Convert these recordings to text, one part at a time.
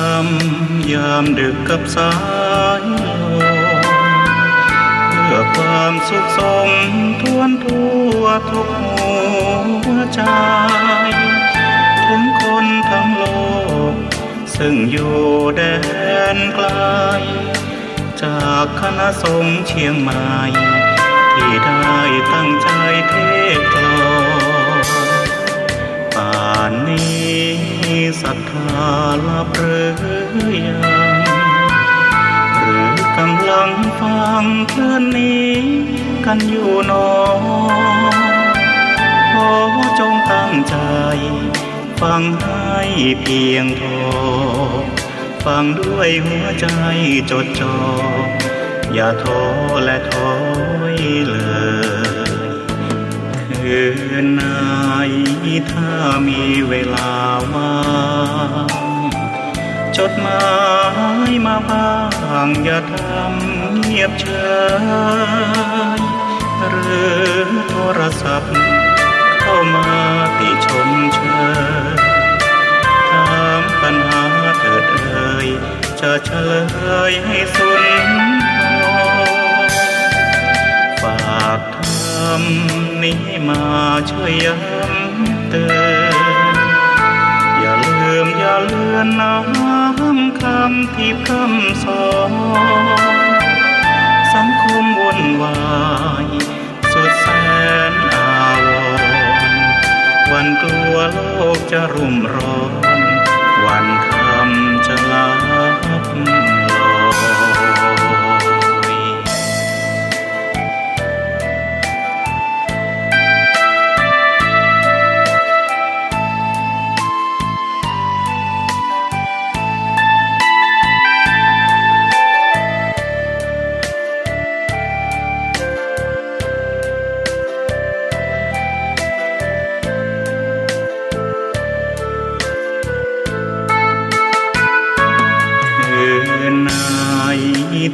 ำยามดึกกับสายลมเพื่อความสุขสมทวนทั่วทุกหัวใจถึงคนทั้งโลกซึ่งอยู่แดนไกลจากคณะสงฆ์เชียงใหม่ที่ได้ตั้งใจเทศกลอนป่านนี้ศรัทธาลับหรือยังหรือกำลังฟังคลื่นนี้กันอยู่หนอขอจงตั้งใจฟังให้เพียงพอฟังด้วยหัวใจจดจ่ออย่าท้อและถอยเลยคืนไหนถ้ามีเวลาว่างจดหมายมาบ้างอย่าทำเงียบเฉยหรือโทรศัพท์เข้ามาติชมเชยถามปัญหาเถิดเอ่ยจะเฉลยให้สุนทรฝากธรรมนี้มาช่วยย้ำเตือนอย่าลืมอย่าเลือนน้ำคำที่พร่ำสอนสังคมวุ่นวายสุดแสนอาวรณ์วันกลัวโลกจะรุ่มร้อนวันคำจะลับลอย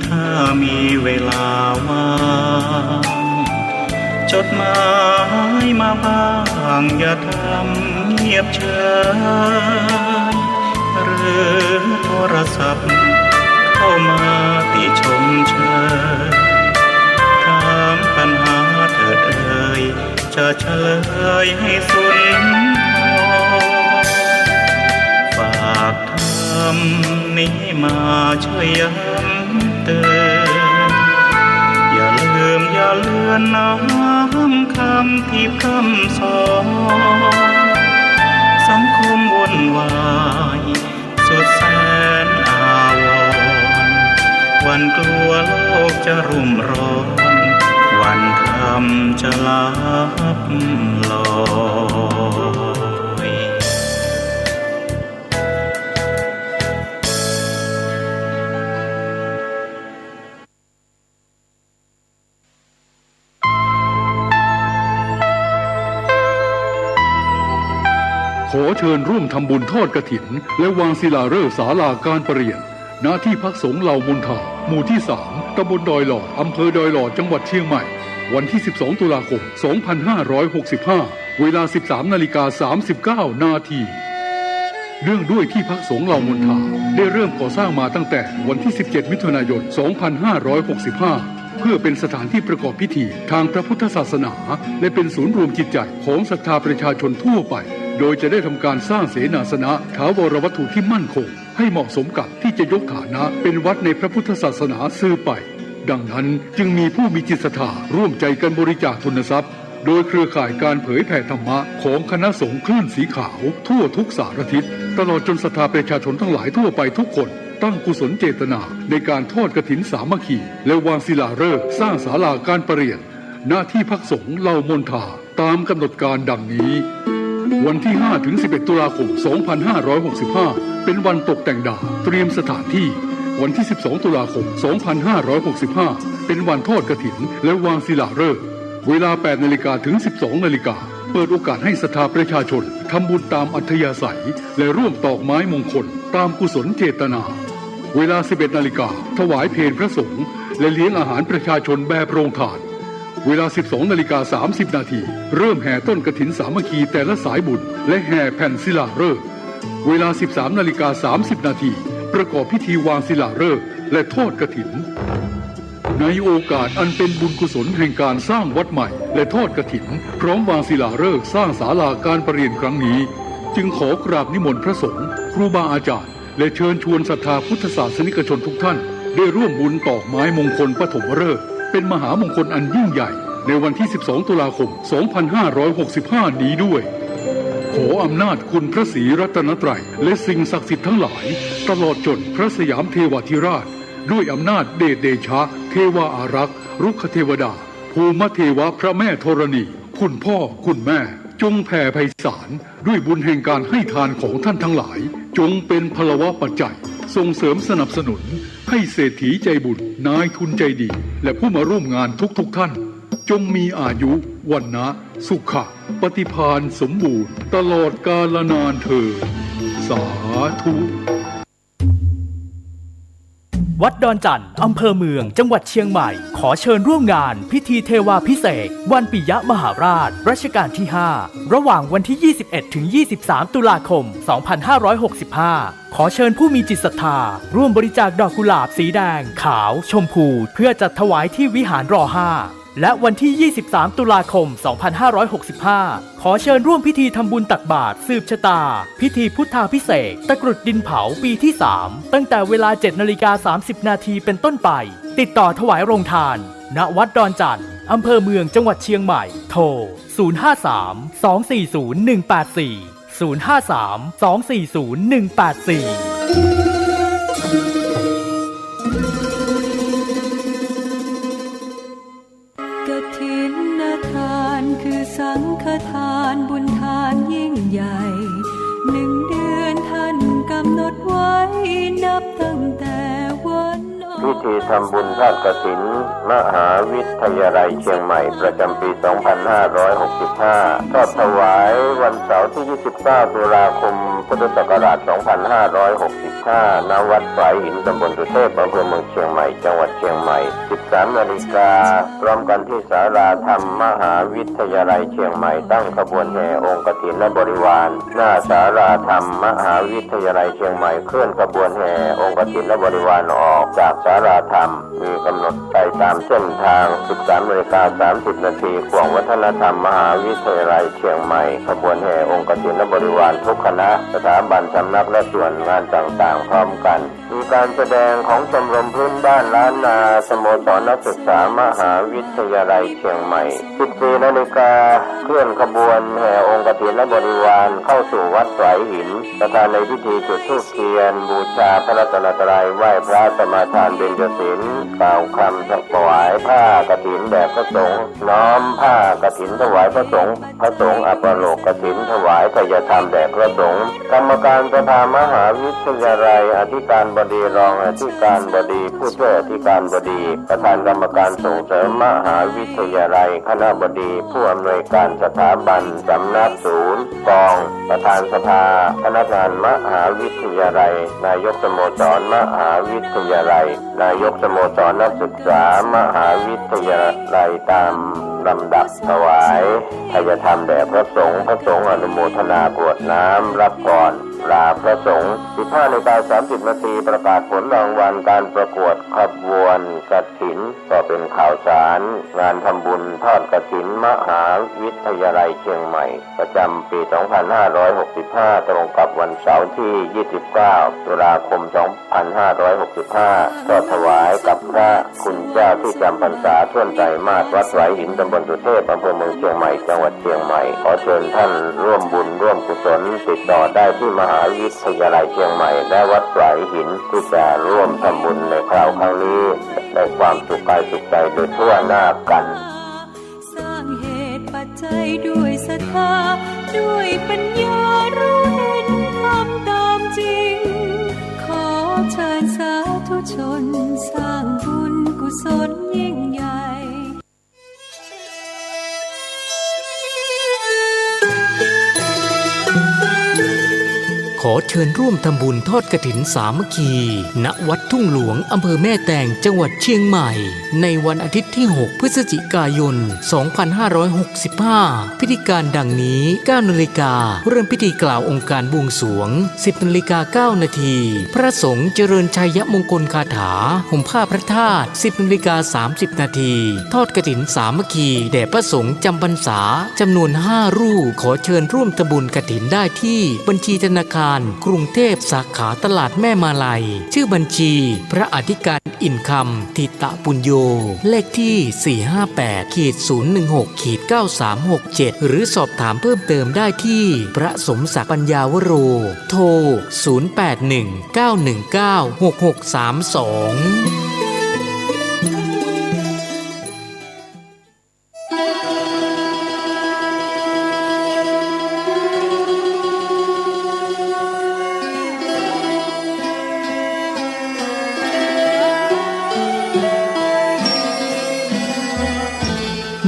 ถ้ามีเวลาว่างจดหมายมาบ้างอย่าทำเงียบเฉยหรือโทรศัพท์เข้ามาติชมเชยถามปัญหาเถิดเอ่ยจะเฉลยให้สุนทรฝากธรรมนี้มาช่วยย้ำเตือนอย่าลืมอย่าเลือนน้ำคำที่พร่ำสอนสังคมวุ่นวายสุดแสนอาวรณ์วันกลัวโลกจะรุ่มร้อนวันคำจะลับลอยขอเชิญร่วมทำบุญทอดกฐินและวางศิลาฤกษ์ศาลาการประเรียนณที่พักสงฆ์เหล่ามนทาหมู่ที่ 3 ตำบลดอยหลอดอำเภอดอยหลอดจังหวัดเชียงใหม่วันที่ 12 ตุลาคม 2565 เวลา 13:39 นาทีเนื่องด้วยที่พักสงฆ์เหล่ามนทาได้เริ่มก่อสร้างมาตั้งแต่วันที่ 17 มิถุนายน 2565 เพื่อเป็นสถานที่ประกอบพิธีทางพระพุทธศาสนาและเป็นศูนย์รวมจิตใจของศรัทธาประชาชนทั่วไปโดยจะได้ทำการสร้างเสนาสนะถาวรวัตถุที่มั่นคงให้เหมาะสมกับที่จะยกฐานะเป็นวัดในพระพุทธศาสนาสืบไปดังนั้นจึงมีผู้มีจิตศรัทธาร่วมใจกันบริจาคทุนทรัพย์โดยเครือข่ายการเผยแผ่ธรรมะของคณะสงฆ์คลื่นสีขาวทั่วทุกสารทิศตลอดจนศรัทธาประชาชนทั้งหลายทั่วไปทุกคนตั้งกุศลเจตนาในการทอดกฐินสามัคคีและวางศิลาฤกษ์สร้างศาลาการประเรียนณที่พักสงฆ์เหล่ามนทาตามกำหนดการดังนี้วันที่ 5-11 ตุลาคม 2565 เป็นวันตกแต่งดาเตรียมสถานที่วันที่ 12 ตุลาคม 2565 เป็นวันทอดกฐินและวางศิลาฤกษ์เวลา 8 นาฬิกาถึง 12 นาฬิกาเปิดโอกาสให้ศรัทธาประชาชนทำบุญตามอัธยาศัยและร่วมตอกไม้มงคลตามกุศลเจตนาเวลา 11 นาฬิกาถวายเพลพระสงฆ์และเลี้ยงอาหารประชาชนแบบโรงทานเวลา 12:30 นาทีเริ่มแห่ต้นกฐินสามัคคีแต่ละสายบุญและแห่แผ่นศิลาฤกษ์เวลา 13:30 นาที ประกอบพิธีวางศิลาฤกษ์และทอดกฐินในโอกาสอันเป็นบุญกุศลแห่งการสร้างวัดใหม่และทอดกฐินพร้อมวางศิลาฤกษ์สร้างศาลาการประเรียนครั้งนี้จึงขอกราบนิมนต์พระสงฆ์ครูบาอาจารย์และเชิญชวนศรัทธาพุทธศาสนิกชนทุกท่านได้ร่วมบุญตอกไม้มงคลปฐมฤกษ์เป็นมหามงคลอันยิ่งใหญ่ในวันที่ 12 ตุลาคม 2565 นี้ด้วยขออำนาจคุณพระศรีรัตนตรัยและสิ่งศักดิ์สิทธิ์ทั้งหลายตลอดจนพระสยามเทวาธิราชด้วยอำนาจเดชเดชะเทวาอารักษ์รุกขเทวดาภูมิเทวะพระแม่ธรณีคุณพ่อคุณแม่จงแผ่ไพศาลด้วยบุญแห่งการให้ทานของท่านทั้งหลายจงเป็นพลวะปัจจัยส่งเสริมสนับสนุนให้เศรษฐีใจบุญนายทุนใจดีและผู้มาร่วมงานทุกท่านจงมีอายุวันนะสุขะปฏิภาณสมบูรณ์ตลอดกาลนานเถิดสาธุวัดดอนจันทร์อำเภอเมืองจังหวัดเชียงใหม่ขอเชิญร่วมงานพิธีเทวาพิเศษกวันปิยมหาราชรัชกาลที่ 5 ระหว่างวันที่ 21 ถึง 23 ตุลาคม 2565 ขอเชิญผู้มีจิตศรัทธาร่วมบริจาคดอกกุหลาบสีแดงขาวชมพูเพื่อจัดถวายที่วิหารร.5 และวันที่ 23 ตุลาคม 2565 ขอเชิญร่วมพิธีทำบุญตักบาตรสืบชะตาพิธีพุทธาภิเษกตะกรุดดินเผาปีที่ 3 ตั้งแต่เวลา 7:30 น.เป็นต้นไปติดต่อถวายโรงทานณวัดดอนจันทร์อำเภอเมืองจังหวัดเชียงใหม่โทร 053-240-184 053-240-184กฐินทานคือสังฆทานบุญทานยิ่งใหญ่1 เดือนท่านกำหนดไว้นับตั้งแต่วันพิธีทำบุญทอดกฐินมหาวิทยาลัยเชียงใหม่ประจำปี 2565 ทอดถวายวันเสาร์ที่ 29 ตุลาคม พุทธศักราช 2565 ณ วัดฝายหินตำบลสุเทพอำเภอเมืองเชียงใหม่ จังหวัดเชียงใหม่ 13 นาฬิกาพร้อมกันที่ศาลาธรรมมหาวิทยาลัยเชียงใหม่ตั้งขบวนแห่องค์กฐินและบริวารหน้าศาลาธรรมมหาวิทยาลัยเชียงใหม่เคลื่อนขบวนแห่องค์กฐินและบริวารออกจากศาลาธรรมมีกำหนดไปตามเส้นทาง 13:30 น.ขวงวัฒนธรรมมหาวิทยาลัยเชียงใหม่ขบวนแห่องค์กฐินและบริวารทุกคณะสถาบันสำนักและส่วนงานต่างๆพร้อมกันมีการแสดงของชมรมพื้นบ้านล้านนาสโมสรนักศึกษามหาวิทยาลัยเชียงใหม่ 14 นาฬิกาเคลื่อนขบวนแห่องค์กฐินและบริวารเข้าสู่วัดฝายหินประธานในพิธีจุดธูปเทียนบูชาพระรัตนตรัยไหว้พระสมาทานเบญจศีลกล่าวคำถวายผ้ากฐินแด่พระสงฆ์น้อมผ้ากฐินถวายพระสงฆ์อัปโลกกฐินถวายทายธรรมแด่พระสงฆ์กรรมการสภามหาวิทยาลัยอธิการบดีรองอธิการบดีผู้ช่วยอธิการบดีประธานกรรมการส่งเสริมมหาวิทยาลัยคณบดีผู้อำนวยการสถาบันสำนักศูนย์กองประธานสภาพนักงานมหาวิทยาลัยนายกสโมสรมหาวิทยาลัยนายกสโมสรนักศึกษามหาวิทยาลัยตามลำดับถวายทายธรรมแด่พระสงฆ์อนุโมทนากรวดน้ำรับก่อนลาพระสงฆ์ 15:30 น.ประกาศผลรางวัลการประกวดขบวนกฐินก็เป็นข่าวสารงานทำบุญทอดกฐินมหาวิทยาลัยเชียงใหม่ประจำปี 2565 ตรงกับวันเสาร์ที่ 29 ตุลาคม 2565 ก็ถวายกับพระคุณเจ้าที่จำพรรษาท่วนไตรมาสวัดฝายหินตำบลสุเทพอำเภอเมืองเชียงใหม่จังหวัดเชียงใหม่ขอเชิญท่านร่วมบุญร่วมกุศลติดต่อได้ที่มหาวิทยาลัยเชียงใหม่และวัดฝายหินที่จะร่วมทำบุญในคราวครั้งนี้ได้ความสุขกายสุขใจโดยทั่วหน้ากันสร้างเหตุปัจจัยด้วยศรัทธาด้วยปัญญารู้เห็นทำตามจริงขอเชิญสาธุชนสร้างบุญกุศลยิ่งใหญ่ข อเชิญร่วมทำบุญทอดกฐินสามัคคีณวัดทุ่งหลวงอำเภอแม่แตงจังหวัดเชียงใหม่ในวันอาทิตย์ที่ 6 พฤศจิกายน 2565 พิธีการดังนี้ 9 นาฬิกาเริ่มพิธีกล่าวองค์การบวงสรวง 10 นาฬิกา 9 นาทีพระสงฆ์เจริญชัยมงคลคาถาห่มผ้าพระธาตุ 10 นาฬิกา 30 นาทีทอดกฐินสามัคคีแด่พระสงฆ์จำพรรษาจำนวน 5 รูปขอเชิญร่วมทำบุญกฐินได้ที่บัญชีธนาคารกรุงเทพสาขาตลาดแม่มาลัยชื่อบัญชีพระอธิการอินคำทิตะปุญโญเลขที่ 458-016-9367 หรือสอบถามเพิ่มเติมได้ที่พระสมศักดิ์ปัญญาวโรโทร 0819196632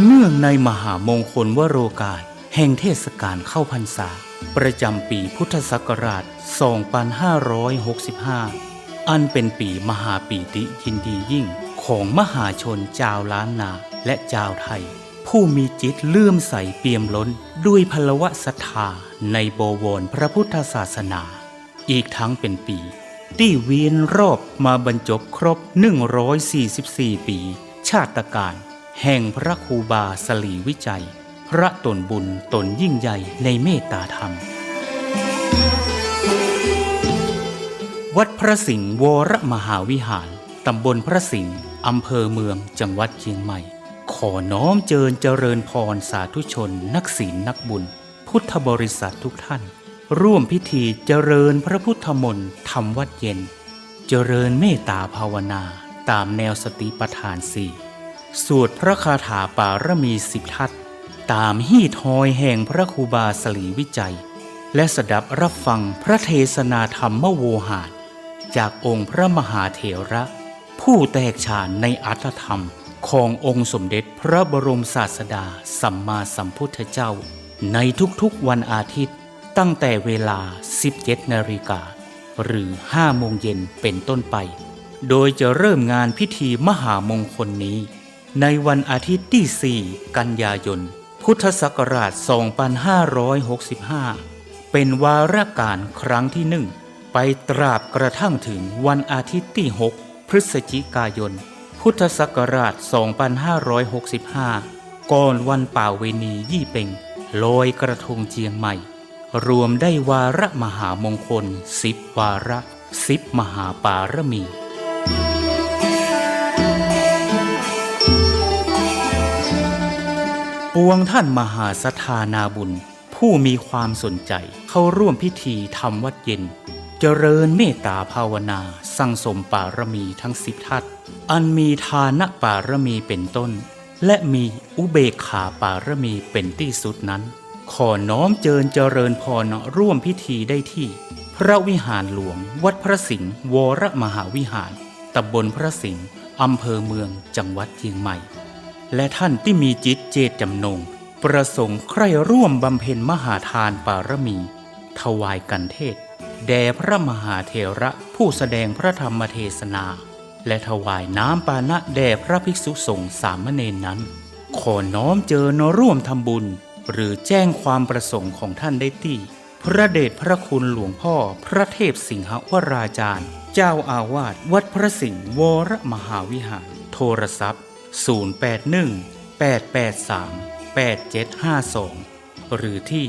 เนื่องในมหามงคลวโรกาสแห่งเทศกาลเข้าพรรษาประจำปีพุทธศักราช 2565 อันเป็นปีมหาปีติยินดียิ่งของมหาชนชาวล้านนาและชาวไทยผู้มีจิตเลื่อมใสเปี่ยมล้นด้วยพลวะศรัทธาในบวรพระพุทธศาสนาอีกทั้งเป็นปีที่เวียนรอบมาบรรจบครบ 144 ปีชาตการแห่งพระครูบาสลีวิจัยพระตนบุญตนยิ่งใหญ่ในเมตตาธรรมวัดพระสิงห์วรมหาวิหารตำบลพระสิงห์อำเภอเมืองจังหวัดเชียงใหม่ขอน้อมเจริญพรสาธุชนนักศีลนักบุญพุทธบริษัททุกท่านร่วมพิธีเจริญพระพุทธมนต์ทำวัดเย็นเจริญเมตตาภาวนาตามแนวสติปัฏฐานสี่สวดพระคาถาปารมี10 ทัศตามฮีทอยแห่งพระครูบาสลีวิจัยและสดับรับฟังพระเทศนาธรรมโวหารจากองค์พระมหาเถระผู้แตกฉานในอัตถธรรมขององค์สมเด็จพระบรมศาสดาสัมมาสัมพุทธเจ้าในทุกๆวันอาทิตย์ตั้งแต่เวลา 17 นาฬิกาหรือ 5 โมงเย็นเป็นต้นไปโดยจะเริ่มงานพิธีมหามงคลนี้ในวันอาทิตย์ที่ 4 กันยายน พุทธศักราช 2565 เป็นวาระการครั้งที่ 1 ไปตราบกระทั่งถึงวันอาทิตย์ที่ 6 พฤศจิกายน พุทธศักราช 2565 ก่อนวันป่าเวณียี่เป่งลอยกระทงเชียงใหม่รวมได้วาระมหามงคล10 วาระ10 มหาปารมีปวงท่านมหาศรัทธานาบุญผู้มีความสนใจเข้าร่วมพิธีทำวัดเย็นเจริญเมตตาภาวนาสั่งสมปารมีทั้ง10 ทัศอันมีทานปารมีเป็นต้นและมีอุเบกขาปารมีเป็นที่สุดนั้นขอน้อมเจริญพรร่วมพิธีได้ที่พระวิหารหลวงวัดพระสิงห์วรมหาวิหารตำบลพระสิงห์อำเภอเมืองจังหวัดเชียงใหม่และท่านที่มีจิตเจตจำนงประสงค์ใคร่ร่วมบำเพ็ญมหาทานปารมีถวายกันเทศแด่พระมหาเถระผู้แสดงพระธรรมเทศนาและถวายน้ำปานะแด่พระภิกษุสงฆ์สามเณรนั้นขอน้อมร่วมทำบุญหรือแจ้งความประสงค์ของท่านได้ที่พระเดชพระคุณหลวงพ่อพระเทพสิงหวราจารย์เจ้าอาวาสวัดพระสิงห์วรมหาวิหารโทรศัพท์081-883-8752หรือที่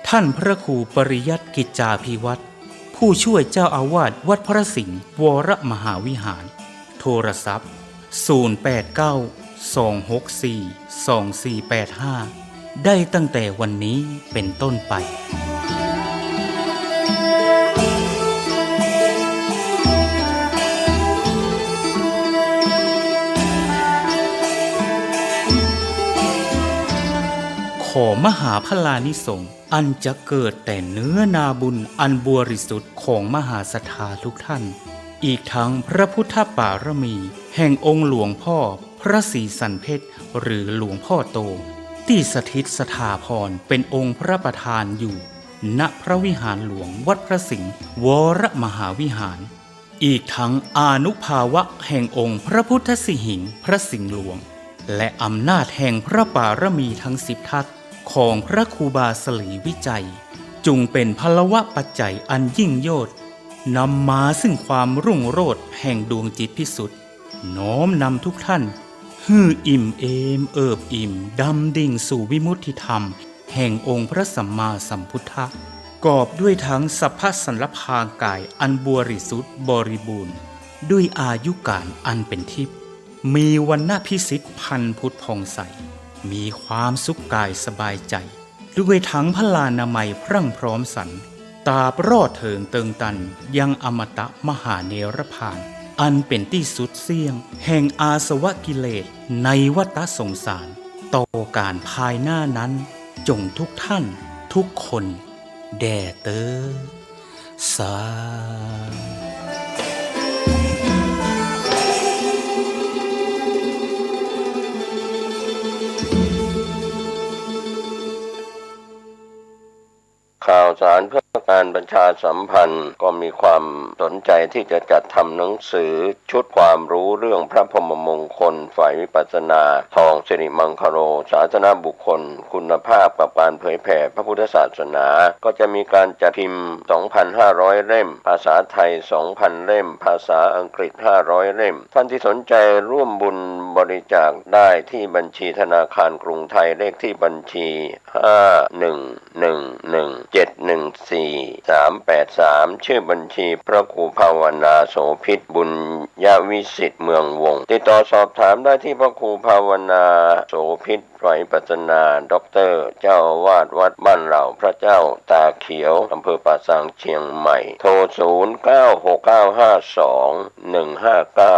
ท่านพระครูปริยัติกิจจาภิวัตรผู้ช่วยเจ้าอาวาสวัดพระสิงห์วรมหาวิหารโทรศัพท์089-264-2485ได้ตั้งแต่วันนี้เป็นต้นไปขอมหาพลานิสงส์อันจะเกิดแต่เนื้อนาบุญอันบริสุทธิ์ของมหาศรัทธาทุกท่านอีกทั้งพระพุทธปารมีแห่งองค์หลวงพ่อพระศรีสันเพชรหรือหลวงพ่อโตที่สถิตสถาพรเป็นองค์พระประธานอยู่ ณพระวิหารหลวงวัดพระสิงห์วรมหาวิหารอีกทั้งอานุภาวะแห่งองค์พระพุทธสิหิงค์พระสิงห์หลวงและอำนาจแห่งพระบารมีทั้ง10ทัศของพระครูบาสลีวิจัยจุงเป็นพลวะปัจจัยอันยิ่งโยชน์นำมาซึ่งความรุ่งโรจน์แห่งดวงจิตพิสุทธิ์น้อมนำทุกท่านฮืออิ่มเอมเอิบอิ่มดำดิ่งสู่วิมุตติธรรมแห่งองค์พระสัมมาสัมพุทธะกอบด้วยทั้งสัพพสันลภากายอันบริสุทธิ์บริบูรณ์ด้วยอายุการอันเป็นทิพย์มีวรรณพิสิทธิ์พันพุทธผ่องใสมีความสุขกายสบายใจด้วยทั้งพลานามัยพรั่งพร้อมสรรตาบรอดเถิงเติงตันยังอมตะมหาเนรพานอันเป็นที่สุดเสี่ยงแห่งอาสวะกิเลสในวัฏสงสารต่อการภายหน้านั้นจงทุกท่านทุกคนแด่เตอสาข่าวสารเพื่อการประชาสัมพันธ์ก็มีความสนใจที่จะจัดทำหนังสือชุดความรู้เรื่องพระพรหมมงคลฝ่ายวิปัสสนาทองสิริมังคโรศาสนบุคคลคุณภาพกับการเผยแผ่พระพุทธศาสนาก็จะมีการจัดพิมพ์ 2,500 เล่มภาษาไทย 2,000 เล่มภาษาอังกฤษ 500 เล่มท่านที่สนใจร่วมบุญบริจาคได้ที่บัญชีธนาคารกรุงไทยเลขที่บัญชี 5111714383 ชื่อบัญชีพระครูภาวนาโสภิตบุญญวิสิทธิ์เมืองวงศ์ติดต่อสอบถามได้ที่พระครูภาวนาโสภิตฝ่ายวิปัสสนาด็อกเตอร์เจ้าอาวาสวัดบ้านเหล่าพระเจ้าตาเขียวอำเภอป่าซางเชียงใหม่โทร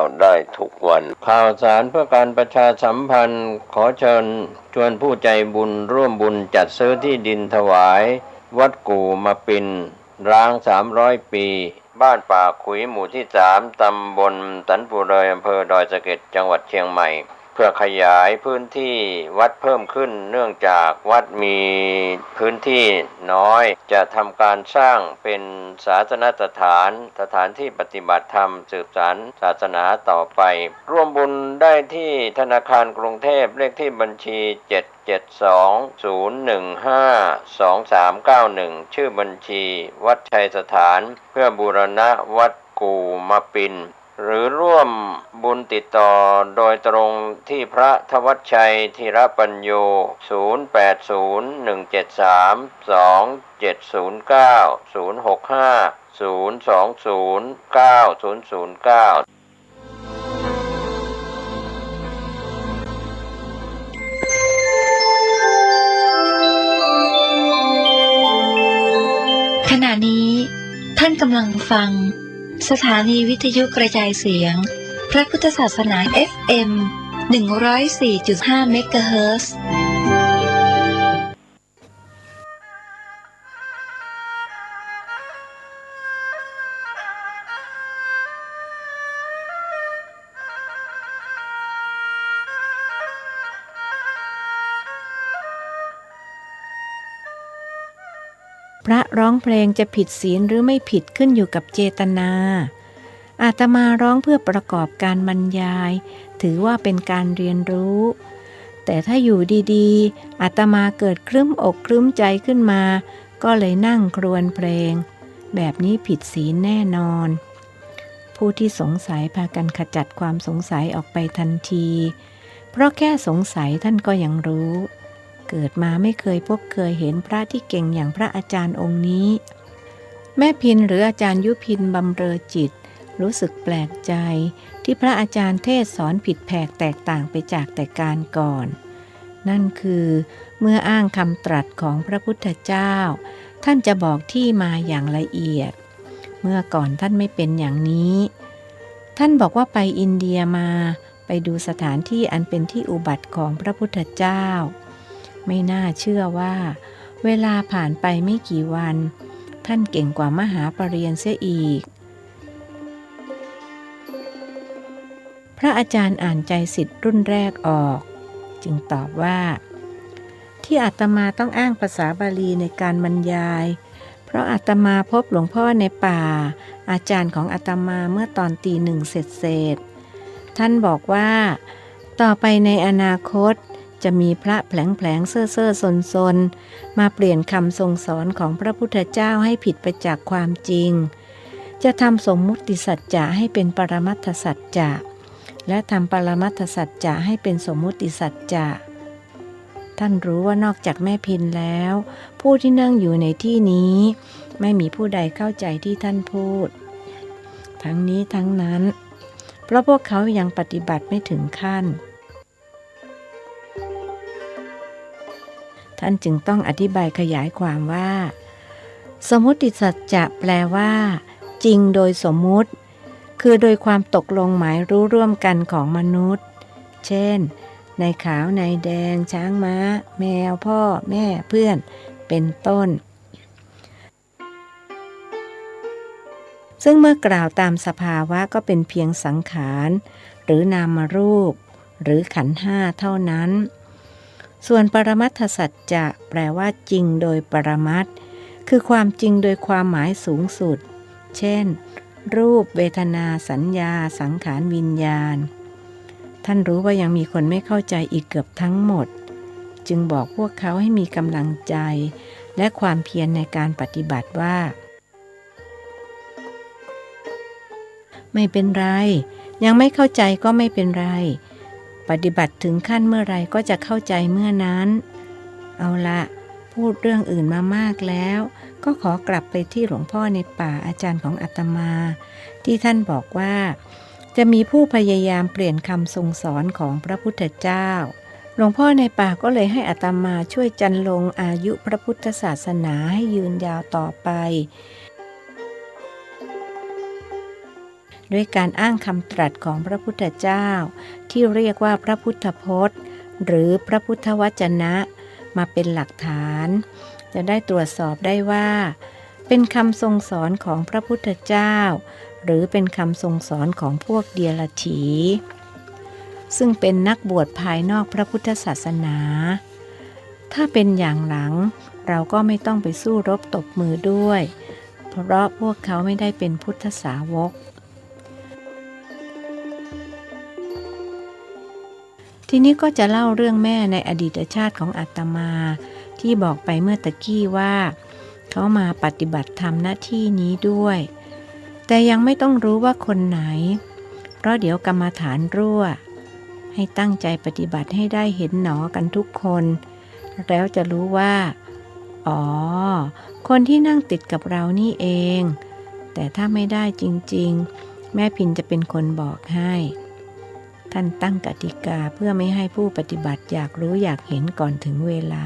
0969521159 ได้ทุกวันข่าวสารเพื่อการประชาสัมพันธ์ขอเชิญชวนผู้ใจบุญร่วมบุญจัดซื้อที่ดินถวายวัดกู่มาปินร้าง300 ปีบ้านป่าขุยหมู่ที่3ตำบลสันปุเรยอำเภอดอยสะเก็ดจังหวัดเชียงใหม่เพื่อขยายพื้นที่วัดเพิ่มขึ้นเนื่องจากวัดมีพื้นที่น้อยจะทำการสร้างเป็นศาสนสถานที่ปฏิบัติธรรมสืบสานศาสนาต่อไปร่วมบุญได้ที่ธนาคารกรุงเทพเลขที่บัญชี772-015-2391ชื่อบัญชีวัดชัยสถานเพื่อบูรณะวัดกู่มาปินหรือร่วมบุญติดต่อโดยตรงที่พระธวัชชัยธีรปัญโย0801732709 065 0209009 ขณะนี้ท่านกำลังฟังสถานีวิทยุกระจายเสียงพระพุทธศาสนา FM 104.5 เมกะเฮิรตซ์พระร้องเพลงจะผิดศีลหรือไม่ผิดขึ้นอยู่กับเจตนาอาตมาร้องเพื่อประกอบการบรรยายถือว่าเป็นการเรียนรู้แต่ถ้าอยู่ดีๆอาตมาเกิดครึ้มอกครึ้มใจขึ้นมาก็เลยนั่งครวญเพลงแบบนี้ผิดศีลแน่นอนผู้ที่สงสัยพากันขจัดความสงสัยออกไปทันทีเพราะแค่สงสัยท่านก็ยังรู้เกิดมาไม่เคยพบเคยเห็นพระที่เก่งอย่างพระอาจารย์องค์นี้แม่พินหรืออาจารย์ยุพินบำเรอจิตรู้สึกแปลกใจที่พระอาจารย์เทศสอนผิดแผกแตกต่างไปจากแต่การก่อนนั่นคือเมื่ออ้างคำตรัสของพระพุทธเจ้าท่านจะบอกที่มาอย่างละเอียดเมื่อก่อนท่านไม่เป็นอย่างนี้ท่านบอกว่าไปอินเดียมาไปดูสถานที่อันเป็นที่อุบัติของพระพุทธเจ้าไม่น่าเชื่อว่าเวลาผ่านไปไม่กี่วันท่านเก่งกว่ามหาปรริญญาเสียอีกพระอาจารย์อ่านใจศิษย์รุ่นแรกออกจึงตอบว่าที่อาตมาต้องอ้างภาษาบาลีในการบรรยาย ราะอาตมาพบหลวงพ่อในป่าอาจารย์ของอาตมาเมื่อตอนตี 1เศษท่านบอกว่าต่อไปในอนาคตจะมีพระแผลงเซ่อซนมาเปลี่ยนคำทรงสอนของพระพุทธเจ้าให้ผิดไปจากความจริงจะทำสมมุติสัจจะให้เป็นปรมัตถสัจจะและทำปรมัตถสัจจะให้เป็นสมมุติสัจจะท่านรู้ว่านอกจากแม่พินแล้วผู้ที่นั่งอยู่ในที่นี้ไม่มีผู้ใดเข้าใจที่ท่านพูดทั้งนี้ทั้งนั้นเพราะพวกเขายังปฏิบัติไม่ถึงขั้นท่านจึงต้องอธิบายขยายความว่าสมมุติสัจจะแปลว่าจริงโดยสมมุติคือโดยความตกลงหมายรู้ร่วมกันของมนุษย์เช่นนายขาวนายแดงช้างม้าแมวพ่อแม่เพื่อนเป็นต้นซึ่งเมื่อกล่าวตามสภาวะก็เป็นเพียงสังขารหรือนามรูปหรือขันธ์ห้าเท่านั้นส่วนปรมัตถสัจจะแปลว่าจริงโดยปรมัตถ์คือความจริงโดยความหมายสูงสุดเช่นรูปเวทนาสัญญาสังขารวิญญาณท่านรู้ว่ายังมีคนไม่เข้าใจอีกเกือบทั้งหมดจึงบอกพวกเขาให้มีกำลังใจและความเพียรในการปฏิบัติว่าไม่เป็นไรยังไม่เข้าใจก็ไม่เป็นไรปฏิบัติถึงขั้นเมื่อไรก็จะเข้าใจเมื่อนั้นเอาละพูดเรื่องอื่นมามากแล้วก็ขอกลับไปที่หลวงพ่อในป่าอาจารย์ของอาตมาที่ท่านบอกว่าจะมีผู้พยายามเปลี่ยนคำทรงสอนของพระพุทธเจ้าหลวงพ่อในป่าก็เลยให้อาตมาช่วยจันลงอายุพระพุทธศาสนาให้ยืนยาวต่อไปด้วยการอ้างคำตรัสของพระพุทธเจ้าที่เรียกว่าพระพุทธพจน์หรือพระพุทธวจนะมาเป็นหลักฐานจะได้ตรวจสอบได้ว่าเป็นคำทรงสอนของพระพุทธเจ้าหรือเป็นคำทรงสอนของพวกเดียรถีซึ่งเป็นนักบวชภายนอกพระพุทธศาสนาถ้าเป็นอย่างหลังเราก็ไม่ต้องไปสู้รบตบมือด้วยเพราะพวกเขาไม่ได้เป็นพุทธสาวกทีนี้ก็จะเล่าเรื่องแม่ในอดีตชาติของอาตมาที่บอกไปเมื่อตะกี้ว่าเขามาปฏิบัติธรรมหน้าที่นี้ด้วยแต่ยังไม่ต้องรู้ว่าคนไหนเพราะเดี๋ยวกรรมฐานรั่วให้ตั้งใจปฏิบัติให้ได้เห็นหนอกันทุกคนแล้วจะรู้ว่าอ๋อคนที่นั่งติดกับเรานี่เองแต่ถ้าไม่ได้จริงๆแม่พินจะเป็นคนบอกให้ท่านตั้งกติกาเพื่อไม่ให้ผู้ปฏิบัติอยากรู้อยากเห็นก่อนถึงเวลา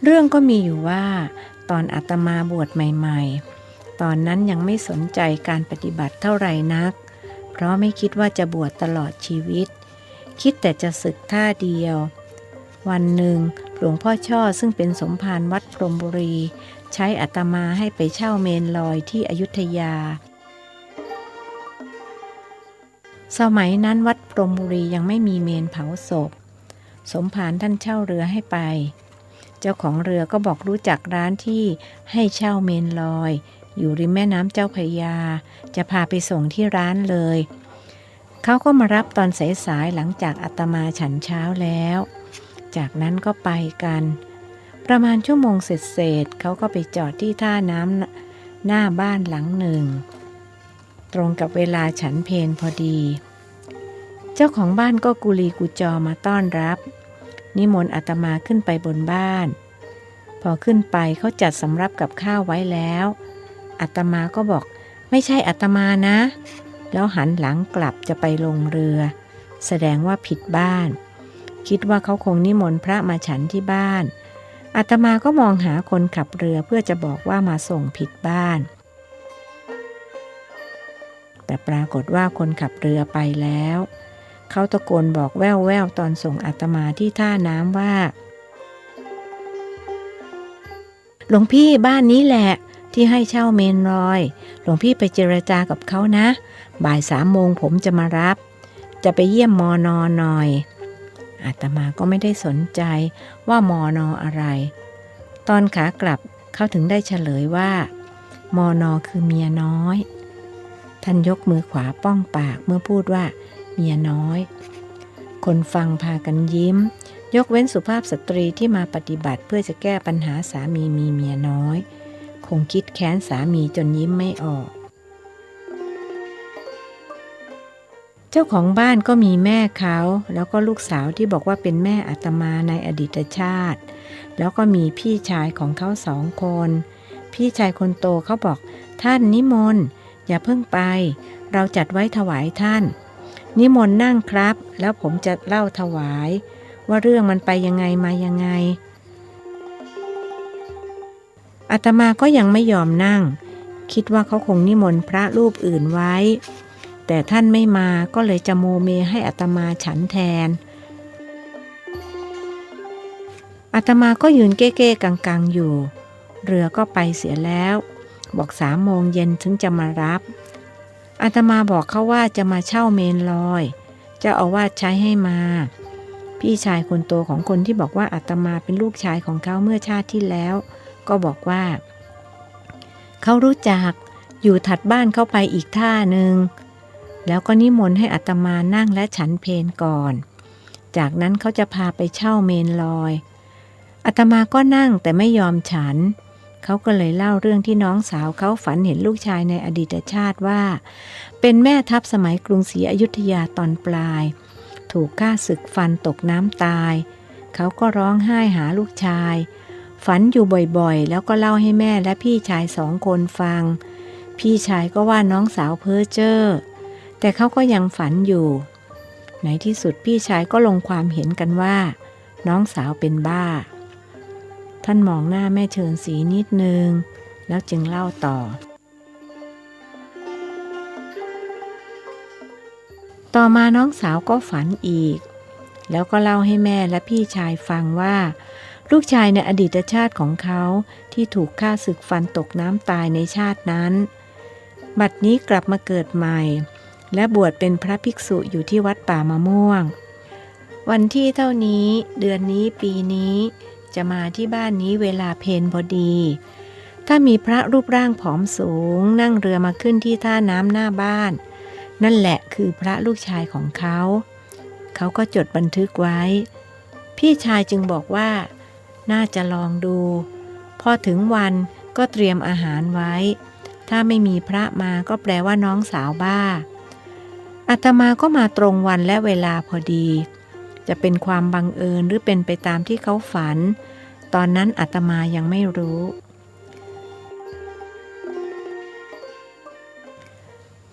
เรื่องก็มีอยู่ว่าตอนอาตมาบวชใหม่ๆตอนนั้นยังไม่สนใจการปฏิบัติเท่าไหร่นักเพราะไม่คิดว่าจะบวชตลอดชีวิตคิดแต่จะสึกท่าเดียววันหนึ่งหลวงพ่อช่อซึ่งเป็นสมภารวัดพรหมบุรีใช้อาตมาให้ไปเช่าเมนลอยที่อยุธยาสมัยนั้นวัดพรหมบุรียังไม่มีเมนเผาศพสมภารท่านเช่าเรือให้ไปเจ้าของเรือก็บอกรู้จักร้านที่ให้เช่าเมนลอยอยู่ริมแม่น้ำเจ้าพระยาจะพาไปส่งที่ร้านเลยเขาก็มารับตอนสายๆหลังจากอาตมาฉันเช้าแล้วจากนั้นก็ไปกันประมาณชั่วโมงเสร็จเขาก็ไปจอดที่ท่าน้ำหน้าบ้านหลังหนึ่งตรงกับเวลาฉันเพลพอดีเจ้าของบ้านก็กุลีกุจอมาต้อนรับนิมนต์อาตมาขึ้นไปบนบ้านพอขึ้นไปเขาจัดสำรับกับข้าวไว้แล้วอาตมาก็บอกไม่ใช่อาตมานะแล้วหันหลังกลับจะไปลงเรือแสดงว่าผิดบ้านคิดว่าเขาคงนิมนต์พระมาฉันที่บ้านอาตมาก็มองหาคนขับเรือเพื่อจะบอกว่ามาส่งผิดบ้านแต่ปรากฏว่าคนขับเรือไปแล้วเขาตะโกนบอกแว่วๆตอนส่งอาตมาที่ท่าน้ำว่าหลวงพี่บ้านนี้แหละที่ให้เช่าเมนลอยหลวงพี่ไปเจรจากับเขานะบ่าย3 โมงผมจะมารับจะไปเยี่ยมมน.หน่อย อาตมาก็ไม่ได้สนใจว่ามนอะไรตอนขากลับเขาถึงได้เฉลยว่ามนคือเมียน้อยท่านยกมือขวาป้องปากเมื่อพูดว่าเมียน้อยคนฟังพากันยิ้มยกเว้นสุภาพสตรีที่มาปฏิบัติเพื่อจะแก้ปัญหาสามีมีเมียน้อยคงคิดแค้นสามีจนยิ้มไม่ออกเจ้าของบ้านก็มีแม่เขาแล้วก็ลูกสาวที่บอกว่าเป็นแม่อาตมาในอดีตชาติแล้วก็มีพี่ชายของเขา2 คนพี่ชายคนโตเขาบอกท่านนิมนต์อย่าเพิ่งไปเราจัดไว้ถวายท่านนิมนต์นั่งครับแล้วผมจะเล่าถวายว่าเรื่องมันไปยังไงมายังไงอาตมาก็ยังไม่ยอมนั่งคิดว่าเขาคงนิมนต์พระรูปอื่นไว้แต่ท่านไม่มาก็เลยจะโมเมให้อาตมาฉันแทนอาตมาก็ยืนเก้ๆกังๆอยู่เรือก็ไปเสียแล้วบอก3 โมงเย็นถึงจะมารับอาตมาบอกเขาว่าจะมาเช่าเมนลอยเจ้าอาวาสใช้ให้มาพี่ชายคนโตของคนที่บอกว่าอาตมาเป็นลูกชายของเขาเมื่อชาติที่แล้วก็บอกว่าเขารู้จักอยู่ถัดบ้านเข้าไปอีกท่านึงแล้วก็นิมนต์ให้อาตมานั่งและฉันเพลก่อนจากนั้นเขาจะพาไปเช่าเมนลอยอาตมาก็นั่งแต่ไม่ยอมฉันเขาก็เลยเล่าเรื่องที่น้องสาวเขาฝันเห็นลูกชายในอดีตชาติว่าเป็นแม่ทัพสมัยกรุงศรีอยุธยาตอนปลายถูกฆ่าศึกฟันตกน้ำตายเขาก็ร้องไห้หาลูกชายฝันอยู่บ่อยๆแล้วก็เล่าให้แม่และพี่ชาย2 คนฟังพี่ชายก็ว่าน้องสาวเพ้อเจ้อแต่เขาก็ยังฝันอยู่ในที่สุดพี่ชายก็ลงความเห็นกันว่าน้องสาวเป็นบ้าท่านมองหน้าแม่เชิญศรีนิดนึงแล้วจึงเล่าต่อต่อมาน้องสาวก็ฝันอีกแล้วก็เล่าให้แม่และพี่ชายฟังว่าลูกชายในอดีตชาติของเขาที่ถูกฆ่าศึกฟันตกน้ำตายในชาตินั้นบัดนี้กลับมาเกิดใหม่และบวชเป็นพระภิกษุอยู่ที่วัดป่ามะม่วงวันที่เท่านี้เดือนนี้ปีนี้จะมาที่บ้านนี้เวลาเพลพอดีถ้ามีพระรูปร่างผอมสูงนั่งเรือมาขึ้นที่ท่าน้ำหน้าบ้านนั่นแหละคือพระลูกชายของเขาเขาก็จดบันทึกไว้พี่ชายจึงบอกว่าน่าจะลองดูพอถึงวันก็เตรียมอาหารไว้ถ้าไม่มีพระมาก็แปลว่าน้องสาวบ้าอาตมาก็มาตรงวันและเวลาพอดีจะเป็นความบังเอิญหรือเป็นไปตามที่เขาฝันตอนนั้นอาตมายังไม่รู้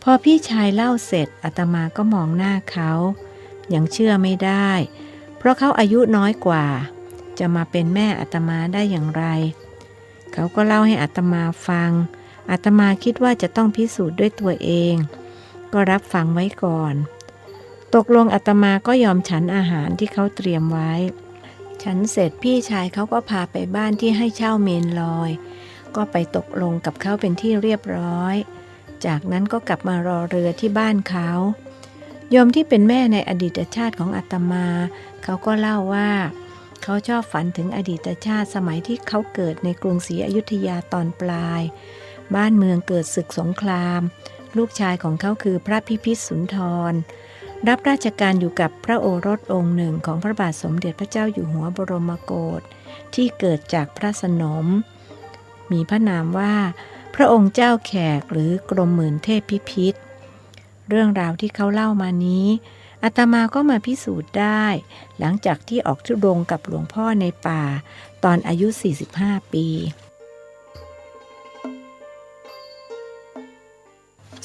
พอพี่ชายเล่าเสร็จอาตมาก็มองหน้าเขายังเชื่อไม่ได้เพราะเขาอายุน้อยกว่าจะมาเป็นแม่อาตมาได้อย่างไรเขาก็เล่าให้อาตมาฟังอาตมาคิดว่าจะต้องพิสูจน์ด้วยตัวเองก็รับฟังไว้ก่อนตกลงอาตมาก็ยอมฉันอาหารที่เขาเตรียมไว้ฉันเสร็จพี่ชายเขาก็พาไปบ้านที่ให้เช่าเมนลอยก็ไปตกลงกับเขาเป็นที่เรียบร้อยจากนั้นก็กลับมารอเรือที่บ้านเขาโยมที่เป็นแม่ในอดีตชาติของอาตมาเขาก็เล่าว่าเขาชอบฝันถึงอดีตชาติสมัยที่เขาเกิดในกรุงศรีอยุธยาตอนปลายบ้านเมืองเกิดศึกสงครามลูกชายของเขาคือพระพิพิธสุนทรรับราชการอยู่กับพระโอรสองค์หนึ่งของพระบาทสมเด็จพระเจ้าอยู่หัวบรมโกศที่เกิดจากพระสนมมีพระนามว่าพระองค์เจ้าแขกหรือกรมหมื่นเทพพิพิธเรื่องราวที่เขาเล่ามานี้อาตมาก็มาพิสูจน์ได้หลังจากที่ออกธุดงค์กับหลวงพ่อในป่าตอนอายุ45 ปี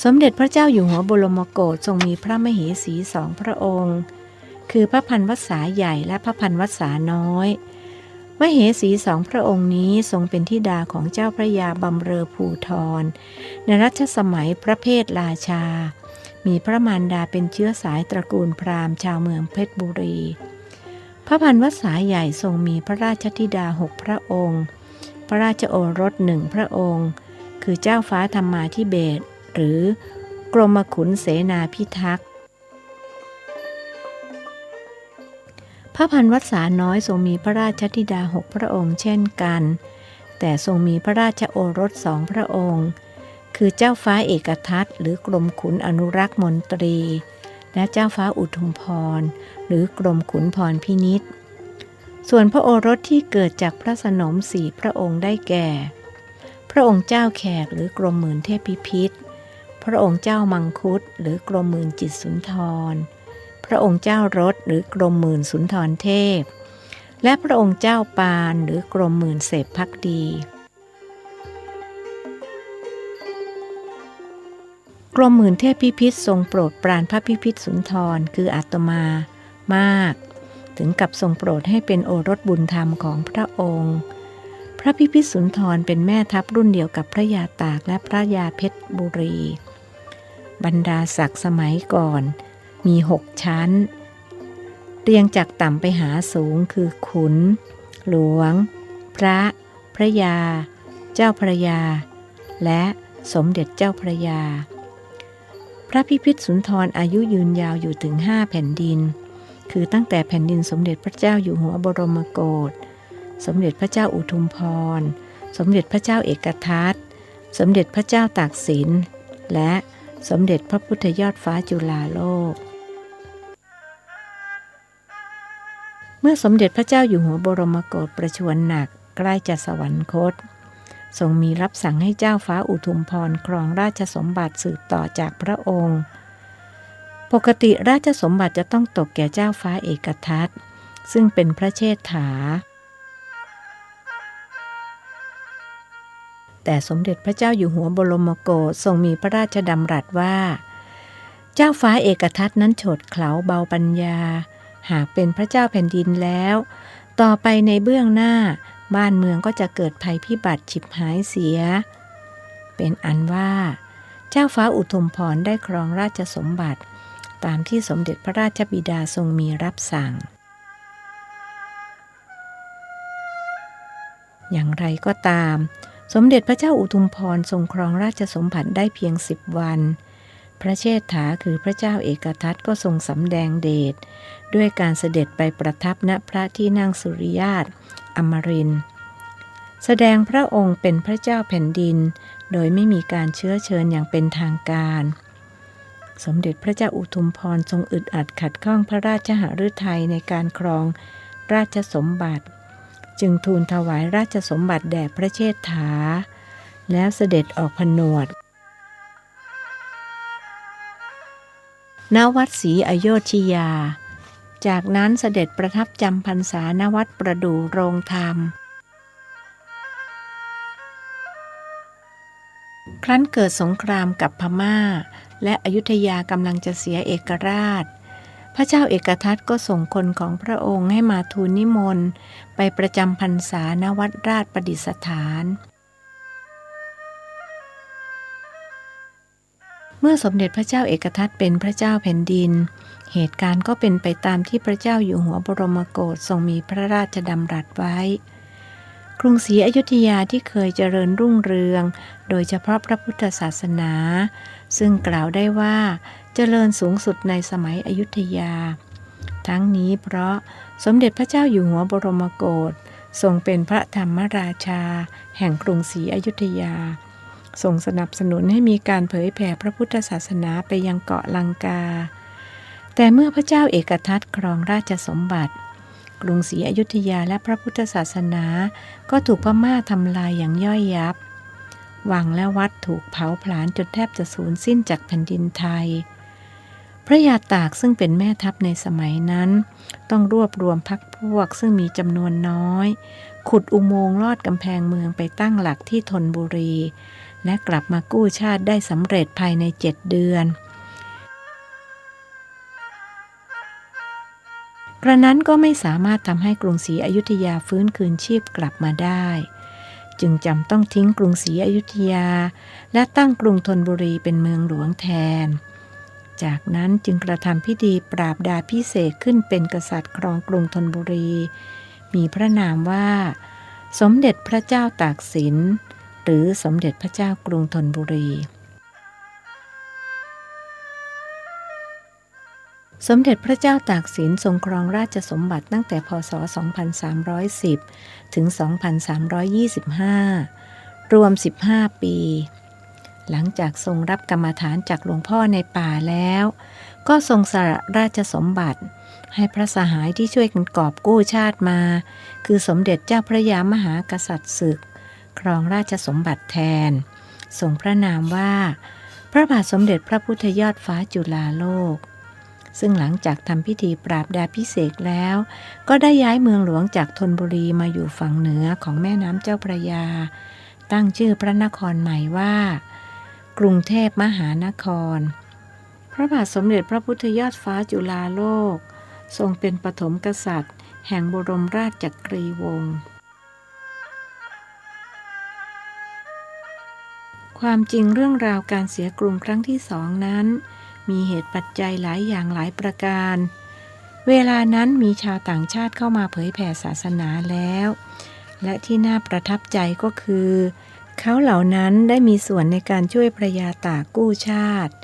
สมเด็จพระเจ้าอยู่หัวบรมโกศทรงมีพระมเหสี2 พระองค์คือพระพันวษาใหญ่และพระพันวษาน้อยมเหสี2 พระองค์นี้ทรงเป็นธิดาของเจ้าพระยาบำเรอภูธรในรัชสมัยพระเพทราชามีพระมารดาเป็นเชื้อสายตระกูลพราหมณ์ชาวเมืองเพชรบุรีพระพันวษาใหญ่ทรงมีพระราชธิดา6 พระองค์พระราชโอรส1 พระองค์คือเจ้าฟ้าธรรมาธิเบศรหรือกรมขุนเสนาพิทักษ์ พระพันวษาน้อยทรงมีพระราชธิดา6 พระองค์เช่นกันแต่ทรงมีพระราชโอรส2 พระองค์คือเจ้าฟ้าเอกทัตหรือกรมขุนอนุรักษ์มนตรีและเจ้าฟ้าอุทุมพรหรือกรมขุนพรพินิจส่วนพระโอรสที่เกิดจากพระสนม4 พระองค์ได้แก่พระองค์เจ้าแขกหรือกรมหมื่นเทพพิพิธพระองค์เจ้ามังคุดหรือกรมหมื่นจิตสุนทรพระองค์เจ้ารถหรือกรมหมื่นสุนทรเทพและพระองค์เจ้าปานหรือกรมหมื่นเสพภักดีกรมหมื่นเทพพิพิธทรงโปรดปรานพระพิพิธสุนทรคืออาตมามากถึงกับทรงโปรดให้เป็นโอรสบุญธรรมของพระองค์พระพิพิธสุนทรเป็นแม่ทัพรุ่นเดียวกับพระยาตากและพระยาเพชรบุรีบรรดาศักดิ์สมัยก่อนมี6 ชั้นเรียงจากต่ำไปหาสูงคือขุนหลวงพระยาเจ้าพระยาและสมเด็จเจ้าพระยาพระพิพิธสุนทรอายุยืนยาวอยู่ถึง5 แผ่นดินคือตั้งแต่แผ่นดินสมเด็จพระเจ้าอยู่หัวบรมโกศสมเด็จพระเจ้าอุทุมพรสมเด็จพระเจ้าเอกทัตสมเด็จพระเจ้าตากสินและสมเด็จพระพุทธยอดฟ้าจุฬาโลกเมื่อสมเด็จพระเจ้าอยู่หัวบรมโกศประชวรหนักใกล้จะสวรรคตทรงมีรับสั่งให้เจ้าฟ้าอุทุมพรครองราชสมบัติสืบต่อจากพระองค์ปกติราชสมบัติจะต้องตกแก่เจ้าฟ้าเอกทัตซึ่งเป็นพระเชษฐาแต่สมเด็จพระเจ้าอยู่หัวบรมโกศทรงมีพระราชดำรัสว่าเจ้าฟ้าเอกทัตนั้นโฉดเขลาเบาปัญญาหากเป็นพระเจ้าแผ่นดินแล้วต่อไปในเบื้องหน้าบ้านเมืองก็จะเกิดภัยพิบัติฉิบหายเสียเป็นอันว่าเจ้าฟ้าอุทุมพรได้ครองราชสมบัติตามที่สมเด็จพระราชบิดาทรงมีรับสั่งอย่างไรก็ตามสมเด็จพระเจ้าอุทุมพรทรงครองราชสมบัติได้เพียง10 วันพระเชษฐาคือพระเจ้าเอกทัตก็ทรงสำแดงเดชด้วยการเสด็จไปประทับณพระที่นั่งสุริยาตอมรินทร์แสดงพระองค์เป็นพระเจ้าแผ่นดินโดยไม่มีการเชื้อเชิญอย่างเป็นทางการสมเด็จพระเจ้าอุทุมพรทรงอึดอัดขัดข้องพระราชหฤทัยในการครองราชสมบัติจึงทูลถวายราชสมบัติแด่พระเชษฐาแล้วเสด็จออกผนวดณวัดศรีอโยธยาจากนั้นเสด็จประทับจำพรรษาณวัดประดู่โรงธรรมครั้นเกิดสงครามกับพม่าและอยุธยากำลังจะเสียเอกราชพระเจ้าเอกทัตก็ส่งคนของพระองค์ให้มาทูลนิมนต์ไปประจำพรรษาณวัดราชประดิษฐานเมื่อสมเด็จพระเจ้าเอกทัตเป็นพระเจ้าแผ่นดินเหตุการณ์ก็เป็นไปตามที่พระเจ้าอยู่หัวบรมโกศทรงมีพระราชดำรัสไว้กรุงศรีอยุธยาที่เคยเจริญรุ่งเรืองโดยเฉพาะพระพุทธศาสนาซึ่งกล่าวได้ว่าเจริญสูงสุดในสมัยอยุธยาทั้งนี้เพราะสมเด็จพระเจ้าอยู่หัวบรมโกศทรงเป็นพระธรรมราชาแห่งกรุงศรีอยุธยาทรงสนับสนุนให้มีการเผยแผ่พระพุทธศาสนาไปยังเกาะลังกาแต่เมื่อพระเจ้าเอกทัตครองราชสมบัติกรุงศรีอยุธยาและพระพุทธศาสนาก็ถูกพม่าทำลายอย่างย่อยยับวังและวัดถูกเผาผลาญจนแทบจะสูญสิ้นจากแผ่นดินไทยพระยาตากซึ่งเป็นแม่ทัพในสมัยนั้นต้องรวบรวมพรรคพวกซึ่งมีจำนวนน้อยขุดอุโมงค์ลอดกำแพงเมืองไปตั้งหลักที่ธนบุรีและกลับมากู้ชาติได้สำเร็จภายใน7 เดือนกระนั้นก็ไม่สามารถทำให้กรุงศรีอยุธยาฟื้นคืนชีพกลับมาได้จึงจำต้องทิ้งกรุงศรีอยุธยาและตั้งกรุงธนบุรีเป็นเมืองหลวงแทนจากนั้นจึงกระทำพิธีปราบดาพิเศษขึ้นเป็นกษัตริย์ครองกรุงธนบุรีมีพระนามว่าสมเด็จพระเจ้าตากสินหรือสมเด็จพระเจ้ากรุงธนบุรี สมเด็จพระเจ้าตากสินทรงครองราชสมบัติตั้งแต่พ.ศ. 2310 ถึง 2325 รวม 15 ปี หลังจากทรงรับกรรมฐานจากหลวงพ่อในป่าแล้วก็ทรงสละราชสมบัติให้พระสหายที่ช่วยกันกอบกู้ชาติมาคือสมเด็จเจ้าพระยามหากษัตริย์ศึกครองราชสมบัติแทนทรงพระนามว่าพระบาทสมเด็จพระพุทธยอดฟ้าจุฬาโลกซึ่งหลังจากทำพิธีปราบดาภิเษกแล้วก็ได้ย้ายเมืองหลวงจากธนบุรีมาอยู่ฝั่งเหนือของแม่น้ำเจ้าพระยาตั้งชื่อพระนครใหม่ว่ากรุงเทพมหานครพระบาทสมเด็จพระพุทธยอดฟ้าจุฬาโลกทรงเป็นปฐมกษัตริย์แห่งบรมราชจักรีวงศ์ความจริงเรื่องราวการเสียกรุงครั้งที่2นั้นมีเหตุปัจจัยหลายอย่างหลายประการเวลานั้นมีชาวต่างชาติเข้ามาเผยแผ่ศาสนาแล้วและที่น่าประทับใจก็คือเขาเหล่านั้นได้มีส่วนในการช่วยพระยาตากกู้ชาติ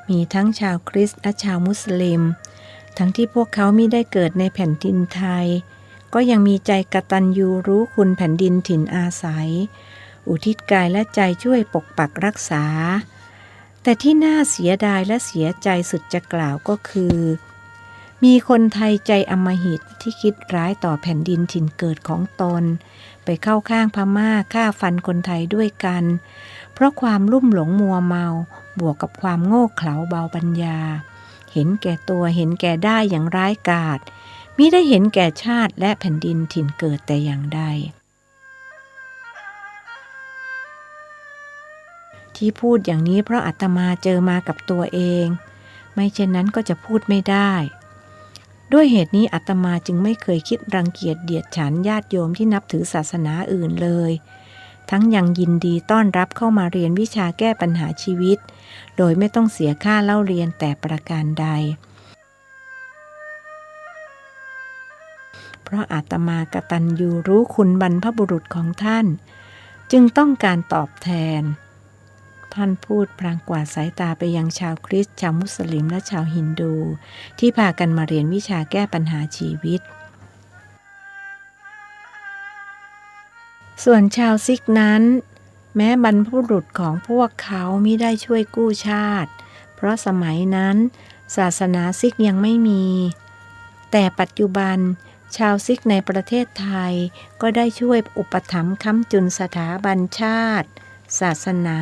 มีทั้งชาวคริสต์และชาวมุสลิมทั้งที่พวกเขามิได้เกิดในแผ่นดินไทยก็ยังมีใจกตัญญูรู้คุณแผ่นดินถิ่นอาศัยอุทิศกายและใจช่วยปกปักรักษาแต่ที่น่าเสียดายและเสียใจสุดจะกล่าวก็คือมีคนไทยใจอำมหิตที่คิดร้ายต่อแผ่นดินถิ่นเกิดของตนไปเข้าข้างพม่าฆ่าฟันคนไทยด้วยกันเพราะความลุ่มหลงมัวเมาบวกกับความโง่เขลาเบาปัญญาเห็นแก่ตัวเห็นแก่ได้อย่างร้ายกาจมิได้เห็นแก่ชาติและแผ่นดินถิ่นเกิดแต่อย่างใดที่พูดอย่างนี้เพราะอาตมาเจอมากับตัวเองไม่เช่นนั้นก็จะพูดไม่ได้ด้วยเหตุนี้อาตมาจึงไม่เคยคิดรังเกียจเดียดฉันญาติโยมที่นับถือศาสนาอื่นเลยทั้งยังยินดีต้อนรับเข้ามาเรียนวิชาแก้ปัญหาชีวิตโดยไม่ต้องเสียค่าเล่าเรียนแต่ประการใดเพราะอาตมากตัญญูรู้คุณบรรพบุรุษของท่านจึงต้องการตอบแทนท่านพูดพลางกวาดสายตาไปยังชาวคริสต์ชาวมุสลิมและชาวฮินดูที่พากันมาเรียนวิชาแก้ปัญหาชีวิตส่วนชาวซิกนั้นแม้บรรพบุรุษของพวกเขามิได้ช่วยกู้ชาติเพราะสมัยนั้นศาสนาซิกยังไม่มีแต่ปัจจุบันชาวซิกในประเทศไทยก็ได้ช่วยอุปถัมภ์ค้ำจุนสถาบันชาติศาสนา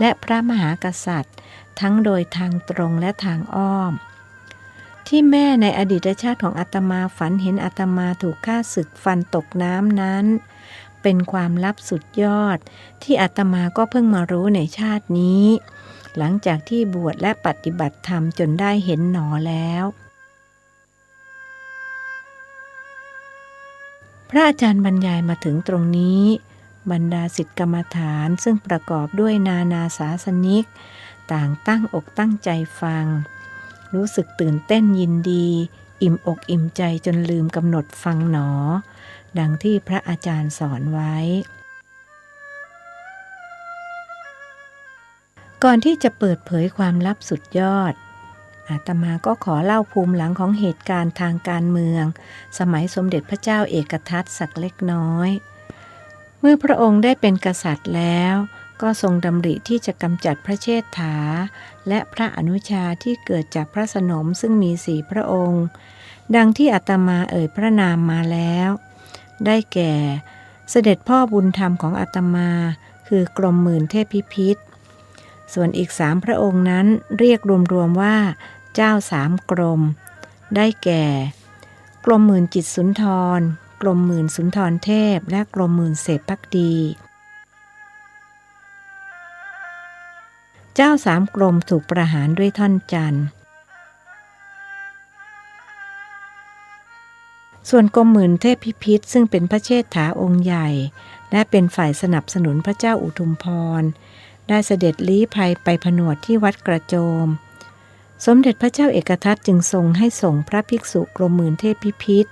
และพระมหากษัตริย์ทั้งโดยทางตรงและทางอ้อมที่แม่ในอดีตชาติของอาตมาฝันเห็นอาตมาถูกฆ่าศึกฟันตกน้ำนั้นเป็นความลับสุดยอดที่อาตมาก็เพิ่งมารู้ในชาตินี้หลังจากที่บวชและปฏิบัติธรรมจนได้เห็นหนอแล้วพระอาจารย์บรรยายมาถึงตรงนี้บรรดาศิษย์กรรมฐานซึ่งประกอบด้วยนานาศาสนิกต่างตั้งอกตั้งใจฟังรู้สึกตื่นเต้นยินดีอิ่มอกอิ่มใจจนลืมกำหนดฟังหนอดังที่พระอาจารย์สอนไว้ก่อนที่จะเปิดเผยความลับสุดยอดอาตมาก็ขอเล่าภูมิหลังของเหตุการณ์ทางการเมืองสมัยสมเด็จพระเจ้าเอกทัตสักเล็กน้อยเมื่อพระองค์ได้เป็นกษัตริย์แล้วก็ทรงดำริที่จะกำจัดพระเชษฐาและพระอนุชาที่เกิดจากพระสนมซึ่งมี4พระองค์ดังที่อาตมาเอ่ยพระนามมาแล้วได้แก่เสด็จพ่อบุญธรรมของอาตมาคือกรมหมื่นเทพพิพิธส่วนอีก3พระองค์นั้นเรียกรวมๆว่าเจ้า3กรมได้แก่กรมหมื่นจิตสุนทรกรมหมื่นสุนทรเทพและกรมหมื่นเสพภักดีเจ้า3กรมถูกประหารด้วยท่อนจันทร์ส่วนกรมหมื่นเทพพิพิธซึ่งเป็นพระเชษฐาองค์ใหญ่และเป็นฝ่ายสนับสนุนพระเจ้าอุทุมพรได้เสด็จลี้ภัยไปผนวดที่วัดกระโจมสมเด็จพระเจ้าเอกทัตจึงทรงให้ส่งพระภิกษุกรมหมื่นเทพพิพิธ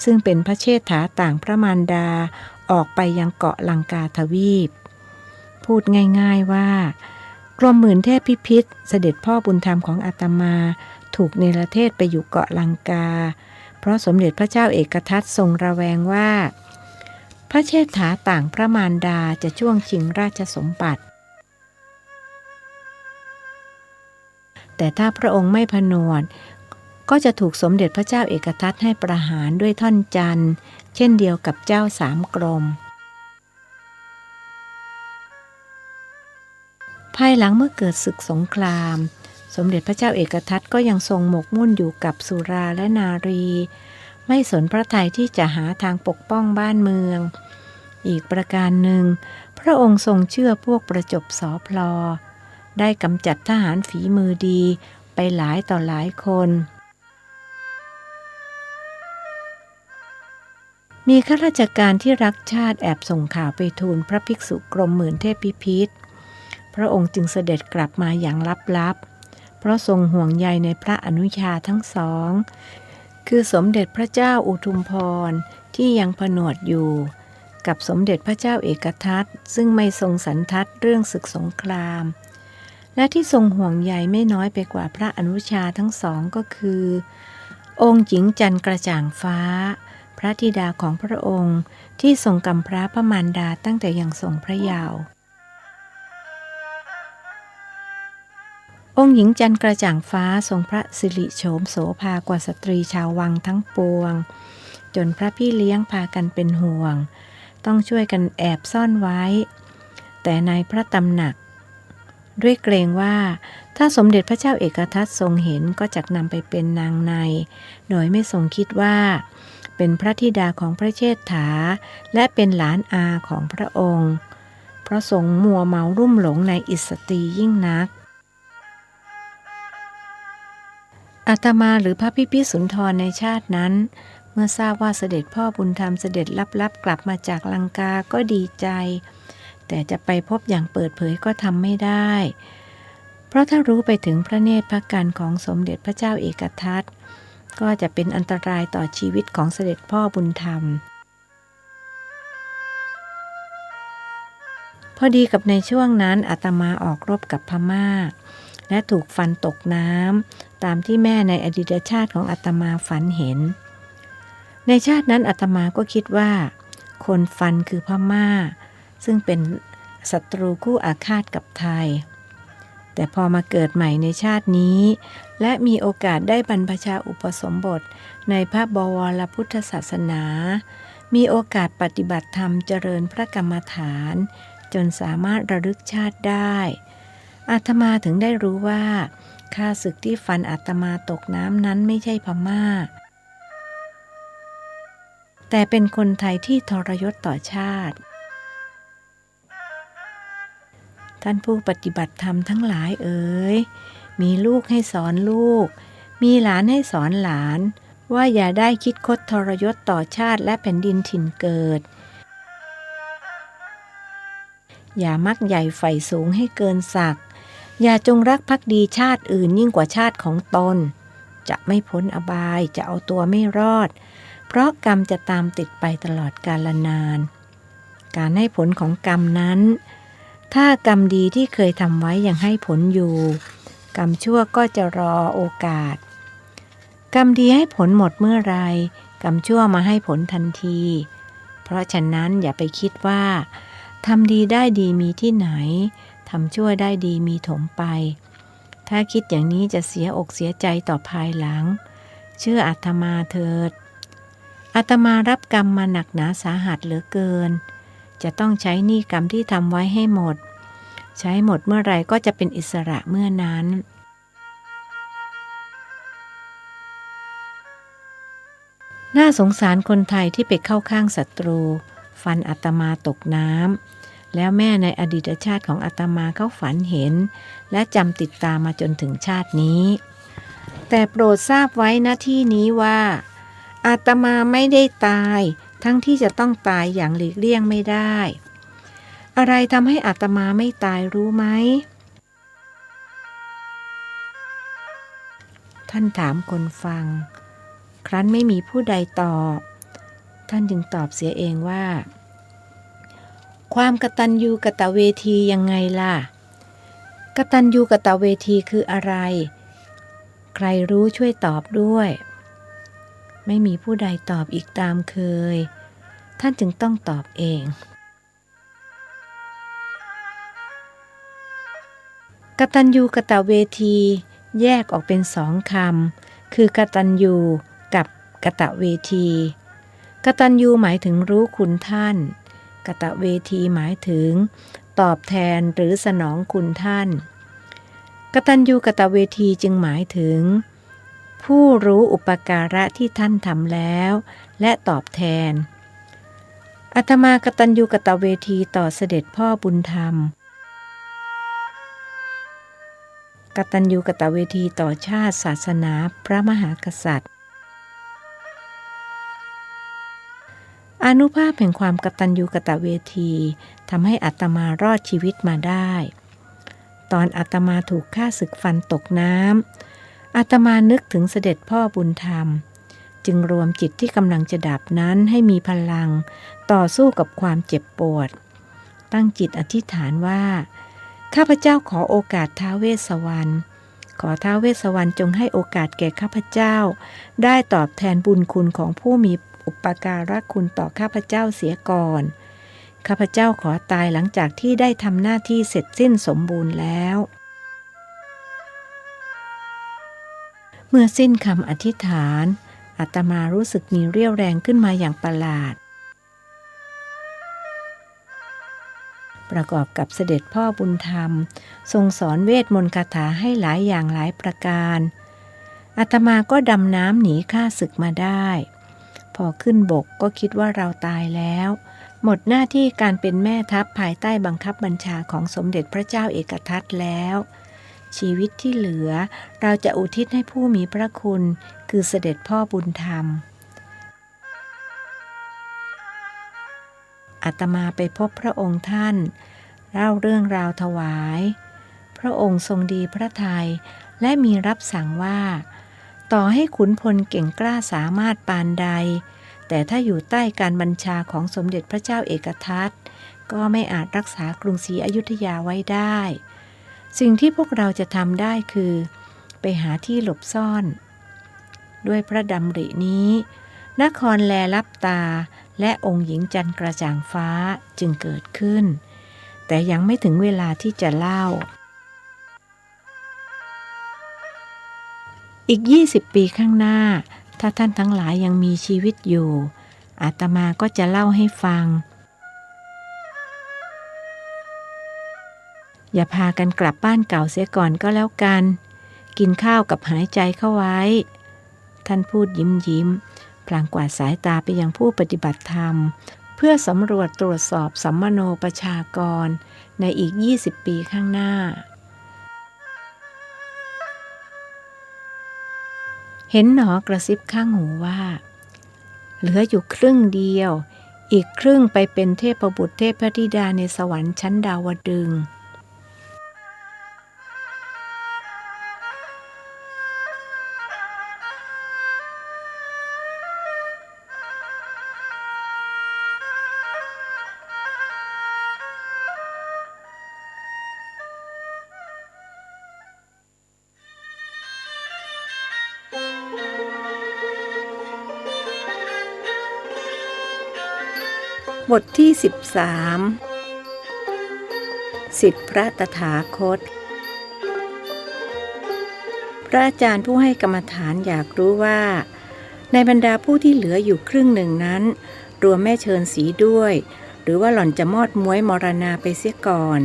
ซึ่งเป็นพระเชษฐาต่างพระมารดาออกไปยังเกาะลังกาทวีปพูดง่ายๆว่ากรมหมื่นเทพพิพิธเสด็จพ่อบุญธรรมของอาตมา ถูกเนรเทศไปอยู่เกาะลังกาเพราะสมเด็จพระเจ้าเอกทัตทรงระแวงว่าพระเชษฐาต่างพระมารดาจะช่วงชิงราชสมบัติแต่ถ้าพระองค์ไม่ผนวดก็จะถูกสมเด็จพระเจ้าเอกทัตให้ประหารด้วยท่อนจันทร์เช่นเดียวกับเจ้าสามกรมภายหลังเมื่อเกิดศึกสงครามสมเด็จพระเจ้าเอกทัตก็ยังทรงหมกมุ่นอยู่กับสุราและนารีไม่สนพระทัยที่จะหาทางปกป้องบ้านเมืองอีกประการหนึ่งพระองค์ทรงเชื่อพวกประจบสพลได้กำจัดทหารฝีมือดีไปหลายต่อหลายคนมีข้าราชการที่รักชาติแอบส่งข่าวไปทูลพระภิกษุกรมหมื่นเทพพิพิธพระองค์จึงเสด็จกลับมาอย่างลับๆเพราะทรงห่วงใยในพระอนุชาทั้งสองคือสมเด็จพระเจ้าอุทุมพรที่ยังผนวดอยู่กับสมเด็จพระเจ้าเอกทัตซึ่งไม่ทรงสันทัดเรื่องศึกสงครามและที่ทรงห่วงใยไม่น้อยไปกว่าพระอนุชาทั้งสองก็คือองค์หญิงจันทร์กระจ่างฟ้าพระธิดาของพระองค์ที่ทรงกำพร้าพระมารดาตั้งแต่ยังทรงพระเยาว์องค์หญิงจันทร์กระจ่างฟ้าทรงพระสิริโฉมโสภากว่าสตรีชาววังทั้งปวงจนพระพี่เลี้ยงพากันเป็นห่วงต้องช่วยกันแอบซ่อนไว้แต่ในพระตำหนักด้วยเกรงว่าถ้าสมเด็จพระเจ้าเอกทัตทรงเห็นก็จะนำไปเป็นนางในโดยไม่ทรงคิดว่าเป็นพระธิดาของพระเชษฐาและเป็นหลานอาของพระองค์เพราะทรงมัวเมารุ่มหลงในอิสตรียิ่งนักอาตมาหรือพระพิพิสุนทรในชาตินั้นเมื่อทราบว่าเสด็จพ่อบุญธรรมเสด็จลับๆกลับมาจากลังกาก็ดีใจแต่จะไปพบอย่างเปิดเผยก็ทำไม่ได้เพราะถ้ารู้ไปถึงพระเนตรพระกันของสมเด็จพระเจ้าเอกทัตก็จะเป็นอันตรายต่อชีวิตของเสด็จพ่อบุญธรรมพอดีกับในช่วงนั้นอาตมาออกรบกับพม่าและถูกฟันตกน้ำตามที่แม่ในอดีตชาติของอาตมาฝันเห็นในชาตินั้นอาตมาก็คิดว่าคนฟันคือพม่าซึ่งเป็นศัตรูคู่อาฆาตกับไทยแต่พอมาเกิดใหม่ในชาตินี้และมีโอกาสได้บรรพชาอุปสมบทในพระบวรพุทธศาสนามีโอกาสปฏิบัติธรรมเจริญพระกรรมฐานจนสามารถระลึกชาติได้อาตมาถึงได้รู้ว่าข้าศึกที่ฟันอาตมาตกน้ำนั้นไม่ใช่พม่าแต่เป็นคนไทยที่ทรยศต่อชาติท่านผู้ปฏิบัติธรรมทั้งหลายเอ๋ยมีลูกให้สอนลูกมีหลานให้สอนหลานว่าอย่าได้คิดคดทรยศต่อชาติและแผ่นดินถิ่นเกิดอย่ามักใหญ่ไฟสูงให้เกินศักดิ์อย่าจงรักภักดีชาติอื่นยิ่งกว่าชาติของตนจะไม่พ้นอบายจะเอาตัวไม่รอดเพราะกรรมจะตามติดไปตลอดกาลนานการให้ผลของกรรมนั้นถ้ากรรมดีที่เคยทำไว้ยังให้ผลอยู่กรรมชั่วก็จะรอโอกาสกรรมดีให้ผลหมดเมื่อไรกรรมชั่วมาให้ผลทันทีเพราะฉะนั้นอย่าไปคิดว่าทำดีได้ดีมีที่ไหนทำชั่วได้ดีมีถมไปถ้าคิดอย่างนี้จะเสียอกเสียใจต่อภายหลังเชื่ออาตมาเถิดอาตมารับกรรมมาหนักหนาสาหัสเหลือเกินจะต้องใช้หนี้กรรมที่ทำไว้ให้หมดใช้หมดเมื่อไรก็จะเป็นอิสระเมื่อนั้นน่าสงสารคนไทยที่ไปเข้าข้างศัตรูฟันอาตมาตกน้ำแล้วแม่ในอดีตชาติของอาตมาเขาฝันเห็นและจำติดตามมาจนถึงชาตินี้แต่โปรดทราบไว้ณที่นี้ว่าอาตมาไม่ได้ตายทั้งที่จะต้องตายอย่างหลีกเลี่ยงไม่ได้อะไรทำให้อาตมาไม่ตายรู้ไหมท่านถามคนฟังครั้นไม่มีผู้ใดตอบท่านจึงตอบเสียเองว่าความกตัญญูกตเวทียังไงล่ะกตัญญูกตเวทีคืออะไร ใครรู้ช่วยตอบด้วย ไม่มีผู้ใดตอบอีกตามเคยท่านจึงต้องตอบเองกตัญญูกตเวทีแยกออกเป็นสองคำคือกตัญญูกับกตเวทีกตัญญูหมายถึงรู้คุณท่านกตเวทีหมายถึงตอบแทนหรือสนองคุณท่านกตัญญูกตเวทีจึงหมายถึงผู้รู้อุปการะที่ท่านทำแล้วและตอบแทนอาตมากตัญญูกตเวทีต่อเสด็จพ่อบุญธรรมกตัญญูกตเวทีต่อชาติศาสนาพระมหากษัตริย์อานุภาพแห่งความกตัญญูกตเวทีทำให้อาตมารอดชีวิตมาได้ตอนอาตมาถูกฆ่าศึกฟันตกน้ำอาตมานึกถึงเสด็จพ่อบุญธรรมจึงรวมจิตที่กำลังจะดับนั้นให้มีพลังต่อสู้กับความเจ็บปวดตั้งจิตอธิษฐานว่าข้าพเจ้าขอโอกาสท้าวเวสสวรรณขอท้าวเวสสวรรณจงให้โอกาสแก่ข้าพเจ้าได้ตอบแทนบุญคุณของผู้มีอุปการะคุณต่อข้าพเจ้าเสียก่อนข้าพเจ้าขอตายหลังจากที่ได้ทำหน้าที่เสร็จสิ้นสมบูรณ์แล้วเมื่อสิ้นคำอธิษฐานอาตมารู้สึกมีเรี่ยวแรงขึ้นมาอย่างประหลาดประกอบกับเสด็จพ่อบุญธรรมทรงสอนเวทมนต์คาถาให้หลายอย่างหลายประการอาตมาก็ดำน้ำหนีข้าศึกมาได้พอขึ้นบกก็คิดว่าเราตายแล้วหมดหน้าที่การเป็นแม่ทัพภายใต้บังคับบัญชาของสมเด็จพระเจ้าเอกทัตแล้วชีวิตที่เหลือเราจะอุทิศให้ผู้มีพระคุณคือเสด็จพ่อบุญธรรมอาตมาไปพบพระองค์ท่านเล่าเรื่องราวถวายพระองค์ทรงดีพระทัยและมีรับสั่งว่าต่อให้ขุนพลเก่งกล้าสามารถปานใดแต่ถ้าอยู่ใต้การบัญชาของสมเด็จพระเจ้าเอกทัตก็ไม่อาจรักษากรุงศรีอยุธยาไว้ได้สิ่งที่พวกเราจะทำได้คือไปหาที่หลบซ่อนด้วยพระดำรินี้นครแลลับตาและองค์หญิงจันทร์กระจ่างฟ้าจึงเกิดขึ้นแต่ยังไม่ถึงเวลาที่จะเล่าอีก20 ปีข้างหน้าถ้าท่านทั้งหลายยังมีชีวิตอยู่อาตมาก็จะเล่าให้ฟังอย่าพากันกลับบ้านเก่าเสียก่อนก็แล้วกันกินข้าวกับหายใจเข้าไว้ท่านพูดยิ้มพลางกวาดสายตาไปยังผู้ปฏิบัติธรรมเพื่อสำรวจตรวจสอบสัมมโนประชากรในอีก20 ปีข้างหน้าเห็นหนอกระซิบข้างหูว่าเหลืออยู่ครึ่งเดียวอีกครึ่งไปเป็นเทพบุตรเทพธิดาในสวรรค์ชั้นดาวดึงส์บทที่13สิทธิพระตถาคตพระอาจารย์ผู้ให้กรรมฐานอยากรู้ว่าในบรรดาผู้ที่เหลืออยู่ครึ่งหนึ่งนั้นรวมแม่เชิญศรีด้วยหรือว่าหล่อนจะมอดม้วยมรณาไปเสียก่อน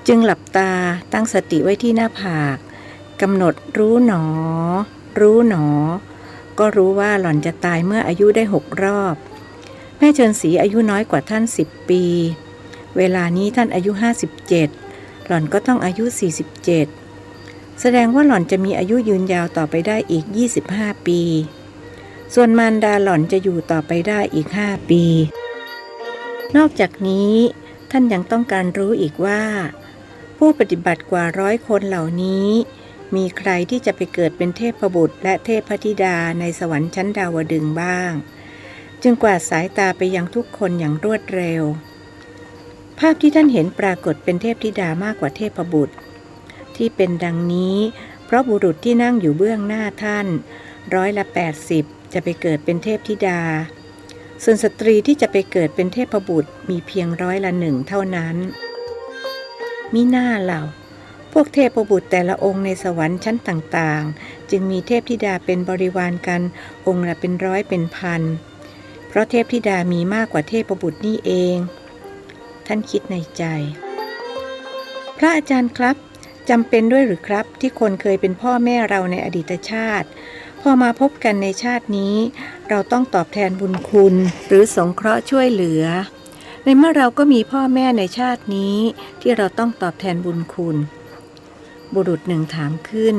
จึงหลับตาตั้งสติไว้ที่หน้าผากกำหนดรู้หนอรู้หนอก็รู้ว่าหล่อนจะตายเมื่ออายุได้6 รอบแม่เชิญศรีอายุน้อยกว่าท่าน10 ปีเวลานี้ท่านอายุ57หล่อนก็ต้องอายุ47แสดงว่าหล่อนจะมีอายุยืนยาวต่อไปได้อีก25 ปีส่วนมารดาหล่อนจะอยู่ต่อไปได้อีก5 ปีนอกจากนี้ท่านยังต้องการรู้อีกว่าผู้ปฏิบัติกว่า100 คนเหล่านี้มีใครที่จะไปเกิดเป็นเทพบุตรและเทพธิดาในสวรรค์ชั้นดาวดึงส์บ้างจึงกวาดสายตาไปยังทุกคนอย่างรวดเร็วภาพที่ท่านเห็นปรากฏเป็นเทพธิดามากกว่าเทพบุตรที่เป็นดังนี้เพ ราะบุรุษที่นั่งอยู่เบื้องหน้าท่าน80%จะไปเกิดเป็นเทพธิดาส่วนสตรีที่จะไปเกิดเป็นเทพบุตรมีเพียง1%เท่านั้นมิน่าเล่าพวกเทพบุตรแต่ละองค์ในสวรรค์ชั้นต่างๆจึงมีเทพธิดาเป็นบริวารกันองค์ละเป็นร้อยเป็นพันเพราะเทพธิดามีมากกว่าเทพบุตรนี่เองท่านคิดในใจพระอาจารย์ครับจำเป็นด้วยหรือครับที่คนเคยเป็นพ่อแม่เราในอดีตชาติพอมาพบกันในชาตินี้เราต้องตอบแทนบุญคุณหรือสงเคราะห์ช่วยเหลือในเมื่อเราก็มีพ่อแม่ในชาตินี้ที่เราต้องตอบแทนบุญคุณบุรุษหนึ่งถามขึ้น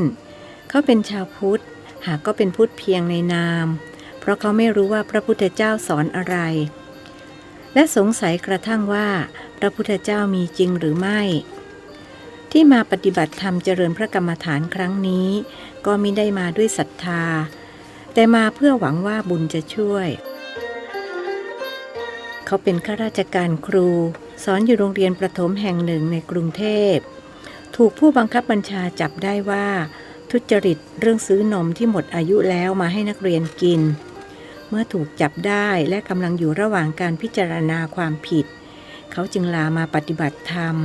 เขาเป็นชาวพุทธหากก็เป็นพุทธเพียงในนามเพราะเขาไม่รู้ว่าพระพุทธเจ้าสอนอะไรและสงสัยกระทั่งว่าพระพุทธเจ้ามีจริงหรือไม่ที่มาปฏิบัติธรรมเจริญพระกรรมฐานครั้งนี้ก็มิได้มาด้วยศรัทธาแต่มาเพื่อหวังว่าบุญจะช่วยเขาเป็นข้าราชการครูสอนอยู่โรงเรียนประถมแห่งหนึ่งในกรุงเทพถูกผู้บังคับบัญชาจับได้ว่าทุจริตเรื่องซื้อนมที่หมดอายุแล้วมาให้นักเรียนกินเมื่อถูกจับได้และกำลังอยู่ระหว่างการพิจารณาความผิดเขาจึงลามาปฏิบัติธรรม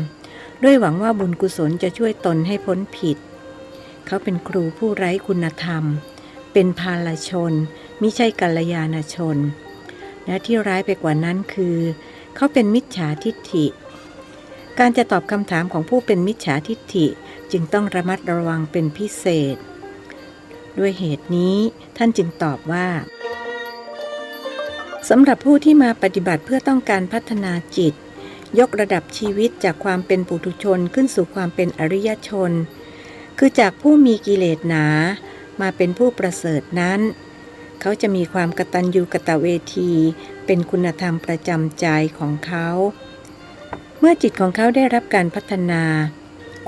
ด้วยหวังว่าบุญกุศลจะช่วยตนให้พ้นผิดเขาเป็นครูผู้ไร้คุณธรรมเป็นพาลชนมิใช่กัลยาณชนและที่ร้ายไปกว่านั้นคือเขาเป็นมิจฉาทิฏฐิการจะตอบคำถามของผู้เป็นมิจฉาทิฏฐิจึงต้องระมัดระวังเป็นพิเศษด้วยเหตุนี้ท่านจึงตอบว่าสำหรับผู้ที่มาปฏิบัติเพื่อต้องการพัฒนาจิตยกระดับชีวิตจากความเป็นปุถุชนขึ้นสู่ความเป็นอริยชนคือจากผู้มีกิเลสหนามาเป็นผู้ประเสริฐนั้นเขาจะมีความกตัญญูกตเวทีเป็นคุณธรรมประจำใจของเขาเมื่อจิตของเขาได้รับการพัฒนา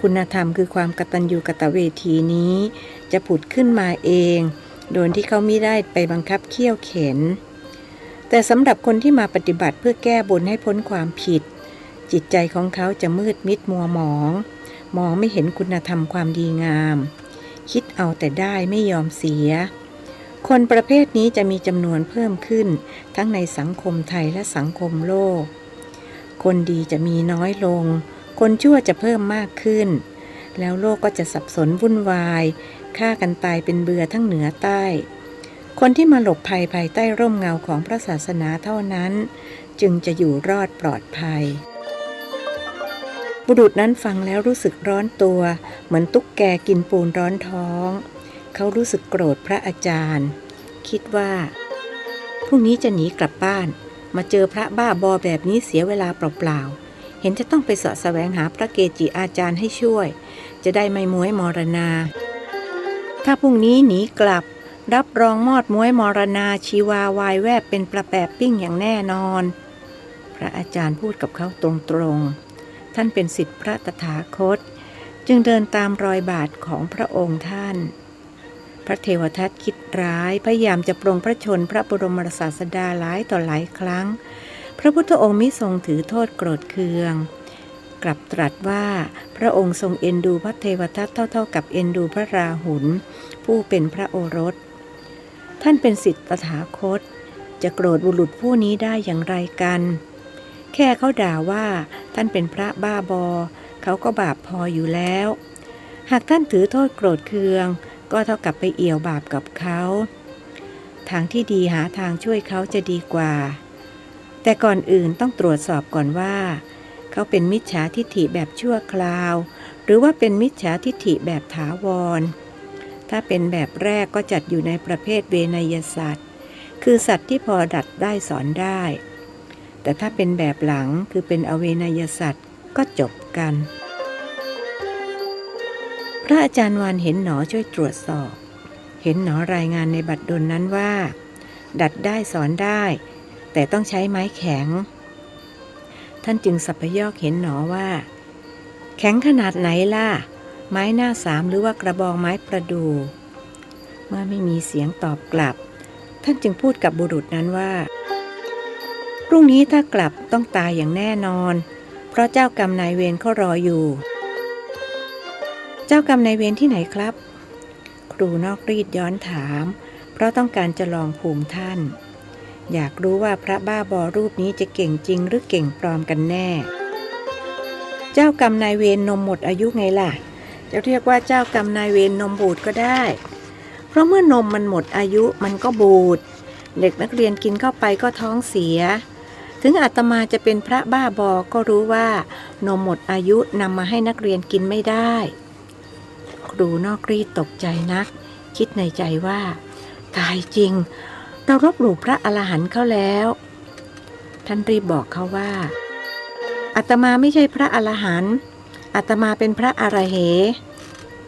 คุณธรรมคือความกตัญญูกตเวทีนี้จะผุดขึ้นมาเองโดยที่เขาไม่ได้ไปบังคับเคี่ยวเข็นแต่สำหรับคนที่มาปฏิบัติเพื่อแก้บนให้พ้นความผิดจิตใจของเขาจะมืดมิดมัวหมองมองไม่เห็นคุณธรรมความดีงามคิดเอาแต่ได้ไม่ยอมเสียคนประเภทนี้จะมีจำนวนเพิ่มขึ้นทั้งในสังคมไทยและสังคมโลกคนดีจะมีน้อยลงคนชั่วจะเพิ่มมากขึ้นแล้วโลกก็จะสับสนวุ่นวายฆ่ากันตายเป็นเบื่อทั้งเหนือใต้คนที่มาหลบภัยภายใต้ร่มเงาของพระศาสนาเท่านั้นจึงจะอยู่รอดปลอดภัยบุรุษนั้นฟังแล้วรู้สึกร้อนตัวเหมือนตุ๊กแกกินปูนร้อนท้องเขารู้สึกโกรธพระอาจารย์คิดว่าพรุ่งนี้จะหนีกลับบ้านมาเจอพระบ้าบอแบบนี้เสียเวลาเปล่าๆเห็นจะต้องไปเสาะแสวงหาพระเกจิอาจารย์ให้ช่วยจะได้ไม่ม้วยมรณาถ้าพรุ่งนี้หนีกลับรับรองมอดม้วยมรณาชีวาวายแวบเป็นปลาแปบปิ้งอย่างแน่นอนพระอาจารย์พูดกับเขาตรงๆท่านเป็นศิษย์พระตถาคตจึงเดินตามรอยบาทของพระองค์ท่านพระเทวทัตคิดร้ายพยายามจะปรงพระชนพระบรมศาสดาหลายต่อหลายครั้งพระพุทธองค์มิทรงถือโทษโกรธเคืองกลับตรัสว่าพระองค์ทรงเอ็นดูพระเทวทัตเท่ากับเอ็นดูพระราหุลผู้เป็นพระโอรสท่านเป็นศิษย์ตถาคตจะโกรธบุรุษผู้นี้ได้อย่างไรกันแค่เขาด่าว่าท่านเป็นพระบ้าบอเขาก็บาปพออยู่แล้วหากท่านถือโทษโกรธเคืองก็เท่ากับไปเอี่ยวบาปกับเขาทางที่ดีหาทางช่วยเขาจะดีกว่าแต่ก่อนอื่นต้องตรวจสอบก่อนว่าเขาเป็นมิจฉาทิฏฐิแบบชั่วคราวหรือว่าเป็นมิจฉาทิฏฐิแบบถาวรถ้าเป็นแบบแรกก็จัดอยู่ในประเภทเวนยสัตว์คือสัตว์ที่พอดัดได้สอนได้แต่ถ้าเป็นแบบหลังคือเป็นอเวนยสัตว์ก็จบกันพระอาจารย์วานเห็นหนอช่วยตรวจสอบเห็นหนอรายงานในบัตรดลนั้นว่าดัดได้สอนได้แต่ต้องใช้ไม้แข็งท่านจึงสัพยอกเห็นหนอว่าแข็งขนาดไหนล่ะไม้หน้าสามหรือว่ากระบองไม้ประดู่เมื่อไม่มีเสียงตอบกลับท่านจึงพูดกับบุรุษนั้นว่าพรุ่งนี้ถ้ากลับต้องตายอย่างแน่นอนเพราะเจ้ากรรมนายเวรเขารออยู่เจ้ากรรมนายเวรที่ไหนครับ รูนอกรีดย้อนถามเพราะต้องการจะลองภูมิท่านอยากรู้ว่าพระบ้าบอรูปนี้จะเก่งจริงหรือเก่งปลอมกันแน่เจ้ากรรมนายเวรนมหมดอายุไงล่ะจะเรียกว่าเจ้ากรรมนายเวรนมบูดก็ได้เพราะเมื่อนมมันหมดอายุมันก็บูดเด็กนักเรียนกินเข้าไปก็ท้องเสียถึงอาตมาจะเป็นพระบ้าบอก็รู้ว่านมหมดอายุนำมาให้นักเรียนกินไม่ได้ครูนอกรีดตกใจนักคิดในใจว่าตายจริงเรารบหลู่พระอรหันต์เขาแล้วท่านรีบบอกเขาว่าอาตมาไม่ใช่พระอรหันต์อาตมาเป็นพระอรเห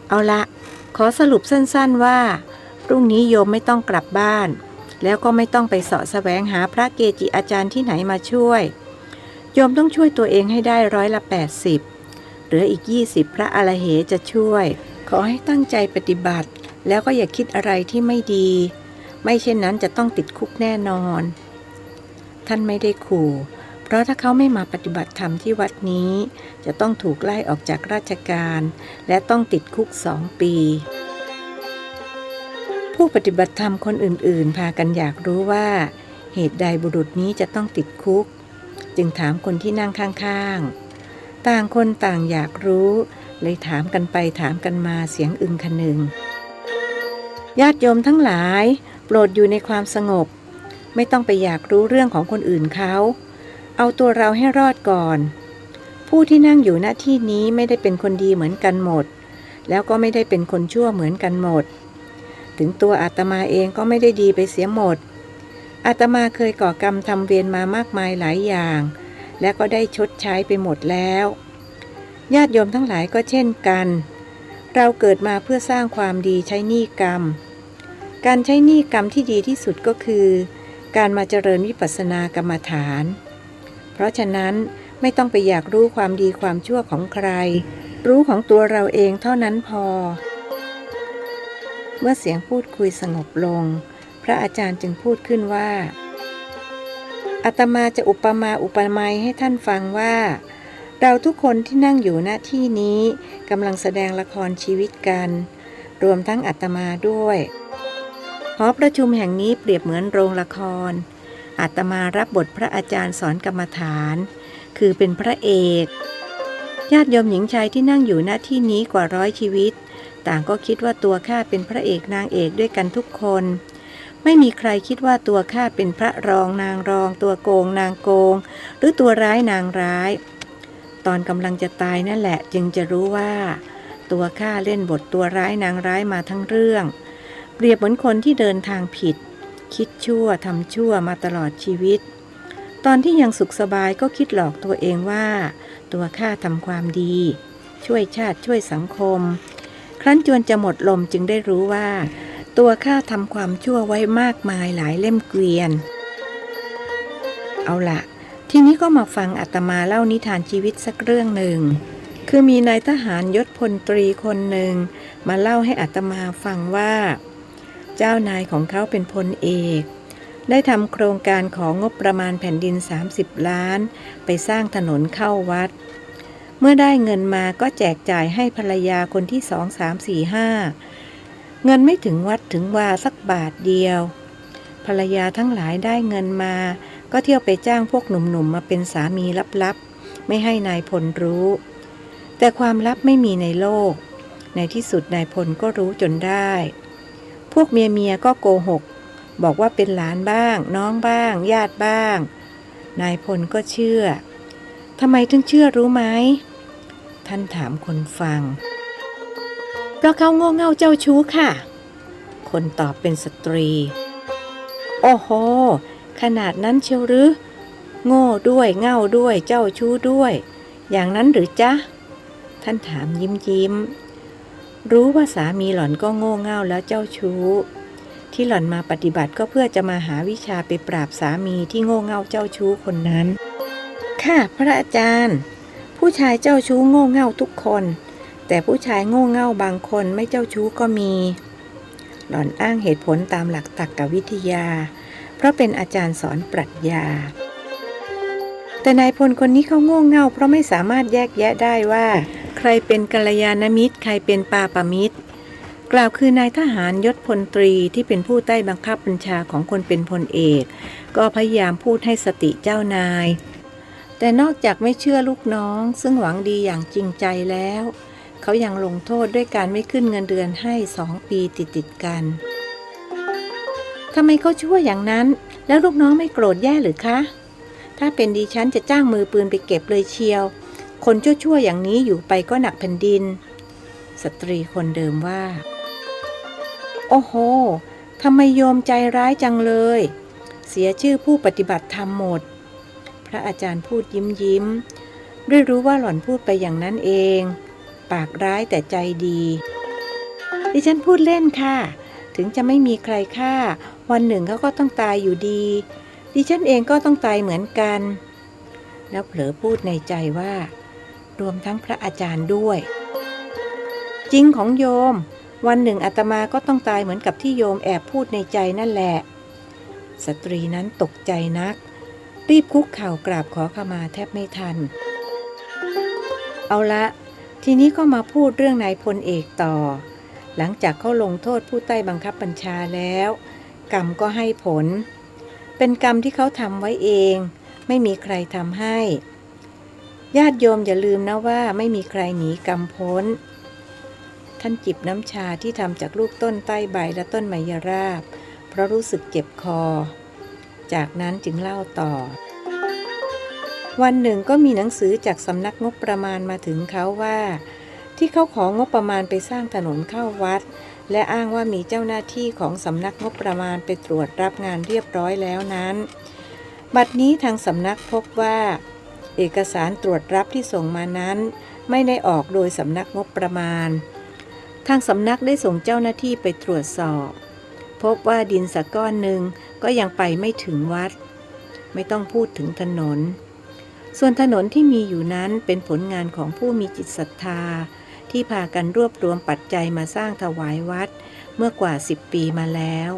เอาละขอสรุปสั้นๆว่าพรุ่งนี้โยมไม่ต้องกลับบ้านแล้วก็ไม่ต้องไปเสาะแสวงหาพระเกจิอาจารย์ที่ไหนมาช่วยโยมต้องช่วยตัวเองให้ได้80%เหลืออีก20พระอรเหจะช่วยขอให้ตั้งใจปฏิบัติแล้วก็อย่าคิดอะไรที่ไม่ดีไม่เช่นนั้นจะต้องติดคุกแน่นอนท่านไม่ได้ขู่เพราะถ้าเขาไม่มาปฏิบัติธรรมที่วัดนี้จะต้องถูกไล่ออกจากราชการและต้องติดคุก2 ปีผู้ปฏิบัติธรรมคนอื่นๆพากันอยากรู้ว่าเหตุใดบุรุษนี้จะต้องติดคุกจึงถามคนที่นั่งข้างๆต่างคนต่างอยากรู้เลยถามกันไปถามกันมาเสียงอึงคนึงญาติโยมทั้งหลายโปรดอยู่ในความสงบไม่ต้องไปอยากรู้เรื่องของคนอื่นเขาเอาตัวเราให้รอดก่อนผู้ที่นั่งอยู่ณที่นี้ไม่ได้เป็นคนดีเหมือนกันหมดแล้วก็ไม่ได้เป็นคนชั่วเหมือนกันหมดถึงตัวอาตมาเองก็ไม่ได้ดีไปเสียหมดอาตมาเคยก่อกรรมทำเวรมามากมายหลายอย่างและก็ได้ชดใช้ไปหมดแล้วญาติโยมทั้งหลายก็เช่นกันเราเกิดมาเพื่อสร้างความดีใช้หนี้กรรมการใช้หนี้กรรมที่ดีที่สุดก็คือการมาเจริญวิปัสสนากรรมฐานเพราะฉะนั้นไม่ต้องไปอยากรู้ความดีความชั่วของใครรู้ของตัวเราเองเท่านั้นพอเมื่อเสียงพูดคุยสงบลงพระอาจารย์จึงพูดขึ้นว่าอาตมาจะอุปมาอุปไมยให้ท่านฟังว่าเราทุกคนที่นั่งอยู่ณที่นี้กำลังแสดงละครชีวิตกันรวมทั้งอาตมาด้วยหอประชุมแห่งนี้เปรียบเหมือนโรงละครอาตมารับบทพระอาจารย์สอนกรรมฐานคือเป็นพระเอกญาติโยมหญิงชายที่นั่งอยู่ณที่นี้กว่า100ชีวิตต่างก็คิดว่าตัวข้าเป็นพระเอกนางเอกด้วยกันทุกคนไม่มีใครคิดว่าตัวข้าเป็นพระรองนางรองตัวโกงนางโกงหรือตัวร้ายนางร้ายตอนกำลังจะตายนั่นแหละจึงจะรู้ว่าตัวข้าเล่นบทตัวร้ายนางร้ายมาทั้งเรื่องเปรียบเหมือนคนที่เดินทางผิดคิดชั่วทำชั่วมาตลอดชีวิตตอนที่ยังสุขสบายก็คิดหลอกตัวเองว่าตัวข้าทำความดีช่วยชาติช่วยสังคมครั้นจวนจะหมดลมจึงได้รู้ว่าตัวข้าทำความชั่วไว้มากมายหลายเล่มเกวียนเอาล่ะทีนี้ก็มาฟังอาตมาเล่านิทานชีวิตสักเรื่องหนึ่งคือมีนายทหารยศพลตรีคนหนึ่งมาเล่าให้อาตมาฟังว่าเจ้านายของเขาเป็นพลเอกได้ทำโครงการของงบประมาณแผ่นดิน30 ล้านไปสร้างถนนเข้าวัดเมื่อได้เงินมาก็แจกจ่ายให้ภรรยาคนที่2 3 4 5เงินไม่ถึงวัดถึงวาสักบาทเดียวภรรยาทั้งหลายได้เงินมาก็เที่ยวไปจ้างพวกหนุ่มๆมาเป็นสามีลับๆไม่ให้นายพลรู้แต่ความลับไม่มีในโลกในที่สุดนายพลก็รู้จนได้พวกเมียก็โกหกบอกว่าเป็นหลานบ้างน้องบ้างญาติบ้างนายพลก็เชื่อทำไมถึงเชื่อรู้ไหมท่านถามคนฟังเพราะเขาโง่เง่าเจ้าชู้ค่ะคนตอบเป็นสตรีโอ้โหขนาดนั้นเชียวหรือโง่ด้วยเง่าด้วยเจ้าชู้ด้วยอย่างนั้นหรือจ๊ะท่านถามยิ้มรู้ว่าสามีหล่อนก็โง่เง่าแล้วเจ้าชู้ที่หล่อนมาปฏิบัติก็เพื่อจะมาหาวิชาไปปราบสามีที่โง่เง่าเจ้าชู้คนนั้นค่ะพระอาจารย์ผู้ชายเจ้าชู้โง่เง่าทุกคนแต่ผู้ชายโง่เง่าบางคนไม่เจ้าชู้ก็มีหล่อนอ้างเหตุผลตามหลักตรรกวิทยาเพราะเป็นอาจารย์สอนปรัชญาแต่นายพลคนนี้เขาโง่เง่าเพราะไม่สามารถแยกแยะได้ว่าใครเป็นกัลยาณมิตรใครเป็นปาปมิตร กล่าวคือนายทหารยศพลตรีที่เป็นผู้ใต้บังคับบัญชาของคนเป็นพลเอกก็พยายามพูดให้สติเจ้านายแต่นอกจากไม่เชื่อลูกน้องซึ่งหวังดีอย่างจริงใจแล้วเขายังลงโทษด้วยการไม่ขึ้นเงินเดือนให้2 ปีติดกันทำไมเขาชั่วอย่างนั้นแล้วลูกน้องไม่โกรธแย่หรือคะถ้าเป็นดิฉันจะจ้างมือปืนไปเก็บเลยเชียวคนชั่วๆอย่างนี้อยู่ไปก็หนักแผ่นดินสตรีคนเดิมว่าโอ้โหทำไมโยมใจร้ายจังเลยเสียชื่อผู้ปฏิบัติธรรมหมดพระอาจารย์พูดยิ้มด้วยรู้ว่าหล่อนพูดไปอย่างนั้นเองปากร้ายแต่ใจดีดิฉันพูดเล่นค่ะถึงจะไม่มีใครฆ่าวันหนึ่งเขาก็ต้องตายอยู่ดีดิฉันเองก็ต้องตายเหมือนกันแล้วเผลอพูดในใจว่ารวมทั้งพระอาจารย์ด้วยจริงของโยมวันหนึ่งอาตมาก็ต้องตายเหมือนกับที่โยมแอบพูดในใจนั่นแหละสตรีนั้นตกใจนักรีบคุกเข่ากราบขอขมาแทบไม่ทันเอาละทีนี้ก็มาพูดเรื่องนายพลเอกต่อหลังจากเขาลงโทษผู้ใต้บังคับบัญชาแล้วกรรมก็ให้ผลเป็นกรรมที่เขาทำไว้เองไม่มีใครทำให้ญาติโยมอย่าลืมนะว่าไม่มีใครหนีกรรมพ้นท่านจิบน้ำชาที่ทำจากลูกต้นใต้ใบและต้นไมยราบเพราะรู้สึกเจ็บคอจากนั้นจึงเล่าต่อวันหนึ่งก็มีหนังสือจากสำนักงบประมาณมาถึงเขาว่าที่เขาของบประมาณไปสร้างถนนเข้าวัดและอ้างว่ามีเจ้าหน้าที่ของสำนักงบประมาณไปตรวจรับงานเรียบร้อยแล้วนั้นบัดนี้ทางสำนักพบว่าเอกสารตรวจรับที่ส่งมานั้นไม่ได้ออกโดยสำนักงบประมาณทางสำนักได้ส่งเจ้าหน้าที่ไปตรวจสอบพบว่าดินสักก้อนหนึ่งก็ยังไปไม่ถึงวัดไม่ต้องพูดถึงถนนส่วนถนนที่มีอยู่นั้นเป็นผลงานของผู้มีจิตศรัทธาที่พากันรวบรวมปัจจัยมาสร้างถวายวัดเมื่อกว่า10 ปีมาแล้ว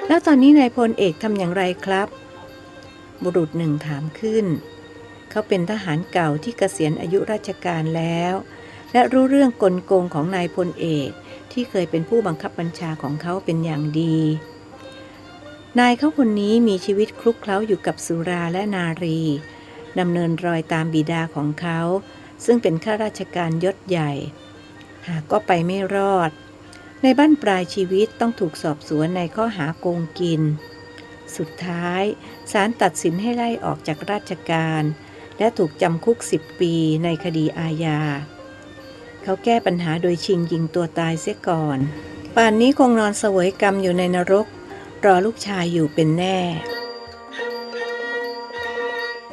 แล้วตอนนี้นายพลเอกทำอย่างไรครับบุรุษหนึ่งถามขึ้นเขาเป็นทหารเก่าที่เกษียณอายุราชการแล้วและรู้เรื่องกลโกงของนายพลเอกที่เคยเป็นผู้บังคับบัญชาของเขาเป็นอย่างดีนายเขาคนนี้มีชีวิตคลุกเคล้าอยู่กับสุราและนารีดำเนินรอยตามบิดาของเขาซึ่งเป็นข้าราชการยศใหญ่หากก็ไปไม่รอดในบั้นปลายชีวิตต้องถูกสอบสวนในข้อหาโกงกินสุดท้ายศาลตัดสินให้ไล่ออกจากราชการและถูกจำคุก10 ปีในคดีอาญาเขาแก้ปัญหาโดยชิงยิงตัวตายเสียก่อนป่านนี้คงนอนเสวยกรรมอยู่ในนรกรอลูกชายอยู่เป็นแน่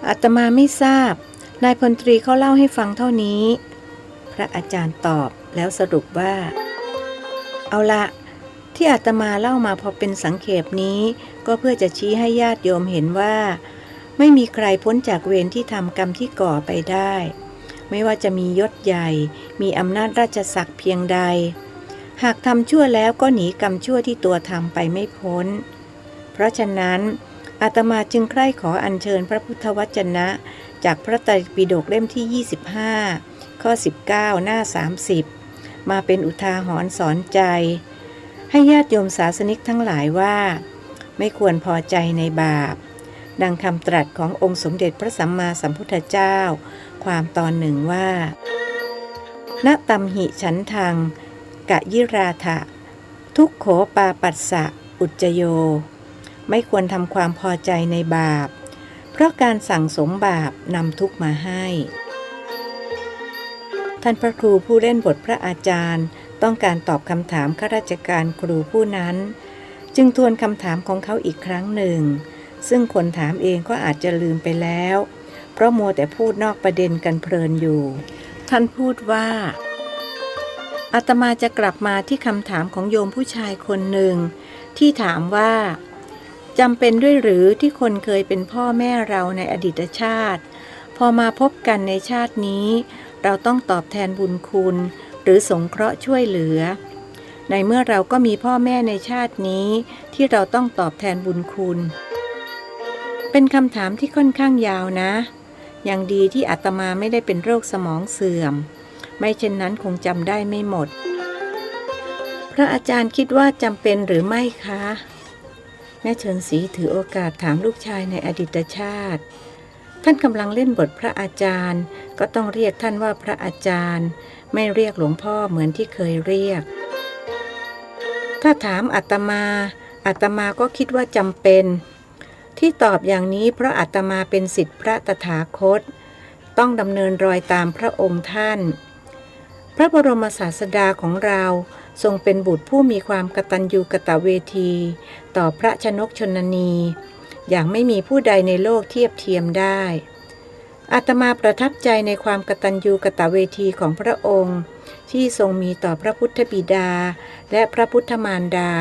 อาตมาไม่ทราบนายพลตรีเขาเล่าให้ฟังเท่านี้พระอาจารย์ตอบแล้วสรุปว่าเอาละที่อาตมาเล่ามาพอเป็นสังเขปนี้ก็เพื่อจะชี้ให้ญาติโยมเห็นว่าไม่มีใครพ้นจากเวรที่ทำกรรมที่ก่อไปได้ไม่ว่าจะมียศใหญ่มีอำนาจราชศักดิ์เพียงใดหากทำชั่วแล้วก็หนีกรรมชั่วที่ตัวทำไปไม่พ้นเพราะฉะนั้นอาตมาจึงใคร่ขออัญเชิญพระพุทธวจนะจากพระไตรปิฎกเล่มที่25ข้อ19หน้า30มาเป็นอุทาหรณ์สอนใจให้ญาติโยมศาสนิกทั้งหลายว่าไม่ควรพอใจในบาปดังคำตรัสขององค์สมเด็จพระสัมมาสัมพุทธเจ้าความตอนหนึ่งว่าณตัมหิฉันทังกะยิราทะทุกโขปาปัสสะอุจจโยไม่ควรทำความพอใจในบาปเพราะการสั่งสมบาปนำทุกข์มาให้ท่านพระครูผู้เล่นบทพระอาจารย์ต้องการตอบคำถามข้าราชการครูผู้นั้นจึงทวนคำถามของเขาอีกครั้งหนึ่งซึ่งคนถามเองก็อาจจะลืมไปแล้วเพราะมัวแต่พูดนอกประเด็นกันเพลินอยู่ท่านพูดว่าอาตมาจะกลับมาที่คำถามของโยมผู้ชายคนหนึ่งที่ถามว่าจำเป็นด้วยหรือที่คนเคยเป็นพ่อแม่เราในอดีตชาติพอมาพบกันในชาตินี้เราต้องตอบแทนบุญคุณหรือสงเคราะห์ช่วยเหลือในเมื่อเราก็มีพ่อแม่ในชาตินี้ที่เราต้องตอบแทนบุญคุณเป็นคำถามที่ค่อนข้างยาวนะอย่างดีที่อาตมาไม่ได้เป็นโรคสมองเสื่อมไม่เช่นนั้นคงจำได้ไม่หมด พระอาจารย์คิดว่าจำเป็นหรือไม่คะแม่เชิญศรีถือโอกาสถามลูกชายในอดีตชาติท่านกำลังเล่นบทพระอาจารย์ก็ต้องเรียกท่านว่าพระอาจารย์ไม่เรียกหลวงพ่อเหมือนที่เคยเรียกถ้าถามอาตมาก็คิดว่าจำเป็นที่ตอบอย่างนี้เพราะอาตมาเป็นศิษย์พระตถาคตต้องดำเนินรอยตามพระองค์ท่านพระบรมศาสดาของเราทรงเป็นบุตรผู้มีความกตัญญูกตเวทีต่อพระชนกชนนีอย่างไม่มีผู้ใดในโลกเทียบเทียมได้อาตมาประทับใจในความกตัญญูกตเวทีของพระองค์ที่ทรงมีต่อพระพุทธบิดาและพระพุทธมารดา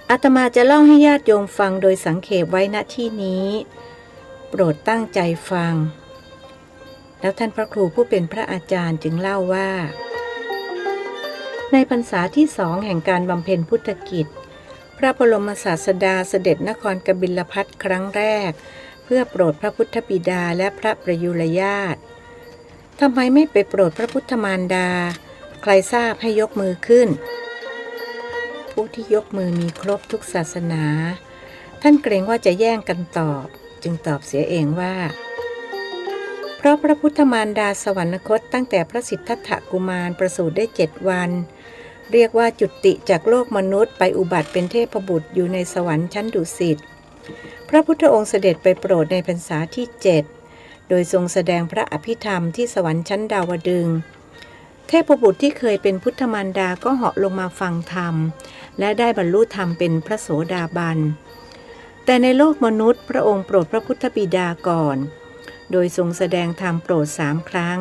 อาตมาจะเล่าให้ญาติโยมฟังโดยสังเขปไว้ณที่นี้โปรดตั้งใจฟังแล้วท่านพระครูผู้เป็นพระอาจารย์จึงเล่าว่าในพรรษาที่2แห่งการบำเพ็ญพุทธกิจพระบรมศาสดาเสด็จนครกบิลพัสครั้งแรกเพื่อโปรดพระพุทธบิดาและพระประยุรญาติทำไมไม่ไปโปรดพระพุทธมารดาใครทราบให้ยกมือขึ้นผู้ที่ยกมือมีครบทุกศาสนาท่านเกรงว่าจะแย่งกันตอบจึงตอบเสียเองว่าเพราะพระพุทธมารดาสวรรคตตั้งแต่พระสิทธัตถกุมารประสูติได้7 วันเรียกว่าจุติจากโลกมนุษย์ไปอุบัติเป็นเทพบุตรอยู่ในสวรรค์ชั้นดุสิตพระพุทธองค์เสด็จไปโปรดในพรรษาที่7โดยทรงแสดงพระอภิธรรมที่สวรรค์ชั้นดาวดึงส์เทพบุตรที่เคยเป็นพุทธมารดาก็เหาะลงมาฟังธรรมและได้บรรลุธรรมเป็นพระโสดาบันแต่ในโลกมนุษย์พระองค์โปรดพระพุทธบิดาก่อนโดยทรงแสดงธรรมโปรด3 ครั้ง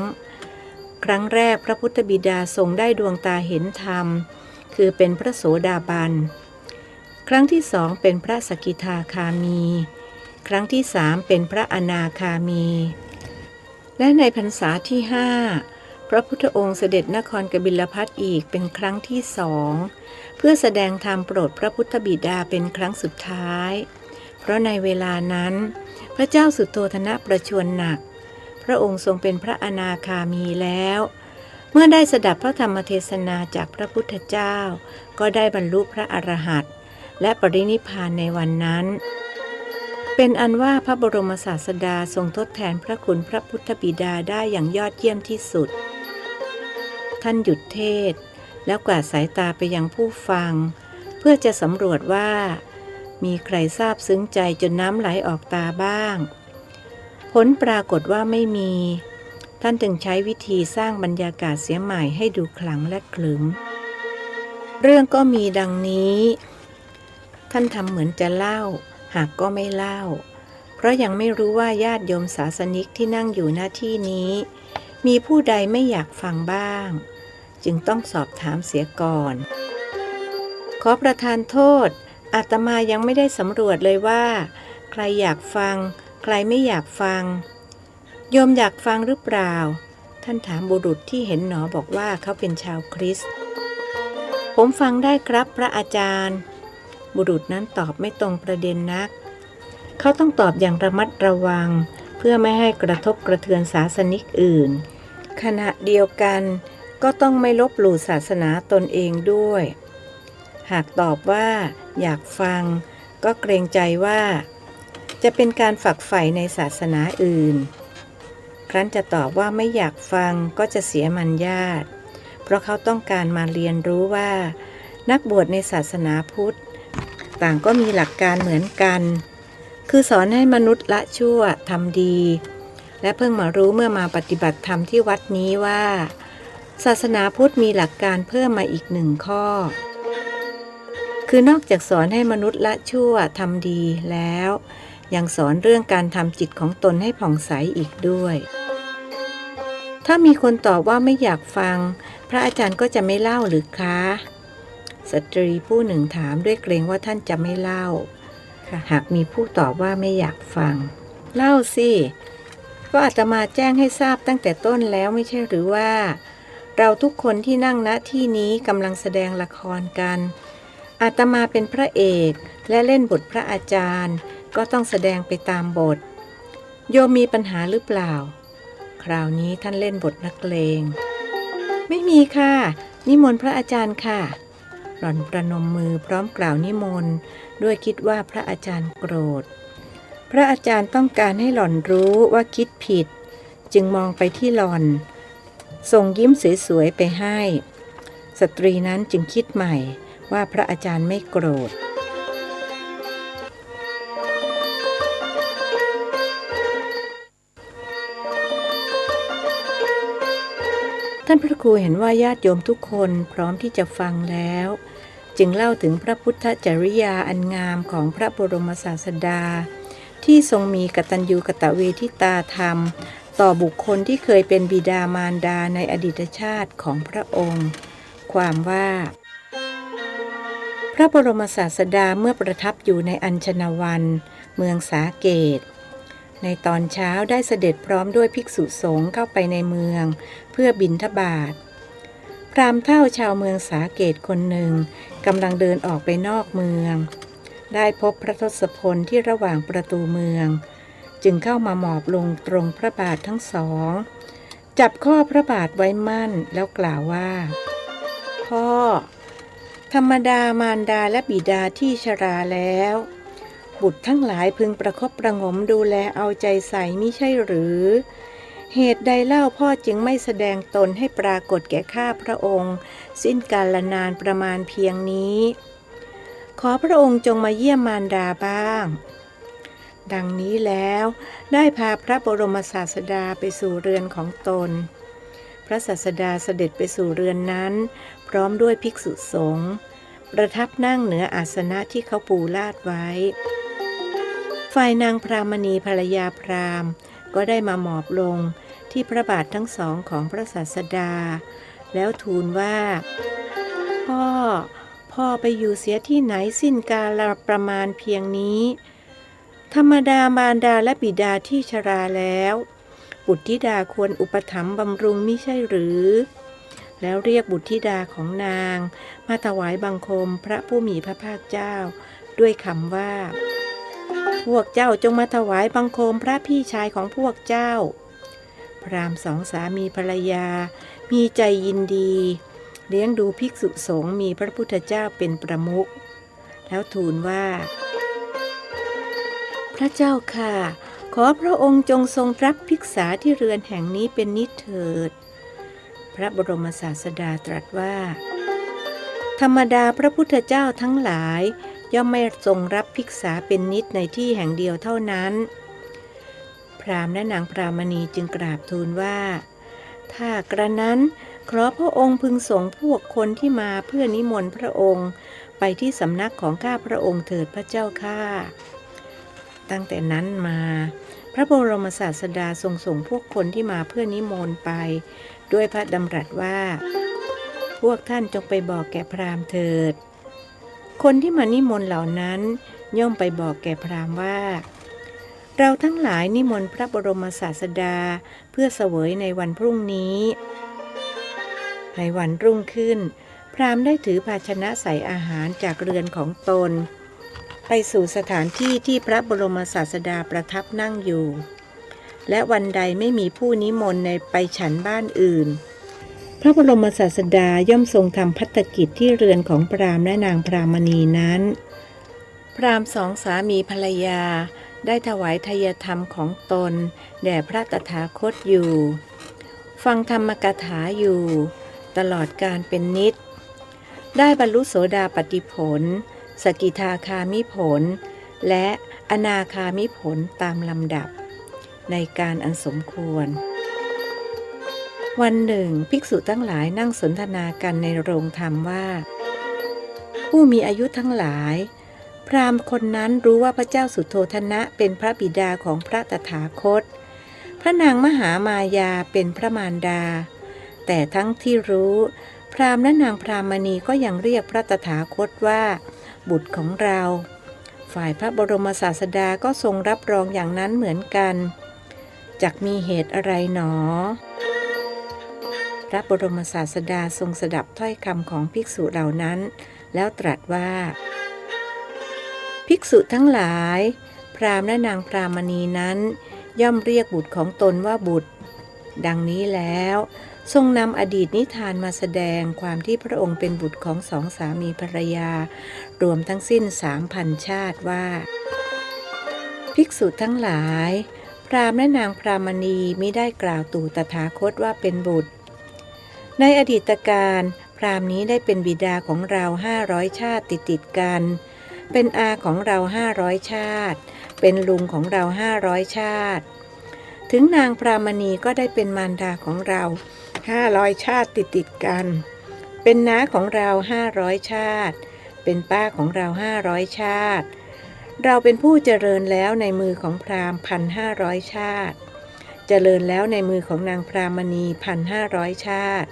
ครั้งแรกพระพุทธบิดาทรงได้ดวงตาเห็นธรรมคือเป็นพระโสดาบันครั้งที่2เป็นพระสกิทาคามีครั้งที่3เป็นพระอนาคามีและในพรรษาที่5พระพุทธองค์เสด็จนครกบิลพัสอีกเป็นครั้งที่2เพื่อแสดงธรรมโปรดพระพุทธบิดาเป็นครั้งสุดท้ายเพราะในเวลานั้นพระเจ้าสุโธทนะประชวรหนักพระองค์ทรงเป็นพระอนาคามีแล้วเมื่อได้สดับพระธรรมเทศนาจากพระพุทธเจ้าก็ได้บรรลุพระอรหันต์และปรินิพพานในวันนั้นเป็นอันว่าพระบรมศาสดาทรงทดแทนพระคุณพระพุทธบิดาได้อย่างยอดเยี่ยมที่สุดท่านหยุดเทศแล้วกวาดสายตาไปยังผู้ฟังเพื่อจะสำรวจว่ามีใครซาบซึ้งใจจนน้ำไหลออกตาบ้างผลปรากฏว่าไม่มีท่านจึงใช้วิธีสร้างบรรยากาศเสียใหม่ให้ดูขลังและขรึมเรื่องก็มีดังนี้ท่านทำเหมือนจะเล่าหากก็ไม่เล่าเพราะยังไม่รู้ว่าญาติโยมศาสนิกที่นั่งอยู่หน้าที่นี้มีผู้ใดไม่อยากฟังบ้างจึงต้องสอบถามเสียก่อนขอประทานโทษอาตมายังไม่ได้สำรวจเลยว่าใครอยากฟังใครไม่อยากฟังโยมอยากฟังหรือเปล่าท่านถามบุรุษที่เห็นหนอบอกว่าเขาเป็นชาวคริสต์ผมฟังได้ครับพระอาจารย์บุรุษนั้นตอบไม่ตรงประเด็นนักเขาต้องตอบอย่างระมัดระวังเพื่อไม่ให้กระทบกระเทือนศาสนิกอื่นขณะเดียวกันก็ต้องไม่ลบหลู่ศาสนาตนเองด้วยหากตอบว่าอยากฟังก็เกรงใจว่าจะเป็นการฝักใฝ่ในศาสนาอื่นครั้นจะตอบว่าไม่อยากฟังก็จะเสียมารยาทเพราะเขาต้องการมาเรียนรู้ว่านักบวชในศาสนาพุทธต่างก็มีหลักการเหมือนกันคือสอนให้มนุษย์ละชั่วทำดีและเพิ่งมารู้เมื่อมาปฏิบัติธรรมที่วัดนี้ว่าศาสนาพุทธมีหลักการเพิ่มมาอีก1 ข้อคือนอกจากสอนให้มนุษย์ละชั่วทำดีแล้วยังสอนเรื่องการทำจิตของตนให้ผ่องใสอีกด้วยถ้ามีคนตอบว่าไม่อยากฟังพระอาจารย์ก็จะไม่เล่าหรือคะสตรีผู้หนึ่งถามด้วยเกรงว่าท่านจะไม่เล่าหากมีผู้ตอบว่าไม่อยากฟังเล่าสิก็อาตมาแจ้งให้ทราบตั้งแต่ต้นแล้วไม่ใช่หรือว่าเราทุกคนที่นั่งณที่นี้กำลังแสดงละครกันอาตมาเป็นพระเอกและเล่นบทพระอาจารย์ก็ต้องแสดงไปตามบทโยมมีปัญหาหรือเปล่าคราวนี้ท่านเล่นบทนักเลงไม่มีค่ะ นิมนต์พระอาจารย์ค่ะหล่อนประนมมือพร้อมกล่าวนิมนต์ด้วยคิดว่าพระอาจารย์โกรธพระอาจารย์ต้องการให้หล่อนรู้ว่าคิดผิดจึงมองไปที่หล่อนส่งยิ้มสวยๆไปให้สตรีนั้นจึงคิดใหม่ว่าพระอาจารย์ไม่โกรธท่านพระครูเห็นว่าญาติโยมทุกคนพร้อมที่จะฟังแล้วจึงเล่าถึงพระพุทธจริยาอันงามของพระบรมศาสดาที่ทรงมีกตัญญูกตเวทิตาธรรมต่อบุคคลที่เคยเป็นบิดามารดาในอดีตชาติของพระองค์ความว่าพระบรมศาสดาเมื่อประทับอยู่ในอัญชนวันเมืองสาเกตในตอนเช้าได้เสด็จพร้อมด้วยภิกษุสงฆ์เข้าไปในเมืองเพื่อบิณฑบาตพราหมณ์เฒ่าชาวเมืองสาเกตคนหนึ่งกำลังเดินออกไปนอกเมืองได้พบพระทศพลที่ระหว่างประตูเมืองจึงเข้ามาหมอบลงตรงพระบาททั้งสองจับข้อพระบาทไว้มั่นแล้วกล่าวว่าพ่อธรรมดามารดาและบิดาที่ชราแล้วบุตรทั้งหลายพึงประคบประหงมดูแลเอาใจใส่มิใช่หรือเหตุใดเล่าพ่อจึงไม่แสดงตนให้ปรากฏแก่ข้าพระองค์สิ้นกาลนานประมาณเพียงนี้ขอพระองค์จงมาเยี่ยมมารดาบ้างดังนี้แล้วได้พาพระบรมศาสดาไปสู่เรือนของตนพระศาสดาเสด็จไปสู่เรือนนั้นพร้อมด้วยภิกษุสงฆ์ประทับนั่งเหนืออาสนะที่เขาปูลาดไว้ฝ่ายนางพรามณีภรรยาพราหมณ์ก็ได้มาหมอบลงที่พระบาททั้งสองของพระศาสดาแล้วทูลว่าพ่อไปอยู่เสียที่ไหนสิ้นกาลประมาณเพียงนี้ธรรมดามารดาและบิดาที่ชราแล้วบุตรธิดาควรอุปถัมภ์บำรุงมิใช่หรือแล้วเรียกบุตรธิดาของนางมาถวายบังคมพระผู้มีพระภาคเจ้าด้วยคำว่าพวกเจ้าจงมาถวายบังคมพระพี่ชายของพวกเจ้าพราหมณ์สองสามีภรรยามีใจยินดีเลี้ยงดูภิกษุสงฆ์มีพระพุทธเจ้าเป็นประมุขแล้วทูลว่าพระเจ้าค่ะขอพระองค์จงทรงรับภิกษาที่เรือนแห่งนี้เป็นนิจเถิดพระบรมศาสดาตรัสว่าธรรมดาพระพุทธเจ้าทั้งหลายย่อมไม่ทรงรับภิกษาเป็นนิจในที่แห่งเดียวเท่านั้นพราหมณ์และนางพรามณีจึงกราบทูลว่าถ้ากระนั้นขอพระองค์พึงส่งพวกคนที่มาเพื่อนิมนต์พระองค์ไปที่สำนักของข้าพระองค์เถิดพระเจ้าข้าตั้งแต่นั้นมาพระบรมศาสดาทรงส่งพวกคนที่มาเพื่อนิมนต์ไปด้วยพระดำรัสว่าพวกท่านจงไปบอกแก่พราหมณ์เถิดคนที่มานิมนต์เหล่านั้นย่อมไปบอกแก่พราหมณ์ว่าเราทั้งหลายนิมนต์พระบรมศาสดาเพื่อเสวยในวันพรุ่งนี้ในวันรุ่งขึ้นพราหมณ์ได้ถือภาชนะใส่อาหารจากเรือนของตนไปสู่สถานที่ที่พระบรมศาสดาประทับนั่งอยู่และวันใดไม่มีผู้นิมนต์ในไปฉันบ้านอื่นพระบรมศาสดาย่อมทรงทำภัตกิจที่เรือนของพราหมณ์และนางพรามณีนั้นพราหมณ์สองสามีภรรยาได้ถวายทายธรรมของตนแด่พระตถาคตอยู่ฟังธรรมกถาอยู่ตลอดกาลเป็นนิจได้บรรลุโสดาปัตติผลสกิทาคามิผลและอนาคามิผลตามลำดับในการอันสมควรวันหนึ่งภิกษุทั้งหลายนั่งสนทนากันในโรงธรรมว่าผู้มีอายุทั้งหลายพราหมณ์คนนั้นรู้ว่าพระเจ้าสุโธทนะเป็นพระบิดาของพระตถาคตพระนางมหามายาเป็นพระมารดาแต่ทั้งที่รู้พราหมณ์และนางพรามณีก็ยังเรียกพระตถาคตว่าบุตรของเราฝ่ายพระบรมศาสดาก็ทรงรับรองอย่างนั้นเหมือนกันจักมีเหตุอะไรหนอพระบรมศาสดาทรงสดับถ้อยคำของภิกษุเหล่านั้นแล้วตรัสว่าภิกษุทั้งหลายพราหมณ์และนางพรามณีนั้นย่อมเรียกบุตรของตนว่าบุตรดังนี้แล้ว ทรงนำอดีตนิทานมาแสดงความที่พระองค์เป็นบุตรของสองสามีภรรยารวมทั้งสิ้น 3,000 ชาติว่าภิกษุทั้งหลายพราหมณ์และนางพรามณีมิได้กล่าวตู่ตถาคตว่าเป็นบุตรในอดีตการพราหมณ์นี้ได้เป็นบิดาของเรา500 ชาติติดกันเป็นอาของเรา500 ชาติเป็นลุงของเรา500 ชาติถึงนางพรามณีก็ได้เป็นมารดาของเรา500 ชาติติดกันเป็นน้าของเรา500 ชาติเป็นป้าของเรา500 ชาติเราเป็นผู้เจริญแล้วในมือของพราหมณ์ 1,500 ชาติเจริญแล้วในมือของนางพรามณี 1,500 ชาติ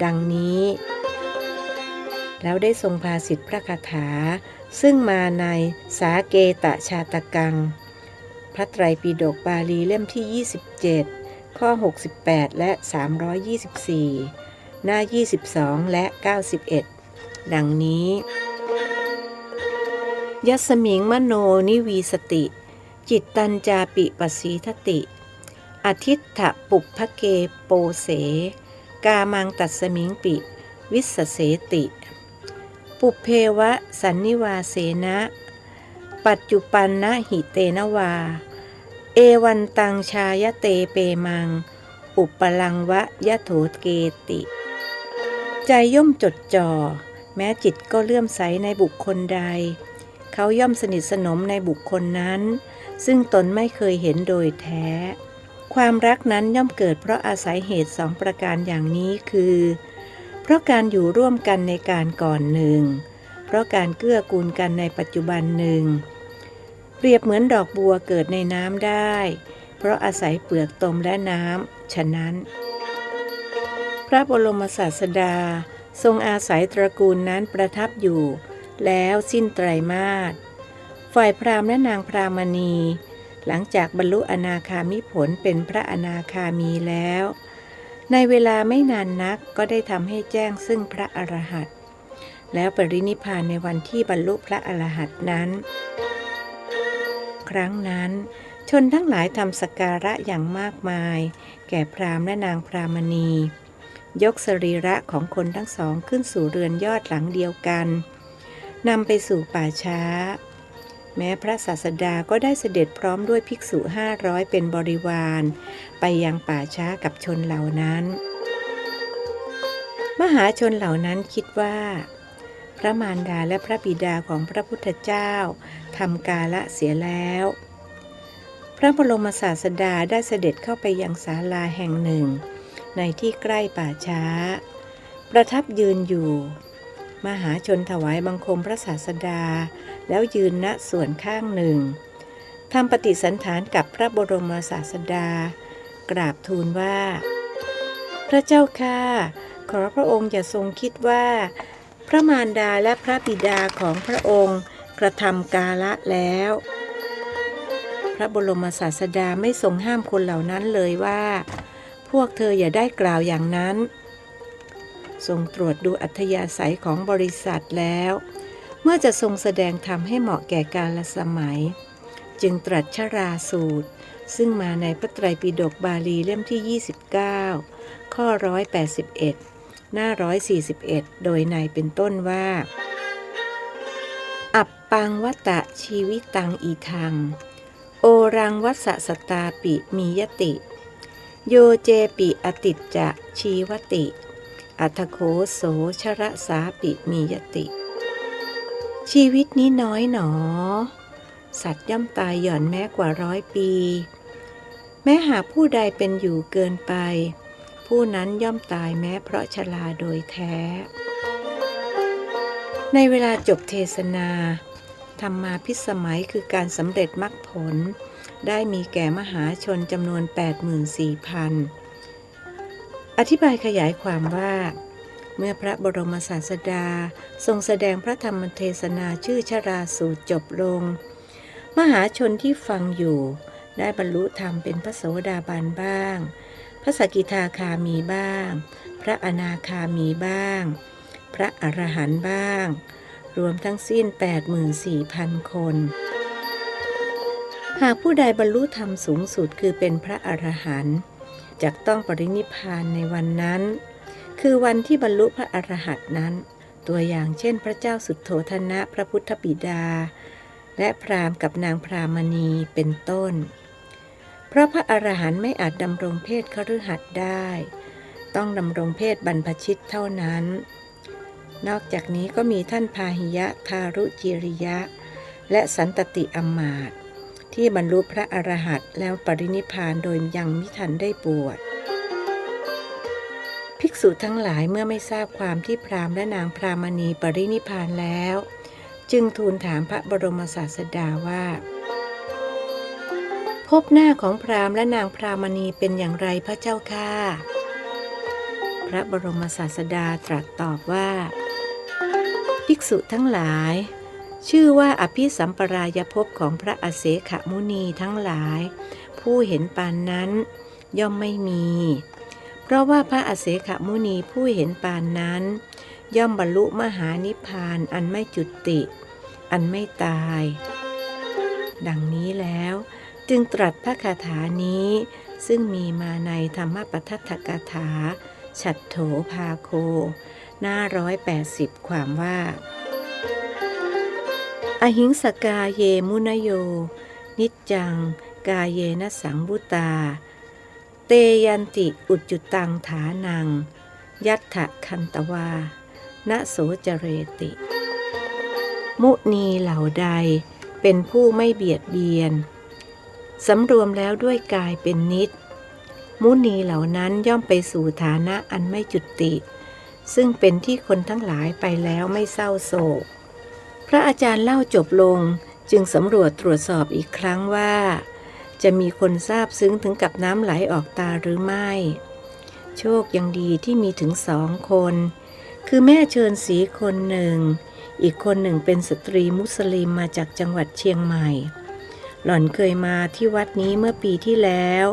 ดังนี้แล้วได้ทรงภาษิตพระคาถาซึ่งมาในสาเกตชาตกังพระไตรปิฎกบาลีเล่มที่27ข้อ68และ324หน้า22และ91ดังนี้ยัสมิงมโนนิวีสติจิตตัญจาปิปสีทติอทิฏฐปุพพเกโปเสกามังตัสมิงปิวิสเสติปุเพวะสันนิวาเสนะปัจจุปันนะหิเตนวาเอวันตังชายเตเปมังอุปลังวะยะโถเกติใจย่อมจดจ่อแม้จิตก็เลื่อมใสในบุคคลใดเขาย่อมสนิทสนมในบุคคลนั้นซึ่งตนไม่เคยเห็นโดยแท้ความรักนั้นย่อมเกิดเพราะอาศัยเหตุ2 ประการอย่างนี้คือเพราะการอยู่ร่วมกันในการก่อนหนึ่งเพราะการเกื้อกูลกันในปัจจุบันหนึ่งเปรียบเหมือนดอกบัวเกิดในน้ำได้เพราะอาศัยเปลือกตมและน้ำฉะนั้นพระบรมศาสดาทรงอาศัยตระกูลนั้นประทับอยู่แล้วสิ้นไตรมาสฝ่ายพราหมณ์และนางพรามณีหลังจากบรรลุอนาคามิผลเป็นพระอนาคามีแล้วในเวลาไม่นานนักก็ได้ทำให้แจ้งซึ่งพระอรหันต์แล้วปรินิพพานในวันที่บรรลุพระอรหันต์นั้นครั้งนั้นชนทั้งหลายทำสักการะอย่างมากมายแก่พราหมณ์และนางพรามณียกสรีระของคนทั้งสองขึ้นสู่เรือนยอดหลังเดียวกันนำไปสู่ป่าช้าแม้พระศาสดาก็ได้เสด็จพร้อมด้วยภิกษุ500เป็นบริวารไปยังป่าช้ากับชนเหล่านั้นมหาชนเหล่านั้นคิดว่าพระมารดาและพระบิดาของพระพุทธเจ้าทำกาละเสียแล้วพระบรมศาสดาได้เสด็จเข้าไปยังศาลาแห่งหนึ่งในที่ใกล้ป่าช้าประทับยืนอยู่มหาชนถวายบังคมพระศาสดาแล้วยืนณส่วนข้างหนึ่งทำปฏิสันถานกับพระบรมศาสดากราบทูลว่าพระเจ้าข้าขอพระองค์อย่าทรงคิดว่าพระมารดาและพระบิดาของพระองค์กระทำกาละแล้วพระบรมศาสดาไม่ทรงห้ามคนเหล่านั้นเลยว่าพวกเธออย่าได้กล่าวอย่างนั้นทรงตรวจดูอัธยาศัยของบริษัทแล้วเมื่อจะทรงแสดงธรรมให้เหมาะแก่กาลสมัยจึงตรัสชราสูตรซึ่งมาในพระไตรปิฎกบาลีเล่มที่29ข้อ181หน้า141โดยในเป็นต้นว่าอัปปังวัตตะชีวิตังอีทังโอรังวัสสตาปิมียติโยเจปิอติจจะชีวติอัตโคโสชระสาปิมียติชีวิตนี้น้อยหนอสัตว์ย่อมตายหย่อนแม้กว่า100 ปีแม้หากผู้ใดเป็นอยู่เกินไปผู้นั้นย่อมตายแม้เพราะชราโดยแท้ในเวลาจบเทศนาธรรมาภิสมัยคือการสำเร็จมรรคผลได้มีแก่มหาชนจำนวน 84,000 อธิบายขยายความว่าเมื่อพระบรมศาสดาทรงแสดงพระธรรมเทศนาชื่อชราสูตรจบลงมหาชนที่ฟังอยู่ได้บรรลุธรรมเป็นพระโสดาบันบ้างพระสกิทาคามีบ้างพระอนาคามีบ้างพระอรหันต์บ้างรวมทั้งสิ้น 84,000 คนหากผู้ใดบรรลุธรรมสูงสุดคือเป็นพระอรหันต์ จักต้องปรินิพพานในวันนั้น คือวันที่บรรลุพระอรหันต์นั้น ตัวอย่างเช่นพระเจ้าสุโธทนะพระพุทธบิดาและพราหมณ์กับนางพรามณีเป็นต้นเพราะพระอรหันต์ไม่อาจดำรงเพศคฤหัสถ์ได้ต้องดำรงเพศบรรพชิตเท่านั้นนอกจากนี้ก็มีท่านพาหิยะทารุจิริยะและสันตติอมาตย์ที่บรรลุพระอรหันต์แล้วปรินิพพานโดยยังมิทันได้บวชภิกษุทั้งหลายเมื่อไม่ทราบความที่พราหมณ์และนางพรามณีปรินิพพานแล้วจึงทูลถามพระบรมศาสดาว่าภพหน้าของพราหมณ์และนางพรามณีเป็นอย่างไรพระเจ้าข้าพระบรมศาสดาตรัสตอบว่าภิกษุทั้งหลายชื่อว่าอภิสัมปรายภพของพระอเสขมุนีทั้งหลายผู้เห็นปานนั้นย่อมไม่มีเพราะว่าพระอเสขมุนีผู้เห็นปานนั้นย่อมบรรลุมหานิพพานอันไม่จุติอันไม่ตายดังนี้แล้วจึงตรัสพระคาถานี้ซึ่งมีมาในธรรมปทัฏฐกถาฉัตรโถภาโคหน้า180ความว่าอหิงสกาเยมุนโยนิจจังกาเยนะสังวุตาเตยันติอุจจุตังฐานังยัตถะคันตวานะโสจเรติมุนีเหล่าใดเป็นผู้ไม่เบียดเบียนสำรวมแล้วด้วยกายเป็นนิจมุนีเหล่านั้นย่อมไปสู่ฐานะอันไม่จุติซึ่งเป็นที่คนทั้งหลายไปแล้วไม่เศร้าโศกพระอาจารย์เล่าจบลงจึงสำรวจตรวจสอบอีกครั้งว่าจะมีคนทราบซึ้งถึงกับน้ำไหลออกตาหรือไม่โชคยังดีที่มีถึง2 คนคือแม่เชิญศรีคนหนึ่งอีกคนหนึ่งเป็นสตรีมุสลิมมาจากจังหวัดเชียงใหม่หล่อนเคยมาที่วัดนี้เมื่อปีที่แล้ว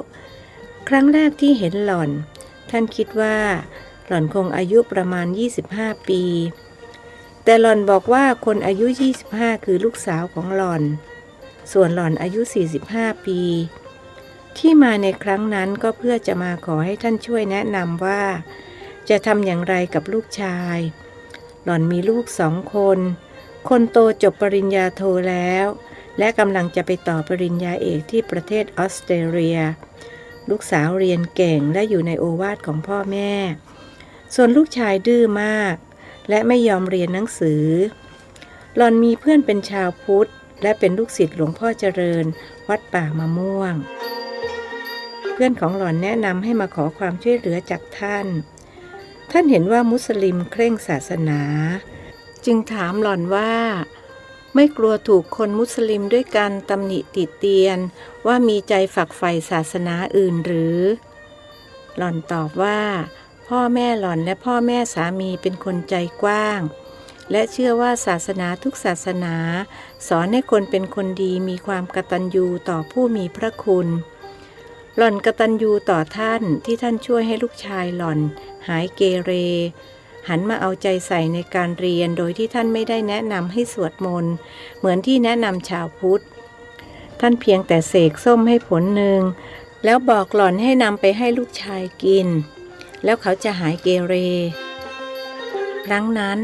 ครั้งแรกที่เห็นหล่อนท่านคิดว่าหล่อนคงอายุประมาณ25 ปีแต่หล่อนบอกว่าคนอายุ25คือลูกสาวของหล่อนส่วนหล่อนอายุ45 ปีที่มาในครั้งนั้นก็เพื่อจะมาขอให้ท่านช่วยแนะนำว่าจะทำอย่างไรกับลูกชายหล่อนมีลูก2 คนคนโตจบปริญญาโทแล้วและกำลังจะไปต่อปริญญาเอกที่ประเทศออสเตรเลียลูกสาวเรียนเก่งและอยู่ในโอวาทของพ่อแม่ส่วนลูกชายดื้อมากและไม่ยอมเรียนหนังสือหล่อนมีเพื่อนเป็นชาวพุทธและเป็นลูกศิษย์หลวงพ่อเจริญวัดป่ามะม่วงเพื่อนของหล่อนแนะนำให้มาขอความช่วยเหลือจากท่านเห็นว่ามุสลิมเคร่งศาสนาจึงถามหล่อนว่าไม่กลัวถูกคนมุสลิมด้วยกันตำหนิติเตียนว่ามีใจฝักใฝ่ศาสนาอื่นหรือหล่อนตอบว่าพ่อแม่หล่อนและพ่อแม่สามีเป็นคนใจกว้างและเชื่อว่าศาสนาทุกศาสนาสอนให้คนเป็นคนดีมีความกตัญญูต่อผู้มีพระคุณหล่อนกตัญญูต่อท่านที่ท่านช่วยให้ลูกชายหล่อนหายเกเรหันมาเอาใจใส่ในการเรียนโดยที่ท่านไม่ได้แนะนำให้สวดมนต์เหมือนที่แนะนำชาวพุทธท่านเพียงแต่เสกส้มให้ผลหนึ่งแล้วบอกหล่อนให้นำไปให้ลูกชายกินแล้วเขาจะหายเกเรครั้งนั้น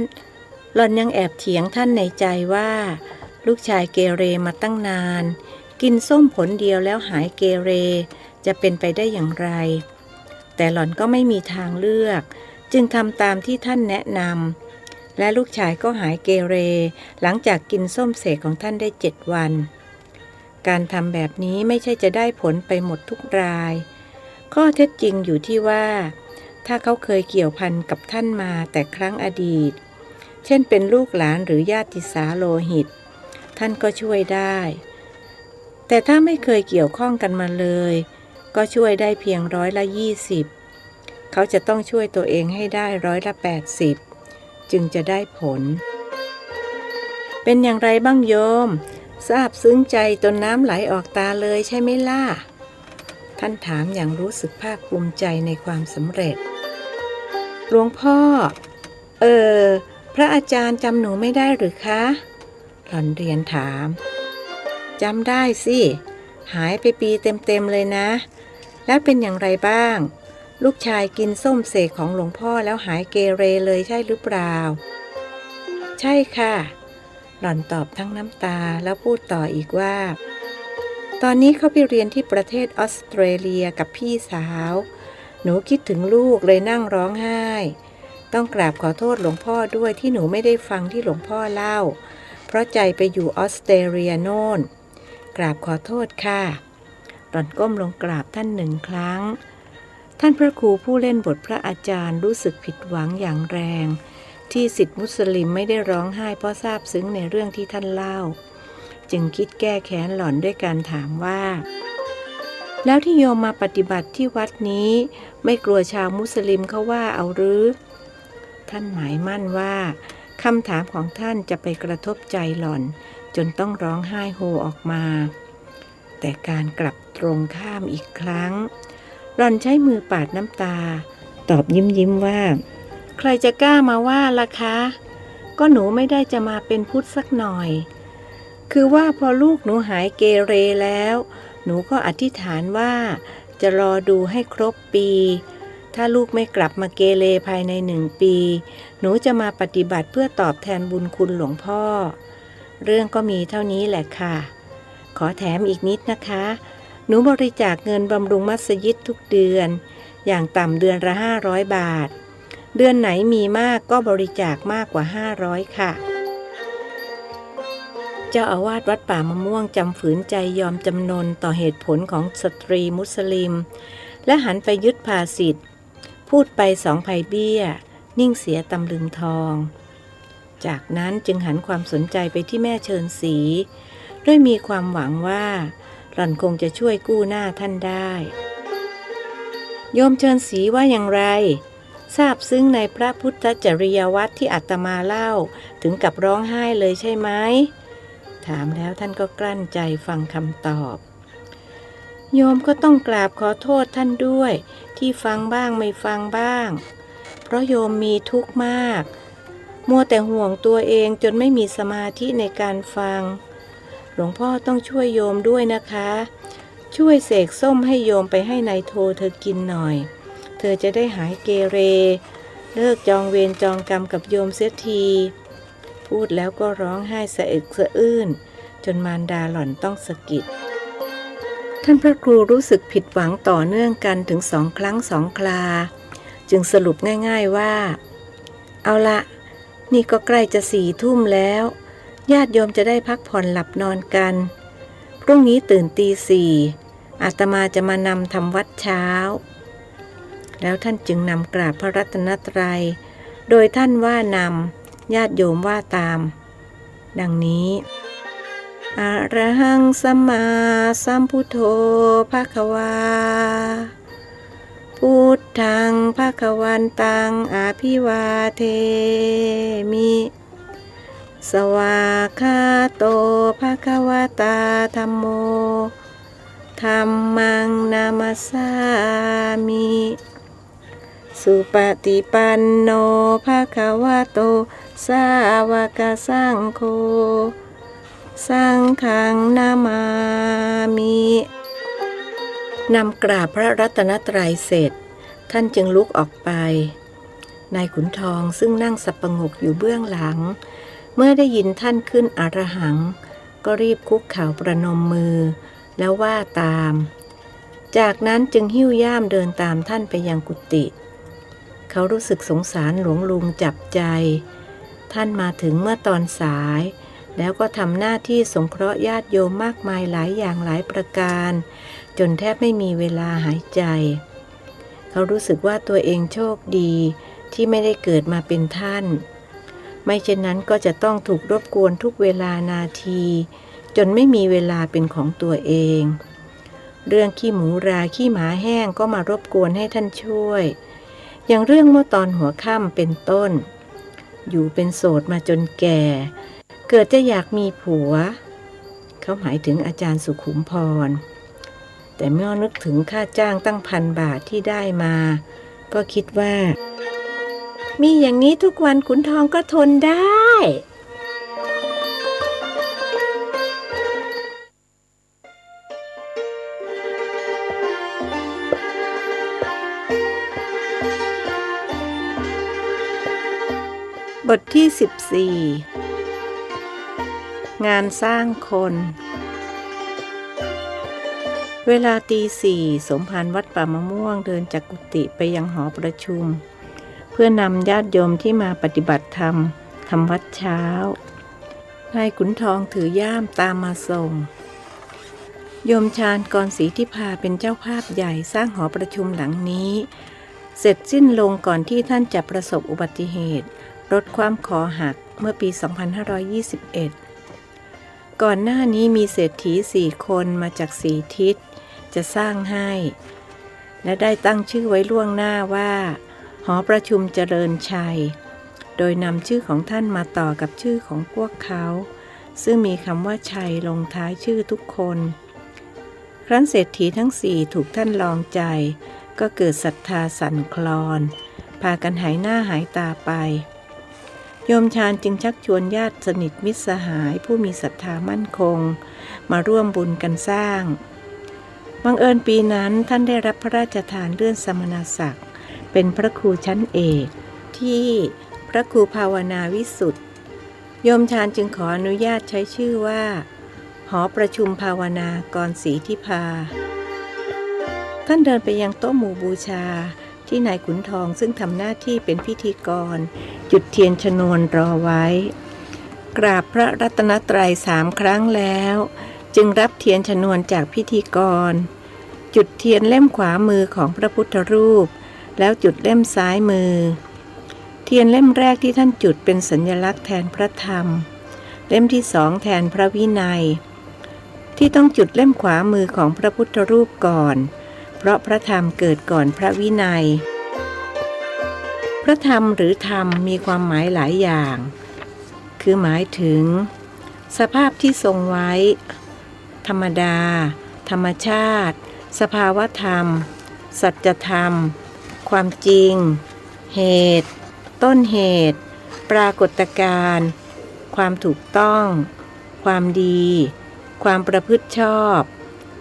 หล่อนยังแอบเถียงท่านในใจว่าลูกชายเกเรมาตั้งนานกินส้มผลเดียวแล้วหายเกเรจะเป็นไปได้อย่างไรแต่หล่อนก็ไม่มีทางเลือกจึงทำตามที่ท่านแนะนำและลูกชายก็หายเกเรหลังจากกินส้มเสกของท่านได้7 วันการทำแบบนี้ไม่ใช่จะได้ผลไปหมดทุกรายข้อเท็จจริงอยู่ที่ว่าถ้าเขาเคยเกี่ยวพันกับท่านมาแต่ครั้งอดีตเช่นเป็นลูกหลานหรือญาติสาโลหิตท่านก็ช่วยได้แต่ถ้าไม่เคยเกี่ยวข้องกันมาเลยก็ช่วยได้เพียง20%เขาจะต้องช่วยตัวเองให้ได้80%จึงจะได้ผลเป็นอย่างไรบ้างโยมทราบซึ้งใจจนน้ำไหลออกตาเลยใช่ไหมล่ะท่านถามอย่างรู้สึกภาคภูมิใจในความสำเร็จหลวงพ่อพระอาจารย์จำหนูไม่ได้หรือคะหล่อนเรียนถามจำได้สิหายไปปีเต็มๆเลยนะ แล้วเป็นอย่างไรบ้างลูกชายกินส้มเสกของหลวงพ่อแล้วหายเกเรเลยใช่หรือเปล่าใช่ค่ะหล่อนตอบทั้งน้ำตาแล้วพูดต่ออีกว่าตอนนี้เขาไปเรียนที่ประเทศออสเตรเลียกับพี่สาวหนูคิดถึงลูกเลยนั่งร้องไห้ต้องกราบขอโทษหลวงพ่อด้วยที่หนูไม่ได้ฟังที่หลวงพ่อเล่าเพราะใจไปอยู่ออสเตรเลียโน่นกราบขอโทษค่ะหล่อนก้มลงกราบท่าน1 ครั้งท่านพระครูผู้เล่นบทพระอาจารย์รู้สึกผิดหวังอย่างแรงที่ศิษย์มุสลิมไม่ได้ร้องไห้เพราะซาบซึ้งในเรื่องที่ท่านเล่าจึงคิดแก้แค้นหล่อนด้วยการถามว่าแล้วที่โยมมาปฏิบัติที่วัดนี้ไม่กลัวชาวมุสลิมเขาว่าเอาหรือท่านหมายมั่นว่าคำถามของท่านจะไปกระทบใจหล่อนจนต้องร้องไห้โฮออกมาแต่การกลับตรงข้ามอีกครั้งหล่อนใช้มือปาดน้ำตาตอบยิ้มว่าใครจะกล้ามาว่าล่ะคะก็หนูไม่ได้จะมาเป็นพุทธสักหน่อยคือว่าพอลูกหนูหายเกเรแล้วหนูก็อธิษฐานว่าจะรอดูให้ครบปีถ้าลูกไม่กลับมาเกเรภายใน1 ปีหนูจะมาปฏิบัติเพื่อตอบแทนบุญคุณหลวงพ่อเรื่องก็มีเท่านี้แหละค่ะขอแถมอีกนิดนะคะหนูบริจาคเงินบำรุงมัสยิดทุกเดือนอย่างต่ำเดือนละ500 บาทเดือนไหนมีมากก็บริจาคมากกว่า500ค่ะเจ้าอาวาสวัดป่ามะม่วงจำฝืนใจยอมจำนนต่อเหตุผลของสตรีมุสลิมและหันไปยึดภาษิตพูดไป2 ไพเบี้ยนิ่งเสียตำลึงทองจากนั้นจึงหันความสนใจไปที่แม่เชิญศรีด้วยมีความหวังว่าหล่อนคงจะช่วยกู้หน้าท่านได้โยมเชิญศรีว่าอย่างไรทราบซึ้งในพระพุทธจริยวัตรที่อาตมาเล่าถึงกับร้องไห้เลยใช่ไหมถามแล้วท่านก็กลั้นใจฟังคำตอบโยมก็ต้องกราบขอโทษท่านด้วยที่ฟังบ้างไม่ฟังบ้างเพราะโยมมีทุกข์มากมัวแต่ห่วงตัวเองจนไม่มีสมาธิในการฟังหลวงพ่อต้องช่วยโยมด้วยนะคะช่วยเสกส้มให้โยมไปให้นายโทเธอกินหน่อยเธอจะได้หายเกเรเลิกจองเวรจองกรรมกับโยมเสียทีพูดแล้วก็ร้องไห้สะอึกสะอื้นจนมารดาหล่อนต้องสะกิดท่านพระครูรู้สึกผิดหวังต่อเนื่องกันถึง2 ครั้ง 2 คราจึงสรุปง่ายๆว่าเอาละนี่ก็ใกล้จะ4 ทุ่มแล้วญาติโยมจะได้พักผ่อนหลับนอนกันพรุ่งนี้ตื่นตี 4อาตมาจะมานำทำวัดเช้าแล้วท่านจึงนำกราบพระรัตนตรัยโดยท่านว่านำญาติโยมว่าตามดังนี้อะระหังสัมมาสัมพุทโธภควาพุทธังภควันตังอาภิวาเทมิสวากขาโตภควตาธัมโมธัมมังนามัสสามิสุปฏิปันโนภควโตสาวกสังโฆสังฆังนามามินำกราบพระรัตนตรัยเสร็จท่านจึงลุกออกไปนายขุนทองซึ่งนั่งสับประงกอยู่เบื้องหลังเมื่อได้ยินท่านขึ้นอรหังก็รีบคุกเข่าประนมมือแล้วว่าตามจากนั้นจึงหิ้วย่ามเดินตามท่านไปยังกุฏิเขารู้สึกสงสารหลวงลุงจับใจท่านมาถึงเมื่อตอนสายแล้วก็ทำหน้าที่สงเคราะห์ญาติโยมมากมายหลายอย่างหลายประการจนแทบไม่มีเวลาหายใจเขารู้สึกว่าตัวเองโชคดีที่ไม่ได้เกิดมาเป็นท่านไม่เช่นนั้นก็จะต้องถูกรบกวนทุกเวลานาทีจนไม่มีเวลาเป็นของตัวเองเรื่องขี้หมูราขี้หมาแห้งก็มารบกวนให้ท่านช่วยอย่างเรื่องเมื่อตอนหัวค่ำเป็นต้นอยู่เป็นโสดมาจนแก่เกิดจะอยากมีผัวเขาหมายถึงอาจารย์สุขุมพรแต่เมื่อนึกถึงค่าจ้างตั้ง1,000 บาทที่ได้มาก็คิดว่ามีอย่างนี้ทุกวันขุนทองก็ทนได้ บทที่ 14 งานสร้างคน เวลาตี 4 สมภารวัดป่ามะม่วงเดินจากกุฏิไปยังหอประชุมเพื่อนำญาติโยมที่มาปฏิบัติธรรมทำวัดเช้านายขุนทองถือย่ามตามมาส่งโยมชาญกรศรีทิพาเป็นเจ้าภาพใหญ่สร้างหอประชุมหลังนี้เสร็จสิ้นลงก่อนที่ท่านจะประสบอุบัติเหตุรถคว่ำคอหักเมื่อปี 2521 ก่อนหน้านี้มีเศรษฐี4 คนมาจาก4 ทิศจะสร้างให้และได้ตั้งชื่อไว้ล่วงหน้าว่าหอประชุมเจริญชัยโดยนำชื่อของท่านมาต่อกับชื่อของพวกเขาซึ่งมีคำว่าชัยลงท้ายชื่อทุกคนครั้นเศรษฐีทั้ง4ถูกท่านลองใจก็เกิดศรัทธาสั่นคลอนพากันหายหน้าหายตาไปโยมชาญจึงชักชวนญาติสนิทมิตรสหายผู้มีศรัทธามั่นคงมาร่วมบุญกันสร้างบังเอิญปีนั้นท่านได้รับพระราชทานเลื่อนสมณศักดิ์เป็นพระครูชั้นเอกที่พระครูภาวนาวิสุทธิ์โยมชาญจึงขออนุญาตใช้ชื่อว่าหอประชุมภาวนากรศรีทิพาท่านเดินไปยังโต๊ะหมู่บูชาที่นายขุนทองซึ่งทำหน้าที่เป็นพิธีกรจุดเทียนชนวนรอไว้กราบพระรัตนตรัย3 ครั้งแล้วจึงรับเทียนชนวนจากพิธีกรจุดเทียนเล่มขวามือของพระพุทธรูปแล้วจุดเล่มซ้ายมือเทียนเล่มแรกที่ท่านจุดเป็นสัญลักษณ์แทนพระธรรมเล่มที่2แทนพระวินัยที่ต้องจุดเล่มขวามือของพระพุทธรูปก่อนเพราะพระธรรมเกิดก่อนพระวินัยพระธรรมหรือธรรมมีความหมายหลายอย่างคือหมายถึงสภาพที่ทรงไว้ธรรมดาธรรมชาติสภาวธรรมสัจธรรมความจริงเหตุต้นเหตุปรากฏการณ์ความถูกต้องความดีความประพฤติชอบ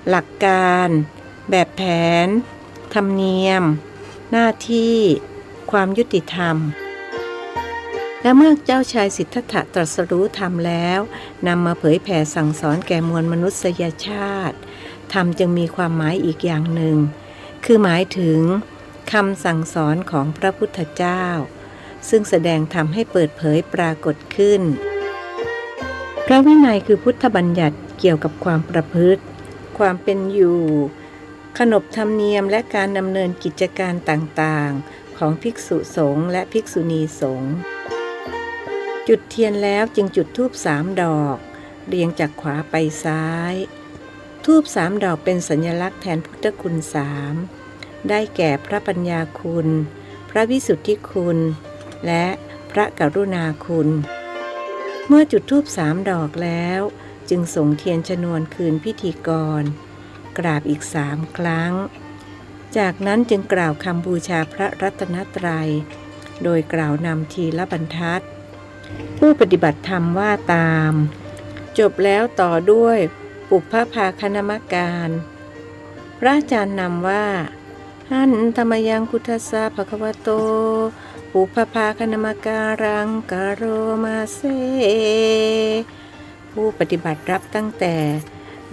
หลักการแบบแผนธรรมเนียมหน้าที่ความยุติธรรมและเมื่อเจ้าชายสิทธัตถะตรัสรู้ธรรมแล้วนำมาเผยแผ่สั่งสอนแก่มวลมนุษยชาติธรรมจึงมีความหมายอีกอย่างหนึ่งคือหมายถึงคำสั่งสอนของพระพุทธเจ้าซึ่งแสดงธรรมให้เปิดเผยปรากฏขึ้นพระวินัยคือพุทธบัญญัติเกี่ยวกับความประพฤติความเป็นอยู่ขนบธรรมเนียมและการดำเนินกิจการต่างๆของภิกษุสงฆ์และภิกษุณีสงฆ์จุดเทียนแล้วจึงจุดธูป3 ดอกเรียงจากขวาไปซ้ายธูป3 ดอกเป็นสัญลักษณ์แทนพุทธคุณ3ได้แก่พระปัญญาคุณพระวิสุทธิคุณและพระกรุณาคุณเมื่อจุดธูป3 ดอกแล้วจึงส่งเทียนชนวนคืนพิธีกรกราบอีก3 ครั้งจากนั้นจึงกล่าวคำบูชาพระรัตนตรัยโดยกล่าวนำทีละบรรทัดผู้ปฏิบัติธรรมว่าตามจบแล้วต่อด้วยปุพพภาคณมการพระอาจารย์นำว่าหันธรรมยังพุทธัสสะภะคะวะโตปุพพภาคณมการังกโรมาเสผู้ปฏิบัติรับตั้งแต่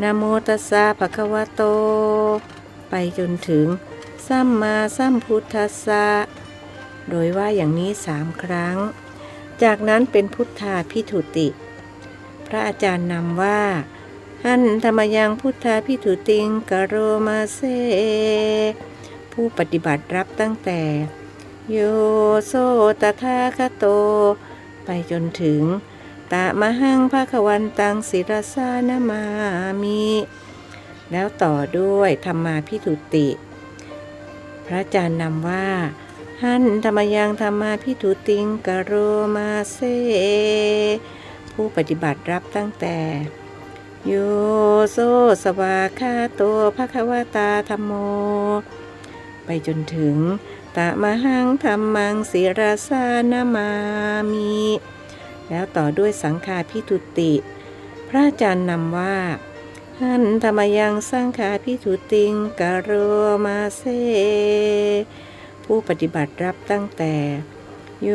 นะโมตัสสะภะคะวะโตไปจนถึงสัมมาสัมพุทธัสสะโดยว่าอย่างนี้3 ครั้งจากนั้นเป็นพุทธาภิถุติพระอาจารย์นำว่าหันธรรมยังพุทธาภิถุติงกโรมาเสผู้ปฏิบัติรับตั้งแต่โยโสตถาคโตไปจนถึงตะมหังภคะวันตังศิรสานามามิแล้วต่อด้วยธรรมาภิถุติพระอาจารย์นำว่าหันธรรมยังธรรมาภิถุติงกโรมาเสผู้ปฏิบัติรับตั้งแต่โยโสสวาคาโตภควตาธัมโมไปจนถึงตะมหังธัมมังศิรสานามามิแล้วต่อด้วยสังฆาภิถุติพระอาจารย์นำว่าหันธรรมยังสังฆาภิถุติงกโรมาเสผู้ปฏิบัติรับตั้งแต่ โย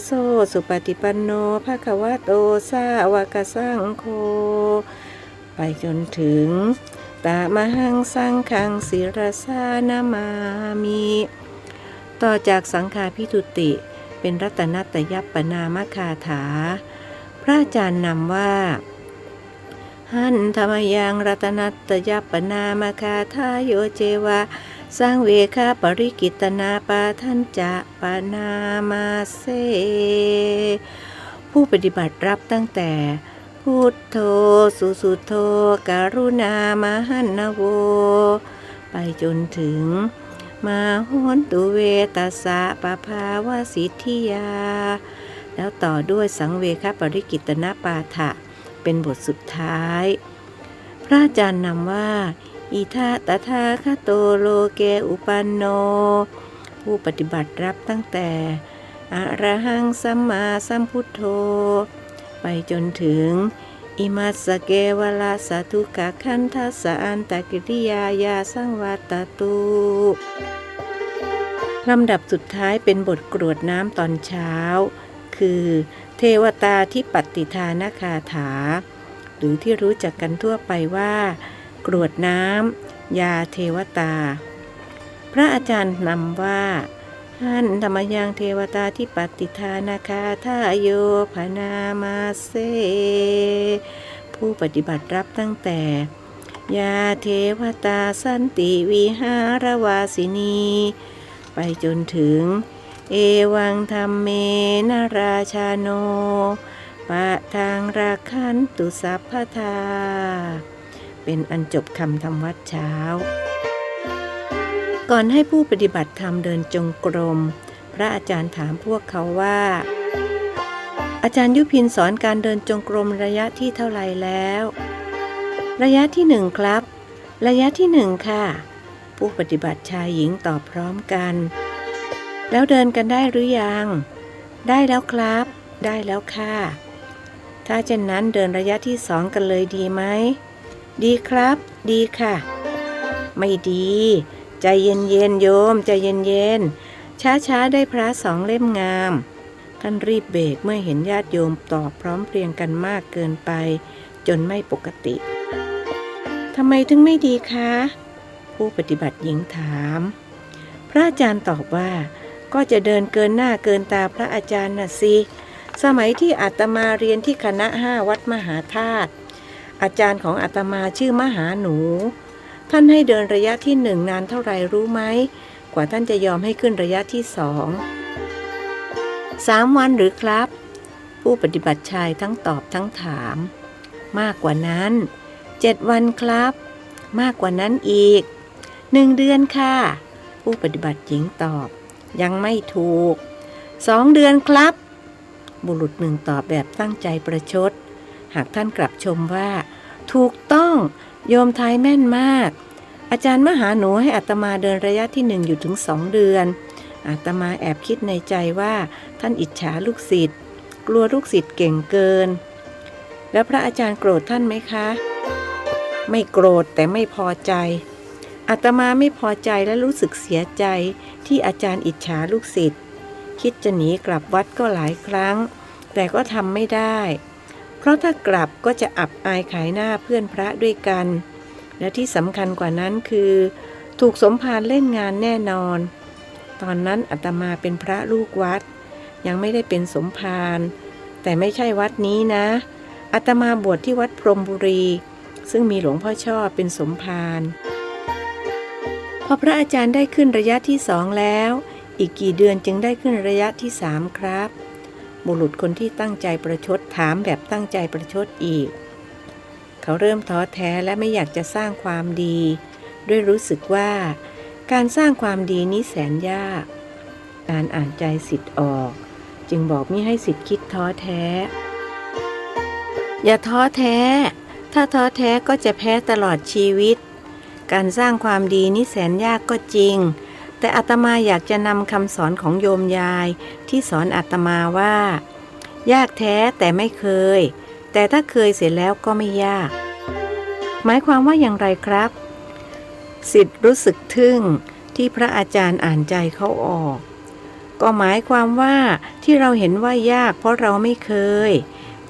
โซสุปฏิปันโนภควโตสาวกสังโฆไปจนถึงตามหังสังฆังศิรสานามามิต่อจากสังฆาภิทุติเป็นรัตนัตยัปปนามคาถาพระอาจารย์นำว่าหันธรรมยังรัตนัตยัปปนามคาถาโยเจวะสร้างเวคาปริกิตนาปาทันจะปานามาเสผู้ปฏิบัติรับตั้งแต่พุทโธสุสุโธการุณามหันนโวไปจนถึงมาโหนตุเวตัสสะปะภาวสิทธิยาแล้วต่อด้วยสังเวคปริกิตนาปาฐะเป็นบทสุดท้ายพระอาจารย์นำว่าอิทาตถาคโตโลเกอุปันโนผู้ปฏิบัติรับตั้งแต่อะระหังสัมมาสัมพุทโธไปจนถึงอิมัสสเกวลาสทุกขคันทัสสะอันตกิริยายาสังวัตตุลำดับสุดท้ายเป็นบทกรวดน้ำตอนเช้าคือเทวตาที่ปฏิทานคาถาหรือที่รู้จักกันทั่วไปว่ากรวดน้ำยาเทวตาพระอาจารย์นำว่าหันธรรมยังเทวตาที่ปฏิทานคาถาโยพนามาเสผู้ปฏิบัติรับตั้งแต่ยาเทวตาสันติวิหารวาสินีไปจนถึงเอวังธรรมเมนราชาโนปะทางราคันตุสัพพทาเป็นอันจบคำทำวัดเช้าก่อนให้ผู้ปฏิบัติธรรมเดินจงกรมพระอาจารย์ถามพวกเขาว่าอาจารย์ยุพินสอนการเดินจงกรมระยะที่เท่าไหร่แล้วระยะที่1ครับระยะที่1ค่ะผู้ปฏิบัติชายหญิงตอบพร้อมกันแล้วเดินกันได้หรือยังได้แล้วครับได้แล้วค่ะถ้าเช่นนั้นเดินระยะที่2กันเลยดีไหมดีครับดีค่ะไม่ดีใจเย็นๆโยมใจเย็นๆช้าๆได้พระ2เล่มงามท่านรีบเบรกเมื่อเห็นญาติโยมตอบพร้อมเพรียงกันมากเกินไปจนไม่ปกติทำไมถึงไม่ดีคะผู้ปฏิบัติหญิงถามพระอาจารย์ตอบว่าก็จะเดินเกินหน้าเกินตาพระอาจารย์น่ะสิสมัยที่อาตมาเรียนที่คณะ5วัดมหาธาตุอาจารย์ของอาตมาชื่อมหาหนูท่านให้เดินระยะที่1นานเท่าไหร่รู้ไหมกว่าท่านจะยอมให้ขึ้นระยะที่3วันหรือครับผู้ปฏิบัติชายทั้งตอบทั้งถามมากกว่านั้น7วันครับมากกว่านั้นอีก1เดือนค่ะผู้ปฏิบัติหญิงตอบยังไม่ถูก2เดือนครับบุรุษหนึ่งตอบแบบตั้งใจประชดหากท่านกลับชมว่าถูกต้องโยมทายแม่นมากอาจารย์มหาหนูให้อาตมาเดินระยะที่1อยู่ถึง2เดือนอาตมาแอบคิดในใจว่าท่านอิจฉาลูกศิษย์กลัวลูกศิษย์เก่งเกินแล้วพระอาจารย์โกรธท่านไหมคะไม่โกรธแต่ไม่พอใจอาตมาไม่พอใจและรู้สึกเสียใจที่อาจารย์อิจฉาลูกศิษย์คิดจะหนีกลับวัดก็หลายครั้งแต่ก็ทำไม่ได้เพราะถ้ากลับก็จะอับอายขายหน้าเพื่อนพระด้วยกันและที่สำคัญกว่านั้นคือถูกสมภารเล่นงานแน่นอนตอนนั้นอาตมาเป็นพระลูกวัดยังไม่ได้เป็นสมภารแต่ไม่ใช่วัดนี้นะอาตมาบวชที่วัดพรหมบุรีซึ่งมีหลวงพ่อชอบเป็นสมภารพอพระอาจารย์ได้ขึ้นระยะที่2แล้วอีกกี่เดือนจึงได้ขึ้นระยะที่3ครับบุรุษคนที่ตั้งใจประชดถามแบบตั้งใจประชดอีกเขาเริ่มท้อแท้และไม่อยากจะสร้างความดีด้วยรู้สึกว่าการสร้างความดีนี้แสนยากการอ่านใจศิษย์ออกจึงบอกมิให้ศิษย์คิดท้อแท้อย่าท้อแท้ถ้าท้อแท้ก็จะแพ้ตลอดชีวิตการสร้างความดีนี้แสนยากก็จริงแต่อาตมาอยากจะนำคำสอนของโยมยายที่สอนอาตมาว่ายากแท้แต่ไม่เคยแต่ถ้าเคยเสร็จแล้วก็ไม่ยากหมายความว่าอย่างไรครับศิษย์รู้สึกทึ่งที่พระอาจารย์อ่านใจเขาออก ก็หมายความว่าที่เราเห็นว่ายากเพราะเราไม่เคย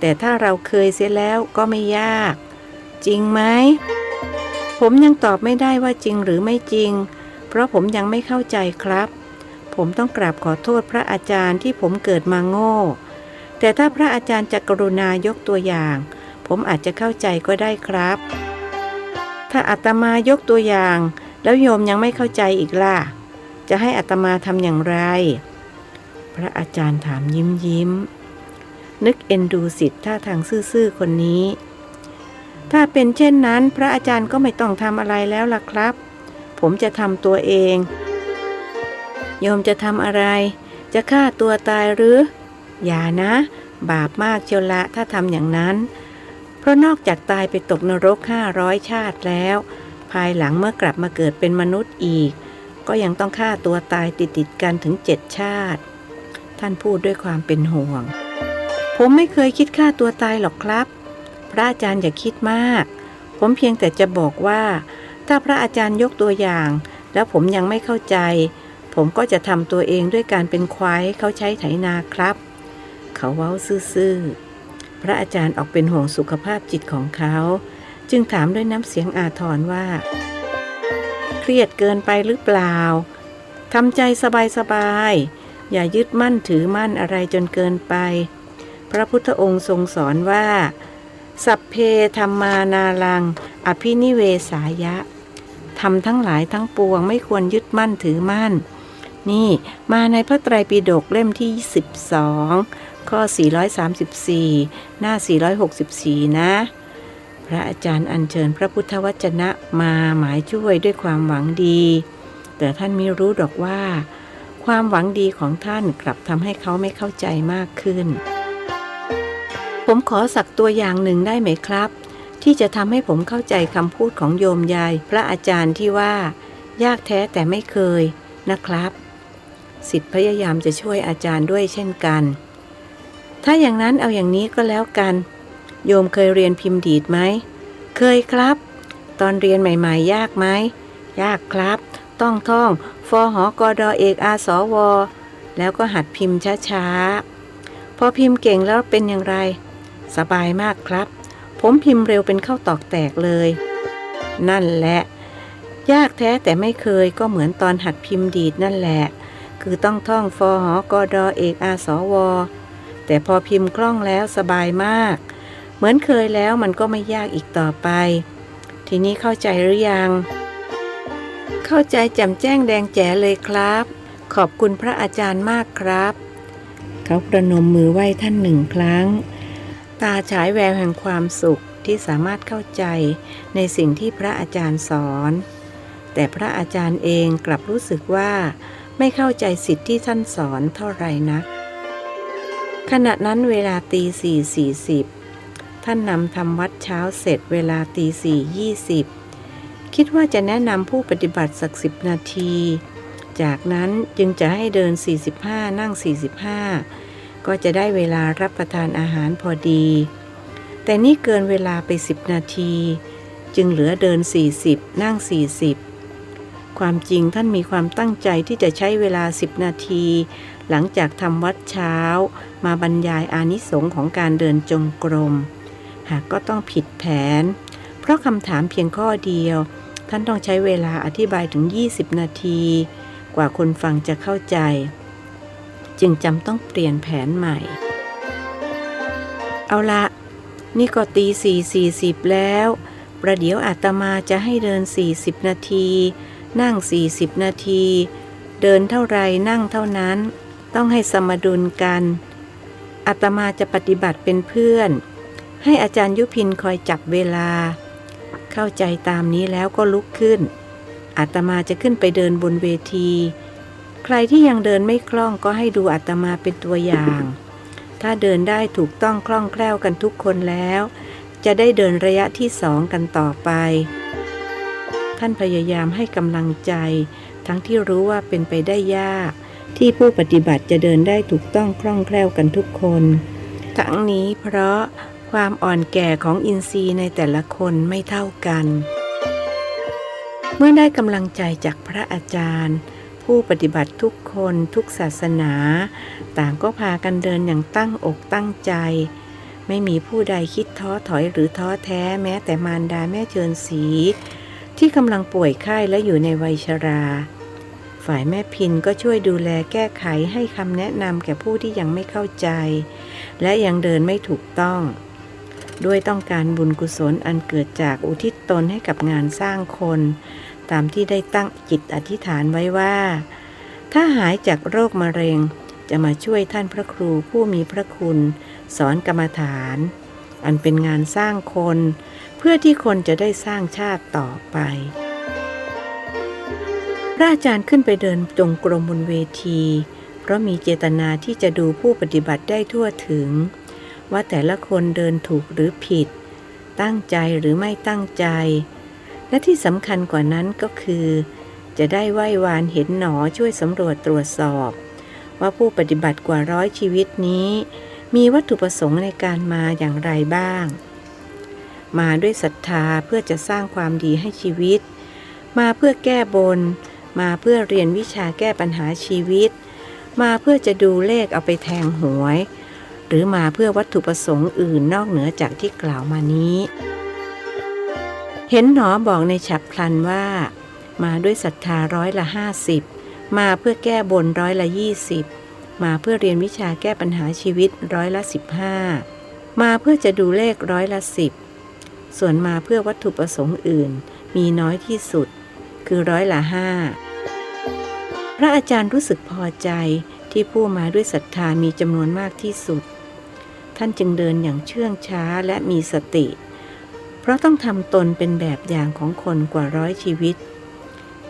แต่ถ้าเราเคยเสียแล้วก็ไม่ยากจริงไหมผมยังตอบไม่ได้ว่าจริงหรือไม่จริงเพราะผมยังไม่เข้าใจครับผมต้องกราบขอโทษพระอาจารย์ที่ผมเกิดมาโง่แต่ถ้าพระอาจารย์จะกรุณายกตัวอย่างผมอาจจะเข้าใจก็ได้ครับถ้าอาตมายกตัวอย่างแล้วโยมยังไม่เข้าใจอีกล่ะจะให้อาตมาทำอย่างไรพระอาจารย์ถามยิ้มนึกเอ็นดูศิษย์ท่าทางซื่อๆคนนี้ถ้าเป็นเช่นนั้นพระอาจารย์ก็ไม่ต้องทำอะไรแล้วล่ะครับผมจะทำตัวเองโยมจะทำอะไรจะฆ่าตัวตายหรืออย่านะบาปมากเชียวละถ้าทำอย่างนั้นเพราะนอกจากตายไปตกนรก500 ชาติแล้วภายหลังเมื่อกลับมาเกิดเป็นมนุษย์อีกก็ยังต้องฆ่าตัวตายติดกันถึง7 ชาติท่านพูดด้วยความเป็นห่วงผมไม่เคยคิดฆ่าตัวตายหรอกครับพระอาจารย์อย่าคิดมากผมเพียงแต่จะบอกว่าถ้าพระอาจารย์ยกตัวอย่างแล้วผมยังไม่เข้าใจผมก็จะทำตัวเองด้วยการเป็นควายให้เขาใช้ไถนาครับเขาเว้าซื่อๆพระอาจารย์ออกเป็นห่วงสุขภาพจิตของเขาจึงถามด้วยน้ำเสียงอาทรว่าเครียดเกินไปหรือเปล่าทำใจสบายๆอย่ายึดมั่นถือมั่นอะไรจนเกินไปพระพุทธองค์ทรงสอนว่าสัพเพธัมมานารังอภินิเวสายะธรรมทั้งหลายทั้งปวงไม่ควรยึดมั่นถือมั่นนี่มาในพระไตรปิฎกเล่มที่12ข้อ434หน้า464นะพระอาจารย์อัญเชิญพระพุทธวจนะมาหมายช่วยด้วยความหวังดีแต่ท่านไม่รู้ดอกว่าความหวังดีของท่านกลับทำให้เขาไม่เข้าใจมากขึ้นผมขอสักตัวอย่างหนึ่งได้ไหมครับที่จะทำให้ผมเข้าใจคำพูดของโยมยายพระอาจารย์ที่ว่ายากแท้แต่ไม่เคยนะครับศิษย์พยายามจะช่วยอาจารย์ด้วยเช่นกันถ้าอย่างนั้นเอาอย่างนี้ก็แล้วกันโยมเคยเรียนพิมพ์ดีดไหมเคยครับตอนเรียนใหม่ๆยากไหมยากครับต้องท่องฟหกดเอกอาสวแล้วก็หัดพิมพ์ช้าๆพอพิมพ์เก่งแล้วเป็นอย่างไรสบายมากครับผมพิมพ์เร็วเป็นข้าวตอกแตกเลยนั่นแหละยากแท้แต่ไม่เคยก็เหมือนตอนหัดพิมพ์ดีดนั่นแหละคือต้องท่องฟหกดเอกอาสวแต่พอพิมพ์คล่องแล้วสบายมากเหมือนเคยแล้วมันก็ไม่ยากอีกต่อไปทีนี้เข้าใจหรือยังเข้าใจแจ่มแจ้งแดงแจ๋เลยครับขอบคุณพระอาจารย์มากครับเขาประนมมือไหว้ท่าน1 ครั้งตาฉายแววแห่งความสุขที่สามารถเข้าใจในสิ่งที่พระอาจารย์สอนแต่พระอาจารย์เองกลับรู้สึกว่าไม่เข้าใจศิษย์ที่ท่านสอนเท่าไหร่นักขณะนั้นเวลาตี 4:40ท่านนำทำวัดเช้าเสร็จเวลาตี 4:20คิดว่าจะแนะนำผู้ปฏิบัติสัก10 นาทีจากนั้นจึงจะให้เดิน45นั่ง45ก็จะได้เวลารับประทานอาหารพอดีแต่นี่เกินเวลาไป10 นาทีจึงเหลือเดิน40นั่ง40ความจริงท่านมีความตั้งใจที่จะใช้เวลา10 นาทีหลังจากทำวัดเช้ามาบรรยายอานิสงส์ของการเดินจงกรมหากก็ต้องผิดแผนเพราะคำถามเพียงข้อเดียวท่านต้องใช้เวลาอธิบายถึง20 นาทีกว่าคนฟังจะเข้าใจจึงจำต้องเปลี่ยนแผนใหม่เอาละนี่ก็ตี 4:40แล้วประเดี๋ยวอาตมาจะให้เดิน40 นาทีนั่ง40 นาทีเดินเท่าไรนั่งเท่านั้นต้องให้สมดุลกันอาตมาจะปฏิบัติเป็นเพื่อนให้อาจารย์ยุพินคอยจับเวลาเข้าใจตามนี้แล้วก็ลุกขึ้นอาตมาจะขึ้นไปเดินบนเวทีใครที่ยังเดินไม่คล่องก็ให้ดูอาตมาเป็นตัวอย่างถ้าเดินได้ถูกต้องคล่องแคล่วกันทุกคนแล้วจะได้เดินระยะที่2กันต่อไปท่านพยายามให้กำลังใจทั้งที่รู้ว่าเป็นไปได้ยากที่ผู้ปฏิบัติจะเดินได้ถูกต้องคล่องแคล่วกันทุกคนทั้งนี้เพราะความอ่อนแก่ของอินทรีย์ในแต่ละคนไม่เท่ากันเมื่อได้กำลังใจจากพระอาจารย์ผ ผู้ปฏิบัติทุกคนทุกศาสนาต่างก็พากันเดินอย่างตั้งอกตั้งใจไม่มีผู้ใดคิดท้อถอยหรือท้อแท้แม้แต่มารดาแม่เชิญศรีที่กำลังป่วยไข้และอยู่ในวัยชราฝ่ายแม่พินก็ช่วยดูแลแก้ไขให้คำแนะนำแก่ผู้ที่ยังไม่เข้าใจและยังเดินไม่ถูกต้องด้วยต้องการบุญกุศลอันเกิดจากอุทิศตนให้กับงานสร้างคนตามที่ได้ตั้งจิตอธิษฐานไว้ว่าถ้าหายจากโรคมะเร็งจะมาช่วยท่านพระครูผู้มีพระคุณสอนกรรมฐานอันเป็นงานสร้างคนเพื่อที่คนจะได้สร้างชาติต่อไปพระอาจารย์ขึ้นไปเดินจงกรมบนเวทีเพราะมีเจตนาที่จะดูผู้ปฏิบัติได้ทั่วถึงว่าแต่ละคนเดินถูกหรือผิดตั้งใจหรือไม่ตั้งใจและที่สำคัญกว่านั้นก็คือจะได้ไหว้วานเห็นหนอช่วยสำรวจตรวจสอบว่าผู้ปฏิบัติกว่า100ชีวิตนี้มีวัตถุประสงค์ในการมาอย่างไรบ้างมาด้วยศรัทธาเพื่อจะสร้างความดีให้ชีวิตมาเพื่อแก้บนมาเพื่อเรียนวิชาแก้ปัญหาชีวิตมาเพื่อจะดูเลขเอาไปแทงหวยหรือมาเพื่อวัตถุประสงค์อื่นนอกเหนือจากที่กล่าวมานี้เห็นหนอบอกในฉับพลันว่ามาด้วยศรัทธา50%มาเพื่อแก้บน20%มาเพื่อเรียนวิชาแก้ปัญหาชีวิต15%มาเพื่อจะดูเลข10%ส่วนมาเพื่อวัตถุประสงค์อื่นมีน้อยที่สุดคือ5%พระอาจารย์รู้สึกพอใจที่ผู้มาด้วยศรัทธามีจำนวนมากที่สุดท่านจึงเดินอย่างเชื่องช้าและมีสติเพราะต้องทำตนเป็นแบบอย่างของคนกว่า100ชีวิต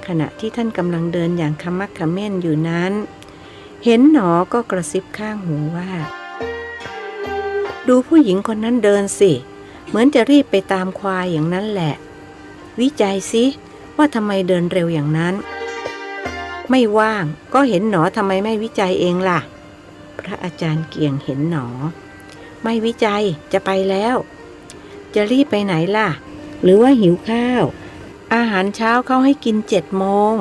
ขณะที่ท่านกำลังเดินอย่างขมักเขม้นอยู่นั้นเห็นหนอก็กระซิบข้างหูว่าดูผู้หญิงคนนั้นเดินสิเหมือนจะรีบไปตามควายอย่างนั้นแหละวิจัยสิว่าทำไมเดินเร็วอย่างนั้นไม่ว่างก็เห็นหนอทำไมไม่วิจัยเองล่ะพระอาจารย์เกียงเห็นหนอไม่วิจัยจะไปแล้วจะรีบไปไหนล่ะหรือว่าหิวข้าวอาหารเช้าเขาให้กิน7 โมง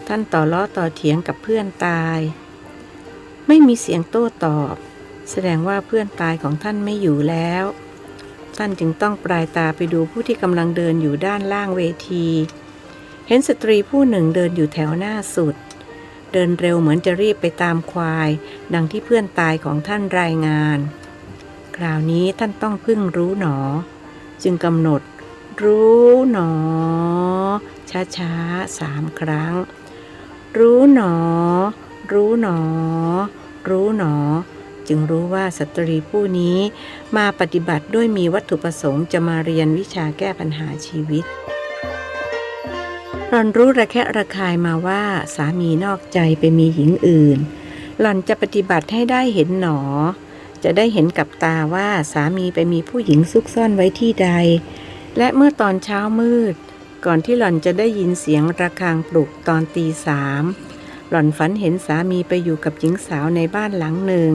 ท่านต่อล้อต่อเถียงกับเพื่อนตายไม่มีเสียงโต้ตอบแสดงว่าเพื่อนตายของท่านไม่อยู่แล้วท่านจึงต้องปลายตาไปดูผู้ที่กำลังเดินอยู่ด้านล่างเวทีเห็นสตรีผู้หนึ่งเดินอยู่แถวหน้าสุดเดินเร็วเหมือนจะรีบไปตามควายดังที่เพื่อนตายของท่านรายงานคราวนี้ท่านต้องพึ่งรู้หนอจึงกำหนดรู้หนอช้าๆ3 ครั้งรู้หนอรู้หนอรู้หนอจึงรู้ว่าสตรีผู้นี้มาปฏิบัติด้วยมีวัตถุประสงค์จะมาเรียนวิชาแก้ปัญหาชีวิตหล่อนรู้ระแคะระคายมาว่าสามีนอกใจไปมีหญิงอื่นหล่อนจะปฏิบัติให้ได้เห็นหนอจะได้เห็นกับตาว่าสามีไปมีผู้หญิงซุกซ่อนไว้ที่ใดและเมื่อตอนเช้ามืดก่อนที่หล่อนจะได้ยินเสียงระฆังปลุกตอนตี 3หล่อนฝันเห็นสามีไปอยู่กับหญิงสาวในบ้านหลังหนึ่ง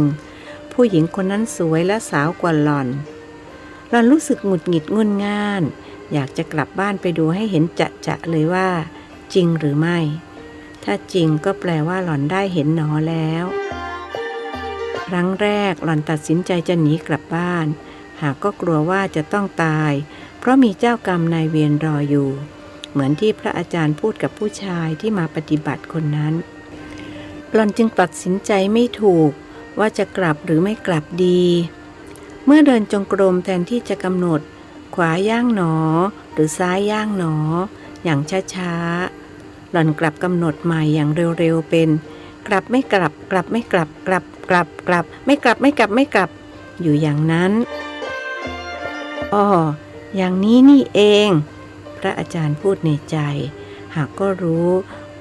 ผู้หญิงคนนั้นสวยและสาวกว่าหล่อนรู้สึกหงุดหงิดงุนง่านอยากจะกลับบ้านไปดูให้เห็นจะเลยว่าจริงหรือไม่ถ้าจริงก็แปลว่าหล่อนได้เห็นหนอแล้วครั้งแรกหล่อนตัดสินใจจะหนีกลับบ้านหากก็กลัวว่าจะต้องตายเพราะมีเจ้ากรรมนายเวรรออยู่เหมือนที่พระอาจารย์พูดกับผู้ชายที่มาปฏิบัติคนนั้นหล่อนจึงตัดสินใจไม่ถูกว่าจะกลับหรือไม่กลับดีเมื่อเดินจงกรมแทนที่จะกำหนดขวาย่างหนอหรือซ้ายย่างหนออย่างช้าๆหล่อนกลับกำหนดใหม่อย่างเร็วๆเป็นกลับไม่กลับกลับไม่กลับกลับกลับกลับไม่กลับไม่กลับไม่กลับอยู่อย่างนั้นอย่างนี้นี่เองพระอาจารย์พูดในใจหากก็รู้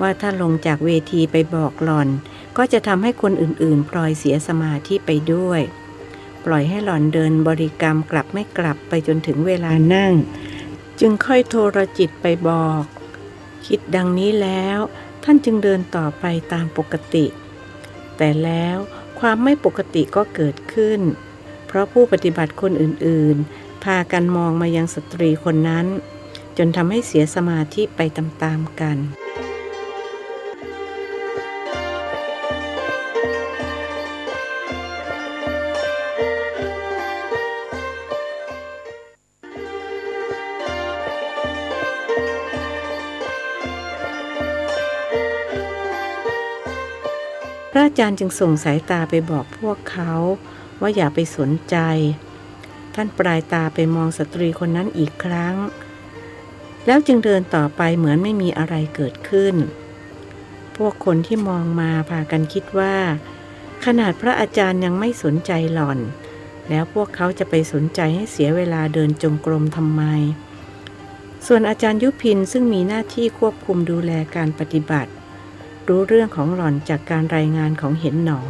ว่าถ้าลงจากเวทีไปบอกหล่อนก็จะทำให้คนอื่นๆพลอยเสียสมาธิไปด้วยปล่อยให้หล่อนเดินบริกรรมกลับไม่กลับไปจนถึงเวลานั่งจึงค่อยโทรจิตไปบอกคิดดังนี้แล้วท่านจึงเดินต่อไปตามปกติแต่แล้วความไม่ปกติก็เกิดขึ้นเพราะผู้ปฏิบัติคนอื่นๆพากันมองมายังสตรีคนนั้นจนทำให้เสียสมาธิไปตามๆกัน พระอาจารย์จึงส่งสายตาไปบอกพวกเขาว่าอย่าไปสนใจท่านปลายตาไปมองสตรีคนนั้นอีกครั้งแล้วจึงเดินต่อไปเหมือนไม่มีอะไรเกิดขึ้นพวกคนที่มองมาพากันคิดว่าขนาดพระอาจารย์ยังไม่สนใจหล่อนแล้วพวกเขาจะไปสนใจให้เสียเวลาเดินจงกรมทำไมส่วนอาจารย์ยุพินซึ่งมีหน้าที่ควบคุมดูแลการปฏิบัติรู้เรื่องของหล่อนจากการรายงานของเห็นหนอ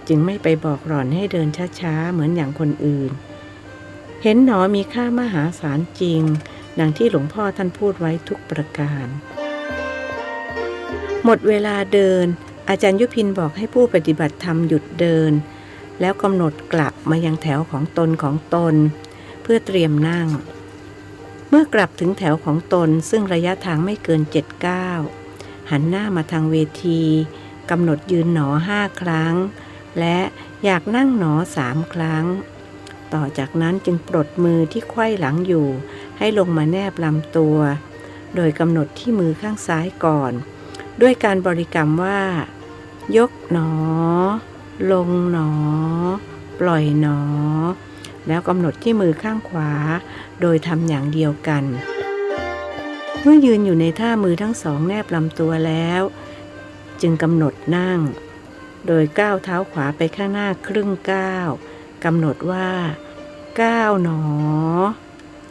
จึงไม่ไปบอกหล่อนให้เดินช้าๆเหมือนอย่างคนอื่นเห็นหนอมีค่ามหาศาลจริงดังที่หลวงพ่อท่านพูดไว้ทุกประการหมดเวลาเดินอาจารย์ยุพินบอกให้ผู้ปฏิบัติธรรมหยุดเดินแล้วกำหนดกลับมายังแถวของตนเพื่อเตรียมนั่งเมื่อกลับถึงแถวของตนซึ่งระยะทางไม่เกิน7 ก้าวหันหน้ามาทางเวทีกำหนดยืนหนอ5 ครั้งและอยากนั่งหนอ3 ครั้งต่อจากนั้นจึงปลดมือที่ไขว้หลังอยู่ให้ลงมาแนบลำตัวโดยกำหนดที่มือข้างซ้ายก่อนด้วยการบริกรรมว่ายกหนอลงหนอปล่อยหนอแล้วกำหนดที่มือข้างขวาโดยทำอย่างเดียวกันเมื่อยืนอยู่ในท่ามือทั้งสองแนบลำตัวแล้วจึงกำหนดนั่งโดยก้าวเท้าขวาไปข้างหน้าครึ่งก้าวกำหนดว่าก้าวหนอ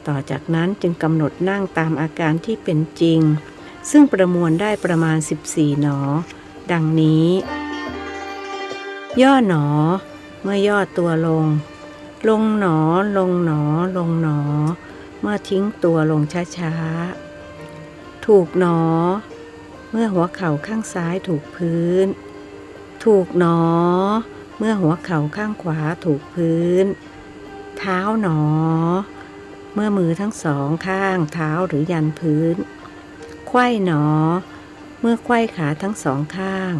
ต่อจากนั้นจึงกำหนดนั่งตามอาการที่เป็นจริงซึ่งประมวลได้ประมาณ14 หนอดังนี้ย่อหนอเมื่อย่อตัวลงลงหนอลงหนอลงหนอเมื่อทิ้งตัวลงช้าๆถูกหนอเมื่อหัวเข่าข้างซ้ายถูกพื้นถูกหนอเมื่อหัวเข่าข้างขวาถูกพื้นเท้าหนอเมื่อมือทั้งสองข้างเท้าหรือยันพื้นไขว้หนอเมื่อไขว้ขาทั้งสองข้าง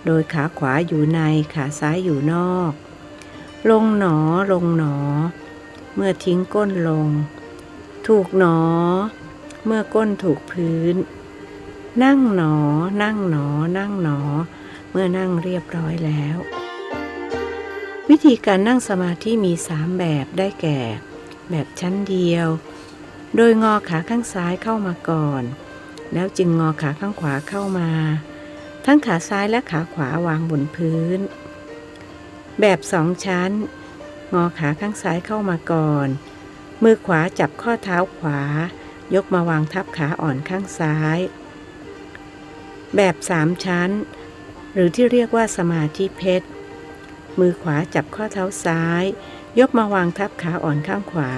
โดยขาขวาอยู่ในขาซ้ายอยู่นอกลงหนอลงหนอเมื่อทิ้งก้นลงถูกหนอเมื่อก้นถูกพื้นนั่งหนอนั่งหนอนั่งหนอเมื่อนั่งเรียบร้อยแล้ววิธีการนั่งสมาธิมี3 แบบได้แก่แบบชั้นเดียวโดยงอขาข้างซ้ายเข้ามาก่อนแล้วจึงงอขาข้างขวาเข้ามาทั้งขาซ้ายและขาขวาวางบนพื้นแบบ2 ชั้นงอขาข้างซ้ายเข้ามาก่อนมือขวาจับข้อเท้าขวายกมาวางทับขาอ่อนข้างซ้ายแบบ3 ชั้นหรือที่เรียกว่าสมาธิเพชรมือขวาจับข้อเท้าซ้ายยกมาวางทับขาอ่อนข้างขวา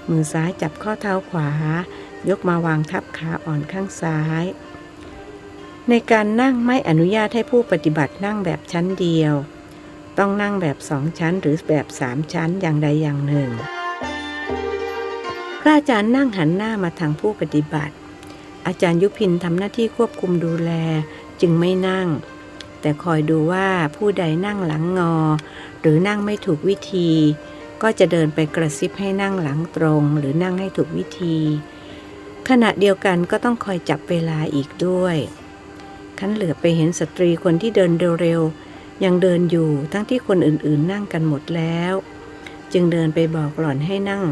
มือซ้ายจับข้อเท้าขวายกมาวางทับขาอ่อนข้างซ้ายในการนั่งไม่อนุญาตให้ผู้ปฏิบัตินั่งแบบชั้นเดียวต้องนั่งแบบ2 ชั้นหรือแบบ3 ชั้นอย่างใดอย่างหนึ่งพระอาจารย์นั่งหันหน้ามาทางผู้ปฏิบัติอาจารย์ยุพินทำหน้าที่ควบคุมดูแลจึงไม่นั่งแต่คอยดูว่าผู้ใดนั่งหลังงอหรือนั่งไม่ถูกวิธีก็จะเดินไปกระซิบให้นั่งหลังตรงหรือนั่งให้ถูกวิธีขณะเดียวกันก็ต้องคอยจับเวลาอีกด้วยขันเหลือไปเห็นสตรีคนที่เดินเร็วๆยังเดินอยู่ทั้งที่คนอื่นๆนั่งกันหมดแล้วจึงเดินไปบอกหล่อนให้นั่ง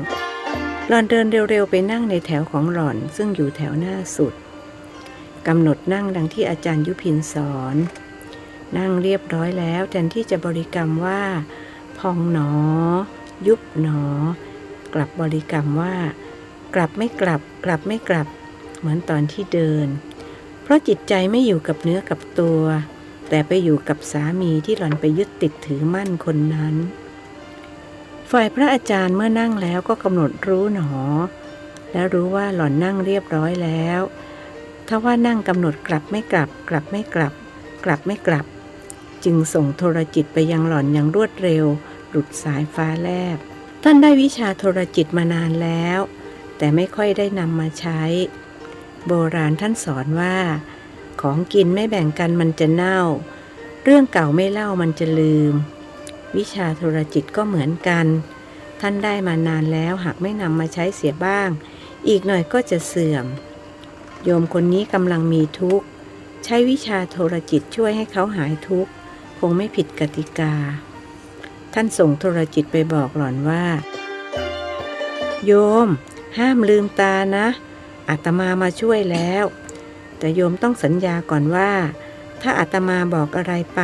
หล่อนเดินเร็วๆไปนั่งในแถวของหล่อนซึ่งอยู่แถวหน้าสุดกำหนดนั่งดังที่อาจารย์ยุพินสอนนั่งเรียบร้อยแล้วแทนที่จะบริกรรมว่าพองหนอยุบหนอกลับบริกรรมว่ากลับไม่กลับกลับไม่กลับเหมือนตอนที่เดินเพราะจิตใจไม่อยู่กับเนื้อกับตัวแต่ไปอยู่กับสามีที่หล่อนไปยึดติดถือมั่นคนนั้นฝ่ายพระอาจารย์เมื่อนั่งแล้วก็กำหนดรู้หนอแล้วรู้ว่าหล่อนนั่งเรียบร้อยแล้วถ้าว่านั่งกำหนดกลับไม่กลับกลับไม่กลับกลับไม่กลับจึงส่งโทรจิตไปยังหล่อนอย่างรวดเร็วหลุดสายฟ้าแลบท่านได้วิชาโทรจิตมานานแล้วแต่ไม่ค่อยได้นำมาใช้โบราณท่านสอนว่าของกินไม่แบ่งกันมันจะเน่าเรื่องเก่าไม่เล่ามันจะลืมวิชาโทรจิตก็เหมือนกันท่านได้มานานแล้วหากไม่นำมาใช้เสียบ้างอีกหน่อยก็จะเสื่อมโยมคนนี้กำลังมีทุกข์ใช้วิชาโทรจิตช่วยให้เขาหายทุกข์ คงไม่ผิดกติกาท่านส่งโทรจิตไปบอกหล่อนว่าโยมห้ามลืมตานะอาตมามาช่วยแล้วแต่โยมต้องสัญญาก่อนว่าถ้าอาตมาบอกอะไรไป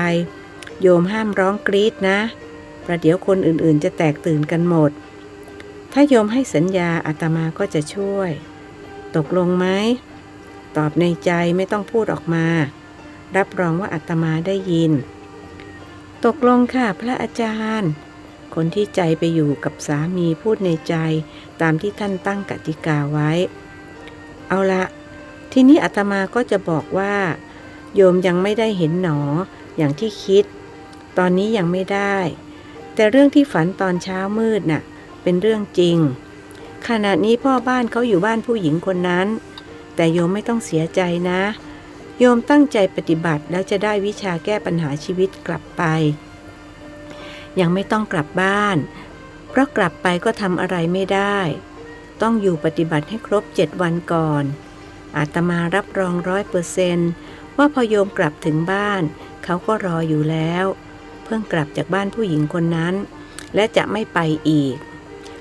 โยมห้ามร้องกรี๊ดนะประเดี๋ยวคนอื่นๆจะแตกตื่นกันหมดถ้าโยมให้สัญญาอาตมาก็จะช่วยตกลงไหมตอบในใจไม่ต้องพูดออกมารับรองว่าอาตมาได้ยินตกลงค่ะพระอาจารย์คนที่ใจไปอยู่กับสามีพูดในใจตามที่ท่านตั้งกติกาไว้เอาละทีนี้อาตมาก็จะบอกว่าโยมยังไม่ได้เห็นหนออย่างที่คิดตอนนี้ยังไม่ได้แต่เรื่องที่ฝันตอนเช้ามืดน่ะเป็นเรื่องจริงขณะนี้พ่อบ้านเขาอยู่บ้านผู้หญิงคนนั้นแต่โยมไม่ต้องเสียใจนะโยมตั้งใจปฏิบัติแล้วจะได้วิชาแก้ปัญหาชีวิตกลับไปยังไม่ต้องกลับบ้านเพราะกลับไปก็ทำอะไรไม่ได้ต้องอยู่ปฏิบัติให้ครบ7 วันก่อนอาตมารับรอง100%ว่าพอโยมกลับถึงบ้านเขาก็รออยู่แล้วเพิ่งกลับจากบ้านผู้หญิงคนนั้นและจะไม่ไปอีก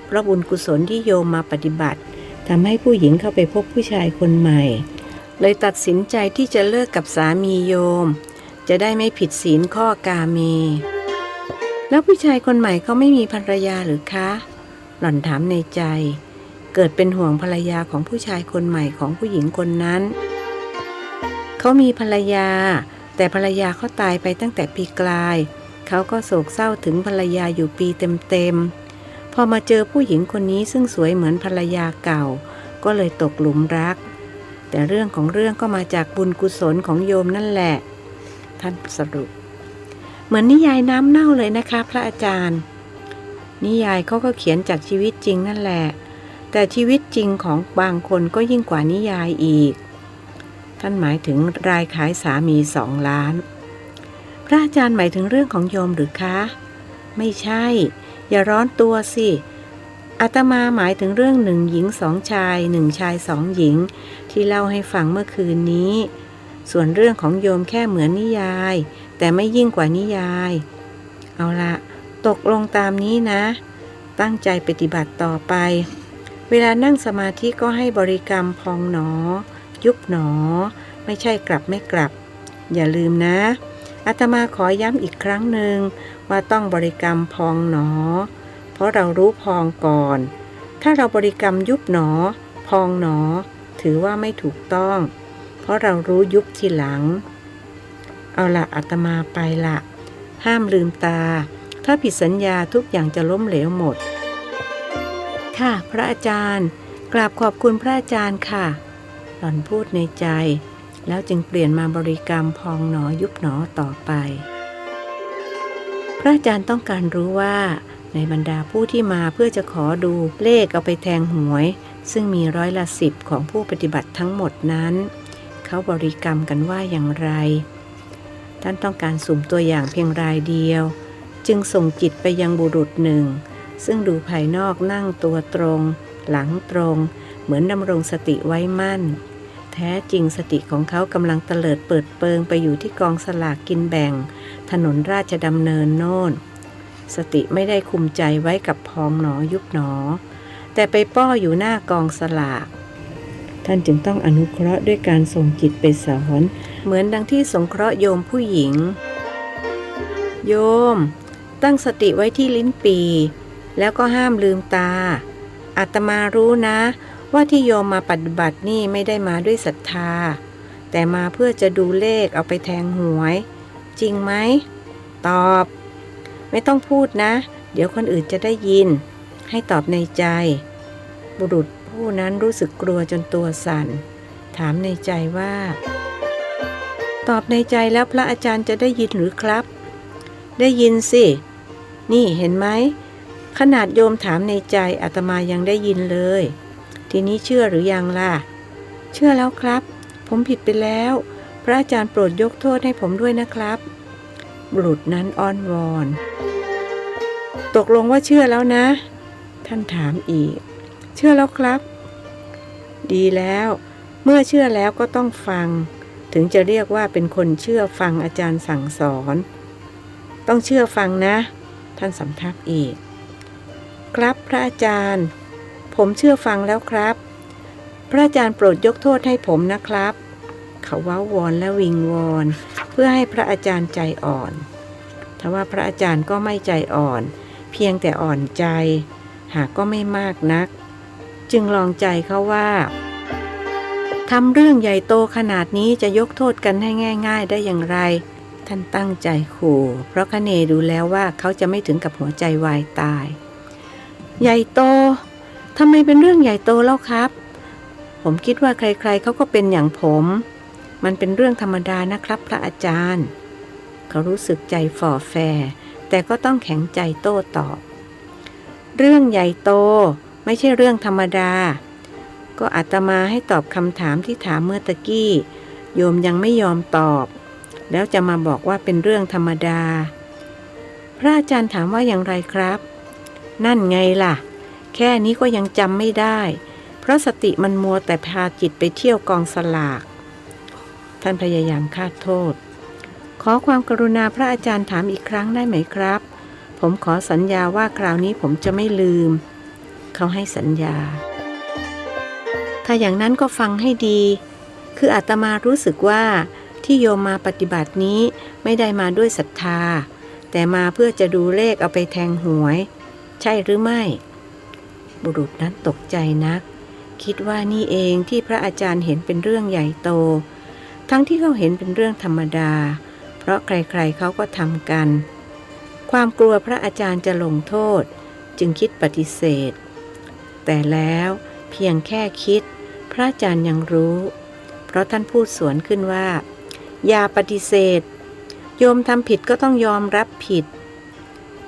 เพราะบุญกุศลที่โยมมาปฏิบัติทำให้ผู้หญิงเข้าไปพบผู้ชายคนใหม่เลยตัดสินใจที่จะเลิกกับสามีโยมจะได้ไม่ผิดศีลข้อกาเมแล้วผู้ชายคนใหม่เขาไม่มีภรรยาหรือคะหล่อนถามในใจเกิดเป็นห่วงภรรยาของผู้ชายคนใหม่ของผู้หญิงคนนั้นเขามีภรรยาแต่ภรรยาเขาตายไปตั้งแต่ปีกลายเขาก็โศกเศร้าถึงภรรยาอยู่ปีเต็มๆพอมาเจอผู้หญิงคนนี้ซึ่งสวยเหมือนภรรยาเก่าก็เลยตกหลุมรักแต่เรื่องของเรื่องก็มาจากบุญกุศลของโยมนั่นแหละท่านสรุปเหมือนนิยายน้ำเน่าเลยนะคะพระอาจารย์นิยายเขาก็เขียนจากชีวิตจริงนั่นแหละแต่ชีวิตจริงของบางคนก็ยิ่งกว่านิยายอีกท่านหมายถึงรายขายสามี2 ล้านพระอาจารย์หมายถึงเรื่องของโยมหรือคะไม่ใช่อย่าร้อนตัวสิอาตมาหมายถึงเรื่อง1 หญิง 2 ชาย1 ชาย 2 หญิงที่เล่าให้ฟังเมื่อคืนนี้ส่วนเรื่องของโยมแค่เหมือนนิยายแต่ไม่ยิ่งกว่านิยายเอาละตกลงตามนี้นะตั้งใจปฏิบัติต่อไปเวลานั่งสมาธิก็ให้บริกรรมพองหนอยุบหนอไม่ใช่กลับไม่กลับอย่าลืมนะอาตมาขอย้ำอีกครั้งหนึ่งว่าต้องบริกรรมพองหนอเพราะเรารู้พองก่อนถ้าเราบริกรรมยุบหนอพองหนอถือว่าไม่ถูกต้องเพราะเรารู้ยุบทีหลังเอาละอาตมาไปละห้ามลืมตาถ้าผิดสัญญาทุกอย่างจะล้มเหลวหมดค่ะพระอาจารย์กราบขอบคุณพระอาจารย์ค่ะหล่อนพูดในใจแล้วจึงเปลี่ยนมาบริกรรมพองหนอยุบหนอต่อไปพระอาจารย์ต้องการรู้ว่าในบรรดาผู้ที่มาเพื่อจะขอดูเลขเอาไปแทงหวยซึ่งมี10%ของผู้ปฏิบัติทั้งหมดนั้นเขาบริกรรมกันว่าอย่างไรท่านต้องการสุ่มตัวอย่างเพียงรายเดียวจึงส่งจิตไปยังบุรุษหนึ่งซึ่งดูภายนอกนั่งตัวตรงหลังตรงเหมือนดำรงสติไว้มั่นแท้จริงสติของเขากำลังเตลิดเปิดเปิงไปอยู่ที่กองสลากกินแบ่งถนนราชดำเนินโน่นสติไม่ได้คุมใจไว้กับพองหนอยุบหนอแต่ไปป้ออยู่หน้ากองสลากท่านจึงต้องอนุเคราะห์ด้วยการส่งจิตไปสอนเหมือนดังที่สงเคราะห์โยมผู้หญิงโยมตั้งสติไว้ที่ลิ้นปีแล้วก็ห้ามลืมตาอาตมารู้นะว่าที่โยมมาปฏิบัตินี่ไม่ได้มาด้วยศรัทธาแต่มาเพื่อจะดูเลขเอาไปแทงหวยจริงไหมตอบไม่ต้องพูดนะเดี๋ยวคนอื่นจะได้ยินให้ตอบในใจบุรุษผู้นั้นรู้สึกกลัวจนตัวสั่นถามในใจว่าตอบในใจแล้วพระอาจารย์จะได้ยินหรือครับได้ยินสินี่เห็นไหมขนาดโยมถามในใจอาตมายังได้ยินเลยทีนี้เชื่อหรือยังล่ะเชื่อแล้วครับผมผิดไปแล้วพระอาจารย์โปรดยกโทษให้ผมด้วยนะครับบุรุษนั้นอ้อนวอนตกลงว่าเชื่อแล้วนะท่านถามอีกเชื่อแล้วครับดีแล้วเมื่อเชื่อแล้วก็ต้องฟังถึงจะเรียกว่าเป็นคนเชื่อฟังอาจารย์สั่งสอน ต้องเชื่อฟังนะท่านสำทับอีกครับพระอาจารย์ผมเชื่อฟังแล้วครับพระอาจารย์โปรดยกโทษให้ผมนะครับเขาว้าวอนและวิงวอนเพื่อให้พระอาจารย์ใจอ่อนทว่าพระอาจารย์ก็ไม่ใจอ่อนเพียงแต่อ่อนใจหากก็ไม่มากนักจึงลองใจเขาว่าทำเรื่องใหญ่โตขนาดนี้จะยกโทษกันให้ง่ายๆได้อย่างไรท่านตั้งใจขู่เพราะคะเนดูแล้วว่าเขาจะไม่ถึงกับหัวใจวายตายใหญ่โตทำไมเป็นเรื่องใหญ่โตแล้วครับผมคิดว่าใครๆเขาก็เป็นอย่างผมมันเป็นเรื่องธรรมดานะครับพระอาจารย์เขารู้สึกใจฝ่อแฟแต่ก็ต้องแข็งใจโต้ตอบเรื่องใหญ่โตไม่ใช่เรื่องธรรมดาก็อาตมาให้ตอบคำถามที่ถามเมื่อตะกี้โยมยังไม่ยอมตอบแล้วจะมาบอกว่าเป็นเรื่องธรรมดาพระอาจารย์ถามว่าอย่างไรครับนั่นไงล่ะแค่นี้ก็ยังจำไม่ได้เพราะสติมันมัวแต่พาจิตไปเที่ยวกองสลากท่านพยายามคาดโทษขอความกรุณาพระอาจารย์ถามอีกครั้งได้ไหมครับผมขอสัญญาว่าคราวนี้ผมจะไม่ลืมเขาให้สัญญาถ้าอย่างนั้นก็ฟังให้ดีคืออาตมารู้สึกว่าที่โยมมาปฏิบัตินี้ไม่ได้มาด้วยศรัทธาแต่มาเพื่อจะดูเลขเอาไปแทงหวยใช่หรือไม่บุรุษนั้นตกใจนักคิดว่านี่เองที่พระอาจารย์เห็นเป็นเรื่องใหญ่โตทั้งที่เขาเห็นเป็นเรื่องธรรมดาเพราะใครๆเขาก็ทำกันความกลัวพระอาจารย์จะลงโทษจึงคิดปฏิเสธแต่แล้วเพียงแค่คิดพระอาจารย์ยังรู้เพราะท่านพูดสวนขึ้นว่าอย่าปฏิเสธโยมทำผิดก็ต้องยอมรับผิด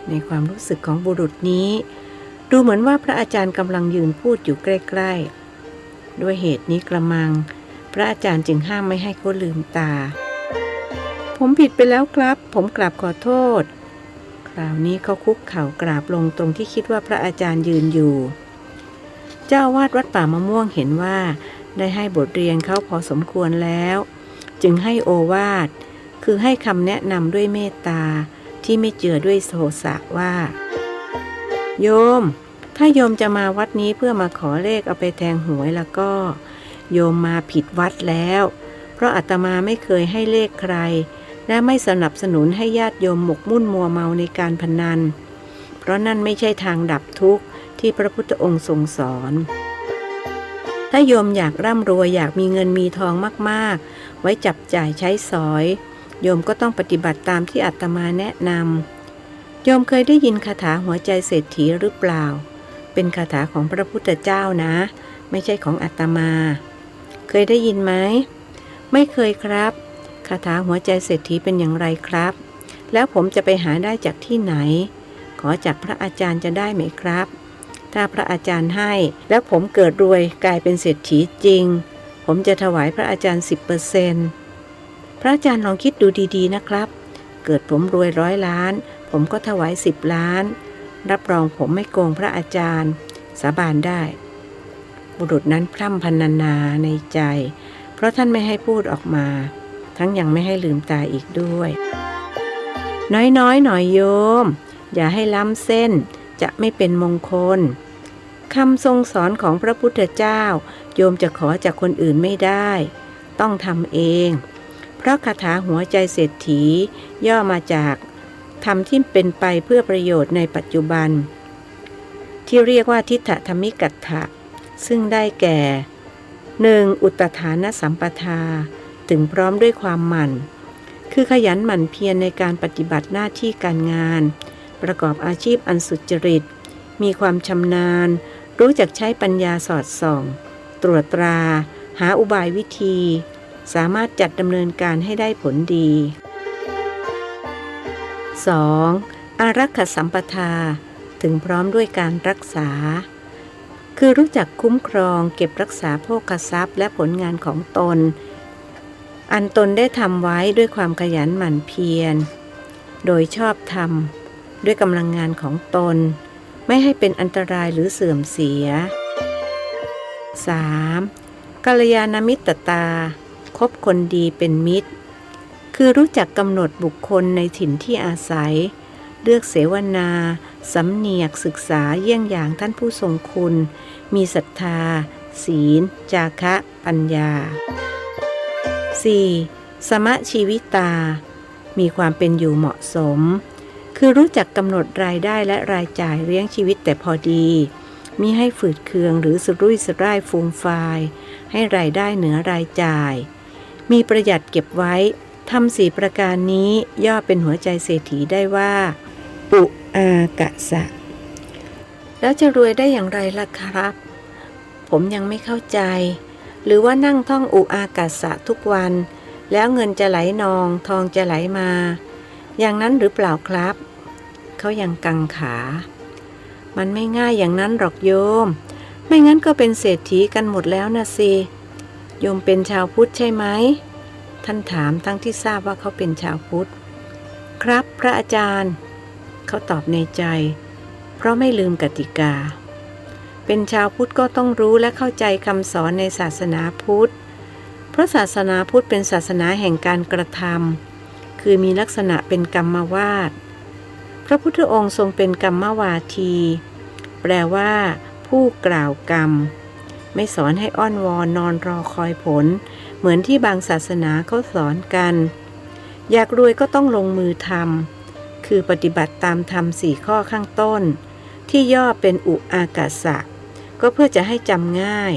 ในความรู้สึกของบุรุษนี้ดูเหมือนว่าพระอาจารย์กำลังยืนพูดอยู่ใกล้ๆด้วยเหตุนี้กระมังพระอาจารย์จึงห้ามไม่ให้เขาลืมตาผมผิดไปแล้วครับผมกราบขอโทษคราวนี้เขาคุกเข่ากราบลงตรงที่คิดว่าพระอาจารย์ยืนอยู่เจ้าอาวาสวัดป่ามะม่วงเห็นว่าได้ให้บทเรียนเขาพอสมควรแล้วจึงให้โอวาทคือให้คำแนะนำด้วยเมตตาที่ไม่เจือด้วยโทสะว่าโยมถ้าโยมจะมาวัดนี้เพื่อมาขอเลขเอาไปแทงหวยแล้วก็โยมมาผิดวัดแล้วเพราะอาตมาไม่เคยให้เลขใครและไม่สนับสนุนให้ญาติโยมหมกมุ่นมัวเมาในการพนันเพราะนั่นไม่ใช่ทางดับทุกข์ที่พระพุทธองค์ทรงสอนถ้าโยมอยากร่ำรวยอยากมีเงินมีทองมากๆไว้จับจ่ายใช้สอยโยมก็ต้องปฏิบัติตามที่อาตมาแนะนำโยมเคยได้ยินคาถาหัวใจเศรษฐีหรือเปล่าเป็นคาถาของพระพุทธเจ้านะไม่ใช่ของอาตมาเคยได้ยินไหมไม่เคยครับคาถาหัวใจเศรษฐีเป็นอย่างไรครับแล้วผมจะไปหาได้จากที่ไหนขอจากพระอาจารย์จะได้ไหมครับถ้าพระอาจารย์ให้แล้วผมเกิดรวยกลายเป็นเศรษฐีจริงผมจะถวายพระอาจารย์ 10% พระอาจารย์ลองคิดดูดีๆนะครับเกิดผมรวย100 ล้านผมก็ถวาย10 ล้านรับรองผมไม่โกงพระอาจารย์สาบานได้บุรุษนั้นพร่ำพรรณนาในใจเพราะท่านไม่ให้พูดออกมาทั้งยังไม่ให้ลืมตาอีกด้วยน้อยๆหน่อยโยมอย่าให้ล้ำเส้นจะไม่เป็นมงคลคำทรงสอนของพระพุทธเจ้าโยมจะขอจากคนอื่นไม่ได้ต้องทำเองเพราะคาถาหัวใจเศรษฐีย่อมาจากธรรมที่เป็นไปเพื่อประโยชน์ในปัจจุบันที่เรียกว่าทิฏฐธรรมิกัตถะซึ่งได้แก่ 1. อุตฐานสัมปทาถึงพร้อมด้วยความหมั่นคือขยันหมั่นเพียรในการปฏิบัติหน้าที่การงานประกอบอาชีพอันสุจริตมีความชำนาญรู้จักใช้ปัญญาสอดส่องตรวจตราหาอุบายวิธีสามารถจัดดำเนินการให้ได้ผลดี 2. อารักขสัมปทาถึงพร้อมด้วยการรักษาคือรู้จักคุ้มครองเก็บรักษาโภคทรัพย์และผลงานของตนอันตนได้ทำไว้ด้วยความขยันหมั่นเพียรโดยชอบธรรมด้วยกำลังงานของตนไม่ให้เป็นอันตรายหรือเสื่อมเสีย 3. กัลยาณมิตรตาคบคนดีเป็นมิตร คือรู้จักกำหนดบุคคลในถิ่นที่อาศัยเลือกเสวนาสำเนียกศึกษาเยี่ยงอย่างท่านผู้ทรงคุณมีศรัทธาศีลจาคะปัญญา 4. สมชีวิตามีความเป็นอยู่เหมาะสมคือรู้จักกำหนดรายได้และรายจ่ายเลี้ยงชีวิตแต่พอดีมิให้ฝืดเคืองหรือสุรุ่ยสุร่ายฟูมฟายให้รายได้เหนือรายจ่ายมีประหยัดเก็บไว้ทำ4ประการนี้ย่อเป็นหัวใจเศรษฐีได้ว่าปุอากะสะแล้วจะรวยได้อย่างไรล่ะครับผมยังไม่เข้าใจหรือว่านั่งท่องอุอากาสะทุกวันแล้วเงินจะไหลนองทองจะไหลมาอย่างนั้นหรือเปล่าครับเขายังกังขามันไม่ง่ายอย่างนั้นหรอกโยมไม่งั้นก็เป็นเศรษฐีกันหมดแล้วนะสิโยมเป็นชาวพุทธใช่ไหมท่านถามทั้งที่ทราบว่าเขาเป็นชาวพุทธครับพระอาจารย์เขาตอบในใจเพราะไม่ลืมกติกาเป็นชาวพุทธก็ต้องรู้และเข้าใจคำสอนในศาสนาพุทธเพราะศาสนาพุทธเป็นศาสนาแห่งการกระทำคือมีลักษณะเป็นกรรมวาทพระพุทธองค์ทรงเป็นกรรมวาทีแปลว่าผู้กล่าวกรรมไม่สอนให้อ้อนวอนนอนรอคอยผลเหมือนที่บางศาสนาเขาสอนกันอยากรวยก็ต้องลงมือทำคือปฏิบัติตามธรรม4ข้อข้างต้นที่ย่อเป็นอุอากาสะก็เพื่อจะให้จำง่าย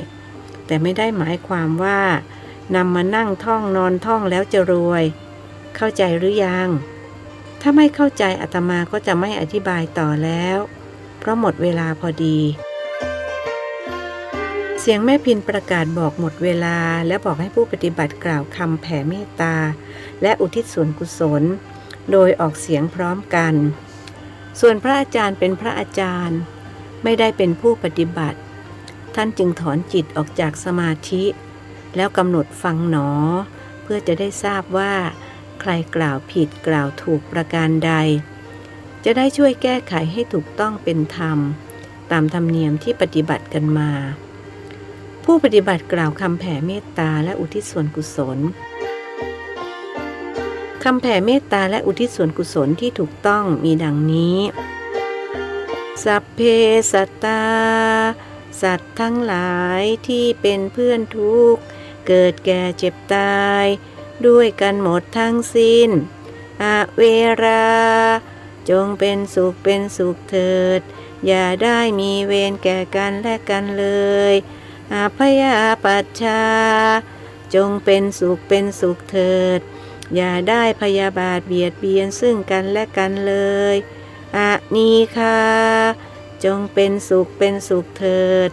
แต่ไม่ได้หมายความว่านำมานั่งท่องนอนท่องแล้วจะรวยเข้าใจหรือยังถ้าไม่เข้าใจอาตมาก็จะไม่อธิบายต่อแล้วเพราะหมดเวลาพอดีเสียงแม่พินประกาศบอกหมดเวลาและบอกให้ผู้ปฏิบัติกล่าวคำแผ่เมตตาและอุทิศส่วนกุศลโดยออกเสียงพร้อมกันส่วนพระอาจารย์เป็นพระอาจารย์ไม่ได้เป็นผู้ปฏิบัติท่านจึงถอนจิตออกจากสมาธิแล้วกำหนดฟังหนอเพื่อจะได้ทราบว่าใครกล่าวผิดกล่าวถูกประการใดจะได้ช่วยแก้ไขให้ถูกต้องเป็นธรรมตามธรรมเนียมที่ปฏิบัติกันมาผู้ปฏิบัติกล่าวคำแผ่เมตตาและอุทิศส่วนกุศลคำแผ่เมตตาและอุทิศส่วนกุศลที่ถูกต้องมีดังนี้สัพเพสัตตาสัตว์ทั้งหลายที่เป็นเพื่อนทุกข์เกิดแก่เจ็บตายด้วยกันหมดทั้งสิ้นอเวราจงเป็นสุขเถิดอย่าได้มีเวรแก่กันและกันเลยอาพยาปัชชาจงเป็นสุขเถิดอย่าได้พยาบาทเบียดเบียนซึ่งกันและกันเลยอานีคาจงเป็นสุขเถิด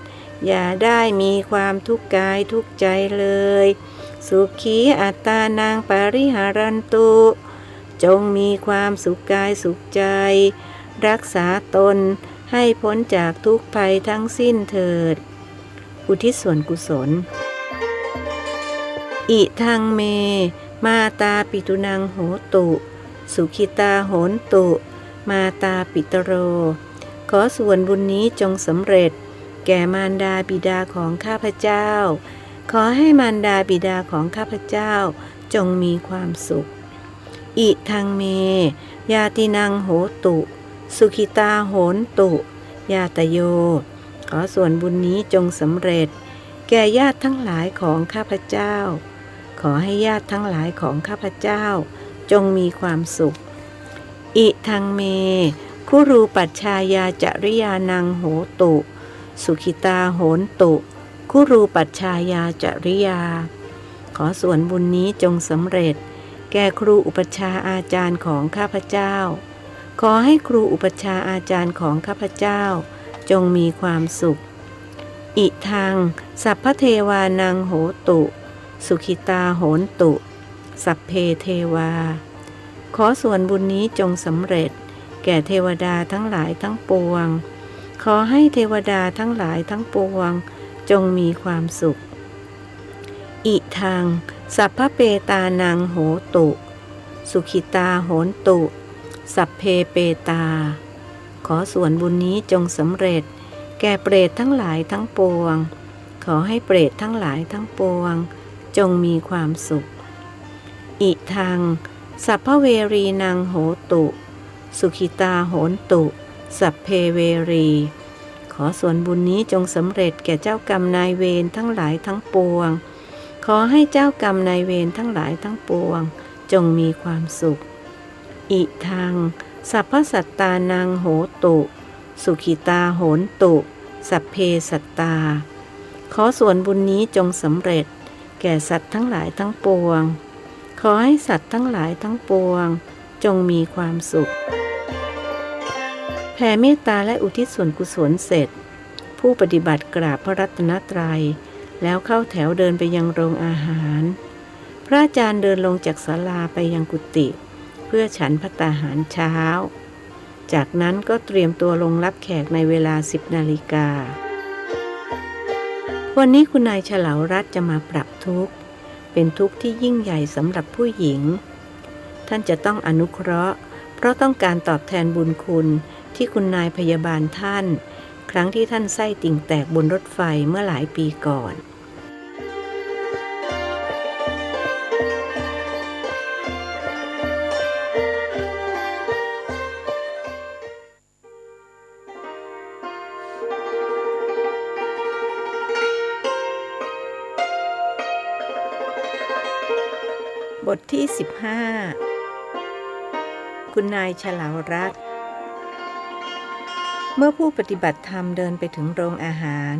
อย่าได้มีความทุกข์กายทุกข์ใจเลยสุขีอัตตานังปริหารันตุจงมีความสุขกายสุขใจรักษาตนให้พ้นจากทุกภัยทั้งสิ้นเถิดอุทิศส่วนกุศลอิทังเมมาตาปิตุนังโหตุสุขิตาโหนตุมาตาปิตโรขอส่วนบุญนี้จงสำเร็จแก่มารดาบิดาของข้าพเจ้าขอให้มารดาบิดาของข้าพเจ้าจงมีความสุขอิทังเมยาตินังโหตุสุขิตาโหนตุยาตโยขอส่วนบุญนี้จงสำเร็จแก่ญาติทั้งหลายของข้าพเจ้าขอให้ญาติทั้งหลายของข้าพเจ้าจงมีความสุขอิทังเมคุรูปัชชายาจริยานังโหตุสุขิตาโหนตุคุรูปัชชายาจริยาขอส่วนบุญนี้จงสำเร็จแก่ครูอุปัชฌาย์อาจารย์ของข้าพเจ้าขอให้ครูอุปัชฌาย์อาจารย์ของข้าพเจ้าจงมีความสุขอิทังสัพพเทวานังโหตุสุขิตาโหนตุสัพเพเทวาขอส่วนบุญนี้จงสำเร็จแก่เทวดาทั้งหลายทั้งปวงขอให้เทวดาทั้งหลายทั้งปวงจงมีความสุขอิทังสัพพเปตานังโหตุสุขิตาโหนตุสัพเพเปตาขอส่วนบุญนี้จงสำเร็จแก่เปรตทั้งหลายทั้งปวงขอให้เปรตทั้งหลายทั้งปวงจงมีความสุขอิทัง สัพพเวรีนังโหตุสุขิตาโหนตุสัพเพเวรีขอส่วนบุญนี้จงสำเร็จแก่เจ้ากรรมนายเวรทั้งหลายทั้งปวงขอให้เจ้ากรรมนายเวรทั้งหลายทั้งปวงจงมีความสุขอิทังสัพพสัตตานังโหตุสุขิตาโหนตุสัพเพสัตตาขอส่วนบุญนี้จงสำเร็จแก่สัตว์ทั้งหลายทั้งปวงขอให้สัตว์ทั้งหลายทั้งปวงจงมีความสุขแผ่เมตตาและอุทิศส่วนกุศลเสร็จผู้ปฏิบัติกราบพระรัตนตรัยแล้วเข้าแถวเดินไปยังโรงอาหารพระอาจารย์เดินลงจากศาลาไปยังกุฏิเพื่อฉันภัตตาหารเช้าจากนั้นก็เตรียมตัวลงรับแขกในเวลา 10 นาฬิกาวันนี้คุณนายเฉลารัตน์จะมาปรับทุกข์เป็นทุกข์ที่ยิ่งใหญ่สำหรับผู้หญิงท่านจะต้องอนุเคราะห์เพราะต้องการตอบแทนบุญคุณที่คุณนายพยาบาลท่านครั้งที่ท่านไส้ติ่งแตกบนรถไฟเมื่อหลายปีก่อนบทที่ 15 คุณนายเฉลารัตน์เมื่อผู้ปฏิบัติธรรมเดินไปถึงโรงอาหาร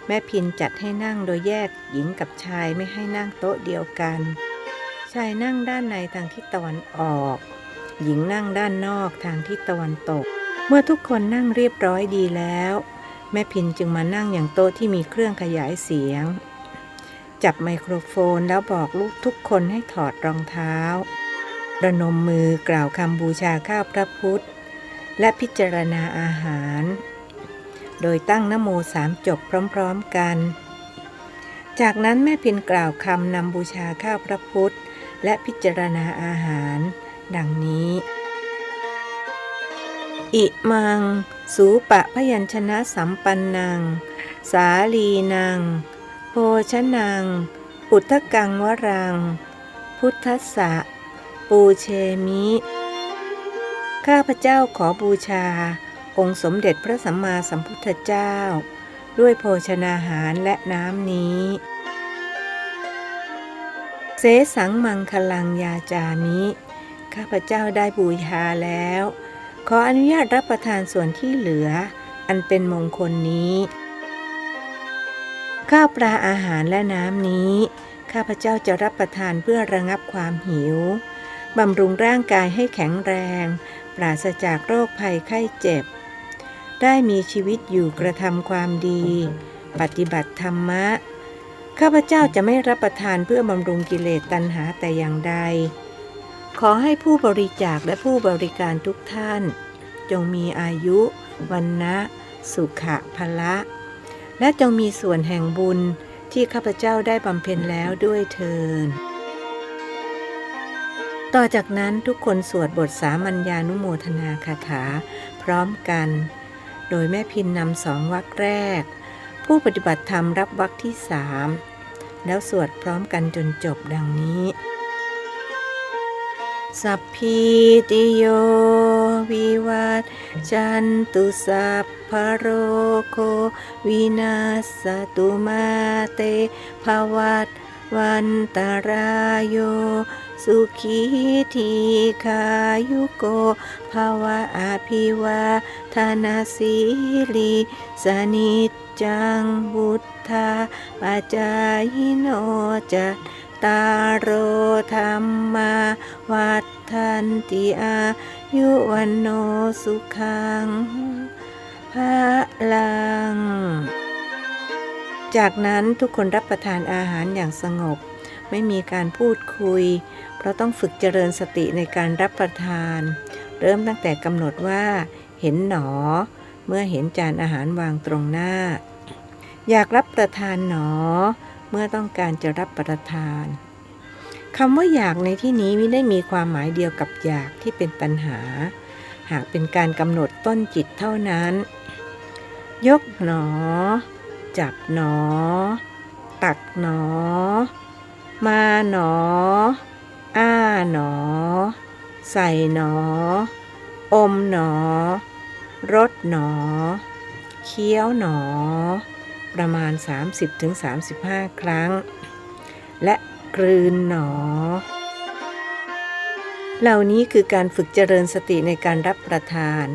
แม่พินจัดให้นั่งโดยแยกหญิงกับชายไม่ให้นั่งโต๊ะเดียวกันชายนั่งด้านในทางทิศตะวันออกหญิงนั่งด้านนอกทางทิศตะวันตกเมื่อทุกคนนั่งเรียบร้อยดีแล้วแม่พินจึงมานั่งอย่างโต๊ะที่มีเครื่องขยายเสียงจับไมโครโฟนแล้วบอกลูกทุกคนให้ถอดรองเท้าประนมมือกล่าวคำบูชาข้าพระพุทธและพิจารณาอาหารโดยตั้งนะโม3 จบพร้อมๆกันจากนั้นแม่พินกล่าวคำนำบูชาข้าพระพุทธและพิจารณาอาหารดังนี้อิมังสูปะพยัญชนะสัมปันนังสาลีนังโภชนังอุทธกังวรังพุทธัสสะปูเชมิข้าพเจ้าขอบูชาองค์สมเด็จพระสัมมาสัมพุทธเจ้าด้วยโภชนาหารและน้ำนี้เสสังมังคลังยาจามิข้าพเจ้าได้บูชาแล้วขออนุญาตรับประทานส่วนที่เหลืออันเป็นมงคลนี้ข้าวปลาอาหารและน้ำนี้ข้าพเจ้าจะรับประทานเพื่อระงับความหิวบำรุงร่างกายให้แข็งแรงปราศจากโรคภัยไข้เจ็บได้มีชีวิตอยู่กระทำความดีปฏิบัติธรรมะข้าพเจ้าจะไม่รับประทานเพื่อบำรุงกิเลสตัณหาแต่อย่างใดขอให้ผู้บริจาคและผู้บริการทุกท่านจงมีอายุวรรณะสุขะพละและจงมีส่วนแห่งบุญที่ข้าพเจ้าได้บำเพ็ญแล้วด้วยเถิดต่อจากนั้นทุกคนสวดบทสามัญญานุโมทนาคาถาพร้อมกันโดยแม่พินนำ2 วรรคแรกผู้ปฏิบัติธรรมรับวรรคที่ 3แล้วสวดพร้อมกันจนจบดังนี้สัพพิติโยวิวัชชันตุสัพพะโรโควินาศตุมาเตภวัตวันตรายโยสุขีทีขายุโกภวะอภิวาทนาสีลิสนิจจังวุฒธาปัจจายโนจัตตารโอธัมมาวัฏทันติอายุวันโนสุขังพลังจากนั้นทุกคนรับประทานอาหารอย่างสงบไม่มีการพูดคุยเพราะต้องฝึกเจริญสติในการรับประทานเริ่มตั้งแต่กำหนดว่าเห็นหนอเมื่อเห็นจานอาหารวางตรงหน้าอยากรับประทานหนอเมื่อต้องการจะรับประทานคำว่าอยากในที่นี้ไม่ได้มีความหมายเดียวกับอยากที่เป็นตัณหาหากเป็นการกำหนดต้นจิตเท่านั้นยกหนอจับหนอตักหนอมาหนอ อ้าหนอใส่หนออมหนอรสหนอเคี้ยวหนอประมาณ 30-35 ครั้งและกลืนหนอเหล่านี้คือการฝึกเจริญสติในการรับประทาน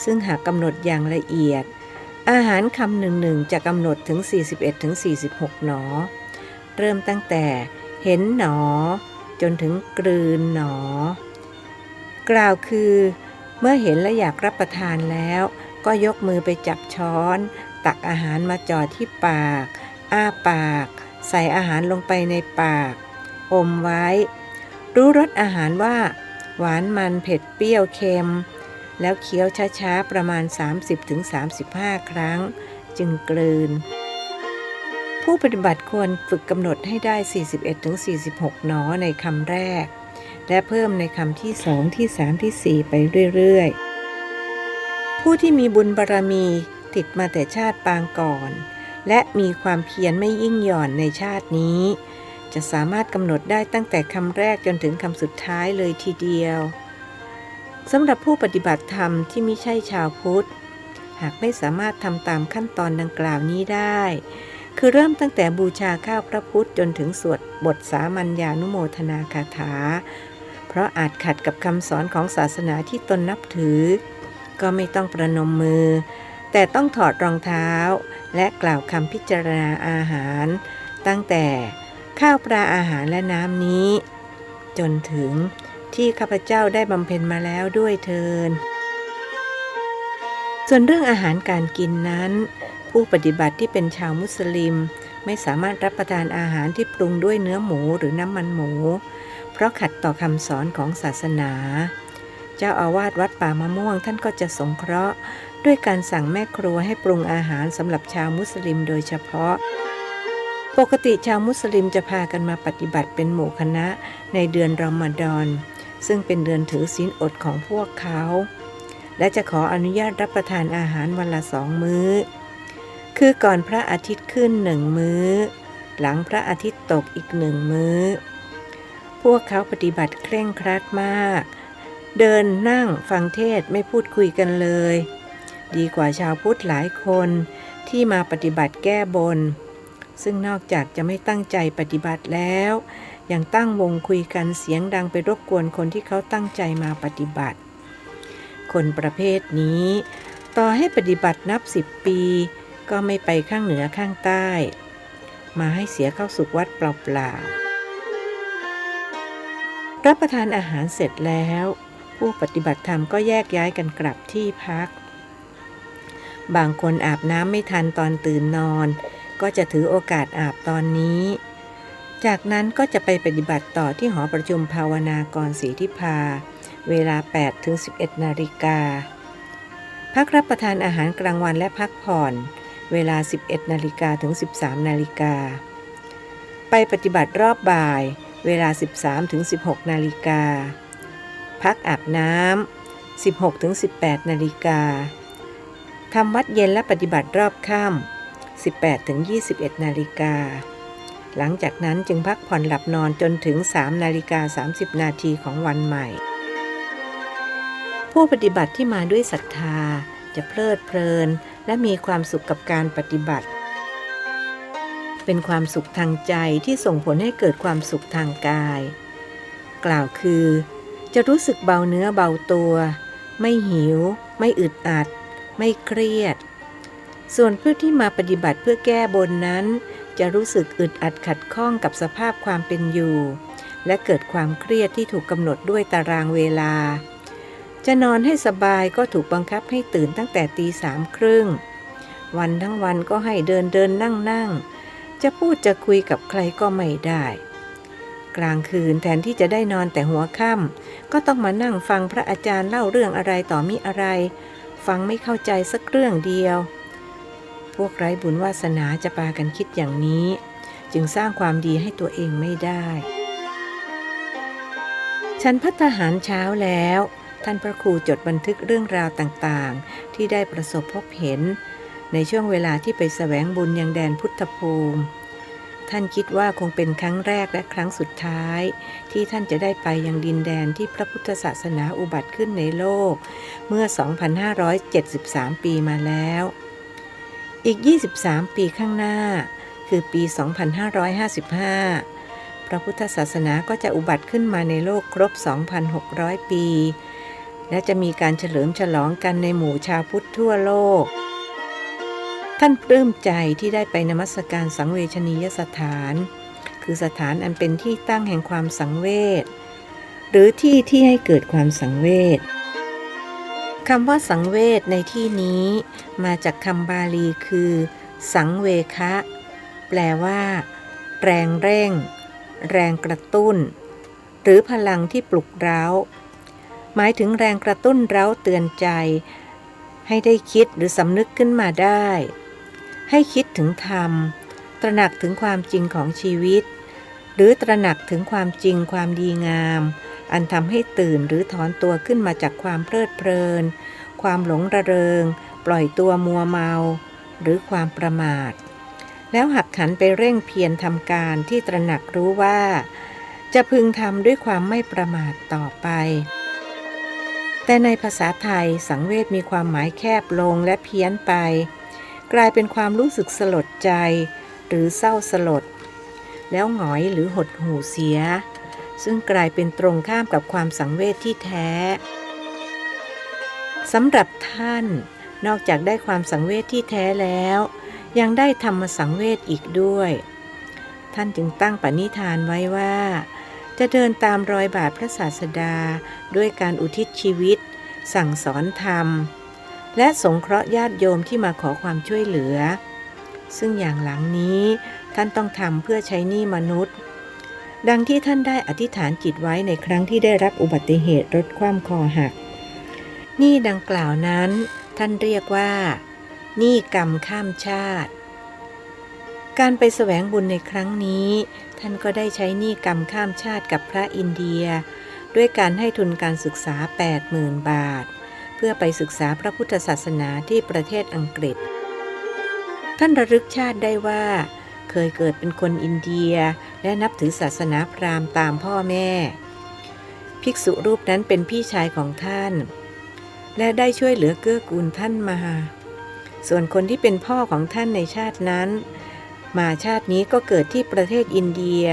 ซึ่งหากกำหนดอย่างละเอียดอาหารคำหนึ่งจะกำหนดถึง 41-46 หนอเริ่มตั้งแต่เห็นหนอจนถึงกลืนหนอกล่าวคือเมื่อเห็นและอยากรับประทานแล้วก็ยกมือไปจับช้อนตักอาหารมาจ่อที่ปากอ้าปากใส่อาหารลงไปในปากอมไว้รู้รสอาหารว่าหวานมันเผ็ดเปรี้ยวเค็มแล้วเคี้ยวช้าๆประมาณ 30-35 ครั้งจึงกลืนผู้ปฏิบัติควรฝึกกำหนดให้ได้ 41-46 หนอในคำแรกและเพิ่มในคำที่ 2 ที่ 3 ที่ 4 ไปเรื่อยๆผู้ที่มีบุญบารมีติดมาแต่ชาติปางก่อนและมีความเพียรไม่ยิ่งหย่อนในชาตินี้จะสามารถกำหนดได้ตั้งแต่คำแรกจนถึงคำสุดท้ายเลยทีเดียวสำหรับผู้ปฏิบัติธรรมที่ไม่ใช่ชาวพุทธหากไม่สามารถทำตามขั้นตอนดังกล่าวนี้ได้คือเริ่มตั้งแต่บูชาข้าวพระพุทธจนถึงสวดบทสามัญญานุโมทนาคาถาเพราะอาจขัดกับคำสอนของศาสนาที่ตนนับถือก็ไม่ต้องประนมมือแต่ต้องถอดรองเท้าและกล่าวคำพิจารณาอาหารตั้งแต่ข้าวปลาอาหารและน้ำนี้จนถึงที่ข้าพเจ้าได้บำเพ็ญมาแล้วด้วยเทินส่วนเรื่องอาหารการกินนั้นผู้ปฏิบัติที่เป็นชาวมุสลิมไม่สามารถรับประทานอาหารที่ปรุงด้วยเนื้อหมูหรือน้ำมันหมูเพราะขัดต่อคำสอนของศาสนาเจ้าอาวาสวัดป่ามะม่วงท่านก็จะสงเคราะห์ด้วยการสั่งแม่ครัวให้ปรุงอาหารสำหรับชาวมุสลิมโดยเฉพาะปกติชาวมุสลิมจะพากันมาปฏิบัติเป็นหมู่คณะในเดือนรอมฎอนซึ่งเป็นเดือนถือศีลอดของพวกเขาและจะขออนุญาตรับประทานอาหารวันละ2 มื้อคือก่อนพระอาทิตย์ขึ้น1 มื้อหลังพระอาทิตย์ตกอีก1 มื้อพวกเขาปฏิบัติเคร่งครัดมากเดินนั่งฟังเทศน์ไม่พูดคุยกันเลยดีกว่าชาวพุทธหลายคนที่มาปฏิบัติแก้บนซึ่งนอกจากจะไม่ตั้งใจปฏิบัติแล้วยังตั้งวงคุยกันเสียงดังไปรบกวนคนที่เขาตั้งใจมาปฏิบัติคนประเภทนี้ต่อให้ปฏิบัตินับ10 ปีก็ไม่ไปข้างเหนือข้างใต้มาให้เสียเข้าสุขวัดเปล่าๆรับประทานอาหารเสร็จแล้วผู้ปฏิบัติธรรมก็แยกย้ายกันกลับที่พักบางคนอาบน้ำไม่ทันตอนตื่นนอนก็จะถือโอกาสอาบตอนนี้จากนั้นก็จะไปปฏิบัติต่อที่หอประชุมภาวนากรศรีทิพาเวลา 8-11 นาฬิกาพักรับประทานอาหารกลางวันและพักผ่อนเวลา 11 นาฬิกาถึง 13 นาฬิกาไปปฏิบัติรอบบ่ายเวลา 13-16 นาฬิกาพักอาบน้ำ 16-18 นาฬิกาทำวัดเย็นและปฏิบัติรอบค่ำ 18-21 นาฬิกาหลังจากนั้นจึงพักผ่อนหลับนอนจนถึง 3:30 นาทีของวันใหม่ผู้ปฏิบัติที่มาด้วยศรัทธาจะเพลิดเพลินและมีความสุขกับการปฏิบัติเป็นความสุขทางใจที่ส่งผลให้เกิดความสุขทางกายกล่าวคือจะรู้สึกเบาเนื้อเบาตัวไม่หิวไม่อึดอัดไม่เครียดส่วนผู้ที่มาปฏิบัติเพื่อแก้บนนั้นจะรู้สึกอึดอัดขัดข้องกับสภาพความเป็นอยู่และเกิดความเครียดที่ถูกกำหนดด้วยตารางเวลาจะนอนให้สบายก็ถูกบังคับให้ตื่นตั้งแต่ตี 3:30วันทั้งวันก็ให้เดินนั่งจะพูดจะคุยกับใครก็ไม่ได้กลางคืนแทนที่จะได้นอนแต่หัวค่ำก็ต้องมานั่งฟังพระอาจารย์เล่าเรื่องอะไรต่อมิอะไรฟังไม่เข้าใจสักเรื่องเดียวพวกไร้บุญวาสนาจะพากันคิดอย่างนี้จึงสร้างความดีให้ตัวเองไม่ได้ฉันภัตตาหารเช้าแล้วท่านพระครูจดบันทึกเรื่องราวต่างๆที่ได้ประสบพบเห็นในช่วงเวลาที่ไปแสวงบุญยังแดนพุทธภูมิ ท่านคิดว่าคงเป็นครั้งแรกและครั้งสุดท้ายที่ท่านจะได้ไปยังดินแดนที่พระพุทธศาสนาอุบัติขึ้นในโลกเมื่อ 2,573 ปีมาแล้วอีก23 ปีข้างหน้าคือปี 2,555 พระพุทธศาสนาก็จะอุบัติขึ้นมาในโลกครบ 2,600 ปีและจะมีการเฉลิมฉลองกันในหมู่ชาวพุทธทั่วโลกท่านปลื้มใจที่ได้ไปนมัสการสังเวชนียสถานคือสถานอันเป็นที่ตั้งแห่งความสังเวชหรือที่ที่ให้เกิดความสังเวชคำว่าสังเวชในที่นี้มาจากคำบาลีคือสังเวคะแปลว่าแรงเร่งแรงกระตุ้นหรือพลังที่ปลุกเร้าหมายถึงแรงกระตุ้นเร้าเตือนใจให้ได้คิดหรือสำนึกขึ้นมาได้ให้คิดถึงธรรมตระหนักถึงความจริงของชีวิตหรือตระหนักถึงความจริงความดีงามอันทำให้ตื่นหรือถอนตัวขึ้นมาจากความเพลิดเพลินความหลงระเริงปล่อยตัวมัวเมาหรือความประมาทแล้วหักขันไปเร่งเพียรทำการที่ตระหนักรู้ว่าจะพึงทำด้วยความไม่ประมาทต่อไปแต่ในภาษาไทยสังเวชมีความหมายแคบลงและเพี้ยนไปกลายเป็นความรู้สึกสลดใจหรือเศร้าสลดแล้วหงอยหรือหดหู่เสียซึ่งกลายเป็นตรงข้ามกับความสังเวชที่แท้สำหรับท่านนอกจากได้ความสังเวชที่แท้แล้วยังได้ธรรมสังเวชอีกด้วยท่านจึงตั้งปณิธานไว้ว่าจะเดินตามรอยบาทพระศาสดาด้วยการอุทิศชีวิตสั่งสอนธรรมและสงเคราะห์ญาติโยมที่มาขอความช่วยเหลือซึ่งอย่างหลังนี้ท่านต้องทำเพื่อใช้หนี้มนุษย์ดังที่ท่านได้อธิษฐานจิตไว้ในครั้งที่ได้รับอุบัติเหตุรถคว่ำคอหักหนี้ดังกล่าวนั้นท่านเรียกว่าหนี้กรรมข้ามชาติการไปแสวงบุญในครั้งนี้ท่านก็ได้ใช้หนี้กรรมข้ามชาติกับพระอินเดียด้วยการให้ทุนการศึกษา 80,000 บาทเพื่อไปศึกษาพระพุทธศาสนาที่ประเทศอังกฤษท่านระลึกชาติได้ว่าเคยเกิดเป็นคนอินเดียและนับถือศาสนาพราหมณ์ตามพ่อแม่ภิกษุรูปนั้นเป็นพี่ชายของท่านและได้ช่วยเหลือเกื้อกูลท่านมาส่วนคนที่เป็นพ่อของท่านในชาตินั้นมาชาตินี้ก็เกิดที่ประเทศอินเดีย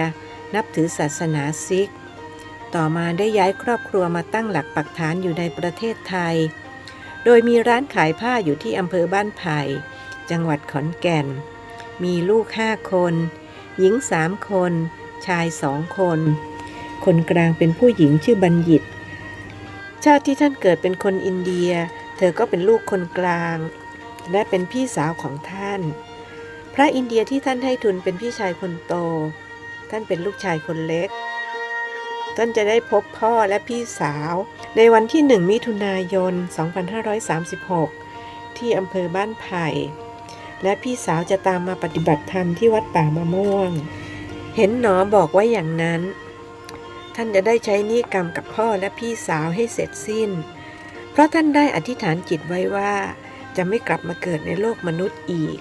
นับถือศาสนาซิกต่อมาได้ย้ายครอบครัวมาตั้งหลักปักฐานอยู่ในประเทศไทยโดยมีร้านขายผ้าอยู่ที่อำเภอบ้านไผ่จังหวัดขอนแก่นมีลูก5 คนหญิง3 คนชาย2 คนคนกลางเป็นผู้หญิงชื่อบัณฑิตชาติที่ท่านเกิดเป็นคนอินเดียเธอก็เป็นลูกคนกลางและเป็นพี่สาวของท่านพระอินเดียที่ท่านให้ทุนเป็นพี่ชายคนโตท่านเป็นลูกชายคนเล็กท่านจะได้พบพ่อและพี่สาวในวันที่1 มิถุนายน 2536ที่อำเภอบ้านไผ่และพี่สาวจะตามมาปฏิบัติธรรมที่วัดป่ามะม่วงเห็นหนอบอกไว้อย่างนั้นท่านจะได้ใช้หนี้กรรมกับพ่อและพี่สาวให้เสร็จสิ้นเพราะท่านได้อธิษฐานจิตไว้ว่าจะไม่กลับมาเกิดในโลกมนุษย์อีก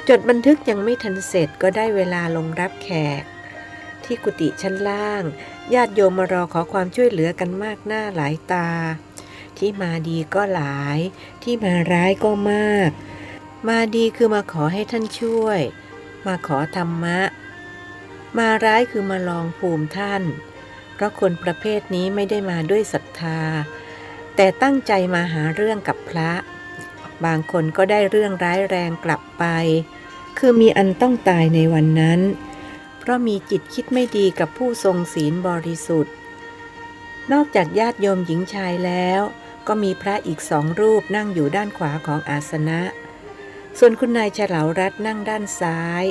จดบันทึกยังไม่ทันเสร็จก็ได้เวลาลงรับแขกที่กุฏิชั้นล่างญาติโยมมารอขอความช่วยเหลือกันมากหน้าหลายตาที่มาดีก็หลายที่มาร้ายก็มากมาดีคือมาขอให้ท่านช่วยมาขอธรรมะมาร้ายคือมาลองภูมิท่านเพราะคนประเภทนี้ไม่ได้มาด้วยศรัทธาแต่ตั้งใจมาหาเรื่องกับพระบางคนก็ได้เรื่องร้ายแรงกลับไปคือมีอันต้องตายในวันนั้นเพราะมีจิตคิดไม่ดีกับผู้ทรงศีลบริสุทธิ์นอกจากญาติโยมหญิงชายแล้วก็มีพระอีก2 รูปนั่งอยู่ด้านขวาของอาสนะส่วนคุณนายเฉลารัตน์นั่งด้านซ้าย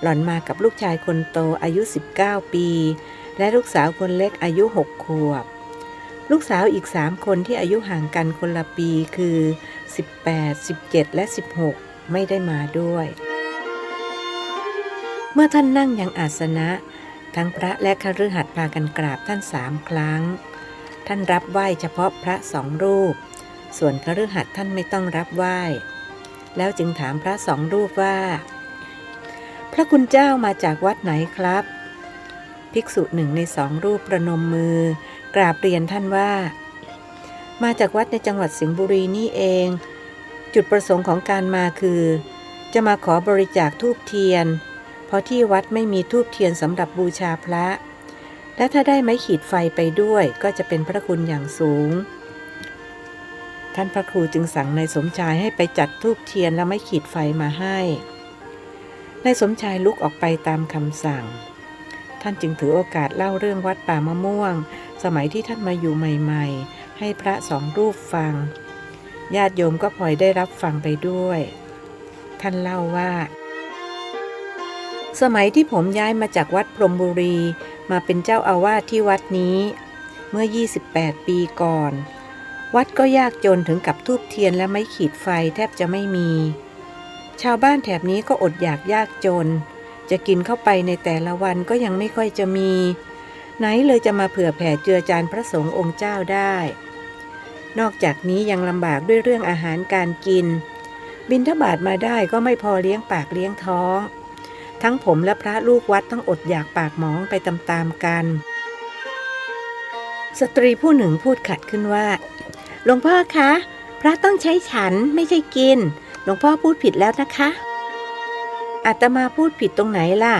หล่อนมากับลูกชายคนโตอายุ19 ปีและลูกสาวคนเล็กอายุ6 ขวบลูกสาวอีก3 คนที่อายุห่างกันคนละปีคือ18 17 และ16ไม่ได้มาด้วยเมื่อท่านนั่งยังอาสนะทั้งพระและคฤหัสถ์พากันกราบท่าน3 ครั้งท่านรับไหว้เฉพาะพระ2 รูปส่วนคฤหัสถ์ท่านไม่ต้องรับไหว้ แล้วจึงถามพระสองรูปว่าพระคุณเจ้ามาจากวัดไหนครับภิกษุหนึ่งในสองรูปประนมมือกราบเรียนท่านว่ามาจากวัดในจังหวัดสิงห์บุรีนี่เองจุดประสงค์ของการมาคือจะมาขอบริจาคธูปเทียนเพราะที่วัดไม่มีธูปเทียนสำหรับบูชาพระและถ้าได้ไม้ขีดไฟไปด้วยก็จะเป็นพระคุณอย่างสูงท่านพระครูจึงสั่งนายสมชายให้ไปจัดธูปเทียนและไม้ขีดไฟมาให้นายสมชายลุกออกไปตามคำสั่งท่านจึงถือโอกาสเล่าเรื่องวัดป่ามะม่วงสมัยที่ท่านมาอยู่ใหม่ๆให้พระสองรูปฟังญาติโยมก็พลอยได้รับฟังไปด้วยท่านเล่าว่าสมัยที่ผมย้ายมาจากวัดพรหมบุรีมาเป็นเจ้าอาวาสที่วัดนี้เมื่อ28ปีก่อนวัดก็ยากจนถึงกับธูปเทียนและไม้ขีดไฟแทบจะไม่มีชาวบ้านแถบนี้ก็อดอยากยากจนจะกินเข้าไปในแต่ละวันก็ยังไม่ค่อยจะมีไหนเลยจะมาเผื่อแผ่เจือจานพระสงฆ์องค์เจ้าได้นอกจากนี้ยังลำบากด้วยเรื่องอาหารการกินบิณฑบาตมาได้ก็ไม่พอเลี้ยงปากเลี้ยงท้องทั้งผมและพระลูกวัดต้องอดอยากปากหมองไปตามๆกันสตรีผู้หนึ่งพูดขัดขึ้นว่าหลวงพ่อคะพระต้องใช้ฉันไม่ใช่กินหลวงพ่อพูดผิดแล้วนะคะอาตมาพูดผิดตรงไหนล่ะ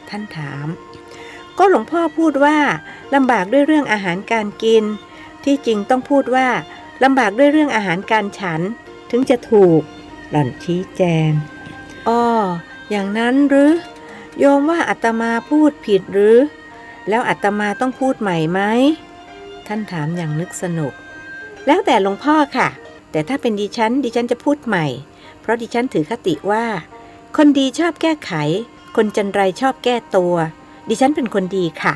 ท่านถามก็หลวงพ่อพูดว่าลำบากด้วยเรื่องอาหารการกินที่จริงต้องพูดว่าลำบากด้วยเรื่องอาหารการฉันถึงจะถูกหล่อนชี้แจงอ้ออย่างนั้นหรือโยมว่าอาตมาพูดผิดหรือแล้วอาตมาต้องพูดใหม่ไหมท่านถามอย่างนึกสนุกแล้วแต่หลวงพ่อค่ะแต่ถ้าเป็นดิฉันจะพูดใหม่เพราะดิฉันถือคติว่าคนดีชอบแก้ไขคนจันไรชอบแก้ตัวดิฉันเป็นคนดีค่ะ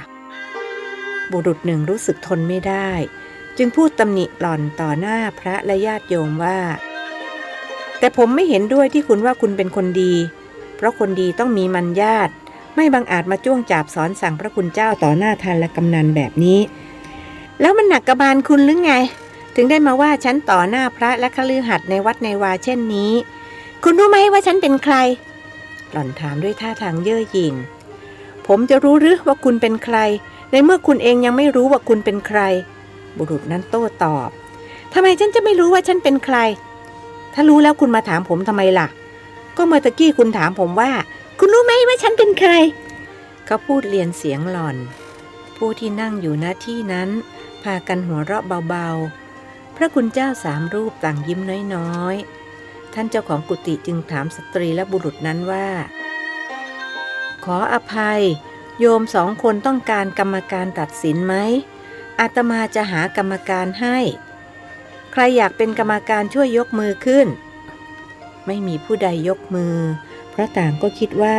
บุรุษหนึ่งรู้สึกทนไม่ได้จึงพูดตำหนิหล่อนต่อหน้าพระและญาติโยมว่าแต่ผมไม่เห็นด้วยที่คุณว่าคุณเป็นคนดีเพราะคนดีต้องมีมัญญาตไม่บังอาจมาจ้วงจาบสอนสั่งพระคุณเจ้าต่อหน้าทานและกำนันแบบนี้แล้วมันหนักกระบาลคุณหรือไงถึงได้มาว่าฉันต่อหน้าพระและคฤหัสถ์ในวัดในวาเช่นนี้คุณรู้ไหมว่าฉันเป็นใครหล่อนถามด้วยท่าทางเย่อหยิ่งผมจะรู้หรือว่าคุณเป็นใครในเมื่อคุณเองยังไม่รู้ว่าคุณเป็นใครบุรุษนั้นโต้ตอบทำไมฉันจะไม่รู้ว่าฉันเป็นใครถ้ารู้แล้วคุณมาถามผมทำไมล่ะก็เมื่อตะกี้คุณถามผมว่าคุณรู้ไหมว่าฉันเป็นใครเขาพูดเลียนเสียงหล่อนผู้ที่นั่งอยู่ณที่นั้นพากันหัวเราะเบาๆพระคุณเจ้า3รูปต่างยิ้มน้อยๆท่านเจ้าของกุฏิจึงถามสตรีและบุรุษนั้นว่าขออภัยโยม2 คนต้องการกรรมการตัดสินไหมอาตมาจะหากรรมการให้ใครอยากเป็นกรรมการช่วยยกมือขึ้นไม่มีผู้ใดยกมือเพราะต่างก็คิดว่า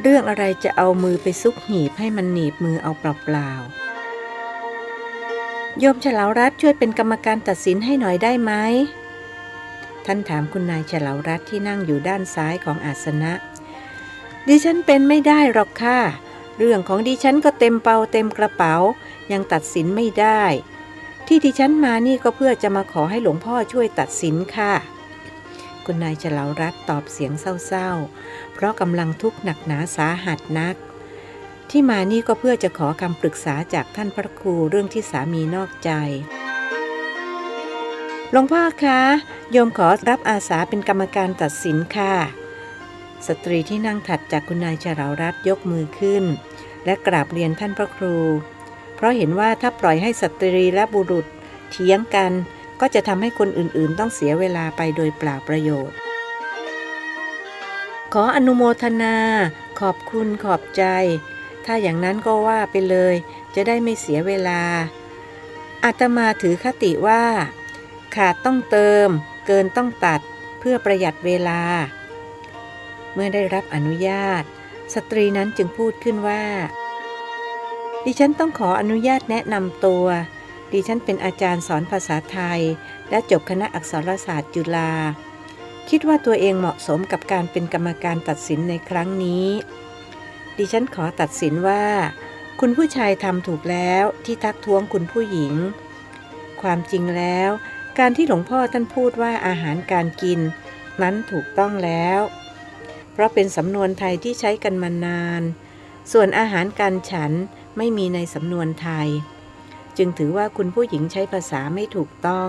เรื่องอะไรจะเอามือไปซุกหีบให้มันหนีบมือเอาเปล่าๆโยมฉลาวรัตน์ช่วยเป็นกรรมการตัดสินให้หน่อยได้ไหมท่านถามคุณนายฉลาวรัตน์ที่นั่งอยู่ด้านซ้ายของอาสนะดิฉันเป็นไม่ได้หรอกค่ะเรื่องของดิฉันก็เต็มเปาเต็มกระเป๋ายังตัดสินไม่ได้ที่ดิฉันมานี่ก็เพื่อจะมาขอให้หลวงพ่อช่วยตัดสินค่ะคุณนายฉลาวรัตน์ตอบเสียงเศร้าๆเพราะกำลังทุกข์หนักหนาสาหัสนักที่มานี่ก็เพื่อจะขอคำปรึกษาจากท่านพระครูเรื่องที่สามีนอกใจหลวงพ่อคะโยมขอรับอาสาเป็นกรรมการตัดสินค่ะสตรีที่นั่งถัดจากคุณนายฉลาวรัตน์ยกมือขึ้นและกราบเรียนท่านพระครูเพราะเห็นว่าถ้าปล่อยให้สตรีและบุรุษเถียงกันก็จะทำให้คนอื่นๆต้องเสียเวลาไปโดยเปล่าประโยชน์ขออนุโมทนาขอบคุณขอบใจถ้าอย่างนั้นก็ว่าไปเลยจะได้ไม่เสียเวลาอาตมาถือคติว่าขาดต้องเติมเกินต้องตัดเพื่อประหยัดเวลาเมื่อได้รับอนุญาตสตรีนั้นจึงพูดขึ้นว่าดิฉันต้องขออนุญาตแนะนำตัวดิฉันเป็นอาจารย์สอนภาษาไทยและจบคณะอักษรศาสตร์จุฬาคิดว่าตัวเองเหมาะสมกับการเป็นกรรมการตัดสินในครั้งนี้ดิฉันขอตัดสินว่าคุณผู้ชายทำถูกแล้วที่ทักท้วงคุณผู้หญิงความจริงแล้วการที่หลวงพ่อท่านพูดว่าอาหารการกิน นั้นถูกต้องแล้ว เพราะเป็นสำนวนไทยที่ใช้กันมานาน ส่วนอาหารการฉันไม่มีในสำนวนไทย จึงถือว่าคุณผู้หญิงใช้ภาษาไม่ถูกต้อง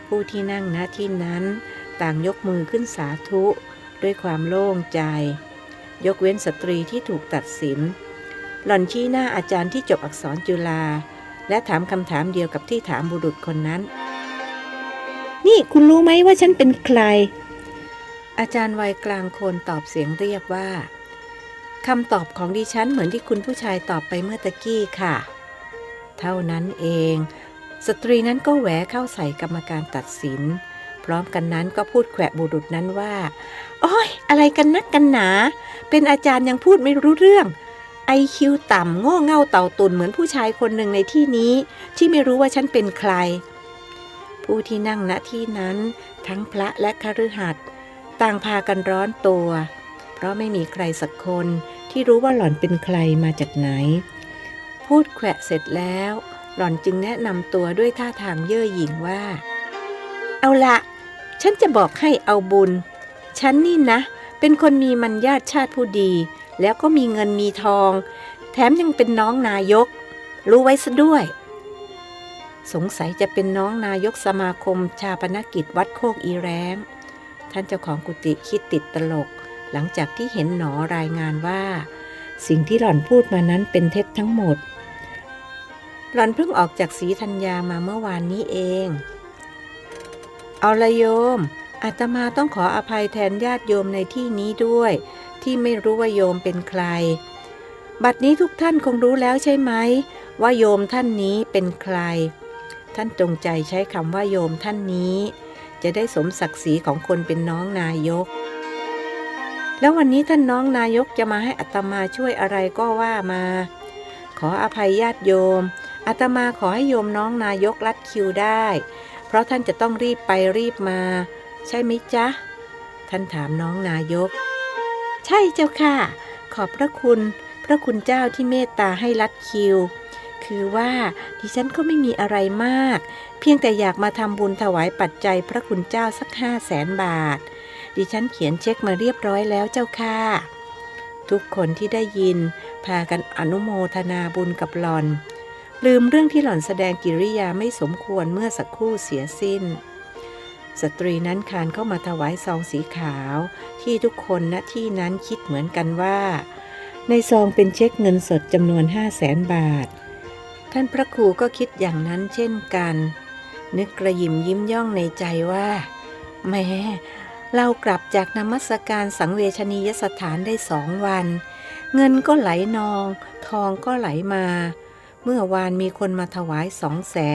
ผู้ที่นั่งณที่นั้นต่างยกมือขึ้นสาธุด้วยความโล่งใจยกเว้นสตรีที่ถูกตัดสินหล่อนชี้หน้าอาจารย์ที่จบอักษรจุฬาและถามคำถามเดียวกับที่ถามบุรุษคนนั้นนี่คุณรู้ไหมว่าฉันเป็นใครอาจารย์วัยกลางคนตอบเสียงเรียบว่าคำตอบของดิฉันเหมือนที่คุณผู้ชายตอบไปเมื่อตะกี้ค่ะเท่านั้นเองสตรีนั้นก็แหวะเข้าใส่กรรมการตัดสินพร้อมกันนั้นก็พูดแขวะบุรุษนั้นว่าโอ้ยอะไรกันนักกันหนาเป็นอาจารย์ยังพูดไม่รู้เรื่องIQ ต่ำโง่เง่าเต่าตุ่นเหมือนผู้ชายคนหนึ่งในที่นี้ที่ไม่รู้ว่าฉันเป็นใครผู้ที่นั่งณที่นั้นทั้งพระและคฤหัสถ์ต่างพากันร้อนตัวเพราะไม่มีใครสักคนที่รู้ว่าหล่อนเป็นใครมาจากไหนพูดแขวะเสร็จแล้วหล่อนจึงแนะนำตัวด้วยท่าทางเย่อหยิ่งว่าเอาละฉันจะบอกให้เอาบุญฉันนี่นะเป็นคนมีมัญญาติชาติผู้ดีแล้วก็มีเงินมีทองแถมยังเป็นน้องนายกรู้ไว้ซะด้วยสงสัยจะเป็นน้องนายกสมาคมชาปนกิจวัดโคกอีแร้งท่านเจ้าของกุฏิคิดติดตลกหลังจากที่เห็นหนอรายงานว่าสิ่งที่หล่อนพูดมานั้นเป็นเท็จทั้งหมดหล่อนเพิ่งออกจากศรีธัญญามาเมื่อวานนี้เองเอาละโยมอาตมาต้องขออภัยแทนญาติโยมในที่นี้ด้วยที่ไม่รู้ว่าโยมเป็นใครบัดนี้ทุกท่านคงรู้แล้วใช่ไหมว่าโยมท่านนี้เป็นใครท่านจงใจใช้คำว่าโยมท่านนี้จะได้สมศักดิ์ศรีของคนเป็นน้องนายกแล้ววันนี้ท่านน้องนายกจะมาให้อาตมาช่วยอะไรก็ว่ามาขออภัยญาติโยมอาตมาขอให้โยมน้องนายกลัดคิวได้เพราะท่านจะต้องรีบไปรีบมาใช่ไหมจ๊ะท่านถามน้องนายกใช่เจ้าค่ะขอบพระคุณเจ้าที่เมตตาให้ลัดคิวคือว่าดิฉันก็ไม่มีอะไรมากเพียงแต่อยากมาทำบุญถวายปัจจัยพระคุณเจ้าสัก500,000 บาทดิฉันเขียนเช็คมาเรียบร้อยแล้วเจ้าค่ะทุกคนที่ได้ยินพากันอนุโมทนาบุญกับหล่อนลืมเรื่องที่หล่อนแสดงกิริยาไม่สมควรเมื่อสักครู่เสียสิ้นสตรีนั้นคลานเข้ามาถวายซองสีขาวที่ทุกคนณที่นั้นคิดเหมือนกันว่าในซองเป็นเช็คเงินสดจำนวน500,000 บาทท่านพระครูก็คิดอย่างนั้นเช่นกันนึกกระยิมยิ้มย่องในใจว่าแม้เรากลับจากนมัสการสังเวชนียสถานได้2 วันเงินก็ไหลนองทองก็ไหลมาเมื่อวานมีคนมาถวาย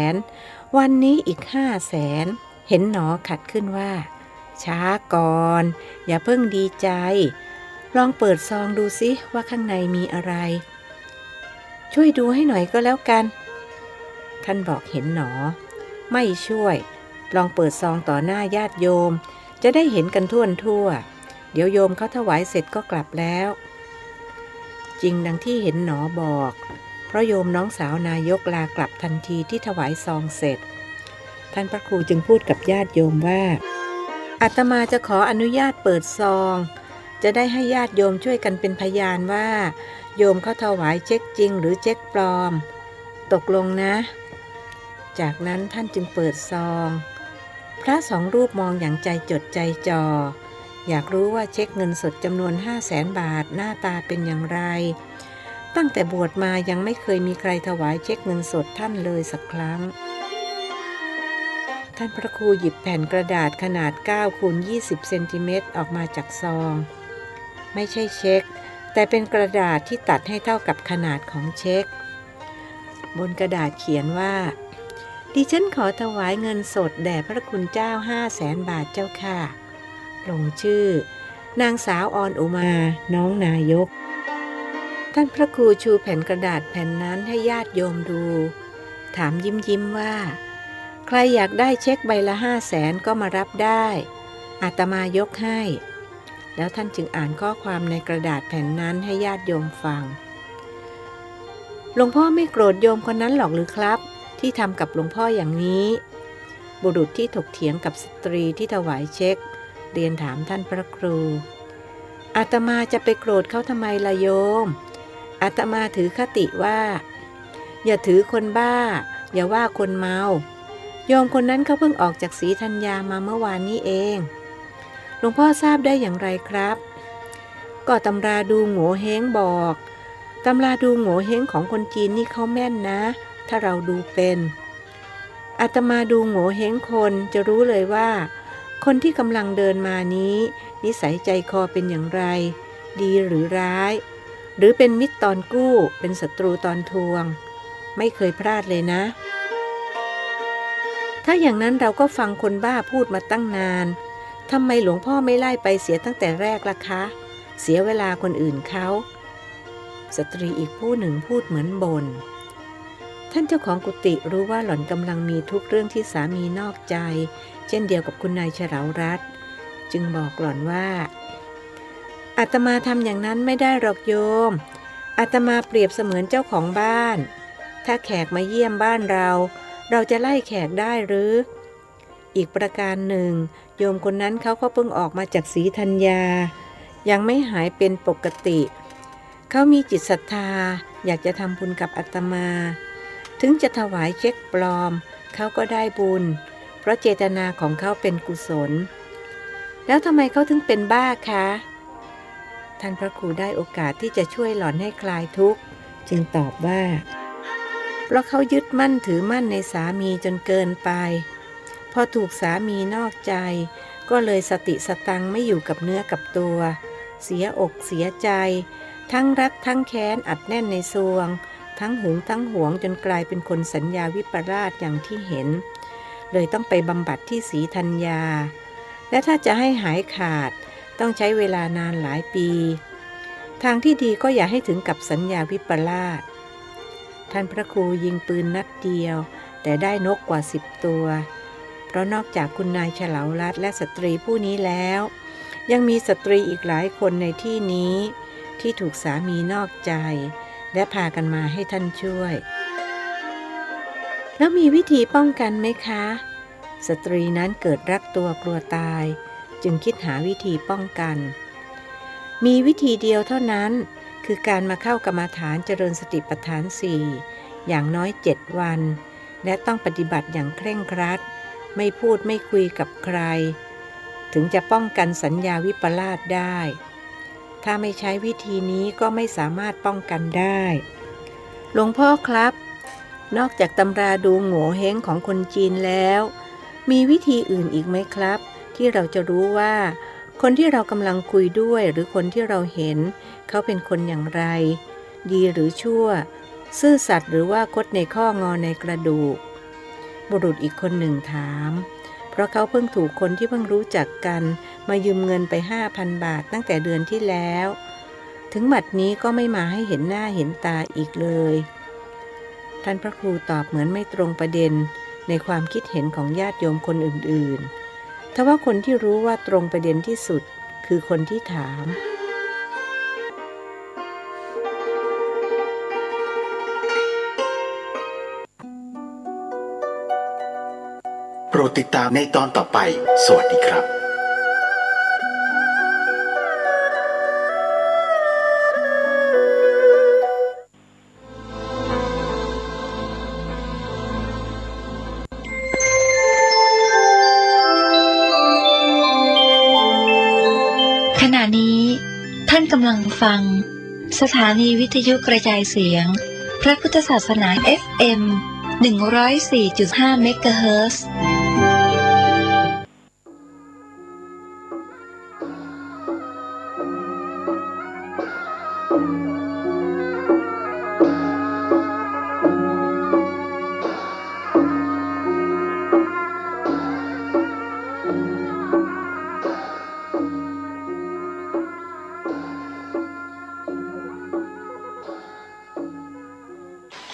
200,000วันนี้อีก500,000เห็นหนอขัดขึ้นว่าช้าก่อนอย่าเพิ่งดีใจลองเปิดซองดูสิว่าข้างในมีอะไรช่วยดูให้หน่อยก็แล้วกันท่านบอกเห็นหนอไม่ช่วยลองเปิดซองต่อหน้าญาติโยมจะได้เห็นกันทั่วเดี๋ยวโยมเขาถวายเสร็จก็กลับแล้วจริงดังที่เห็นหนอบอกเพราะโยมน้องสาวนายกลากลับทันทีที่ถวายซองเสร็จท่านพระครูจึงพูดกับญาติโยมว่าอาตมาจะขออนุญาตเปิดซองจะได้ให้ญาติโยมช่วยกันเป็นพยานว่าโยมเขาถวายเช็คจริงหรือเช็คปลอมตกลงนะจากนั้นท่านจึงเปิดซองพระ2 รูปมองอย่างใจจดใจจ่ออยากรู้ว่าเช็คเงินสดจำนวน500,000 บาทหน้าตาเป็นอย่างไรตั้งแต่บวชมายังไม่เคยมีใครถวายเช็คเงินสดท่านเลยสักครั้งท่านพระครูหยิบแผ่นกระดาษขนาด9 คูณ 20 เซนติเมตรออกมาจากซองไม่ใช่เช็คแต่เป็นกระดาษที่ตัดให้เท่ากับขนาดของเช็คบนกระดาษเขียนว่าดิฉันขอถวายเงินสดแด่พระคุณเจ้า500,000 บาทเจ้าค่ะลงชื่อนางสาวออนอุมาน้องนายกท่านพระครูชูแผ่นกระดาษแผ่นนั้นให้ญาติโยมดูถามยิ้มว่าใครอยากได้เช็คใบละ500,000ก็มารับได้อาตมายกให้แล้วท่านจึงอ่านข้อความในกระดาษแผ่นนั้นให้ญาติโยมฟังหลวงพ่อไม่โกรธโยมคนนั้นหรอกหรือครับที่ทำกับหลวงพ่ออย่างนี้บุรุษที่ถกเถียงกับสตรีที่ถวายเช็ค เรียนถามท่านพระครูอาตมาจะไปโกรธเขาทำไมล่ะโยมอาตมาถือคติว่าอย่าถือคนบ้าอย่าว่าคนเมาโยมคนนั้นเขาเพิ่งออกจากศรีธัญญามาเมื่อวานนี้เองหลวงพ่อทราบได้อย่างไรครับก็ตำราดูโง่เฮงบอกตำราดูโง่เฮงของคนจีนนี่เขาแม่นนะถ้าเราดูเป็นอาตมาดูโง่เฮงคนจะรู้เลยว่าคนที่กำลังเดินมานี้นิสัยใจคอเป็นอย่างไรดีหรือร้ายหรือเป็นมิตรตอนกู้เป็นศัตรูตอนทวงไม่เคยพลาดเลยนะถ้าอย่างนั้นเราก็ฟังคนบ้าพูดมาตั้งนานทำไมหลวงพ่อไม่ไล่ไปเสียตั้งแต่แรกล่ะคะเสียเวลาคนอื่นเขาสตรีอีกผู้หนึ่งพูดเหมือนบ่นท่านเจ้าของกุฏิรู้ว่าหล่อนกำลังมีทุกเรื่องที่สามีนอกใจเช่นเดียวกับคุณนายเฉลารัตน์จึงบอกหล่อนว่าอาตมาทำอย่างนั้นไม่ได้หรอกโยมอาตมาเปรียบเสมือนเจ้าของบ้านถ้าแขกมาเยี่ยมบ้านเราจะไล่แขกได้หรืออีกประการหนึ่งโยมคนนั้นเขาก็เพิ่งออกมาจากศรีธัญญายังไม่หายเป็นปกติเขามีจิตศรัทธาอยากจะทำบุญกับอาตมาถึงจะถวายเช็คปลอมเขาก็ได้บุญเพราะเจตนาของเขาเป็นกุศลแล้วทำไมเขาถึงเป็นบ้าคะท่านพระครูได้โอกาสที่จะช่วยหล่อนให้คลายทุกข์จึงตอบว่าเพราะเขายึดมั่นถือมั่นในสามีจนเกินไปพอถูกสามีนอกใจก็เลยสติสตังไม่อยู่กับเนื้อกับตัวเสียอกเสียใจทั้งรักทั้งแค้นอัดแน่นในซวงทั้งหึงทั้งหวงจนกลายเป็นคนสัญญาวิปลาสอย่างที่เห็นเลยต้องไปบำบัดที่ศรีธัญญาและถ้าจะให้หายขาดต้องใช้เวลานานหลายปีทางที่ดีก็อย่าให้ถึงกับสัญญาวิปลาสท่านพระครูยิงปืนนัดเดียวแต่ได้นกกว่า10 ตัวเพราะนอกจากคุณนายเฉลารัตน์และสตรีผู้นี้แล้วยังมีสตรีอีกหลายคนในที่นี้ที่ถูกสามีนอกใจและพากันมาให้ท่านช่วยแล้วมีวิธีป้องกันไหมคะสตรีนั้นเกิดรักตัวกลัวตายจึงคิดหาวิธีป้องกันมีวิธีเดียวเท่านั้นคือการมาเข้ากรรมฐานเจริญสติปัฏฐาน4อย่างน้อย7 วันและต้องปฏิบัติอย่างเคร่งครัดไม่พูดไม่คุยกับใครถึงจะป้องกันสัญญาวิปลาสได้ถ้าไม่ใช้วิธีนี้ก็ไม่สามารถป้องกันได้หลวงพ่อครับนอกจากตำราดูโง่เฮงของคนจีนแล้วมีวิธีอื่นอีกไหมครับที่เราจะรู้ว่าคนที่เรากำลังคุยด้วยหรือคนที่เราเห็นเขาเป็นคนอย่างไรดีหรือชั่วซื่อสัตย์หรือว่าคดในข้องอในกระดูกบุรุษอีกคนหนึ่งถามเพราะเขาเพิ่งถูกคนที่เพิ่งรู้จักกันมายืมเงินไป 5,000 บาทตั้งแต่เดือนที่แล้วถึงบัดนี้ก็ไม่มาให้เห็นหน้าเห็นตาอีกเลยท่านพระครูตอบเหมือนไม่ตรงประเด็นในความคิดเห็นของญาติโยมคนอื่นๆทว่าคนที่รู้ว่าตรงประเด็นที่สุดคือคนที่ถามโปรดติดตามในตอนต่อไปสวัสดีครับขณะนี้ท่านกำลังฟังสถานีวิทยุกระจายเสียงพระพุทธศาสนา FM 104.5 เมกะเฮิรตซ์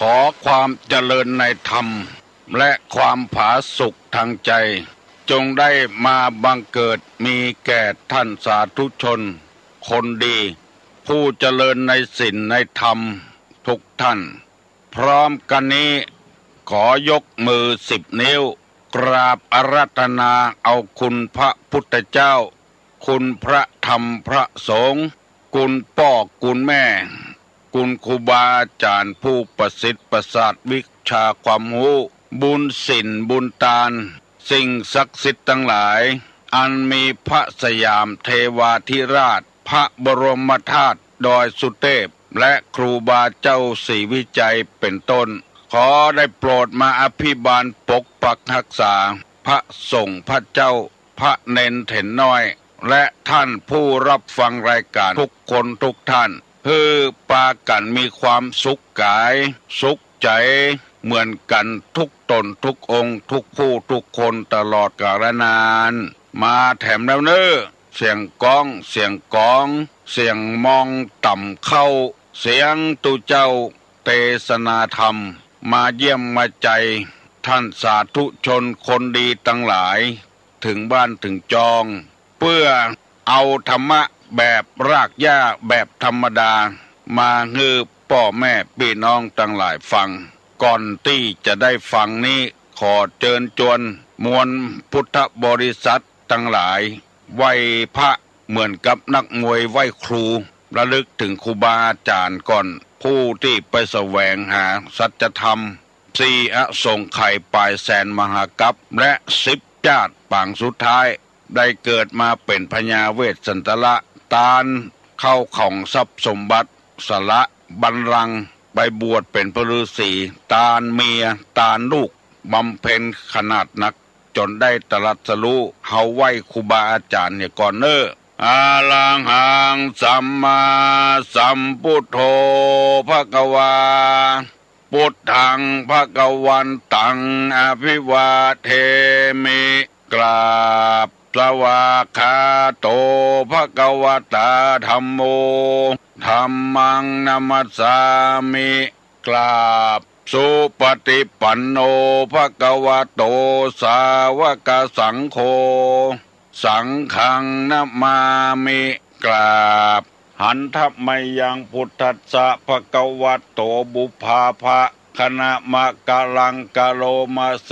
ขอความเจริญในธรรมและความผาสุกทางใจจงได้มาบังเกิดมีแก่ท่านสาธุชนคนดีผู้เจริญในศีลในธรรมทุกท่านพร้อมกันนี้ขอยกมือ10 นิ้วกราบอาราธนาเอาคุณพระพุทธเจ้า คุณพระธรรมพระสงฆ์คุณพ่อคุณแม่คุณครูบาอาจารย์ผู้ประสิทธิ์ประสาทวิชาความรู้บุญศีลบุญทานสิ่งศักดิ์สิทธิ์ทั้งหลายอันมีพระสยามเทวาธิราชพระบรมธาตุดอยสุเทพและครูบาเจ้าศรีวิจัยเป็นต้นขอได้โปรดมาอภิบาลปกปักรักษาพระสงฆ์พระเจ้าพระเนนเถนน้อยและท่านผู้รับฟังรายการทุกคนทุกท่านเพื่อปากันมีความสุขกายสุขใจเหมือนกันทุกตนทุกองค์ทุกผู้ทุกคนตลอดกาลนานมาแถมแล้วเนอเสียงก้องเสียงกองเสียงมองต่ำเข้าเสียงตุเจ้าเทศนาธรรมมาเยี่ยมมาใจท่านสาธุชนคนดีทั้งหลายถึงบ้านถึงจองเพื่อเอาธรรมะแบบรากหญ้าแบบธรรมดามาฮือพ่อแม่พี่น้องทั้งหลายฟังก่อนที่จะได้ฟังนี้ขอเชิญชวนมวลพุทธบริษัททั้งหลายไหว้พระเหมือนกับนักมวยไหว้ครูระลึกถึงครูบาอาจารย์ก่อนผู้ที่ไปแสวงหาสัจธรรมสี่อสงไขยปลายแสนมหากัปและ10 ชาติปางสุดท้ายได้เกิดมาเป็นพญาเวสสันตละตาลเข้าของทรัพย์สมบัติสละบัลลังก์ไปบวชเป็นพระฤาษีตาลเมียตาลลูกบำเพ็ญขนาดหนักจนได้ตรัสรู้เฮาไหว้ครูบาอาจารย์เนี่ยก่อนเนออาลังหังสัมมาสัมพุทโธภควาพุทธังภควันตังอภิวาเทมิกราบสวากขาโตภควตาธัมโมธัมมังนัมสสามิกราบสุปฏิปันโนภควโตสาวกสังโฆสังฆังนะมามิกราบหันทัพไมยังพุทธัสสะภควโตบุพาภะคณะมะกะลังกะโลมาเส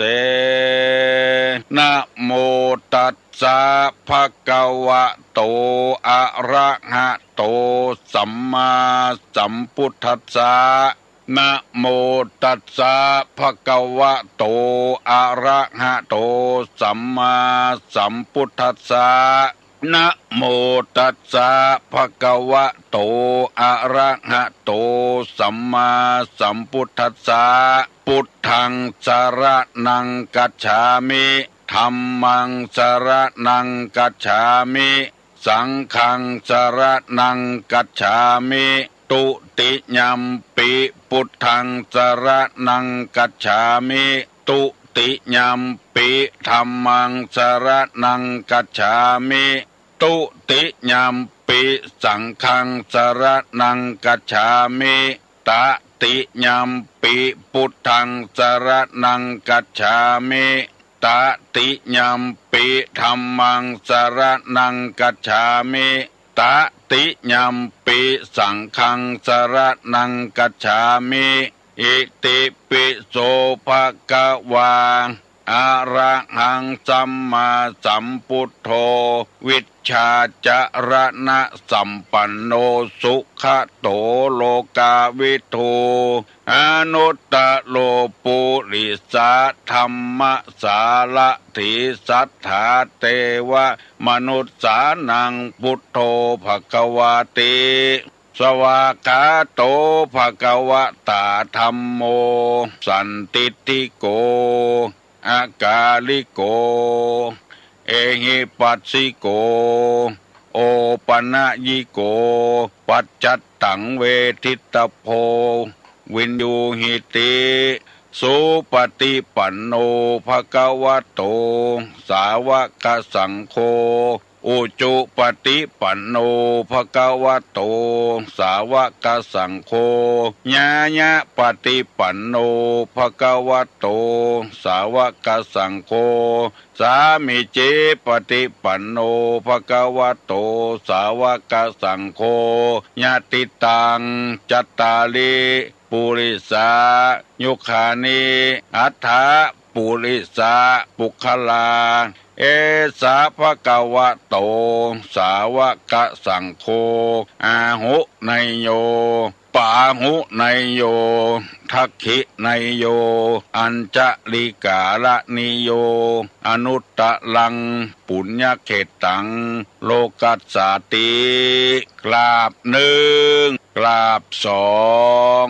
นะโมตัสสะภะคะวะโตอะระหะโตสัมมาสัมพุทธัสสะนะโมตัสสะภะคะวะโตอะระหะโตสัมมาสัมพุทธัสสะนะโมตัสสะภะคะวะโตอะระหะโตสัมมาสัมพุทธัสสะพุทธังสรณังกัจฉามิธัมมังสรณังกัจฉามิสังฆังสรณังกัจฉามิตุติยัมปิพุทธังสรณังกัจฉามิตุติยัมปิธัมมังสรณังกัจฉามิตุติยัมปิสังฆังสรณังกัจฉามิตติยัมปิพุทธังสรณังกัจฉามิตติยัมปิธัมมังสรณังกัจฉามิตติยัมปิสังฆังสรณังกัจฉามิอิติปิโสภะคะวาอะระหังสัมมาสัมพุทโธวิชชาจรณะสัมปันโนสุขโตโลกาวิทูอนุตตโลปุริสาธัมมสาละถิสัทธาเตวะมนุสสานังพุทโธภควาติสวากขาโตภควตาธัมโมสันติติโกอากาลิโกเอหิปัสสิโกโอปนะยิโกปัจจัตตังเวทิตโพวินยูหิติสุปฏิปันโนภควโตสาวกสังโฆอุจุปฏิปันโนภควโตสาวกสังโฆญาญะปฏิปันโนภควโตสาวกสังโฆสามิเจปฏิปันโนภควโตสาวกสังโฆญาติตังจัตตาลิปุริสายุคานิอัฏฐปุริสาปุคลา เอสาภะคะวะโตสาวกสังโฆอาหุไนโยปาหุไนโยทักขิไนโยอัญจลิกาละนิโยอนุตตะลังปุญญเขตังโลกัสสาติกราบหนึ่งกราบสอง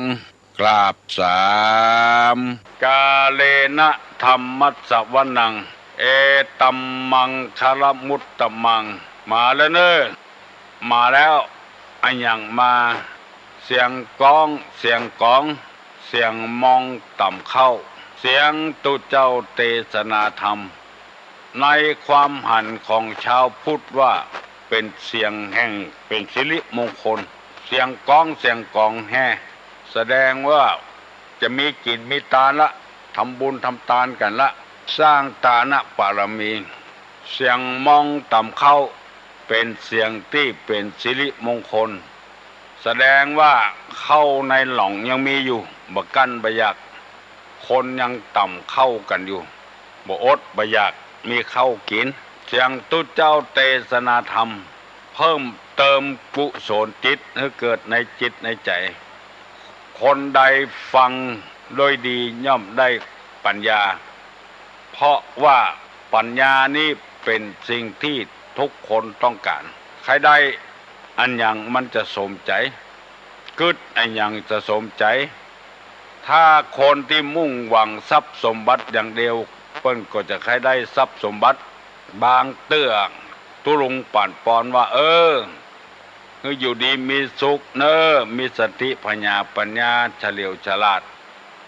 กราบสามกาเลนะธรรมัสสวนังเอตัมมังคารมุตตมังมาแล้วเนอะมาแล้วอันยังมาเสียงก้องเสียงก้องเสียงมองต่ำเข้าเสียงตุเจ้าเทศนาธรรมในความหันของชาวพุทธว่าเป็นเสียงแห่งเป็นสิริมงคลเสียงก้องเสียงกองแห่แสดงว่าจะมีกินมีตาละทำบุญทำทานกันละสร้างตานะปารมีเสียงมองต่ำเข้าเป็นเสียงที่เป็นสิริมงคลแสดงว่าเข้าในหล่องยังมีอยู่บ่กั้นบ่อยากคนยังต่ำเข้ากันอยู่บ่อดบ่อยากมีเข้ากินเสียงตุเจ้าเทศนาธรรมเพิ่มเติมกุศลจิตให้เกิดในจิตในใจคนใดฟังโดยดีย่อมได้ปัญญาเพราะว่าปัญญานี้เป็นสิ่งที่ทุกคนต้องการใครได้อันอย่างมันจะสมใจกึดอันอย่างจะสมใจถ้าคนที่มุ่งหวังทรัพย์สมบัติอย่างเดียวเพิ่นก็จะใครได้ทรัพย์สมบัติบางเตื้อตุลุงปั่นปอนว่าคืออยู่ดีมีสุขเนอมีสติปัญญาเฉลียวฉลาด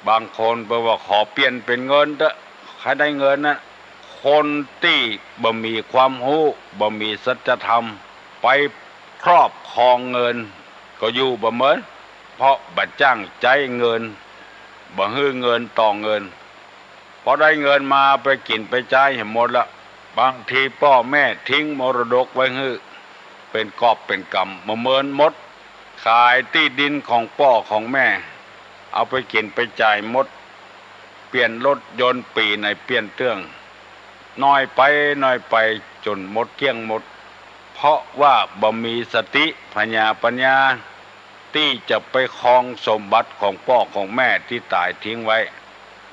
บางคนบอกว่าขอเปลี่ยนเป็นเงินเถอะใครได้เงินนะคนที่บ่มีความรู้บ่มีสัจธรรมไปครอบครองเงินก็อยู่บ่เหมือนเพราะบ่จ้างใจเงินบ่ฮื้อเงินต่อเงินพอได้เงินมาไปกินไปใช้ให้หมดละบางทีพ่อแม่ทิ้งมรดกไว้ฮื้อเป็นกอบเป็นกำบ่เหมือนหมดขายที่ดินของพ่อของแม่เอาไปกินไปจ่ายหมดเปลี่ยนรถยนต์ปีในเปลี่ยนเตื้องน้อยไปจนหมดเกลี้ยงหมดเพราะว่าบ่มีสติปัญญาที่จะไปครองสมบัติของพ่อของแม่ที่ตายทิ้งไว้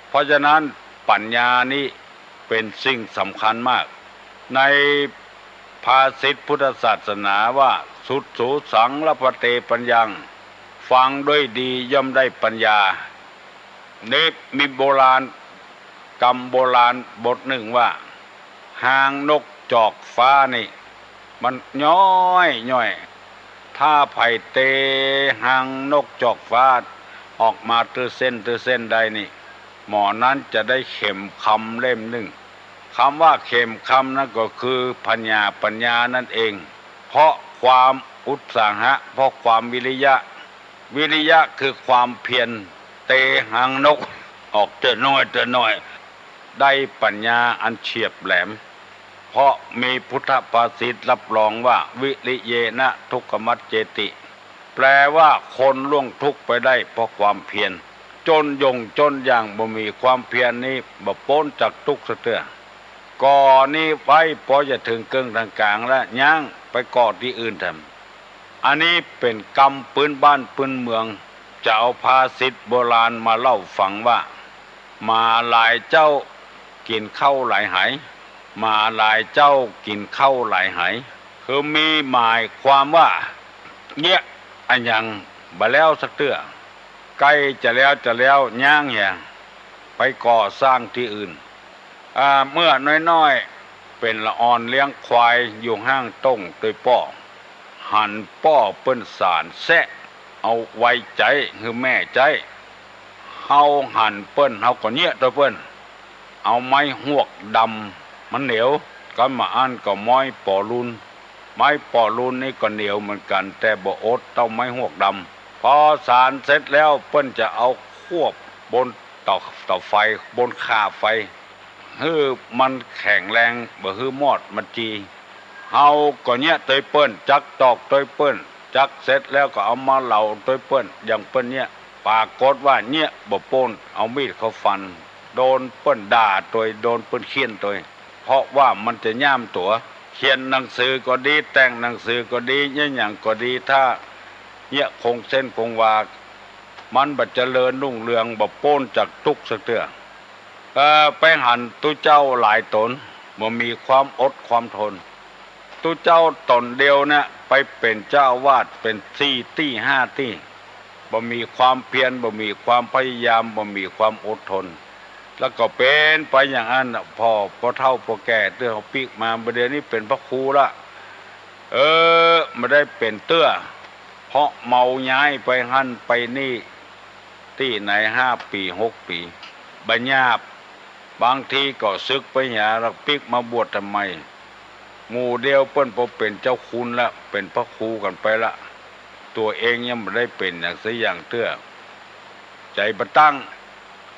เพราะฉะนั้นปัญญานี้เป็นสิ่งสำคัญมากในภาษิตพุทธศาสนาว่าสุดสูสังละพะเตปัญญังฟังด้วยดีย่อมได้ปัญญานี่มีโบราณบทหนึ่งว่าหางนกจอกฟ้านี่มันย้อยถ้าไผ่เตหางนกจอกฟ้าออกมาตื้อเส้นใดนี่หมอนั้นจะได้เข็มคำเล่มหนึ่งคำว่าเข็มคำนั่นก็คือปัญญานั่นเองเพราะความอุตสาหะเพราะความวิริยะคือความเพียรเตหางนกออกเตือนน้อยได้ปัญญาอันเฉียบแหลมเพราะมีพุทธภาษิตรับรองว่าวิริเยนะทุกขมัจเจติแปลว่าคนล่วงทุกข์ไปได้เพราะความเพียรจนอย่างบ่มีความเพียรนี้บ่พ้นจากทุกข์เตื้อก่อนี้ไว้พอจะถึงเกิงทางกลางแล้วย่างไปก่อที่อื่นทำอันนี้เป็นกรรมปืนบ้านปืนเมืองจะเอาภาษิตโบราณมาเล่าฟังว่ามาหลายเจ้ากินข้าวหลายหายมาหลายเจ้ากินข้าวหลายหายคือมีหมายความว่าเนี่ยอันยังบ่แล้วสักเตื้อใกล้จะแล้วย่างอย่างไปก่อสร้างที่อื่นเมื่อน้อยเป็นละอ่อนเลี้ยงควายอยู่ห้างต้งโดยป้อหันป้อเปิ้นสารแซะเอาไว้ใจคือแม่ใจเฮาหันเปิ้นเฮาก็เนี้ยตัวเปิ้นเอาไม้หวกดำมันเหนียวก็มาอันก็ไม้ปอรุนนี่ก็เหนียวเหมือนกันแต่บ่อดต้องไม้หวกดำพอสารเสร็จแล้วเปิ้นจะเอาควบบนต่อไฟบนค่าไฟมันแข็งแรงบ่ฮื้อมอดมันจีเฮาก็เนี้ยเตยเปิ้นจักตอกเตยเปิ้นจักเสร็จแล้วก็เอามาเหลาเตยเปิ้นอย่างเปิ้นเนี้ยปรากฏว่าเนี้ยบ่โป้นเอามีดเขาฟันโดนเปิ้นด่าโดนเปิ้นเคี่ยนโดย เพราะว่ามันจะย่ามตัวเขียนหนังสือก็ดีแต่งหนังสือก็ดีเนี่ยอย่างก็ดีถ้าเนี่ยคงเส้นคงวามันบัดเจริญรุ่งเรืองบ่โป้นจากทุกข์สักเตื้อไปหันตุเจ้าหลายตนบ่มีความอดความทนตุเจ้าตนเดียวเนี่ยไปเป็นเจ้าวาดเป็น4 ตี้ 5 ตี้บ่มีความเพียรบ่มีความพยายามบ่มีความอดทนแล้วก็เป็นไปอย่างนั้นพอเฒ่าพอแก่เตื้อเขาปีกมาประเดี๋ยวนี้เป็นพระครูละไม่ได้เป็นเตื้อเพราะเมาย้ายไปหั่นไปนี่ที่ไหน5 ปี6 ปีบัญญัติบางทีก็ซึกไปหาแล้วปีกมาบวชทำไมหมู่เดียวเปิ้นพอเป็นเจ้าคุณละเป็นพระครูกันไปละตัวเองยังไม่ได้เป็นอย่างสักอย่างเตื้อใจประตั้ง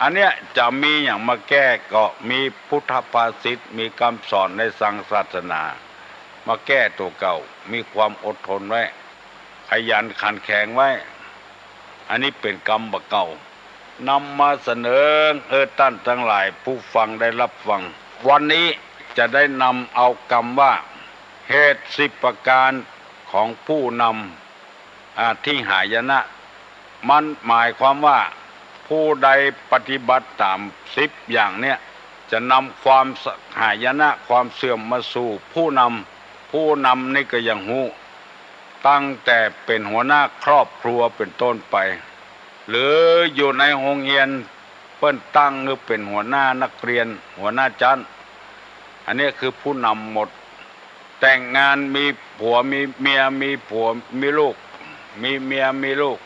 อันเนี้ยจะมีอย่างมาแก้ก็มีพุทธภาษิตมีคำสอนในสังศาสนามาแก้ตัวเก่ามีความอดทนไว้ขยันขันแข็งไว้อันนี้เป็นกรรมเก่านำมาเสนอท่านทั้งหลายผู้ฟังได้รับฟังวันนี้จะได้นำเอาคำว่าเหตุ10 ประการของผู้นำที่หายนะมันหมายความว่าผู้ใดปฏิบัติตาม10 อย่างเนี้ยจะนำความหายนะความเสื่อมมาสู่ผู้นำนี่ก็ยังหูตั้งแต่เป็นหัวหน้าครอบครัวเป็นต้นไปหรืออยู่ในโรงเรียนเปิ้นตั้งหรือเป็นหัวหน้านักเรียนหัวหน้าชั้นอันนี้คือผู้นำหมดแต่งงานมีผัวมีเมียมีผัวมีลูกมีเมียมีลูก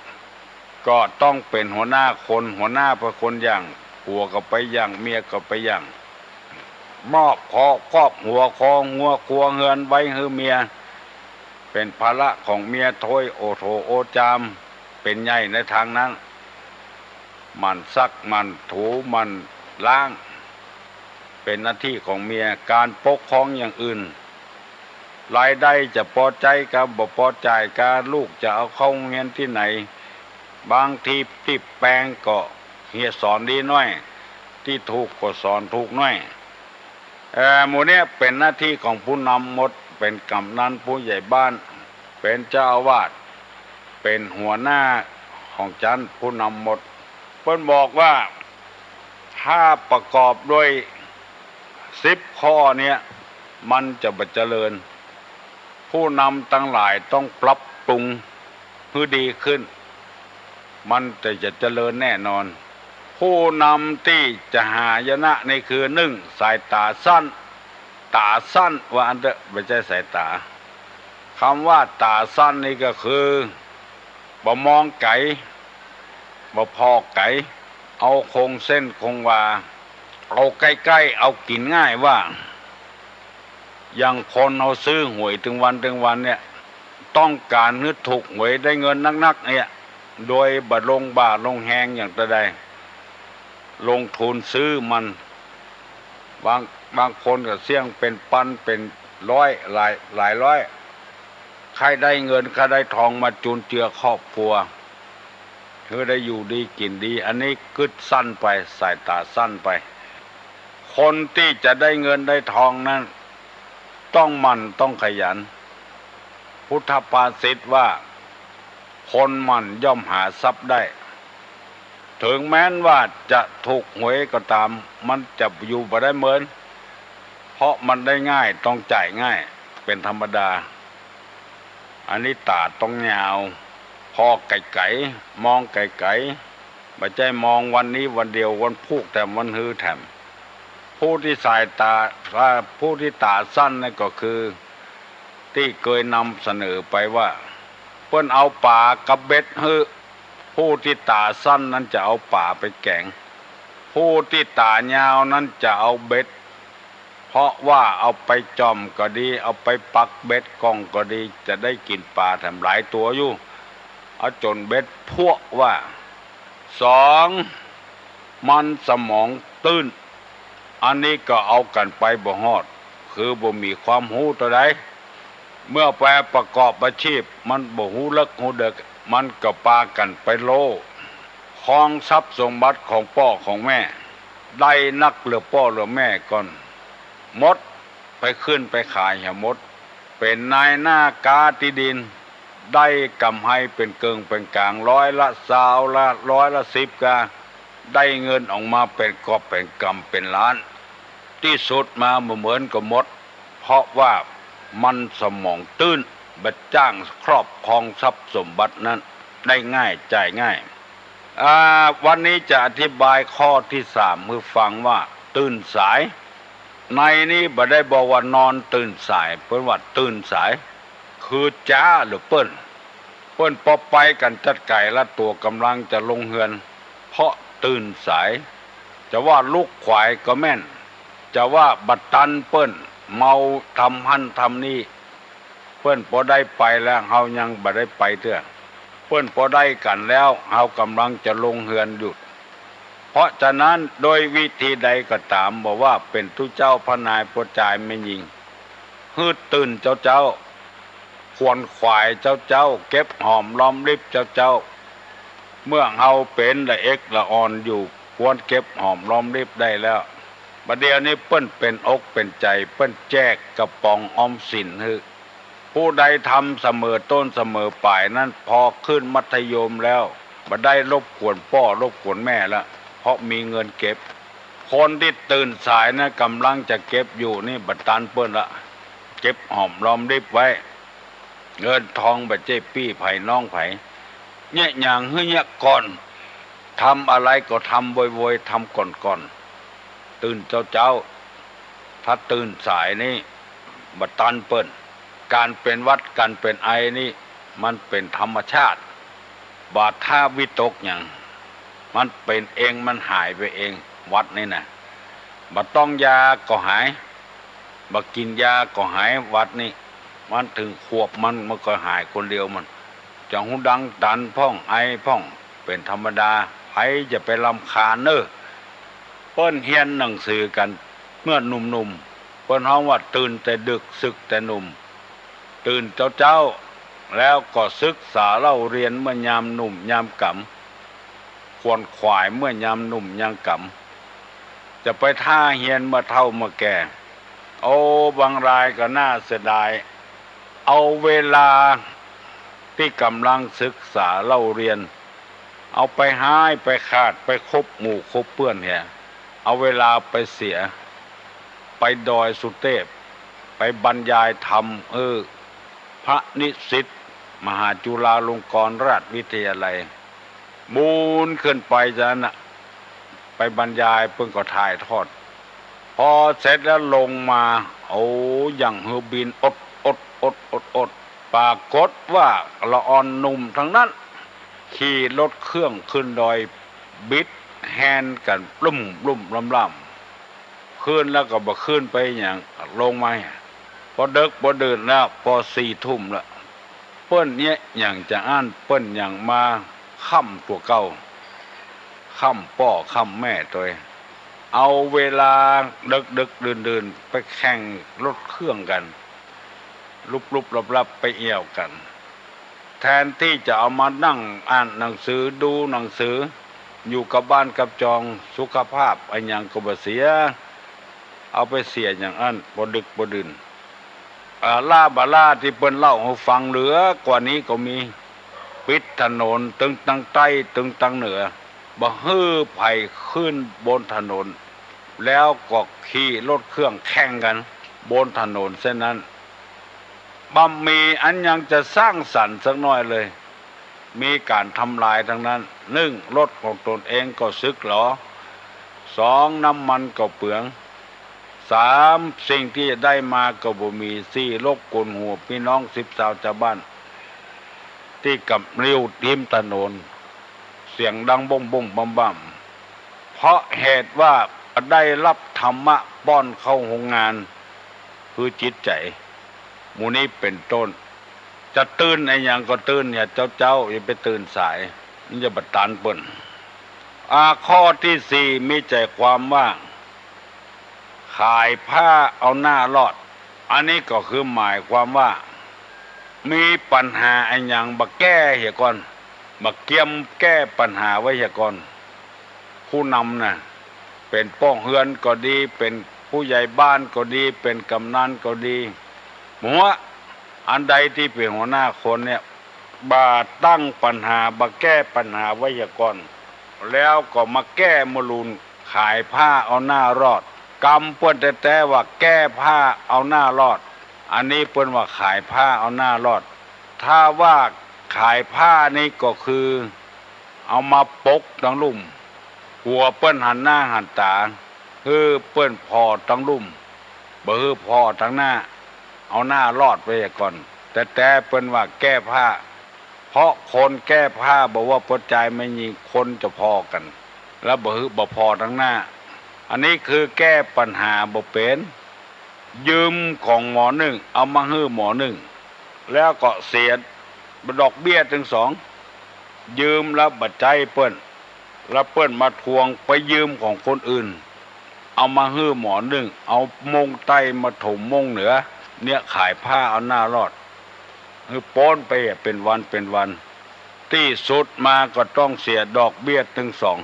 ก็ต้องเป็นหัวหน้าคนหัวหน้าเป็นคนอย่างผัวก็ไปอย่างเมียก็ไปอย่างมอบครอบหัวคอหัวครัวเฮือนไว้ให้เมียเป็นภาระของเมียถ้วยโอโถโอจามเป็นใหญ่ในทางนั้นมันซักมันถูมันล้างเป็นหน้าที่ของเมียการปกครองอย่างอื่นรายได้จะพอใจกับบ่พอใจการลูกจะเอาเข้าโรงเรียนที่ไหนบางทีที่แปลงก็เฮียสอนดีน้อยที่ถูกก็สอนถูกน้อยหมู่นี้เป็นหน้าที่ของผู้นำหมดเป็นกำนันผู้ใหญ่บ้านเป็นเจ้าอาวาสเป็นหัวหน้าของชั้นผู้นำหมดเพิ่นบอกว่าถ้าประกอบด้วย10 ข้อเนี้ยมันจะบัดเจริญผู้นำทั้งหลายต้องปรับปรุงให้ดีขึ้นมันจะเจริญแน่นอนผู้นำที่จะหายนะนี่คือ1สายตาสั้นว่าอันเดอไม่ใช่สายตาคำว่าตาสั้นนี่ก็คือบ่มองไกลบ่พอไกลเอาคงเส้นคงวาเอาใกล้ๆเอากินง่ายว่าอย่างคนเอาซื้อหวยถึงวันเนี่ยต้องการนึกถูกหวยได้เงินนักๆเนี่ยโดยบัดลงบาทลงแหงอย่างตะใดลงทุนซื้อมันบางคนก็เสี่ยงเป็นพันเป็นร้อยหลายร้อยใครได้เงินใครได้ทองมาจุนเจือครอบครัวเธอได้อยู่ดีกินดีอันนี้กึดสั้นไปสายตาสั้นไปคนที่จะได้เงินได้ทองนั้นต้องมันต้องขยันพุทธภาษิตว่าคนมันย่อมหาทรัพย์ได้ถึงแม้นว่าจะถูกหวยก็ตามมันจะอยู่บ่ได้เหมือนเพราะมันได้ง่ายต้องจ่ายง่ายเป็นธรรมดาอันนี้ตาต้องยาวพอไก่มองไก่ไม่ใช่มองวันนี้วันเดียววันพุกแต่วันฮือแถมผู้ที่สายตาผู้ที่ตาสั้นนี่ก็คือที่เคยนำเสนอไปว่าเพิ่นเอาป่ากับเบ็ดฮือผู้ที่ตาสั้นนั้นจะเอาป่าไปแกงผู้ที่ตายาวนั้นจะเอาเบ็ดเพราะว่าเอาไปจอมก็ดีเอาไปปักเบ็ดกองก็ดีจะได้กินปลาแถมหลายตัวอยู่เอาจนเบ็ดพวกว่า2มันสมองตื้นอันนี้ก็เอากันไปบ่ฮอดคือบ่มีความรู้ตัวใดเมื่อไปประกอบอาชีพมันบ่ฮู้เลิกฮู้เด็กมันก็ปากันไปโลครองทรัพย์สมบัติของพ่อของแม่ได้นักเหลือพ่อเหลือแม่ก่อนหมด ไปขึ้นไปขายเหี่ยมดเป็นนายหน้ากาที่ดินได้กำให้เป็นเกิงเป็นกลาง20%ละ10%กาได้เงินออกมาเป็นกอบเป็นกำเป็นล้านที่สุดมาเหมือนกับมดเพราะว่ามันสมองตื้นบัดจ้างครอบครองทรัพย์สมบัตินั้นได้ง่ายจ่ายง่ายวันนี้จะอธิบายข้อที่3ให้ฟังว่าตื่นสายในนี้บ่ได้บอกว่านอนตื่นสายเพิ่นว่าตื่นสายคือจ้าหรือเปิ้นพอไปกันจัดไก่ละตัวกำลังจะลงเฮือนเพราะตื่นสายจะว่าลูกขวายก็แม่นจะว่าบัดตันเปิ้นเมาทำหั่นทำนี่เปิ้นพอได้ไปแล้วเฮายังบ่ได้ไปเตื้อเปิ้นพอได้กันแล้วเฮากำลังจะลงเฮือนหยุดเพราะฉะนั้นโดยวิธีใดก็ตามบอกว่าเป็นทุเจ้าพระนายพระจ่ายไม่ยิงฮืดตื่นเจ้าควรขวายเจ้าเก็บหอมล้อมริบเจ้าเมื่อเฮาเป็นละเอกละอ่อนอยู่ควรเก็บหอมล้อมริบได้แล้วบัดเดี๋ยวนี้เปิ้นเป็นอกเป็นใจเปิ้นแจกกระป๋องออมสินฮือผู้ใดทำเสมอต้นเสมอปลายนั้นพอขึ้นมัธยมแล้วบ่ได้รบกวนพ่อรบกวนแม่แล้วเพราะมีเงินเก็บคนที่ตื่นสายนะกำลังจะเก็บอยู่นี่บัดตันเปิ้นละเก็บหอมรอมริบไว้เงินทองบัดเจ้ปี้ไผน้องไผเนี่ยอย่างเฮ้ยเนี่ยก่อนทำอะไรก็ทำโวยๆทำก่อนตื่นเจ้าถ้าตื่นสายนี่บัดตันเปิ้นการเป็นวัดการเป็นไอนี่มันเป็นธรรมชาติบาดท่าวิตกอย่างมันเป็นเองมันหายไปเองวัดนี่นะบัดต้องยาก็หายบัดกินยาก็หายวัดนี่มันถึงขวบมันก็หายคนเดียวมันจะหูดังตันพ่องไอพ่องเป็นธรรมดาใครจะไปรำคาญเนอะเปิ้นเฮียนหนังสือกันเมื่อหนุ่มๆเปิ้นฮ้องว่าตื่นแต่ดึกศึกแต่หนุ่มตื่นเจ้าแล้วก็ศึกษาเล่าเรียนเมื่อยามหนุ่มยามกำควรขวายเมื่อยามหนุ่มยามกำจะไปท่าเฮียนเมื่อเฒ่าเมื่อแก่โอ้บางรายก็น่าเสียดายเอาเวลาที่กำลังศึกษาเล่าเรียนเอาไปหายไปขาดไปคบหมู่คบเพื่อนเฮียเอาเวลาไปเสียไปดอยสุเทพไปบรรยายธรรมพระนิสิตมหาจุฬาลงกรณราชวิทยาลัยมูนขึ้นไปจะน่ะไปบรรยายเพิ่งก็ถ่ายทอดพอเสร็จแล้วลงมาโอ้อย่างเฮอบินอดปรากฏว่าละอ่อนหนุ่มทั้งนั้นขี่รถเครื่องขึ้นดอยบิดแฮนกันปลุ่มล่ำขึ้นแล้วก็บ่ขึ้นไปอย่างลงมาพอดึกพอเดินแล้วพอ4 ทุ่มละเปิ้นเนี่ยอย่างจะอ่านเปิ้นอย่างมาค่ำตัวเก่าค่ำพ่อค่ำแม่ตัวเอาเวลาดึกเดินไปแข่งรถเครื่องกันลุบลับไปเอี่ยวกันแทนที่จะเอามานั่งอ่านหนังสือดูหนังสืออยู่กับบ้านกับจองสุขภาพอันยังก็บ่เสียเอาไปเสียอย่างอันบ่ดึกบ่ดื่นลาที่เปิ้นเล่าให้ฟังเหลือกว่านี้ก็มีปิดถนนตึงตังใต้ตึงตังเหนือบ่ฮื้อไผขึ้นบนถนนแล้วก็ขี่รถเครื่องแข่งกันบนถนนเส้นนั้นบ่มีอันยังจะสร้างสรรค์สักหน่อยเลยมีการทำลายทั้งนั้น1รถของตนเองก็สึกหรอ2น้ำมันก็เปลือง3สิ่งที่จะได้มาก็บ่มี4รบกวนหัวพี่น้อง10 ชาวบ้านที่กับเลี้ยวทิ่มถนนเสียงดังบ้งบั่มเพราะเหตุว่าได้รับธรรมะป้อนเข้าโรงงานคือจิตใจหมู่นี้เป็นต้นจะตื่นไอ้หยังก็ตื่นเนี่ยเจ้าอย่าไปตื่นสายนี่จะบัดตันเปิ้นข้อที่4มีใจความว่าขายผ้าเอาหน้ารอดอันนี้ก็คือหมายความว่ามีปัญหาไอ้หยังบ่แก้เหี่ยก่อนบ่เกียมแก้ปัญหาไว้เหี่ยก่อนผู้นำน่ะเป็นป้องเฮือนก็ดีเป็น ผู้ใหญ่บ้านก็ดีเป็นกำนันก็ดีหัวอันใดที่เป็นหัวหน้าคนเนี่ยบาตั้งปัญหาบาแก้ปัญหาไวยากรณ์แล้วก็มาแก้มลูนขายผ้าเอาหน้ารอดกำเปิ้นแต่ว่าแก้ผ้าเอาหน้ารอดอันนี้เปิ้นว่าขายผ้าเอาหน้ารอดถ้าว่าขายผ้านี่ก็คือเอามาปกทั้งลุ่มหัวเปิ้นหันหน้าหันตาคือเปิ้นพอทั้งลุ่มบ่คือพอทั้งหน้าเอาหน้ารอดไว้ก่อนแต่เปิ้นว่าแก้ผ้าเพราะคนแก้ผ้าบอกว่าปัจจัยไม่มีคนจะพอกันแล้วบ่พอทั้งหน้าอันนี้คือแก้ปัญหาบ่เป็นยืมของหมอหนึ่งเอามาฮื้อหมอหนึ่งแล้วก็เสียดอกเบี้ยถึงสองยืมแล้วบัดใจเปิ้นแล้วเปิ้นมาทวงไปยืมของคนอื่นเอามาฮื้อหมอหนึ่งเอามงใต้มาถมมงเหนือเนี่ยขายผ้าเอาหน้ารอดคือโป้นไปเป็นวันที่สุดมาก็ต้องเสียดอกเบี้ยถึงสอง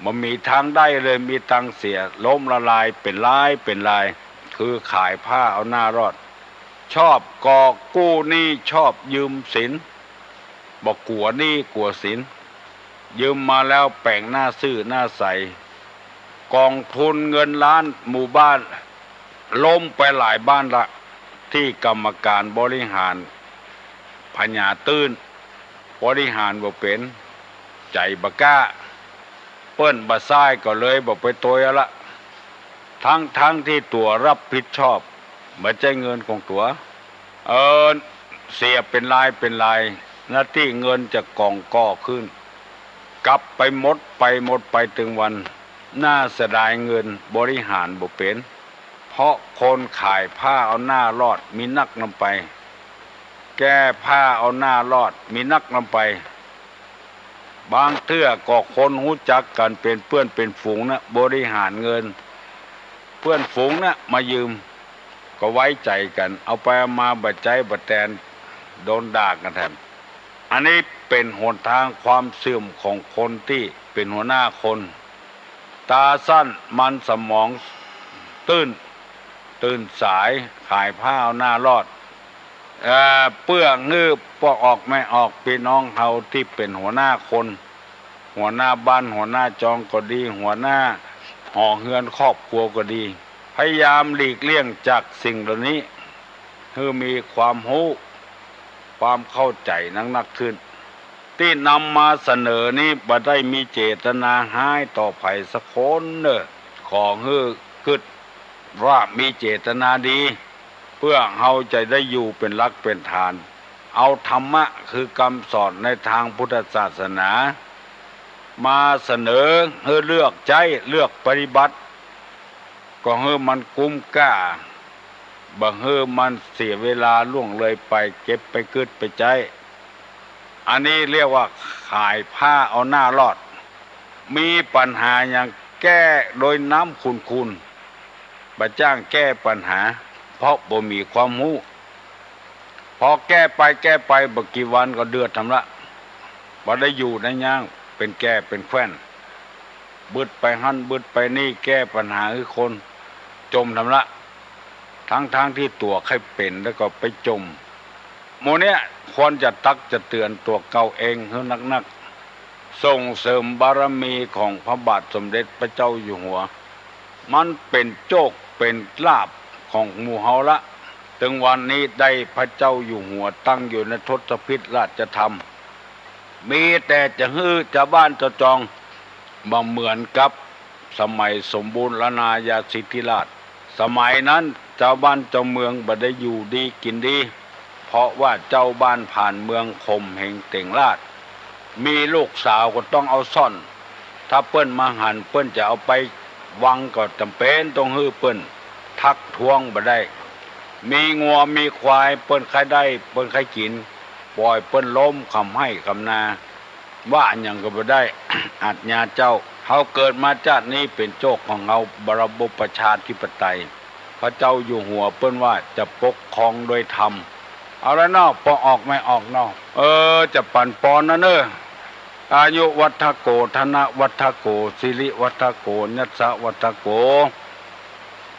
มันมีทางได้เลยมีตังเสียล้มละลายเป็นลายคือขายผ้าเอาหน้ารอดชอบกอกู้หนี้ชอบยืมสินบอกกลัวหนี้กลัวสินยืมมาแล้วแป่งหน้าซื่อหน้าใสกองทุนเงินล้านหมู่บ้านล้มไปหลายบ้านละที่กรรมการบริหารพญาตื้นบริหารบ่เป็นใจบ่กล้าเปิ้นบ่ซ้ายก็เลยบ่ไปตัวละทั้งที่ตัวรับผิดชอบบ่ใช่เงินของตัวเสียเป็นลายหน้าที่เงินจะกองก่อขึ้นกลับไปหมดไปถึงวันน่าเสียดายเงินบริหารบ่เป็นเพราะคนขายผ้าเอาหน้ารอดมีนักนำไปแก้ผ้าเอาหน้ารอดมีนักนำไปบางเทื่อก็คนรู้จักกันเป็นเพื่อนเป็นฝูงนะบริหารเงินเพื่อนฝูงนะมายืมก็ไว้ใจกันเอาไปเอามาบัดใจบัดแตนโดนด่ากันแถมอันนี้เป็นหนทางความเสื่อมของคนที่เป็นหัวหน้าคนตาสั้นมันสมองตื่นสายขายผ้าเอาหน้ารอดเปื้องื้อปอกออกไม่ออกพี่น้องเฮาที่เป็นหัวหน้าคนหัวหน้าบ้านหัวหน้าจองก็ดีหัวหน้าห่อเฮือนครอบครัวก็ดีพยายามหลีกเลี่ยงจากสิ่งเหล่านี้คือมีความรู้ความเข้าใจนักขึ้นที่นำมาเสนอนี้บ่ได้มีเจตนาให้ต่อไผสักคนขอฮื้อคิดว่ามีเจตนาดีเพื่อเฮาจะได้อยู่เป็นหลักเป็นฐานเอาธรรมะคือคำสอนในทางพุทธศาสนามาเสนอให้เลือกใจเลือกปฏิบัติก็ให้มันคุ้มค่าบ่ให้มันเสียเวลาล่วงเลยไปเก็บไปกึดไปใจอันนี้เรียกว่าขายผ้าเอาหน้ารอดมีปัญหาอย่างแก้โดยน้ำขุ่นๆบ่จ้างแก้ปัญหาเพราะบ่มีความรู้พอแก้ไปบ่กี่วันก็เดือดทำละบ่ได้อยู่ในย่างเป็นแก้เป็นแคว้นบึดไปหั่นบึดไปนี่แก้ปัญหาคือคนจมทำละทั้งที่ตัวใครเป็นแล้วก็ไปจมโมเนี่ยควรจะตักจะเตือนตัวเก่าเองให้นักส่งเสริมบารมีของพระบาทสมเด็จพระเจ้าอยู่หัวมันเป็นโชคเป็นลาภของหมู่เฮาละถึงวันนี้ได้พระเจ้าอยู่หัวตั้งอยู่ในทศพิธราชธรรมมีแต่จะฮื้อจะบ้านจะจองบ่เหมือนกับสมัยสมบูรณาญาสิทธิราชสมัยนั้นเจ้าบ้านเจ้าเมืองบ่ได้อยู่ดีกินดีเพราะว่าเจ้าบ้านผ่านเมืองข่มเหงเต่งราชมีลูกสาวก็ต้องเอาซ่อนถ้าเปิ้นมาหันเปิ้นจะเอาไปวังก็จำเป็นต้องฮื้อเปิ้นทักท้วงบ่ได้มีงัวมีควายเปิ้นใครได้เปิ้นใครกินปล่อยเปิ้นล้มคำให้คำนาว่าอันหยังก็บ่ได้ อาจญาเจ้าเฮาเกิดมาชาตินี้เป็นโชคของเฮาระบบประชาธิปไตยพระเจ้าอยู่หัวเปิ้นว่าจะปกครองโดยธรรมเอาละเนาะพอออกไม่ออกเนาะจะปั่นปอนนะอายุวัฏโกธนะวัฏโกสิริวัฏโกยัสสะวัฏโก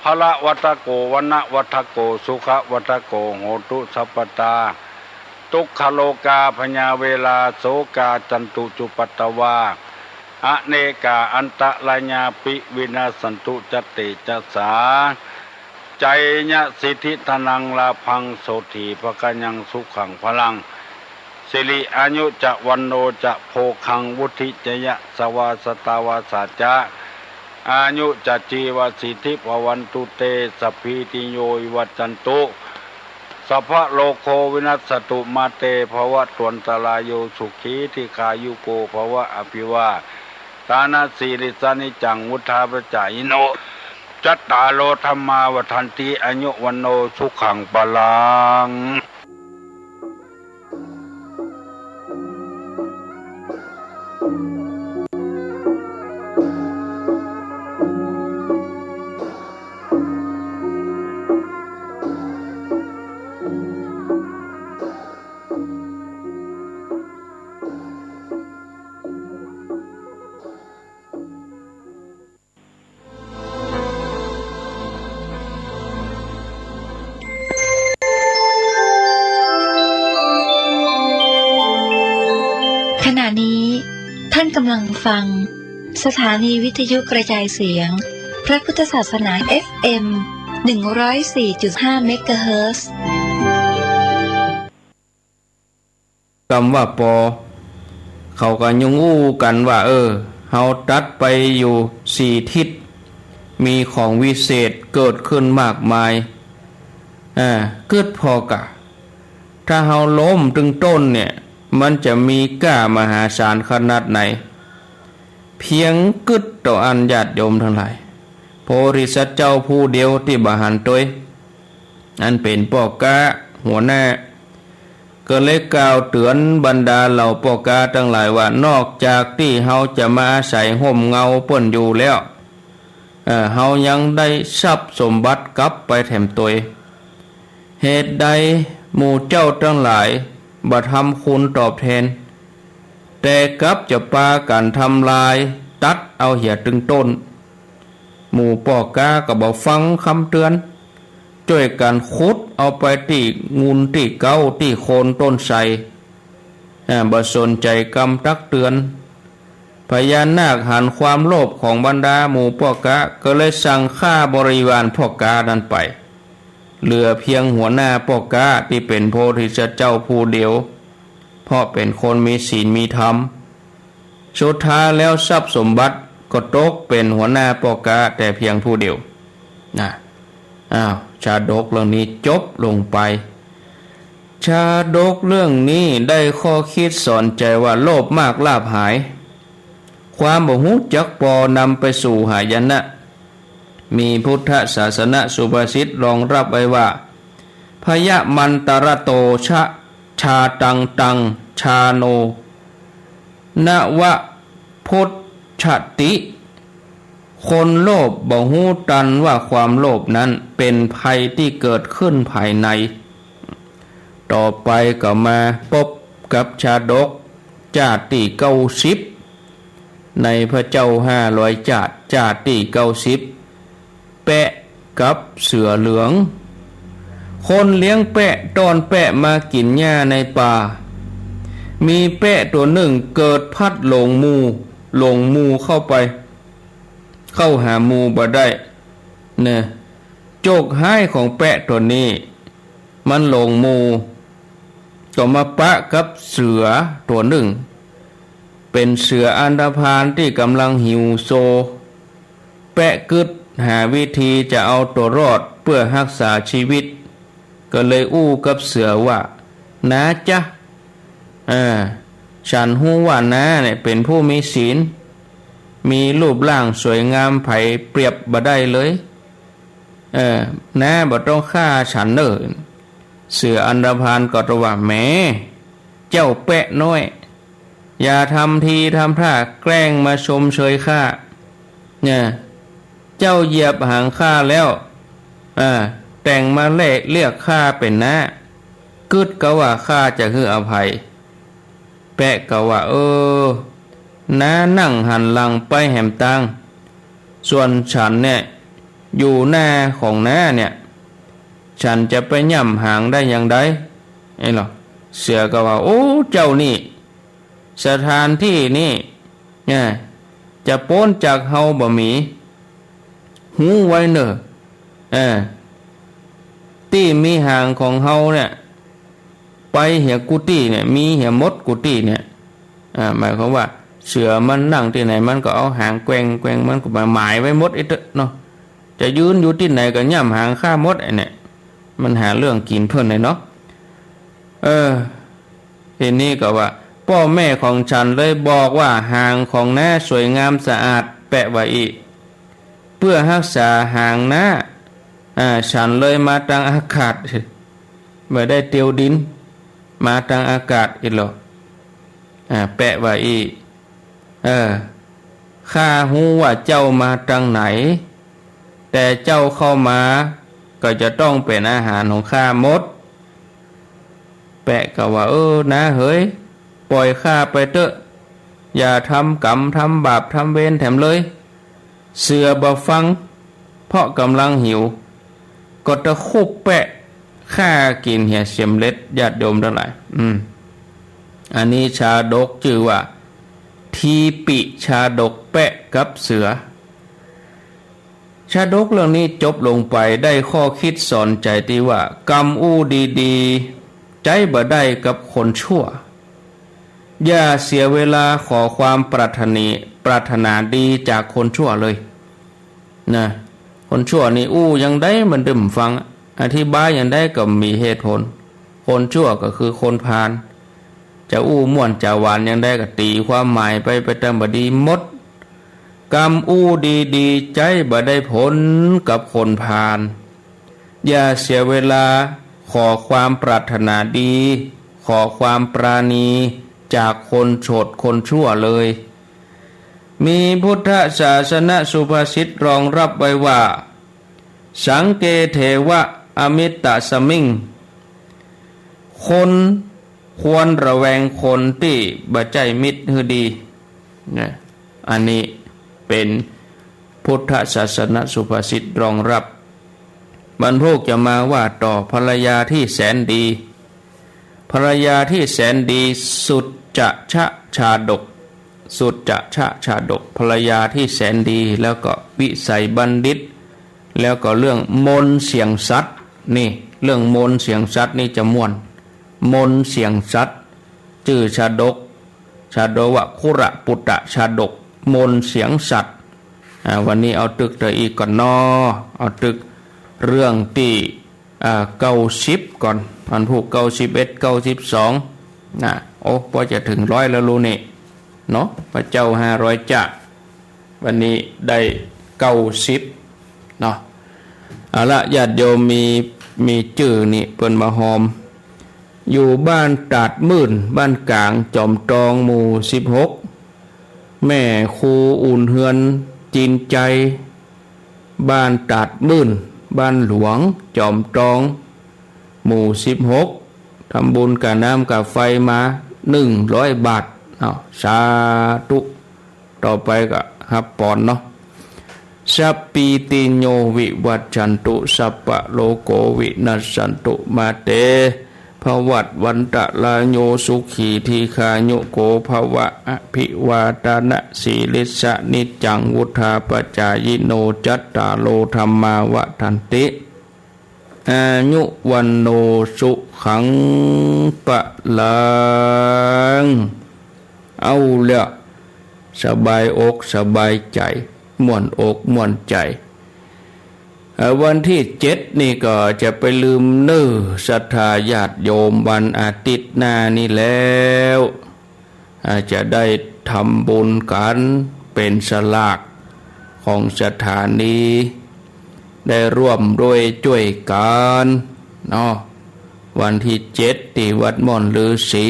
พ ละวัตโกวันนะวัตโกสุขวัตโกโหตุสัพพตาทุกขโลกาพญาเวลาโสกาจันตุจุปัตตวาอเนกาอันตะลาญาปิวินาสันตุจติจัสสาใจญะสิทธิธนังลาพังโสถีภกัญญังสุขังพลังสิริอายุจะวันโนจะโพคังวุธิจยะสวาสตาวาสาจะอายุจะจีวสิทธิภวันตุเตสัพพิติโยวัจจันตุสัพพะโลโควินัสสตุมาเตภวะตวนตรายโยสุขีทิคายุโกภวะอภิวาทานาสีริสานิจังวุธาปจายโนจัตตาโลธรรมาวัฏันติอายุวันโนสุขังปลังขณะนี้ท่านกำลังฟังสถานีวิทยุกระจายเสียงพระพุทธศาสนา FM 104.5 เมกะเฮิรตซ์ คำว่าปอเขาก็ยุงอู้กันว่าเฮาตัดไปอยู่4ทิศมีของวิเศษเกิดขึ้นมากมายเกิดพอกะถ้าเฮาล้มตึงต้นเนี่ยมันจะมีก้ามหาศาลขนาดไหนเพียงกึดต่ออันญาติโยมทั้งหลายโพธิสัตว์เจ้าผู้เดียวที่บาหันตวยอันเป็นปอกาหัวหน้าก็เลยกล่าวเตือนบรรดาเหล่าปอกาทั้งหลายว่านอกจากที่เฮาจะมาอาศัยห่มเงาเปิ้นอยู่แล้วเฮายังได้ทรัพย์สมบัติกลับไปแถมตัวเหตุใดหมู่เจ้าทั้งหลายบ่ทำคุณตอบแทนแต่กลับจะปากันทำลายตัดเอาเหี่ยตึงต้นหมู่ปอกาก็บ่ฟังคำเตือนช่วยกันขุดเอาไปที่งูนที่เก้าที่โคนต้นไทรบ่สนใจกำตักเตือนพญานาคหันความโลภของบรรดาหมู่ปอกาก็เลยสั่งฆ่าบริวารปอกานั้นไปเหลือเพียงหัวหน้าปอกาที่เป็นโพธิสัตว์เจ้าผู้เดียวเพราะเป็นคนมีศีลมีธรรมสุดท้ายแล้วทรัพย์สมบัติก็ตกเป็นหัวหน้าปอกาแต่เพียงผู้เดียวชาดกเรื่องนี้จบลงไปชาดกเรื่องนี้ได้ข้อคิดสอนใจว่าโลภมากลาภหายความบ่ฮู้จักพอนำไปสู่หายนะมีพุทธศาสนาสุภาษิตรองรับไว้ว่าพยมันตรโตชาตังตังชาโนนวะพุทธติคนโลภบ่ฮู้ตันว่าความโลภนั้นเป็นภัยที่เกิดขึ้นภายในต่อไปก็มาพบกับชาดกจาติ90ในพระเจ้า500จาติ90แปะกับเสือเหลืองคนเลี้ยงแปะตอนแปะมากินหญ้าในป่ามีแปะตัวหนึ่งเกิดพัดหลงมูเข้าหามูบ่ได้เนี่ยโจกหายของแปะตัวนี้มันหลงมูก็มาปะกับเสือตัวหนึ่งเป็นเสืออันธพาลที่กำลังหิวโซแปะกึดหาวิธีจะเอาตัวรอดเพื่อรักษาชีวิตก็เลยอู้กับเสือว่าน้าจ๊ะฉันฮู้ว่าน้าเนี่ยเป็นผู้มีศีลมีรูปร่างสวยงามไผเปรียบบ่ได้เลยน้าบ่ต้องฆ่าฉันเด้อเสืออันธพาลก็ตรัสว่าแหมเจ้าแปะน้อยอย่าทำทีทำท่าแกล้งมาชมเชยข้าเนี่ยเจ้าเหยียบหางข้าแล้วแต่งมาเรียกข้าเป็นน้ากึดก็ว่าข้าจะให้อภัยแปะก็ว่าน้านั่งหันหลังไปแหมตังส่วนฉันเนี่ย อยู่หน้าของหน้าเนี่ยฉันจะไปย่ำหางได้อย่างไรไอ้หรอเสือก็ว่าโอ้เจ้านี่สถานที่นี่เนี่ยจะพ้นจากเฮาบ่มีหูไว้เนอะที่มีหางของเฮาเนี่ยไปเหี่ยกุฏิเนี่ยมีเหี่ยมดกุฏิเนี่ยหมายความว่าเสือมันนั่งที่ไหนมันก็เอาหางแกว่งมันก็มาหมายไว้มดไอ้เต้เนาะจะยืนอยู่ที่ไหนก็ย่ำหางฆ่ามดไอ้เนี่ยมันหาเรื่องกินเพื่อนเลยเนาะทีนี้ก็ว่าพ่อแม่ของฉันเลยบอกว่าหางของหน้าสวยงามสะอาดแปะไว้อีกเพื่อรักษาหางหน้าฉันเลยมาทางอากาศไม่ได้เตียวดินมาทางอากาศอีกหรอแปะไว้อีกข้าหูว่าเจ้ามาทางไหนแต่เจ้าเข้ามาก็จะต้องเป็นอาหารของข้ามดแปะก็ว่านะเฮ้ยปล่อยข้าไปเถอะอย่าทำกรรมทำบาปทำเวรแถมเลยเสือบ่ฟังเพราะกำลังหิวก็ตะคุบแปะข้ากินเหี่ยเสียมเล็ดญาติโยมทั้งหลายอันนี้ชาดกชื่อว่าทีปิชาดกแปะกับเสือชาดกเรื่องนี้จบลงไปได้ข้อคิดสอนใจที่ว่ากรรมอู้ดีๆใจบ่ได้กับคนชั่วอย่าเสียเวลาขอความปรารถนาดีจากคนชั่วเลยนะคนชั่วนี่ยังได้มันดื่มฟังอธิบายยังได้ก็มีเหตุผลคนชั่วก็คือคนพาลจะม่วนจะหวานยังได้ก็ตีความหมายไปตามบดีหมดกรรมดีๆใจบ่ได้ผลกับคนพาลอย่าเสียเวลาขอความปรารถนาดีขอความปราณีจากคนโฉดคนชั่วเลยมีพุทธศาสนสุภาษิตรองรับไว้ว่าสังเกเทวะอมิตตสมิงคนควรระแวงคนที่บ่ใจมิตรหือดีนะอันนี้เป็นพุทธศาสนสุภาษิตรองรับบรรพบุรุษจะมาว่าต่อภรรยาที่แสนดีภรรยาที่แสนดีสุดจะชาดกสุดจะชาดกภรรยาที่แสนดีแล้วก็วิสัยบัณฑิตแล้วก็เรื่องมนต์เสียงสัตว์นี่เรื่องมนต์เสียงสัตว์นี่จะม่วนมนต์เสียงสัตว์ชื่อชาดกวะคุระปุตตะชาดกมนต์เสียงสัตว์วันนี้เอาตึกเตออีกก่อนเอาตึกเรื่องที่90ก่อนพันผู้91 92นะโอ้พอจะถึง100แล้วรู้นี่เนาะพระเจ้า500จะวันนี้ได้90เนาะเอาละญาติโยมมีชื่อนี่เปิ้นมาหอมอยู่บ้านตาดมื่นบ้านกลางจอมตองหมู่16แม่ครูอุ่นเฮือนจีนใจบ้านตาดมื่นบ้านหลวงจอมตองหมู่16ทำบุญกับน้ำกับไฟมา100 บาทสาธุต่อไปก็ฮับปอนเนาะสัพปีติโยวิวัจจันตุสัพพะโลโกวินัสสันตุมาเตภวัตวันตะลาโยสุขีทีคาโยโกภวะอภิวาตานะสีลิสะนิจังวุธาปจายโนจัตตาโลธรรมาวะทันติอายุวันโนสุขังปะลังเอาละสบายอกสบายใจม่วนอกม่วนใจวันที่7นี่ก็จะไปลืมศรัทธาญาติโยมวันอาทิตย์หน้านี่แล้วจะได้ทำบุญกันเป็นสลากของสถานีได้ร่วมด้วยช่วยกันเนาะวันที่7ที่วัดม่อนฤาษี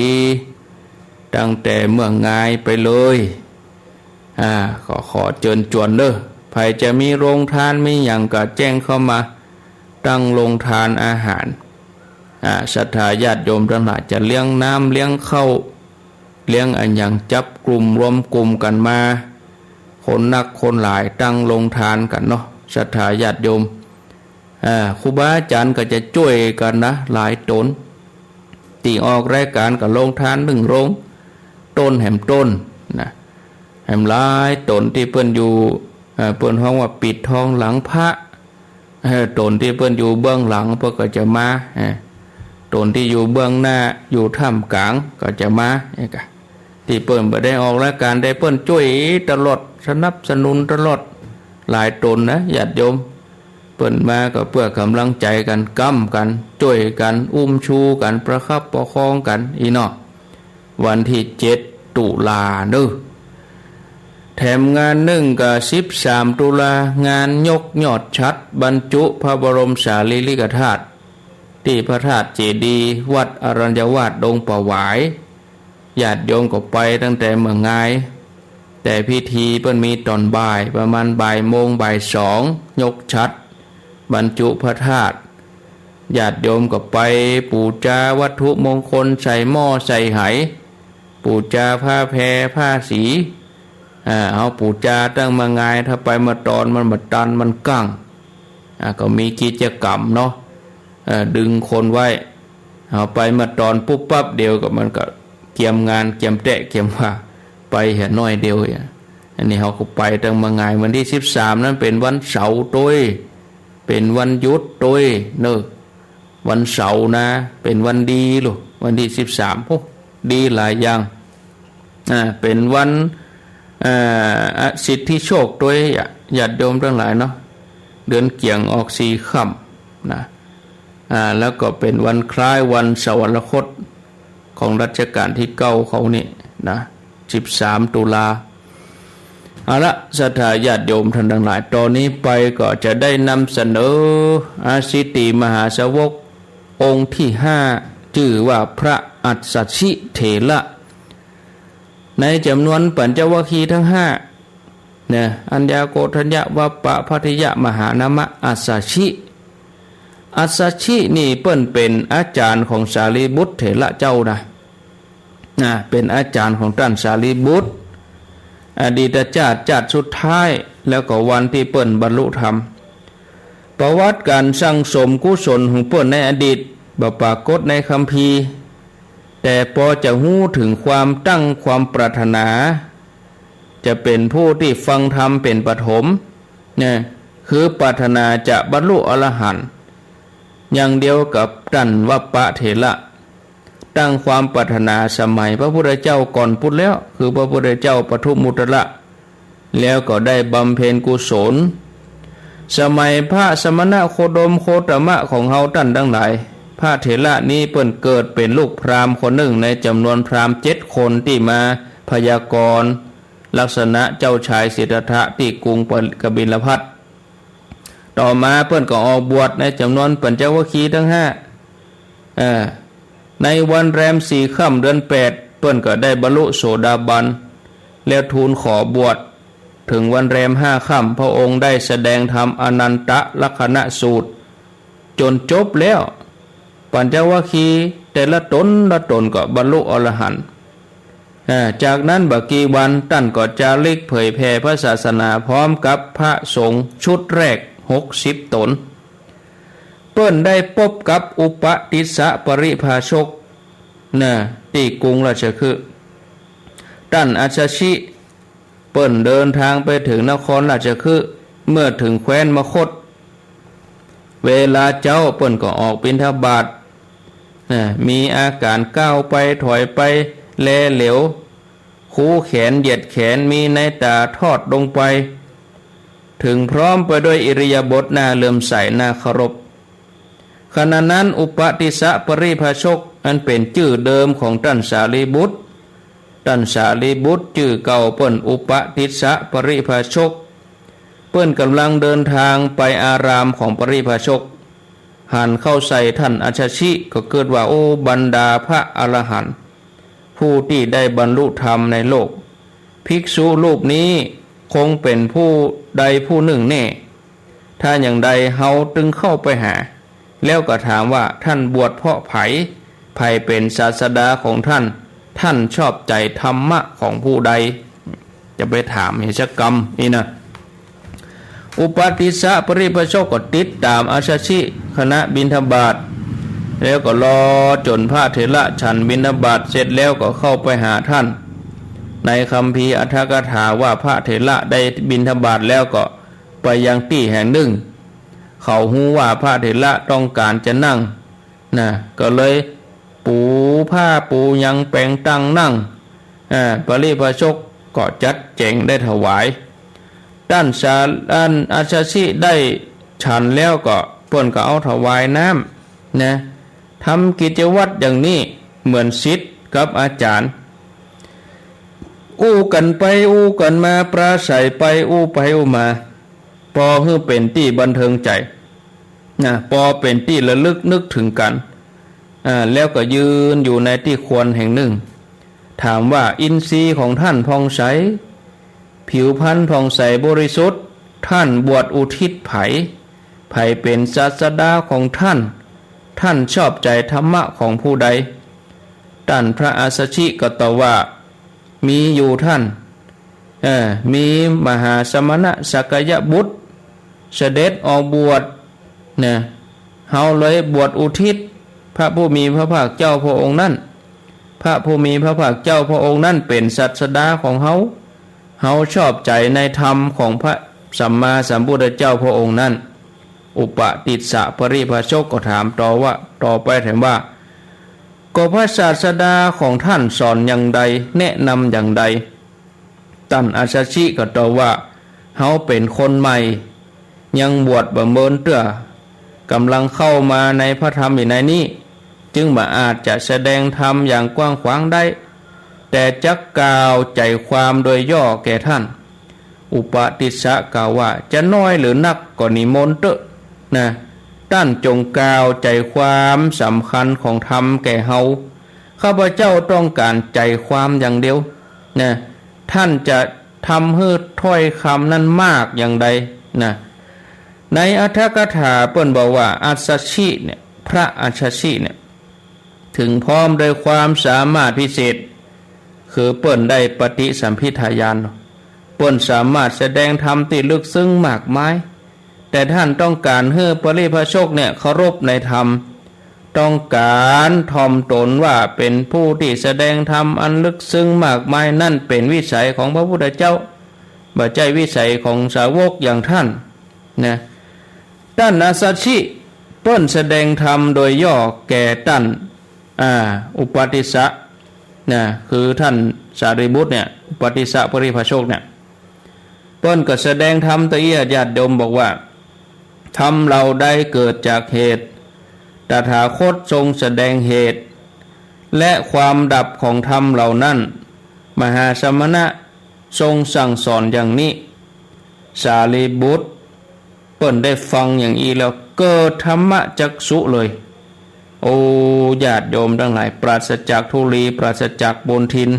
ตั้งแต่เมื่องายไปเลยขอเชิญชวนเด้อใครจะมีโรงทานมีอย่างก็แจ้งเข้ามาตั้งโรงทานอาหารศรัทธาญาติโยมทั้งหลายจะเลี้ยงน้ำเลี้ยงข้าวเลี้ยงอันอย่างจับกลุ่มรวมกลุ่มกันมาคนนักคนหลายตั้งโรงทานกันเนาะ ศรัทธาญาติโยมครูบาอาจารย์ก็จะช่วยกันนะหลายตนตีออกรายการกับโรงทาน1โรงต้นแหมต้นนะแหมหลายตนที่เปิ้นอยู่เปิ้นห้องว่าปิดทองหลังพระตนที่เปิ้นอยู่เบื้องหลังเปิ้นก็จะมาตนที่อยู่เบื้องหน้าอยู่ท่ามกลางก็จะมาที่เปิ้นบ่ได้ออกรายการได้เปิ้นช่วยตลอดสนับสนุนตลอดหลายตนนะญาติโยมเปิ้นมาก็เพื่อกำลังใจกันก้ำกันช่วยกันอุ้มชูกันประคับประคองกันอีเนาะวันที่7 ตุลาเด้อแถมงาน1กับ13 ตุลางานยกยอดชัดบรรจุพระบรมสารีริกธาตุที่พระธาตุเจดีย์วัดอรัญญวาสดงป่าหวายญาติโยมก็ไปตั้งแต่เมื่อไงแต่พิธีเพิ่นมีตอนบ่ายประมาณบ่ายโมงบ่าย2ยกชัดบรรจุพระธาตุญาติโยมก็ไปปูชาวัตถุมงคลใส่หม้อใส่ไหปูชาผ้าแพรผ้าสีเอาปูชาตั้งมาไงถ้าไปมาตอนมันมาตันมันกั้งก็มีกิจกรรมเนาะดึงคนไว้เอาไปมาตอนปุ๊บปั๊บเดียวกับมันก็เกี่ยมงานเกี่ยมแตะเกี่ยมว่าไปเห็นน้อยเดียวอันนี้เขาก็ไปตั้งมาไงวันที่13นั้นเป็นวันเสาร์ตัวเป็นวันหยุดตัวเนอะวันเสาร์นะเป็นวันดีลูกวันที่13โอ้ดีหลายอย่างเป็นวันสิทธิโชคตัวญาติโยมทั้งหลายเนาะเดือนเกี่ยงออก4 ค่ำนะแล้วก็เป็นวันคล้ายวันสวรรคตของรัชกาลที่9เขานี่นะ13 ตุลาเอาละศรัทธาญาติโยมท่านทั้งหลายตอนนี้ไปก็จะได้นำเสนออาสิติมหาสาวกองค์ที่5ชื่อว่าพระอัสสชิเถระในจำนวนปัญจวัคคีย์ทั้ง5เนี่ยอัญญาโกฏัญญวัปปะภัททิยะมหานามะอัสสชิอัสสชินี่เปิ้นเป็นอาจารย์ของสารีบุตรเถระเจ้านะเป็นอาจารย์ของท่านสารีบุตรอดีตชาติสุดท้ายแล้วก็วันที่เปิ้นบรรลุธรรมประวัติการสั่งสมกุศลของเปิ้นในอดีตบ่ปรากฏในคัมภีร์แต่พอจะหู้ถึงความตั้งความปรารถนาจะเป็นผู้ที่ฟังธรรมเป็นปฐมเนี่ยคือปรารถนาจะบรรลุอรหันต์อย่างเดียวกับท่านวัปปะเถระตั้งความปรารถนาสมัยพระพุทธเจ้าก่อนพุทธแล้วคือพระพุทธเจ้าปทุมมุตระแล้วก็ได้บำเพ็ญกุศลสมัยพระสมณะโคดมโคตมะของเฮาท่านทั้งหลายพระเถระนี้เปิ้นเกิดเป็นลูกพราหมณ์คนหนึ่งในจำนวนพราหมณ์7 คนที่มาพยากรณ์ลักษณะเจ้าชายสิทธัตถะที่กรุงกบิลพัสดุต่อมาเปิ้นก็ออกบวชในจำนวนปัญจวัคคีย์ทั้ง5ในวันแรม4 ค่ำเดือน8เปิ้นก็ได้บรรลุโสดาบันแล้วทูลขอบวชถึงวันแรม5 ค่ำพระองค์ได้แสดงธรรมอนันตลักขณสูตรจนจบแล้วปัญจวัคคีย์แต่ละตนก็บรรลุอรหันต์จากนั้นบักกี่วันท่านก็จาริกเผยแผ่พระศาสนาพร้อมกับพระสงฆ์ชุดแรก60 ตนเปิ้นได้พบกับอุปติสสะปริภาชกที่กรุงราชคฤห์ท่านอัสสชิเปิ้นเดินทางไปถึงนครราชคฤห์เมื่อถึงแคว้นมคธเวลาเจ้าเปิ้นก็ออกบิณฑบาตมีอาการก้าวไปถอยไปแลเหลวคู่แขนเหยียดแขนมีในตาทอดลงไปถึงพร้อมไปด้วยอิริยาบถน่าเลื่อมใสน่าเคารพขณะนั้นอุปติสสะปริภาชกอันเป็นชื่อเดิมของท่านสารีบุตรชื่อเก่าเปิ้นอุปติสสะปริภาชกเปิ้นกำลังเดินทางไปอารามของปริภาชกหันเข้าใส่ท่านอัสสชิก็เกิดว่าโอ้บรรดาพระอรหันต์ผู้ที่ได้บรรลุธรรมในโลกภิกษุรูปนี้คงเป็นผู้ใดผู้หนึ่งแน่ถ้าอย่างใดเฮาจึงเข้าไปหาแล้วก็ถามว่าท่านบวชเพราะไผเป็นศาสดาของท่านชอบใจธรรมะของผู้ใดจะไปถามเหตุกรรมนี่นะ อุปติสสะปริพาชกก็ติดตามอาชาชิคณะบิณฑบาตแล้วก็รอจนพระเถระฉันบิณฑบาตเสร็จแล้วก็เข้าไปหาท่านในคัมภีร์อรรถกถาว่าพระเถระได้บิณฑบาตแล้วก็ไปยังที่แห่งหนึ่งเขาหูว่าพระเถระต้องการจะนั่งนะก็เลยปูผ้าปูยังแปลงตั้งนั่งปริพาชกก็จัดแจงได้ถวายด้านอาชาชิได้ฉันแล้วก็เพิ่นก็เอาถวายน้ำนะทำกิจวัตรอย่างนี้เหมือนศิษย์กับอาจารย์อู้กันไปอู้กันมาปราศัยไปอู้ไปอู้มาพอให้เป็นที่บันเทิงใจนะพอเป็นที่ระลึกนึกถึงกันแล้วก็ยืนอยู่ในที่ควรแห่งหนึ่งถามว่าอินทรีย์ของท่านผ่องใสผิวพรรณผ่องใสบริสุทธิ์ท่านบวชอุทิศไผเป็นศาสดาของท่านชอบใจธรรมะของผู้ใดท่านพระอาสชิก็ตอบว่ามีอยู่ท่านมีมหาสมณะสักยบุตรเสด็จออกบวชเนี่ยเฮาเลยบวชอุทิศพระผู้มีพระภาคเจ้าพระองค์นั้นพระผู้มีพระภาคเจ้าพระองค์นั้นเป็นศาสดาของเฮาชอบใจในธรรมของพระสัมมาสัมพุทธเจ้าพระองค์นั้นอุปติสสะปริภาชกก็ถามต่อไปถามว่าก็พระศาสดาของท่านสอนอย่างใดแนะนำอย่างใดท่านอาชาชิก็ตอบว่าเฮาเป็นคนใหม่ยังบวชบ่เมินเตื้อกำลังเข้ามาในพระธรรมอยู่ในนี้จึงบ่อาจจะแสดงธรรมอย่างกว้างขวางได้แต่จักกล่าวใจความโดยย่อแก่ท่านอุปติสสะกล่าวว่าจะน้อยหรือนักก็นิมนต์เถอะนะท่านจงกล่าวใจความสำคัญของธรรมแก่เฮาข้าพเจ้าต้องการใจความอย่างเดียวนะท่านจะทำให้ถ้อยคำนั้นมากอย่างใดนะในอรรถกถาเปิ้นบอกว่าอาชาชิเนี่ยพระอาชาชิเนี่ยถึงพร้อมโดยความสามารถพิเศษคือเปิ้นได้ปฏิสัมภิทาญาณเปิ้นสามารถแสดงธรรมที่ลึกซึ้งมากมายแต่ท่านต้องการให้ปริพาชกเนี่ยเคารพในธรรมต้องการถ่อมตนว่าเป็นผู้ที่แสดงธรรมอันลึกซึ้งมากมายนั่นเป็นวิสัยของพระพุทธเจ้าบ่ใช่วิสัยของสาวกอย่างท่านนะท่านอาชาชิเปิ้นแสดงธรรมโดยย่อแก่ท่านอุปติสสะนะคือท่านสารีบุตรเนี่ยอุปติสสะปริภาชกเนี่ยเปิ้นก็แสดงธรรมต่อญาติโยมบอกว่าธรรมเราได้เกิดจากเหตุตถาคตทรงแสดงเหตุและความดับของธรรมเหล่านั้นมหาสมณะทรงสั่งสอนอย่างนี้สารีบุตรเปิ้นได้ฟังอย่างนี้แล้วเกิดธรรมจักษุเลยโอ้ญาติโยมทั้งหลายปราศจากทุลีปราศจากบนทิน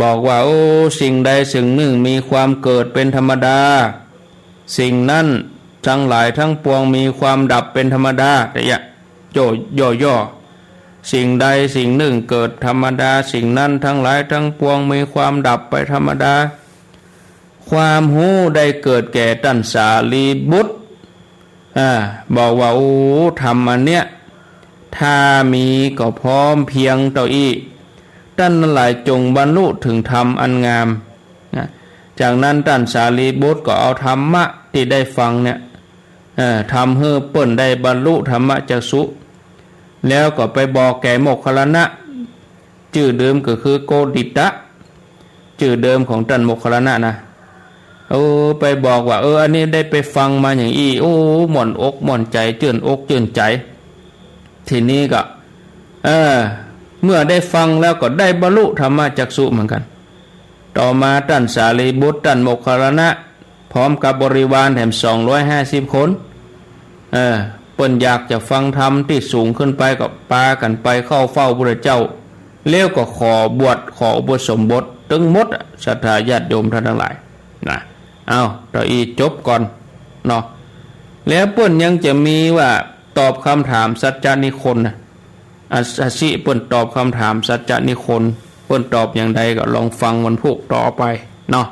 บอกว่าโอ้สิ่งใดสิ่งหนึ่งมีความเกิดเป็นธรรมดาสิ่งนั้นทั้งหลายทั้งปวงมีความดับเป็นธรรมดาแต่ย่อสิ่งใดสิ่งหนึ่งเกิดธรรมดาสิ่งนั้นทั้งหลายทั้งปวงมีความดับไปธรรมดาความหูได้เกิดแก่ท่านสารีบุตรบอกว่าโอ้ธรรมอันเนี้ยถ้ามีก็พร้อมเพียงต่ออีท่านหลายจงบรรลุถึงธรรมอันงามนะจากนั้นท่านสารีบุตรก็เอาธรรมะที่ได้ฟังเนี่ยทำให้เปิ้นได้บรรลุธรรมจักษุแล้วก็ไปบอกแก่โมคคัลลานะชื่อเดิมก็คือโกดิตะชื่อเดิมของท่านโมคคัลลานะนะไปบอกว่าอันนี้ได้ไปฟังมาอย่างอีหม่อนอกหม่อนใจเจือนอกเจือนใจทีนี้ก็เมื่อได้ฟังแล้วก็ได้บรรลุธรรมจักษุเหมือนกันต่อมาท่านสารีบุตรท่านโมคคัลลานะพร้อมกับบริวารแถม250 คนเปิ้นอยากจะฟังธรรมที่สูงขึ้นไปก็ปากันไปเข้าเฝ้าพระเจ้าแล้วก็ขอบวชขออุปสมบทตึงหมดศรัทธาญาติโยมท่านทั้งหลายนะต่ออีจบก่อนเนาะแล้วเปิ้นยังจะมีว่าตอบคำถามสัจจนิคนนะอาชาชิเปิ้นตอบคำถามสัจจนิคนเปิ้นตอบอย่างใดก็ลองฟังวันพุธต่อไปเนาะ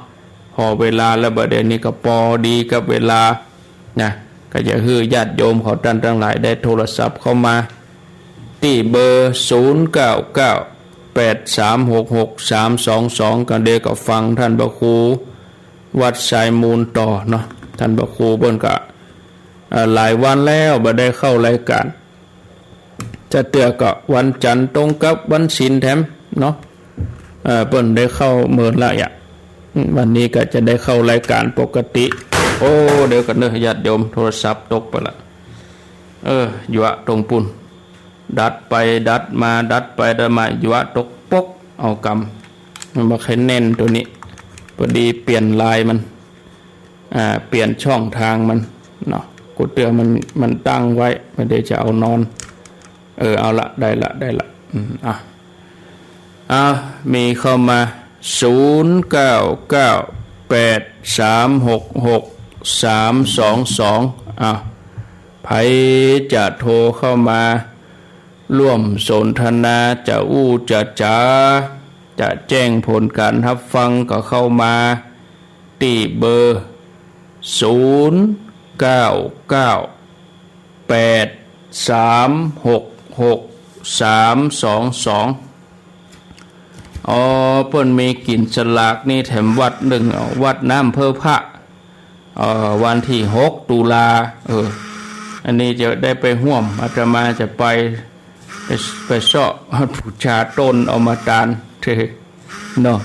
ข อเวลาแล้วบัดเดี๋ยวนี้ก็พอดีกับเวลานะก็จะฮือญาติโยมเขาท่านทั้งหลายได้โทรศัพท์เข้ามาที่เบอร์0998366322กันเดก็ฟังท่านพระครูวัดสายมูลต่อเนาะท่านพระครูเพิ่นก็หลายวันแล้วบ่ได้เข้ารายการจะเตือก็วันจันทร์ตรงกับวันศีลแถมเนาะเพิ่นได้เข้าเมินละอ่ะวันนี้ก็จะได้เข้ารายการปกติโอ้เดี๋ยวกันเด้อญาติโยมโทรศัพท์ตกไปละอยู่อะตรงปุ่นดัดไปดัดมาดัดไปดัดมาอยู่อะตกปกเอากำมันบ่ค่อยแน่นตัวนี้พอดีเปลี่ยนลายมันเปลี่ยนช่องทางมันเนาะกูเตือมันตั้งไว้ไม่ได้จะเอานอนเอาละได้ละมีเข้ามา0998366322ไผจะโทรเข้ามาร่วมสนทนาจะจะแจ้งผลการรับฟังก็เข้ามาที่เบอร์0998366322เพิ่นมีกินฉลากนี่แถมวัดหนึ่งวัดน้ำเพื่อพระวันที่6 ตุลาอันนี้จะได้ไปห่วมอาตมาจะไปเสาะบูชาต้นเอามาตานเนาะ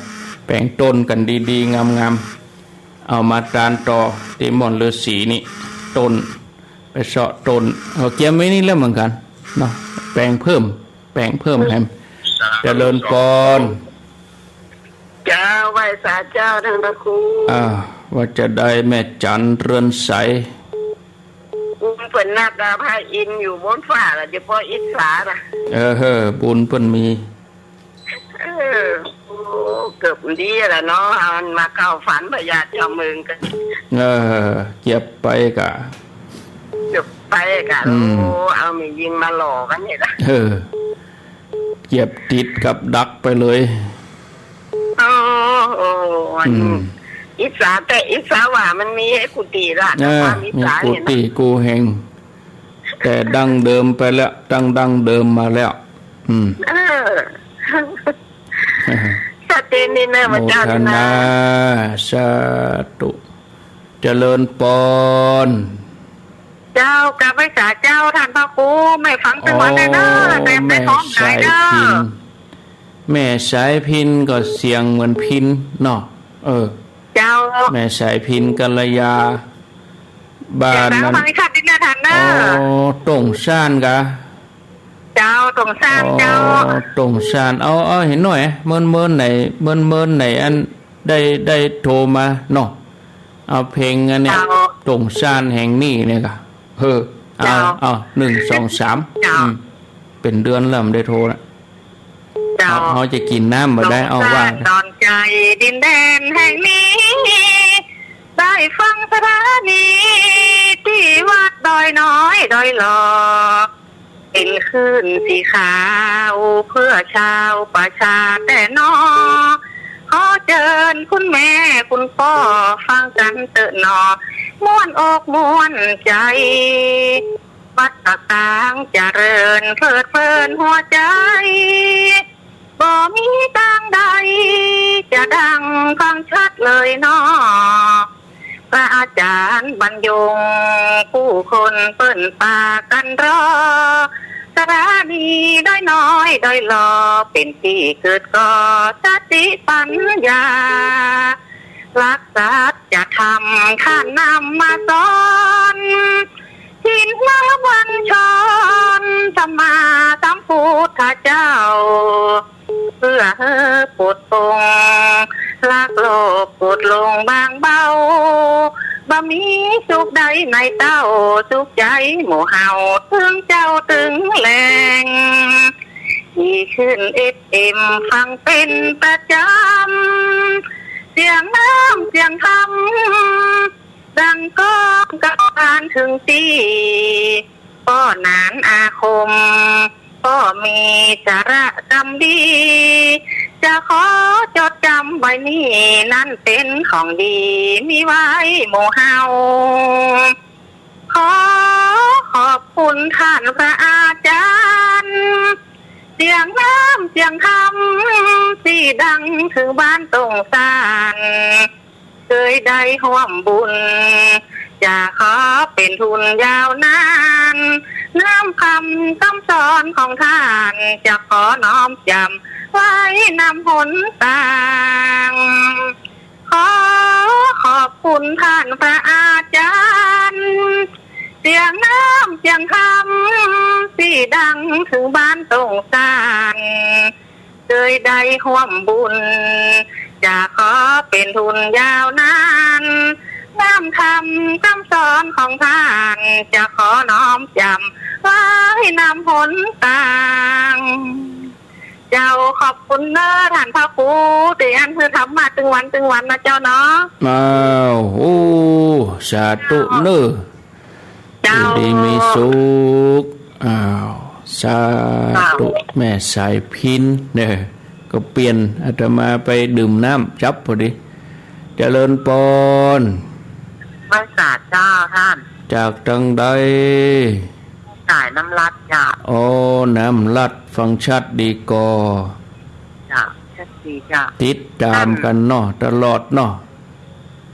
แปลงต้นกันดีๆงามๆเอามาตานต่อที่ม่อนฤาษีนี่ต้นไปเสาะต้นเกี่ยมไว้นี่แล้วเหมือนกันเนาะแปลงเพิ่มแฮมเจริญพรเจ้าไหว้สาเจ้าท่านพระครูว่าจะได้แม่จันเรือนใสเปิ่นนักดาพระอินอยู่บนฟ้าล่ะจะพออิสาน่ะบุญเพิ่นมีเกือบดีแล้วเนาะเอามาเข้าฝันพญาเจ้าเมืองกันเก็บไปกะเอามียิงมาหลอกกันนี่ล่ะเก็บติดกับดักไปเลยอิสาแต่อิสาว่ามันมีให้กุฏิละมีกุฏิกูแห่งแต่ดั้งเดิมไปแล้วดั้งเดิมมาแล้วสเตนิเนพระเจ้านะสาธุเจริญปอนเจ้ากับพระสาเจ้าท่านพระครูไม่ฟังเป็นวันเลยนะแต่ไม่ท้องใจเด้อแม่สายพินก็เสียงเหมือนพินเนาะเจ้าแม่สายพินกัลยาบ้านนั้นตรงซ่านกะเจ้าตรงซ่านเจ้าตรงซ่านเอาเห็นหน่อยเมินไหนอันได้โทรมาเนาะเอาเพลงอันเนี้ยตรงซ่านแห่งนี้เนี่ยกะเอา1 2 3เป็นเดือนแล้วไม่ได้โทรนะเขาจะกินน้ำมาได้เอาว่าตอนใจดินแดนแห่งนี้ได้ฟังสถานีที่วัดดอยน้อยดอยหลอเป็นขึ้นสีขาวเพื่อชาวประชาแต่นอขอเชิญคุณแม่คุณพ่อฟังกันเถิดหนอม่วนอกม่วนใจวัดต่างเจริญเพลิดเพลินหัวใจบ่มีต่างใดจะดังฟังชัดเลยเนาะพระอาจารย์บรรยงผู้คนเปิ้นปากันรอสถานีได้น้อยได้หล่อเป็นที่เกิดก่อสติปัญญารักษาจะทำท่านนำมาสอนทินมาวันชนธรรมาสัมพุทธเจ้าเพื่อปลดปลงลักโลกปลดลงบางเบาบ่มีสุขใดในเต้าสุขใจหมู่เฮาถึงเจ้าถึงแหลงที่ขึ้นFMฟังเป็นประจำเสียงน้ำเสียงธรรมดังก้องกับผ่านถึงตีป้อนานอาคมก็มีสาระกรรมดีจะขอจด จำไว้นี่นั่นเป็นของดีมีไว้หมู่เฮาขอขอบคุณท่านพระอาจารย์เสียงน้ำเสียงธรรมที่ดังถึงบ้านตรงสานเคยได้ร่วมบุญจะขอเป็นทุนยาวนานน้ำคำสอนของท่านจะขอน้อมจำไว้นำหนทางขอขอบคุณท่านพระอาจารย์เสียงน้ำเสียงธรรมที่ดังถึงบ้านตรงสานเคยได้ร่วมบุญจะขอเป็นทุนยาวนานน้ำคำสอนของท่านจะขอน้อมจำไว้นำหนทางเจ้าขอบคุณเนอะท่านพระครูที่อันคือทำมาตึงวันนะเจ้าเนาะอ้าวโอ้สาธุเนอะดีมีสุขอ้าวสาธุแม่สายพินเนี่ยก็เปลี่ยนอาตมาไปดื่มน้ำจับพอดีเจริญปอนไม่สาเจ้าท่านจากตังใดจ่ายน้ำลัดจ้ะอ๋อน้ำลัดฟังชัดดีกอจ้ะชัดดีจ้ะติดตามกันเนาะตลอดเนาะ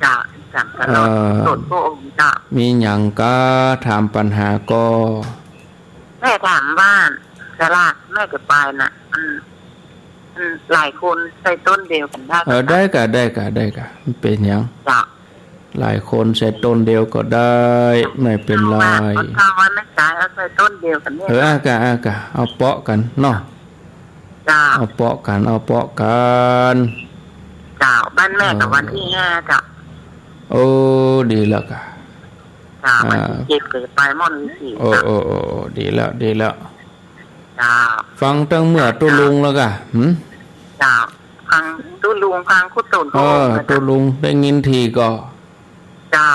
จ้ะจังตลอดสดพระองค์จ้ะมีหยังก็ถามปัญหาก็แม่ถามว่าจะลากแม่กับปลายน่ะหลายคนใส่ต้นเดียวกันได้ได้กะมันเป็นหยังจ้ะหลายคนใส่ต้นเดียวก็ได้ไม่เป็นไรเอาไว้ไม่ใช่เอาใส่ต้นเดียวกันเนี่ยอากะเอาเปาะกันเนาะจ้ะเอาเปาะกันจ้ะบ้านแม่กับวันที่5จ้ะโอ้ดีแล้วกะจ้ะวันที่7เกิดปลายม่อน4โอ้ดีแล้วจ้ะฟังตั้งเมื่อตุลุงแล้วกะจ้ะฟังตุลุงฟังคุตนตุลุงได้ยินทีก็จ้า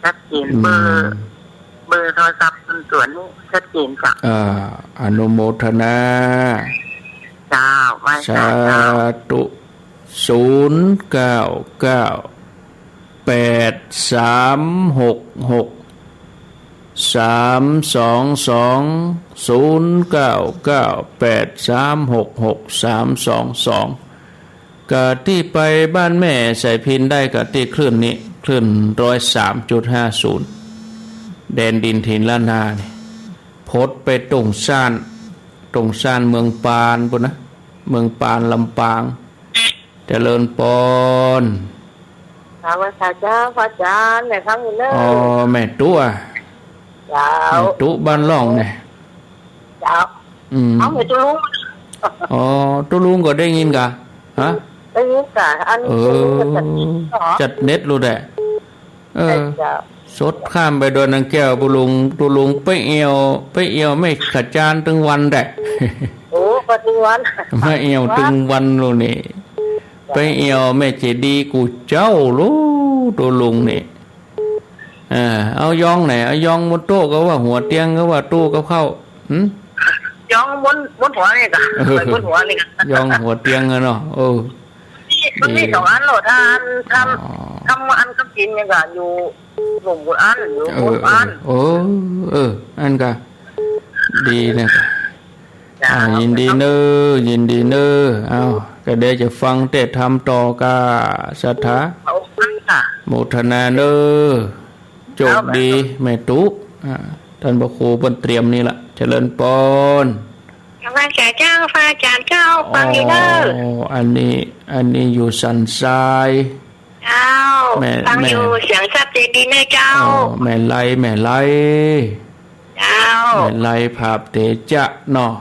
ชัดเจนเบอร์โทรศัพท์ส่วนนี้ชัดเจนจ้ะอนุโมทนาจ้าไว้สาธุ0993660322 กะที่ไปบ้านแม่ใส่พินได้กะที่คลื่นนี้คลื่น 103.50 แดนดินถิ่นล้านนาเนี่ยพดไปตรงซ่านเมืองปานปุ่นนะเมืองปานลำปางเจริญปอนสวัสดีจ้าพระอาจารย์แม่ครั้งนี้เลยแม่ตัวแม่ตุบ้านล่องเนี่ยจ้าเอาแม่ตุลุงตุลุงก็ได้ยินกะฮะได้ยินกะอันจัดเน็ตรู้ได้สดข้ามไปโดนนางแก้วตุลุงไปเอวไม่ขจานถึงวันได้โอ้ปฏิวันไม่เอวถึงวันรู้นี่ไปเอวแม่เจดีกูเจ้ารู้ตุลุงนี่เอายองไหนเอายองบนโต๊ะก็ว่าหัวเตียงก็ว่าตู้ก็เข้ายองบนหัวนี่กะบนหัวนี่กะยองหัวเตียงเนาะมันมี2อันโหลดทำอันก็กินอย่างก็อยู่หลุมบนอันอยู่บนอันอันก็ดีนะยินดีเนอเอาก็เดี๋ยวจะฟังเทศธรรมต่อกาศรัทธาโมทนาเนอโชคดีแม่ตุ๊ท่านพระครูเพิ่นเตรียมนี่ล่ะเจริญปอนพระอาจารย์เจ้าฟังอยู่เด้ออันนี้อยู่สันทรายเจ้าฟังอยู่เสียงสับเจดีแม่เจ้าแม่ไล่เจ้าแม่ไล่ภาพเตจะเนาะ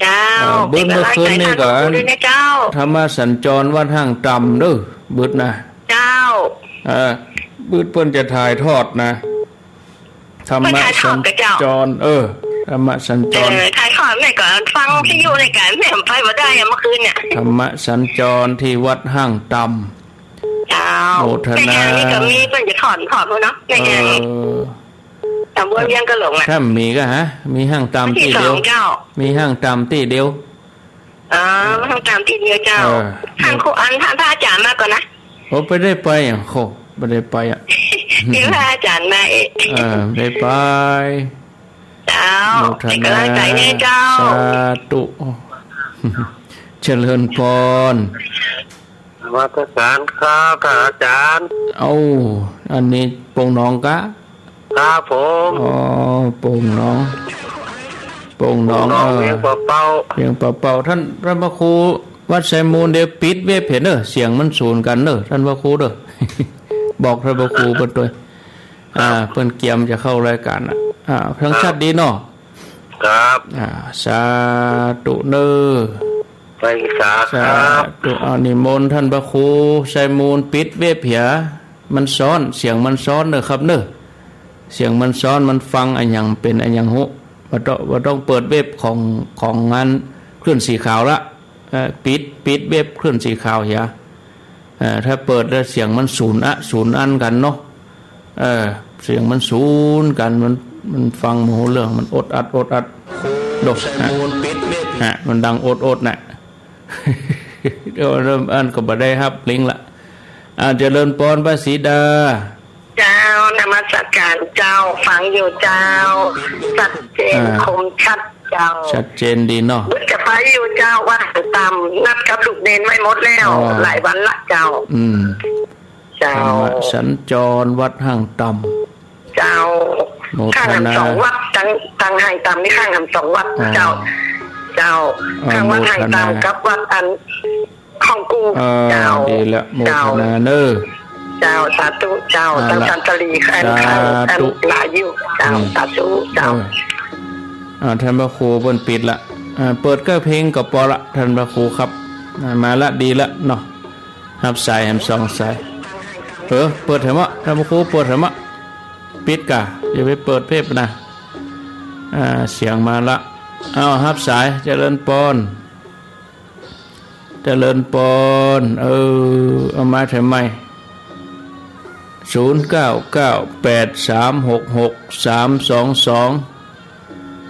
เจ้าเบิ่งเมื่อคืนนี่ก่อนธรรมสัญจรวัดห้างตำเด้อบึดนะเจ้าบึดเพิ่นจะถ่ายทอดนะธรรมสัญจรธรรมสัญจรถ่ายทอดแม่ก่อนฟังที่อยู่ในการแม่ไปบ่ได้เมื่อคืนเนี่ยธรรมสัญจรที่วัดห้างตำเจ้าโมทนานี่ก็มีเพิ่นจะถอนเนาะในงานตำบลเวียงกะหลงถ้ามีก็มีห้างตำที่เดียวมีห้างตำที่เดียว ทำตามที่เดียวเจ้าทางครูอันท่านพระอาจารย์มาก่อนนะโอ้ไปได้ไปอ่ะโคไม่ได้ไปอ่ะที่พระอาจารย์มาได้ไปเจ้าเป็นกำลังใจให้เจ้าสาธุเจริญพรวัฒการครับพระอาจารย์อันนี้ปงน้องกะครับผมปงน้องเพียงเป่าท่านพระมครูวัดไซมูลเดี๋ยวปิดเว็บเห็นเด้อเสียงมันสูญกันเด้อท่านพระครูเด้อ บอกพระครูเพิ่นด้วยเพิ่นเกียมจะเข้ารายการทั้งชัดดีเนาะครับสาธุเด้อไปสาธุนิมนต์ท่านพระครูไซมูลปิดเว็บเหียมันซ้อนเสียงมันซ้อนเด้อครับเด้อเสียงมันซ้อนมันฟังอันหยังเป็นอันหยังฮู้ว่าต้องเปิดเว็บของงานเคลื่อนสีขาวละปิดเว็บเคลื่อนสีขาวเหียถ้าเปิดแล้วเสียงมันศูนย์อันกันเนาะเสียงมันศูนย์กันมันฟังโมโหเรื่องมันอดอัดดกมันดังอดน่ะ เดี๋ยวเริ่มอันก็บ่ได้ครับลิงละเจริญพรพระศรีดาเจ้านมัสการเจ้าฟังอยู่เจ้าชัดเจนคมชัดเจ้าชัดเจนดีเนาะจะไปอยู่เจ้าวัดตามนัดกับลูกเนนไม่หมดแล้วหลายวันละเจ้าเจ้าสัญจรวัดห่างต่ำเจ้าข้างหำ2 วัดตั้งห่างต่ำนี่ข้างหำ2 วัดเจ้าข้างวัดห่างต่ำกับวัดอันของกูเจ้าดีละโมทนาเนอเจ้าสาธุเจ้าตั้งชันตรีอันหลายอยู่เจ้าสาธุเจ้าท่านพระครูเปิดปิดละเปิดก็เพลงกับปอละท่านพระครูครับมาละดีละเนาะหับสาย2 สายเปิดเถอะมะท่านพระครูเปิดเถอะมะปิดกะอย่าไปเปิดเพลงนะเสียงมาละหับสายเจริญพรเอามาทำไม0998366322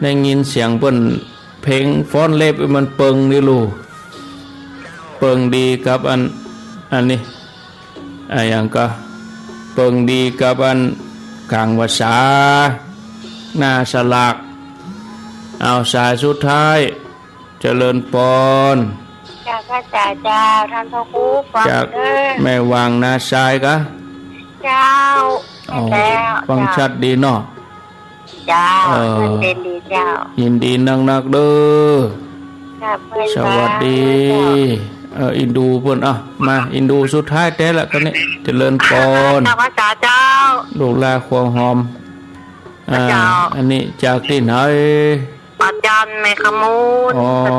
ได้ยินเสียงเปิ้นเพลงฟ้อนเล็บมันเปิงนี่ลูเปิงดีกับอันนี้อย่างก็เปิงดีกับอันกลางภาษาหน้าสลากเอาสายสุดท้ายเจริญพรจากพระเจ้าท่านพระครูฟังจากแม่วางนาชายกะเจ้าฟังชัดดีเนาะเจ้าเป็นดีเจ้ายินดีนักเด้อสวัสดีอินดูเพิ่นมาอินดูสุดท้ายแต่ละกันนี่เจริญพรจากพระเจ้าลูกลาควงหอมอันนี้จากที่ไหนปัจจันแม่ขมูลปั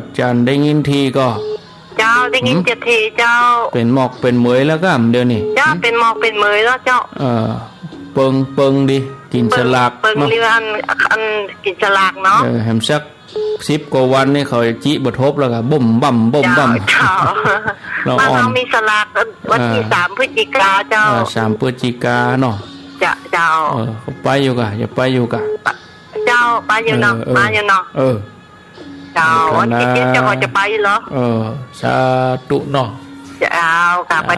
จจันได้ยินทีก็เจ้าได้ยิน7 ทีเจ้าเป็นหมอกเป็นเหมยแล้วก็เดี๋ยวนี้เจ้าเป็นหมอกเป็นเหมยแล้วเจ้าเปิงดิกินสลากเปิงเรืออันกินสลากเนาะแฮมสัก10 กว่าวันนี่เขาจิบทบแล้วก็บ่มบ่ำเรามีสลากวันที่3 พฤศจิกาเจ้า3 พฤศจิกาเนาะเจ้าเขาไปอยู่กะอย่าไปอยู่กะเจ้าไปอยู่เนาะมาอยู่เนาะเจ้าวันที่เจ้าจะไปเหรอสาธุเนาะเจ้ากลับไป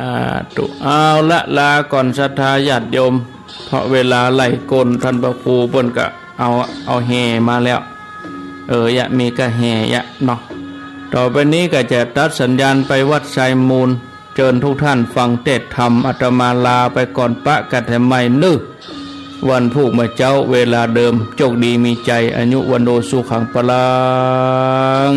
ตุเอาละลาก่อนศรัทธาญาติโยมเพราะเวลาไล่กลท่านพระครูเพิ่นก็เอาแห่มาแล้วยะมีก็แห่ยะเนาะต่อไปนี้ก็จะตัดสัญญาณไปวัดไซมูลเชิญทุกท่านฟังเทศธรรมอาตมาลาไปก่อนปะกันแต่ไม่วันพุธมาเจ้าเวลาเดิมโชคดีมีใจอายุวันโนสุขังปลัง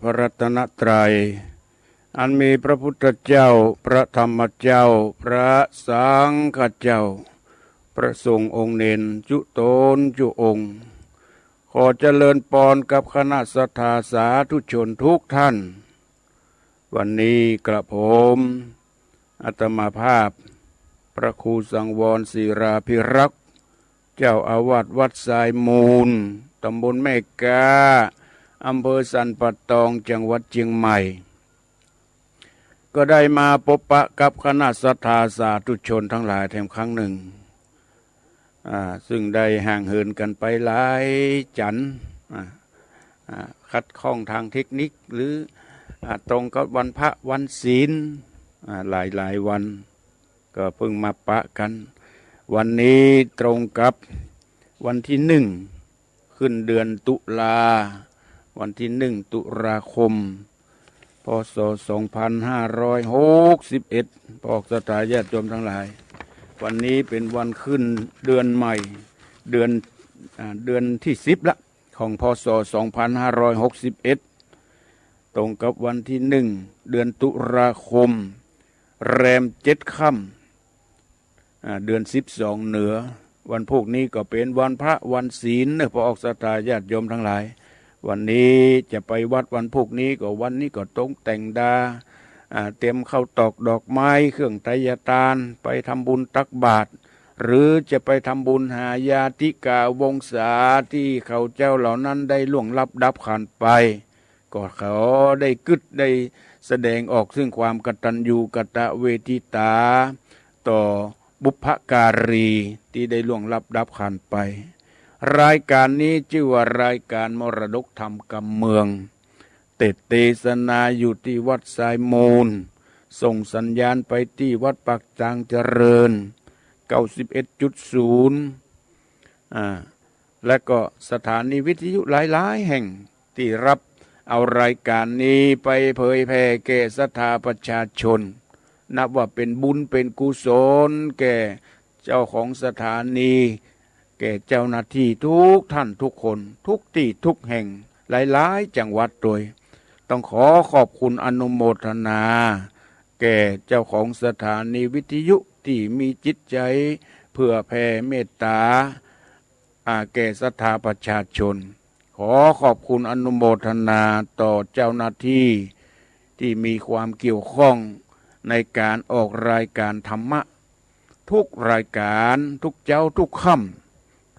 พระรัตนตรัยอันมีพระพุทธเจ้าพระธรรมเจ้าพระสังฆเจ้าพระสงฆ์องค์เนนจุตนจุองค์ขอเจริญปอนกับคณะศรัทธาสาธุชนทุกท่านวันนี้กระผมอาตมาภาพพระครูสังวรศิราภิรักษ์เจ้าอาวาสวัดสายมูลตำบลแม่กาอำเภอสันป่าตองจังหวัดเชียงใหม่ก็ได้มาพบปะกับคณะศรัทธาสาธุชนทั้งหลายแถมครั้งหนึ่งซึ่งได้ห่างเหินกันไปหลายจันทร์คัดข้องทางเทคนิคหรือตรงกับวันพระวันศีลหลายวันก็เพิ่งมาปะกันวันนี้ตรงกับวันที่ขึ้นเดือนตุลาวันที่ตุลาคมพ.ศ. 2561พอกสถาญาติโยมทั้งหลายวันนี้เป็นวันขึ้นเดือนใหม่เดือนที่10ละของพ.ศ. 2561ตรงกับวันที่1เดือนตุลาคมแรม7 ค่ำเดือน12เหนือวันพวกนี้ก็เป็นวันพระวันศีลพอออกศรัทธาญาติโยมทั้งหลายวันนี้จะไปวัดวันพวกนี้ก็วันนี้ก็ต้องแต่งดาเตรียมข้าวตอกดอกไม้เครื่องไตรยทานไปทำบุญตักบาตรหรือจะไปทำบุญหาญาติกาวงศาที่เขาเจ้าเหล่านั้นได้ล่วงลับดับขันไปก็เขาได้กึศได้แสดงออกซึ่งความกตัญญูกตเวทิตาต่อบุพการีที่ได้ล่วงลับดับขันไปรายการนี้ชื่อว่ารายการมรดกธรรมกำเมืองเทศนาอยู่ที่วัดสายมูลส่งสัญญาณไปที่วัดปักจางเจริญ 91.0 และก็สถานีวิทยุหลายแห่งที่รับเอารายการนี้ไปเผยแผ่แก่ศรัทธาประชาชนนับว่าเป็นบุญเป็นกุศลแก่เจ้าของสถานีแก่เจ้าหน้าที่ทุกท่านทุกคนทุกที่ทุกแห่งหลายจังหวัดโดยต้องขอขอบคุณอนุโมทนาแก่เจ้าของสถานีวิทยุที่มีจิตใจเพื่อแผ่เมตตาแก่ศรัทธาประชาชนขอขอบคุณอนุโมทนาต่อเจ้าหน้าที่ที่มีความเกี่ยวข้องในการออกรายการธรรมะทุกรายการทุกเจ้าทุกค่ำ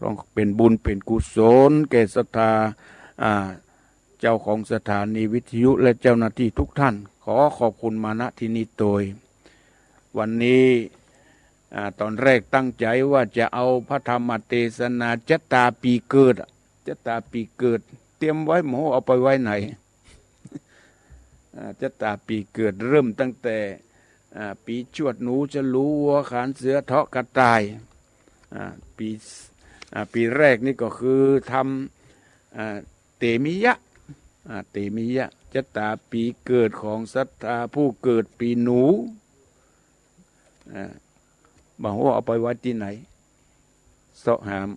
ต้องเป็นบุญเป็นกุศลแก่ศรัทธาเจ้าของสถานีวิทยุและเจ้าหน้าที่ทุกท่านขอขอบคุณมาณที่นี้โดยวันนี้ตอนแรกตั้งใจว่าจะเอาพระธรรมเทศนาชะตาปีเกิดชะตาปีเกิดเตรียมไว้หมูเอาไปไว้ไหนชะตาปีเกิดเริ่มตั้งแต่ปีชวดหนูจะรู้วัวขานเสือเถาะกระต่ายปีแรกนี่ก็คือทำเตมิยะชะตาปีเกิดของศรัทธาผู้เกิดปีหนูบอกว่าเอาไปไว้ที่ไหนเสาะหาม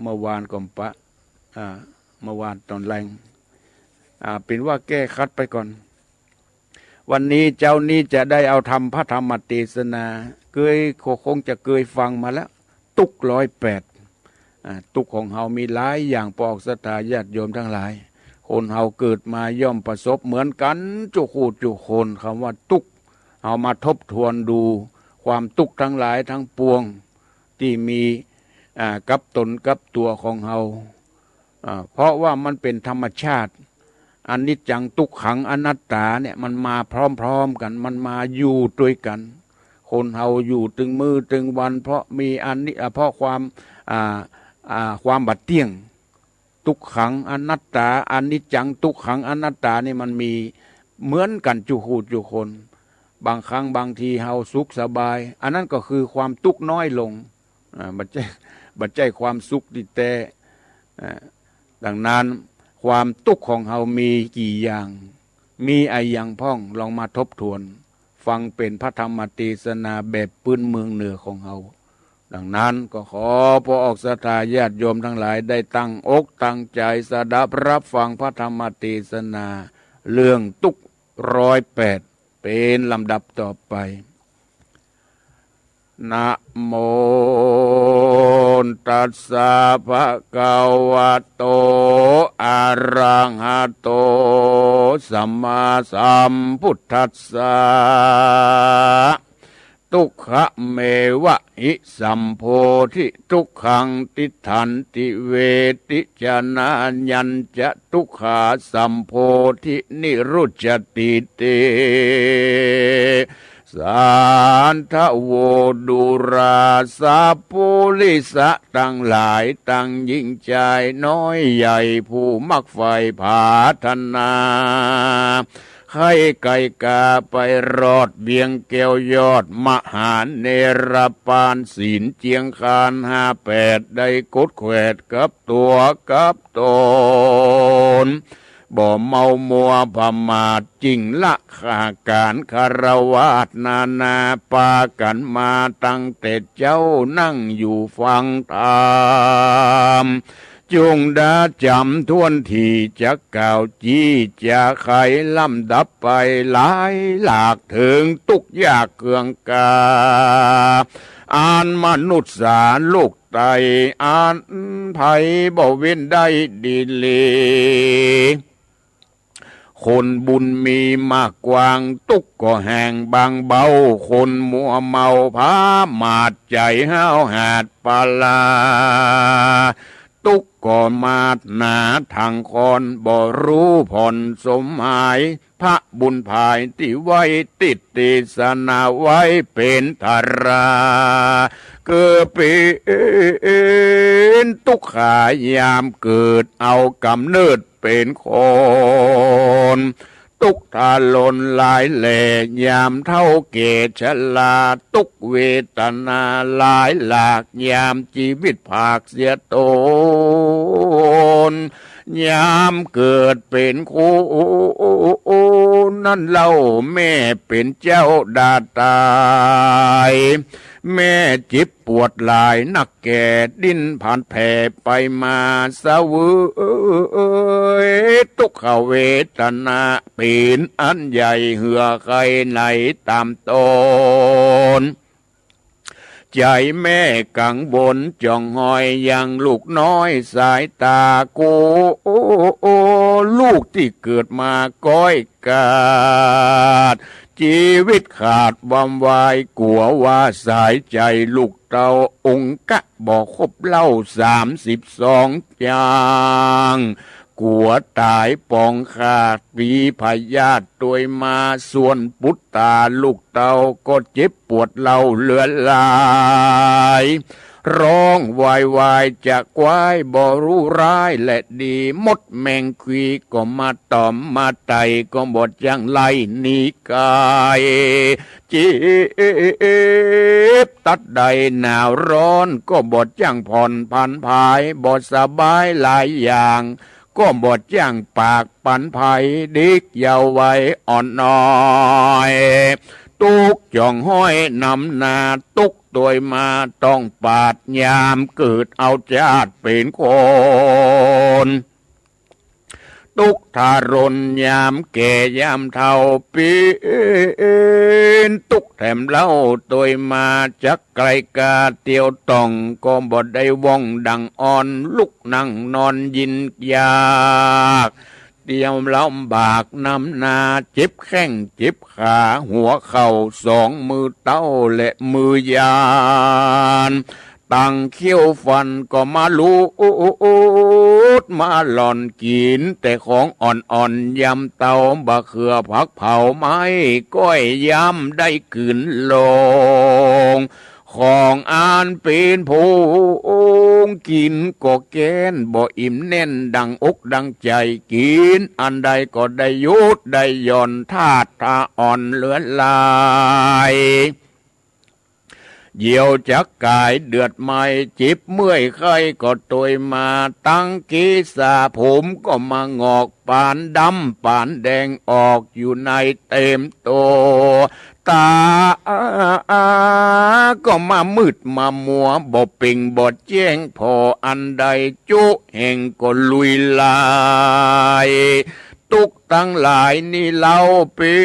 เมื่อวานก่อนปะเมื่อวานตอนแรงเป็นว่าแก้คัดไปก่อนวันนี้เจ้านี้จะได้เอาทำพระธรรมเทศนาคงจะเคยฟังมาแล้วตุก108ตุกของเฮามีหลายอย่างปอกศรัทธาญาติโยมทั้งหลายคนเฮาเกิดมาย่อมประสบเหมือนกันจุคนคำว่าตุกเฮามาทบทวนดูความตุกทั้งหลายทั้งปวงที่มีกับตนกับตัวของเฮาเพราะว่ามันเป็นธรรมชาติอนิจจังทุกขังอนัตตาเนี่ยมันมาพร้อมกันมันมาอยู่ด้วยกันคนเฮาอยู่ตึงมือตึงวันเพราะมีเพราะความบัดเที่ยงทุกขังอนัตตาอนิจจังทุกขังอนัตตานี่มันมีเหมือนกันจุคนบางครั้งบางทีเฮาสุขสบายอันนั้นก็คือความทุกข์น้อยลงบัดใจความสุขดิแต่ดังนั้นความทุกข์ของเฮามีกี่อย่างมีอะไรอย่างพ้องลองมาทบทวนฟังเป็นพระธรรมเทศนาแบบพื้นเมืองเหนือของเฮาดังนั้นก็ขอพระออกศรัทธาญาติโยมทั้งหลายได้ตั้งอกตั้งใจสดับรับฟังพระธรรมเทศนา เรื่องตุก108เป็นลำดับต่อไปนะโมตัสสะภะคะวะโตอะระหะโตสัมมาสัมพุทธัสสะทุกขะเมวะหิสัมโพธิทุกขังติถันติเวติจนายัญจะทุกขาสัมโพธินิรุจจติเตสานทโวดุราสาปุลิสะตั้งหลายตั้งยิ่งใจน้อยใหญ่ผู้มักใฝ่ผาธนาให้ไก่กาไปรอดเบียงแก้วยอดมหาเนรปานศีลเจียงคาน58ได้กดแขวดกับตัวกับตนบ่เมามัวประมาทจริงละขาการคารวาสนานาปากันมาตั้งแต่เจ้านั่งอยู่ฟังธรรมจงดาจำทวนที่จะกล่าวจี้จะไขลำดับไปหลายหลากถึงตุกยากเกืองกาอ่านมนุษย์สารลูกไตอ่านไผ่บ่เว้นได้ดีเลยคนบุญมีมากกวางตุกก็แห่งบางเบาคนมัวเมาพามาดใจห้าวหาดปลาตุกก็มาดหนาทางคอนบ่รู้ผ่อนสมหมายพระบุญภายที่ไว้ติดติสนาไว้เป็นธาราเกิดเป็นตุกขายามเกิดเอากำเนิดเป็นคนตุกทาลนหลายแหล่ยามเท่าเกศชลาตุกเวทนาหลายหลากยามชีวิตภาคเสียตนยามเกิดเป็นคนนั่นเล่าแม่เป็นเจ้าดาตายแม่จิบปวดหลายนักแก่ดิ้นผ่านแผ่ไปมาสะเวยตุกขเวทนาเป็นอันใหญ่เหือใครไหนตามตนใจแม่กังวลจ้องหอยยังลูกน้อยสายตาโกลูกที่เกิดมาก้อยกาดชีวิตขาดวำวายกลัวว่าสายใจลูกเต้าองค์กะบอกคบเล่า32อย่างกลัวตายปองขาดปีพยาธิตัวมาส่วนปุตตาลูกเต้าก็เจ็บปวดเล่าเลือนลายร้องวายวายจะควายบ่รู้ร้ายและดีมดแมงควีก็มาตอมมาไตก็บดยังไล่นิกายจีบตัดใดหนาวร้อนก็บดยังผ่อนพันภายบดสบายหลายอย่างก็บดย่างปากปันไผ่ดิกเยาว์ไว้อ่อนน้อยตุกจ่องห้อยนำนาตุกตัวมาต้องปาดยามเกิดเอาจาดเป็นคนตุกทารนยามแก่ยามเท่าปีนตุกแถมเล่าตัวมาจักไกลกาเตียวต่องก็บ่ได้ว่องดังอ่อนลุกนั่งนอนยินยากเตียวลำบากนำนาเจ็บแข้งเจ็บขาหัวเข่า2มือเต้าและมือยานตั้งเขี้ยวฟันก็มาลูดมาหล่อนกินแต่ของอ่อนๆยำเตาบะเขือผักเผาไม้ก้อยยำได้ขืนลงของอ่านเป็นโพงกินก็แกนบ่อิ่มแน่นดังอกดังใจกินอันใดก็ได้ยุดได้ย่อนธาตุอ่อนเลือนลายเหี่ยวจักกายเดือดไม่จิบเมื่อยไข้ก็ตัวมาตั้งกีสาผมก็มางอกปานดำปานแดงออกอยู่ในเต็มโตตาก็มามืดมามัวบ่เป่งบ่แจ้งพออันใดจุแห่งก็ลุยลายตุ ตุกตั้งหลายนี่เล่าเป็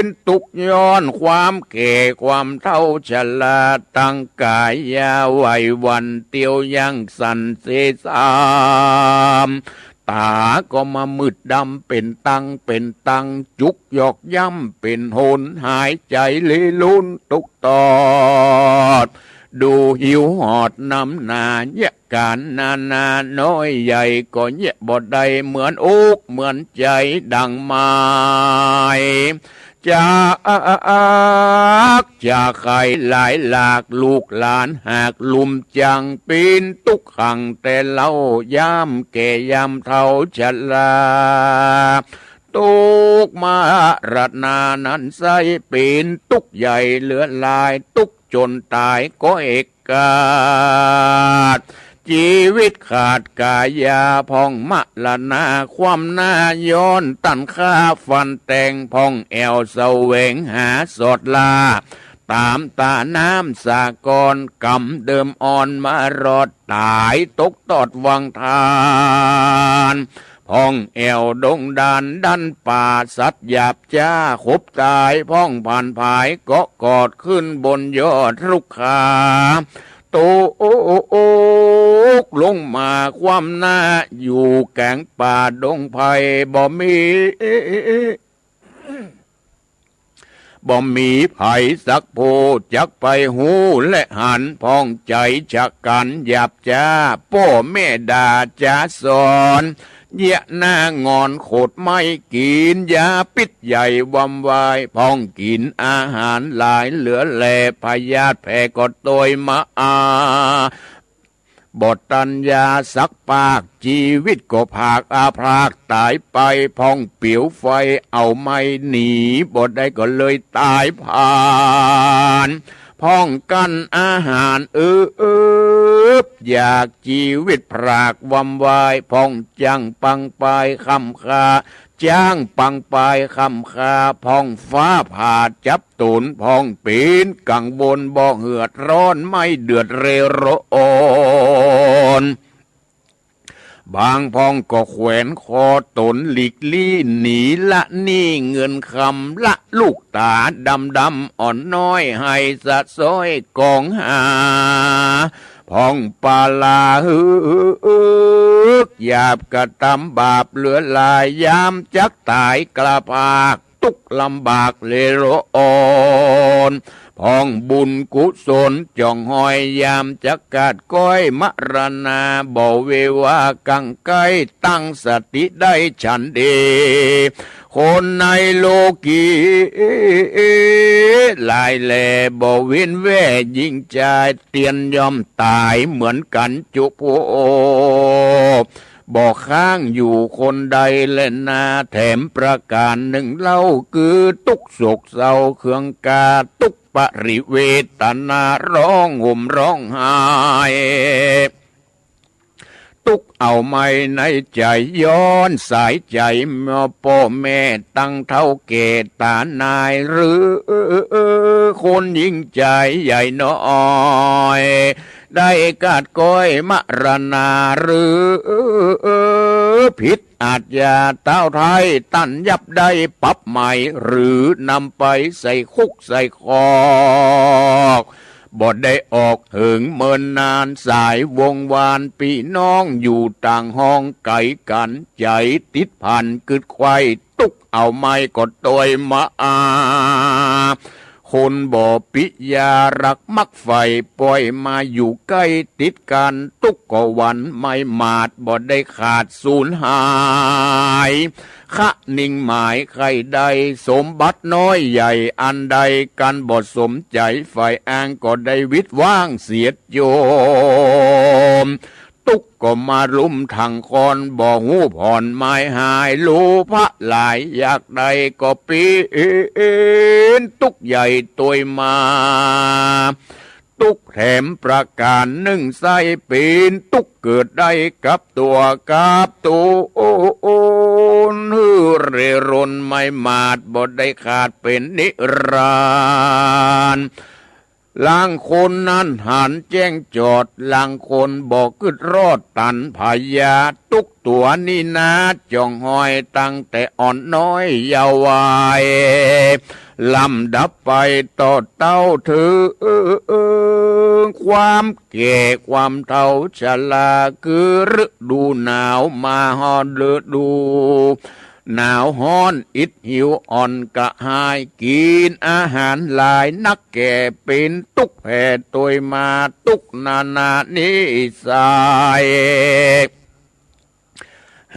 นตุกย้อนความแก่ความเท่าชราตั้งกายยาไหววันเตียวยังสันเสสามตาก็มามืดดำเป็นตังจุกหยอกย่ำเป็นโหนหายใจเลยลุ้นตุกตอดดูหิวหอดน้ำนาแยกการนาน้อยใหญ่ก็แยกบ่ได้เหมือนอกเหมือนใจดังไม้จะใครหลายหลากลูกหลานหากลุมจังปีนตุกขังแต่เล่าย่ำแก่ยำเท่าชราตุกมารัตนานั้นใสปีนตุกใหญ่เหลือลายตุกจนตายก็เอกกาดชีวิตขาดกายาพองมะละนาความหน้าย้อนตันค่าฟันแตงพองแอวเสวงหาสดลาตามตาน้ำสากรกำเดิมอ่อนมารอดตายตกตอดวังทานพองแอวดงดานดันป่าสัตว์หยาบจ้าขบตายพองผ่านภายเกาะกอดขึ้นบนยอดรุกขาโตกลงมาความหน้าอยู่แกงป่าดงไผ่บ่มีไผ่สักโพจักไปหูและหันพองใจชักกันหยาบจ้าพ่อแม่ด่าจ้าสอนเยะหน้างอนโคดไม่กินยาพิษใหญ่วำวายพองกินอาหารหลายเหลือแลพยาธิแผ่ก็โตยมาบทตัญญาสักปากชีวิตก็ผากอาพรากตายไปพองเปียวไฟเอาไม่หนีบทได้ก็เลยตายผ่านพ้องกันอาหารอยากชีวิตพรากวำวายพ้องจังปังปายคำคาจ้างปังปายคำคาพ้องฟ้าผ่าจับตุนพ้องปีนกังบนบ่เหือดร้อนไม่เดือดเรโรโอนบางพองก็แขวนคอตนหลีกลี่หนีละนี่เงินคำละลูกตาดำอ่อนน้อยให้สะซ้อยกองหาพองปาลาหยาบกระทำบาปเหลือลายยามจักตายกระพากตุกลำบากเลโรออนพองบุญกุศลจ่องหอยยามจักกาดก้อยมรณาบ่เววากังไกตั้งสติได้ฉันเดคนในโลกีลายแลบ่เว้นแว่ยิ่งใจเตียนยอมตายเหมือนกันจุโพบ่ข้างอยู่คนใดเล่นนาแถมประการหนึ่งเล่าคือตุกโศกเศร้าเครื่องกาตุกปริเวตนาร้องห่มร้องไห้ตุกเอาไม่ในใจย้อนสายใจเมื่อพ่อแม่ตั้งเท่าเกตานายหรือคนยิ่งใจใหญ่น้อยได้กาดก้อยมรณาหรือผิดอาจยาเต้าไทยตันยับได้ปรับใหม่หรือนำไปใส่คุกใส่คอกบ่ได้ออกเหิงเมินนานสายวงวานพี่น้องอยู่ต่างห้องไก่กันใจติดพันกึดควายตุกเอาไม้ก็ตอยมาคนบ่ปิยารักมักไฟปล่อยมาอยู่ใกล้ติดกันตุกก็วันไม่มาดบ่ได้ขาดสูญหายคะนิ่งหมายใครใดสมบัติน้อยใหญ่อันใดกันบ่สมใจฝ่ายอ้างก็ได้วิตว่างเสียดโยมตุกก็มาลุมทางคอนบ่หูผ่อนไม้หายลูพระหลายอยากใดก็ปีนตุกใหญ่ตัวมาตุกแถมประการหนึ่งใส่ปีนตุกเกิดได้กับตัวกับตัวเรรนไม่มาดบ่ได้ขาดเป็นนิรันดร์ ลางคนนั้นหันแจ้งจอดลางคนบอกกึดรอดตันพยาตุกตัวนี่นาจ่องหอยตั้งแต่อ่อนน้อยเยาว์วัยลำดับไปต่อเต้าถือความแก่ความเฒ่าชราคือฤดูหนาวมาฮอดฤดูหนาวฮ้อนอิดหิวอ่อนกระหายกินอาหารหลายนักแก่เป็นตุกแผ่ตัวมาตุกนานิสัย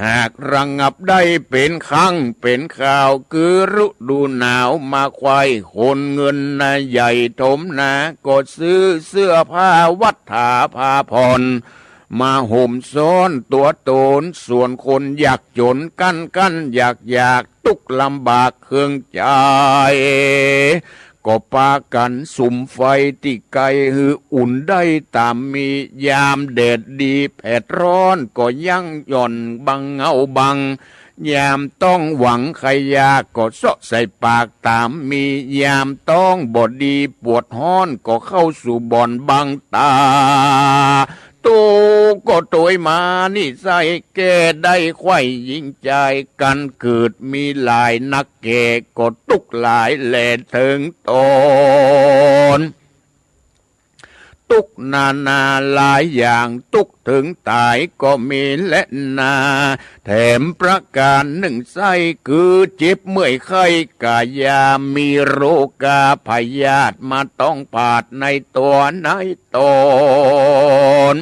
หากระงับได้เป็นครั้งเป็นข่าวคือฤดูหนาวมาควายคนเงินนาใหญ่ถมนาก็ซื้อเสื้อผ้าวัฏฐาผ้าผ่อนมาห่มซ้อนตัวตนส่วนคนอยากจนกันอยากตุกลำบากเครื่องใจก็ปากันสุมไฟที่ไกลหืออุ่นได้ตามมียามแดดดีแผดร้อนก็ยังหย่อนบังเงาบังยามต้องหวังใครยากก็เสาะใส่ปากตามมียามต้องบดดีปวดห้อนก็เข้าสู่บ่อนบังตาตูก็โตยมานี่ใส่แก่ได้ไข่ยิงใจกันเกิดมีหลายนักแก่ก็ตุกหลายแหล่ถึงตนตุกนาหลายอย่างตุกถึงตายก็มีและนาแถมประการหนึ่งไส้คือเจ็บเมื่อยไข้กายามีโรคาพยาธิมาต้องผาดในตัวในตน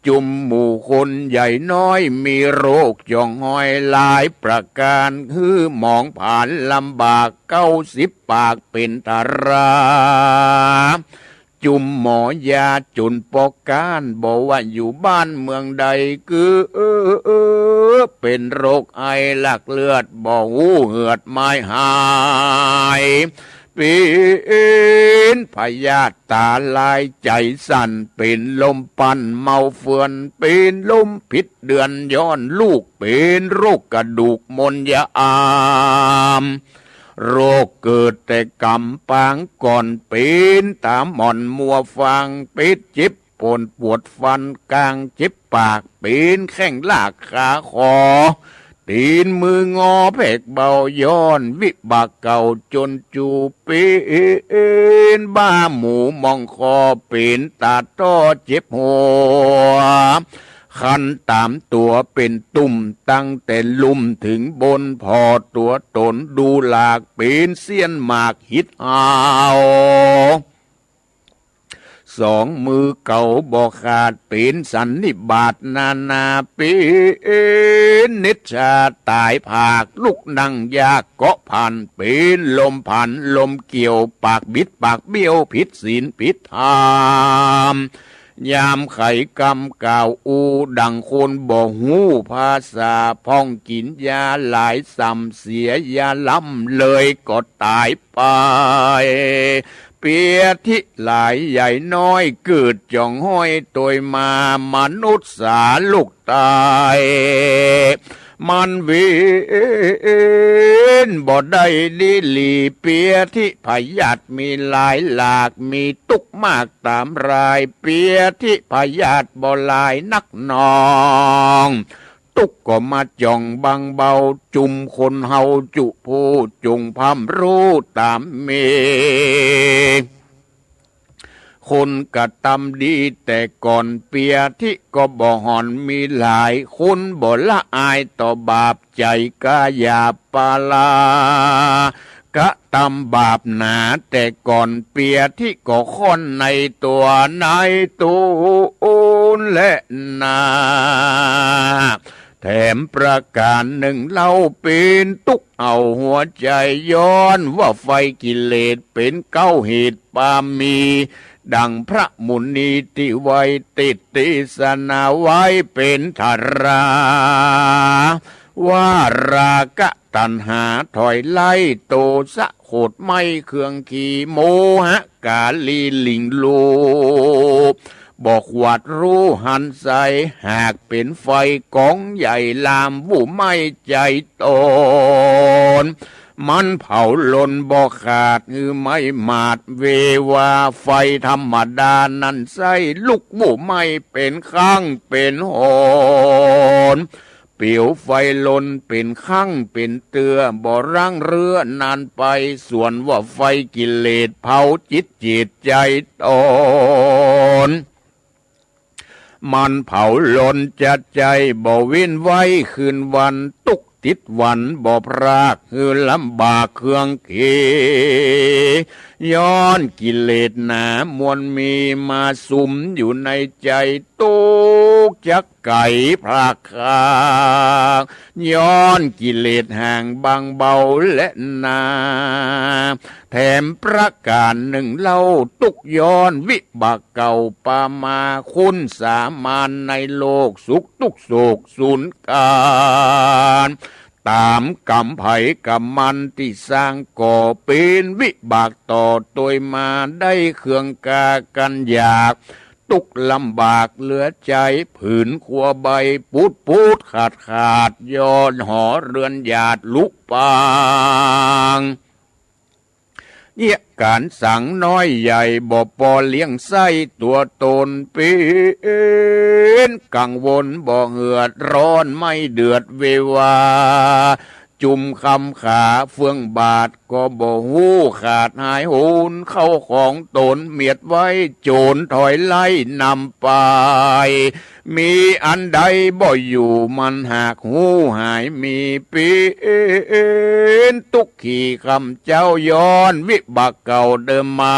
จุมหมู่คนใหญ่น้อยมีโรคย่องห้อยหลายประการคือมองผ่านลำบาก90 ปากเป็นตาราจุมหมอยาจุนปอกการบอกว่าอยู่บ้านเมืองใดคือเป็นโรคไอหลักเลือดบ่หูเหือดไม้หายเป็นพยาธิตาลายใจสั่นเป็นลมปั่นเมาเฟือนเป็นลมพิษเดือนย้อนลูกเป็นโรคกระดูกมนยาอามโรคเกิดแต่กำปางก่อนเป็นตามหม่อนมัวฟังปิดจิบปนปวดฟันกลางจิบปากเป็นแข้งลากขาคอตีนมืองอเพกเบาย้อนวิบากเก่าจนจูเป็นบ้าหมูมองคอเป็นตาต้อเจ็บหัวคันตามตัวเป็นตุ่มตั้งแต่ลุ่มถึงบนพอตัวตนดูหลากเป็นเสี้ยนหมากหิดเอาสองมือเก่าบ่ขาดเป็นสันนิบาตนาเป็นนิชาตายผากลุกนั่งยากเกาะพันเป็นลมพันลมเกี่ยวปากบิดปากเบี้ยวผิดศีลผิดธรรมยามไข่กำกาวอูดังคนบ่หูภาษาพ้องกินยาหลายซ้ำเสียยาล้ำเลยก็ตายไปเปียที่หลายใหญ่น้อยเกิดจ่องห้อยตัวมามนุษย์สาลูกตายมันเวนบ่ได้ดีลีเปียที่พยาธิมีหลายหลากมีตุกมากตามรายเปียที่พยาธิบ่หลายนักนองตุกก็มาจ่องบังเบาจุมคนเฮาจุผู้จุงพำรู้ตามเมคนกะตำดีแต่ก่อนเปียที่ก็บ่หอนมีหลายคนบ่ละอายต่อบาปใจกายาปาลากะตำบาปหนาแต่ก่อนเปียที่ก็ค่อนในตัวในตูนและนาแถมประการหนึ่งเล่าเป็นตุกเอาหัวใจย้อนว่าไฟกิเลสเป็นเก้าเหตุปามีดังพระมุนีที่ไว้ติดติสนาไว้เป็นธาราว่าราคะตัณหาถอยไล่โตสะโขดไม่เครื่องขีโมหะกาลีลิงลูบอกวัดรู้หันใสหากเป็นไฟกองใหญ่ลามบุไม่ใจตน มันเผาลนบ่ขาดคือไม่มาดเววาไฟธรรมดานั้นใส่ลุกบุไม่เป็นข้างเป็นหอนเปี่ยวไฟลนเป็นข้างเป็นเตือบ่ร่างเรือนานไปส่วนว่าไฟกิเลสเผาจิตใจตนมันเผาลนจัดใจบ่เว้นไว้คืนวันตุกติดวันบ่พรากคือลำบากเครื่องเกย้อนกิเลสหนามวลมีมาสุมอยู่ในใจตุกจักไก่พรากขาย้อนกิเลสห่างบางเบาและนาแถมประการหนึ่งเล่าตุกย้อนวิบากเก่าปามาคุณสามานในโลกสุขทุกโศกสูญการตามกรรมไผ่กรรมมันที่สร้างก่อเป็นวิบากต่อตัวมาได้เครื่องกากันอยากตุกลำบากเหลือใจผืนขัวใบปูดขาดย้อนหอเรือนหยาดลุกปางเนี่ยการสั่งน้อยใหญ่บ่ปอเลี้ยงไส้ตัวตนเป็นกังวลบ่เหือดร้อนไม่เดือดเววาจุ่มคำขาเฟื่องบาทก็บ่หูขาดหายโหนเข้าของตนเมียดไว้โจรถอยไล่นำไปมีอันใดบ่อยู่มันหากหูหายมีเป็นตุกขี่คำเจ้าย้อนวิบากเก่าเดิมมา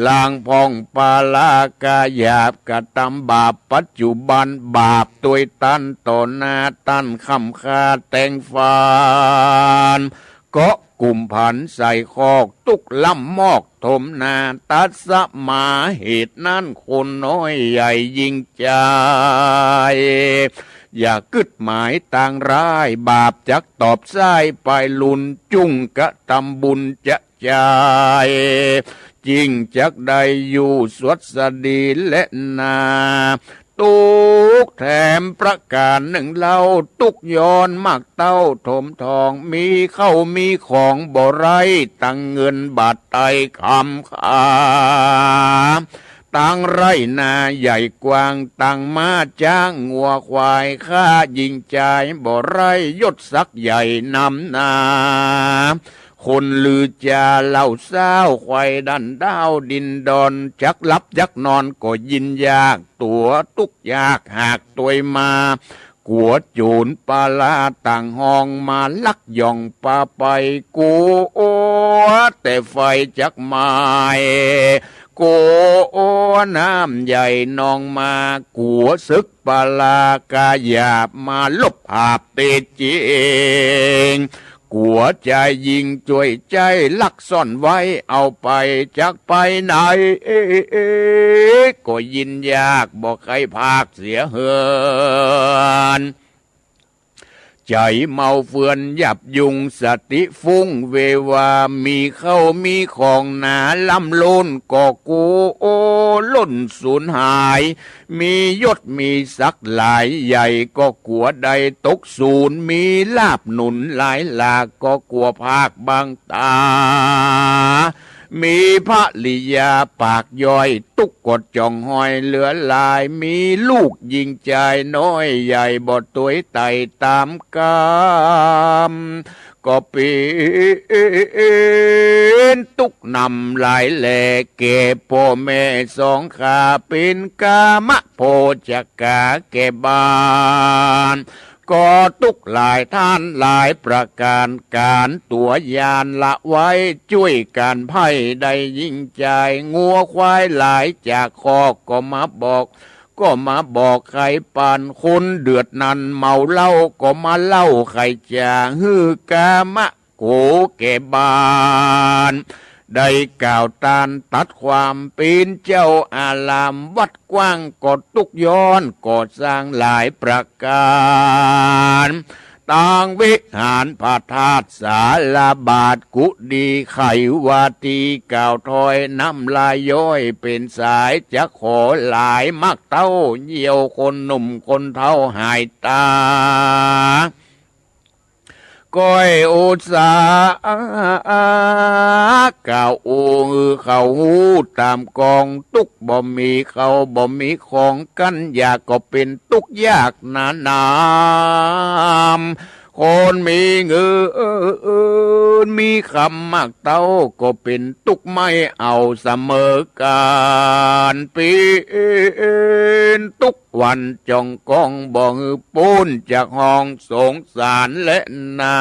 ลางพองปาลากาหยาบกะตำบาปปัจจุบันบาปตัวตันต่อหน้าตั้นคำคาแต่งฟานก็กลุ่มผันใส่คอกตุกล่ำมอกถมนาตัดสมาเหตุนั้นคนน้อยใหญ่ยิ่งใจอย่ากึดหมายต่างร้ายบาปจักตอบไส้ไปลุนจุ่งกะทำบุญจะใจจริงจักได้อยู่สวดสดีและนาตุกแถมประการหนึ่งเล่าตุกย้อนมากเต้าถมทองมีเข้ามีของบ่ไรตั้งเงินบาทไตคำขาตั้งไรนาใหญ่กว้างตั้งมาจ้างงัวควายข้ายิงใจบ่ไรยศศักใหญ่นำนาคนลือจาเล่าเศร้าควายดันดาวดินดอนจักลับจักนอนก็ยินยากตัวตุกยากหากตัวมากัวโจรปาลาต่างห้องมาลักย่องปาไปกูแต่ไฟจักไม้โกน้ำใหญ่นองมากัวศึกปาลากาหยาบมาลบภาพเตจิงกัวใจยิงช่วยใจลักซ่อนไว้เอาไปจากไปไหนก็ยินยากบอกใครภาคเสียเหินใจเมาเฟือนหยับยุงสติฟุ้งเววามีเข้ามีของหนาล่ำล้นก็กูล้นสูญหายมียศมีศักดิ์หลายใหญ่ก็กลัวใดตกศูนย์มีลาบหนุนหลายหลากก็กลัวภาคบางตามีพระลิยาปากย่อยตุกกดจ่องหอยเหลือลายมีลูกยิงใจน้อยใหญ่บดตัวไต่ตามกามก็เป็นตุกนำหลายแหล่เก็บพ่อแม่สองขาเป็นกามะโพจักกาเก็บบานก็ตุกหลายท่านหลายประการการตัวยานละไว้ช่วยการไพ่ได้ยิ่งใจงัวควายหลายจากคอกก็มาบอกใครปานคนเดือดนันเมาเหล้าก็มาเล่าใครจะฮือกามะโกเก็บบานได้กล่าวตานตัดความเป็นเจ้าอารามวัดกว้างก็ตุกย้อนก่อสร้างหลายประการต่างวิหารพระธาตุศาลาบาทกุดีไขวาตีกล่าวถอยน้ำลายย้อยเป็นสายจะขอหลายมักเต้าเยี่ยวคนหนุ่มคนเท่าหายตา ก้อยอุตสาเก่าเขาหูตามกองตุกบ่มีเขาบ่มีของกันอยากก็เป็นตุกยากนานามคนมีเงินมีคำมากเต้าก็เป็นตุกไม่เอาเสมอการเป็นตุกวันจองกองบ่ฮือปูนจากห้องสงสารและนา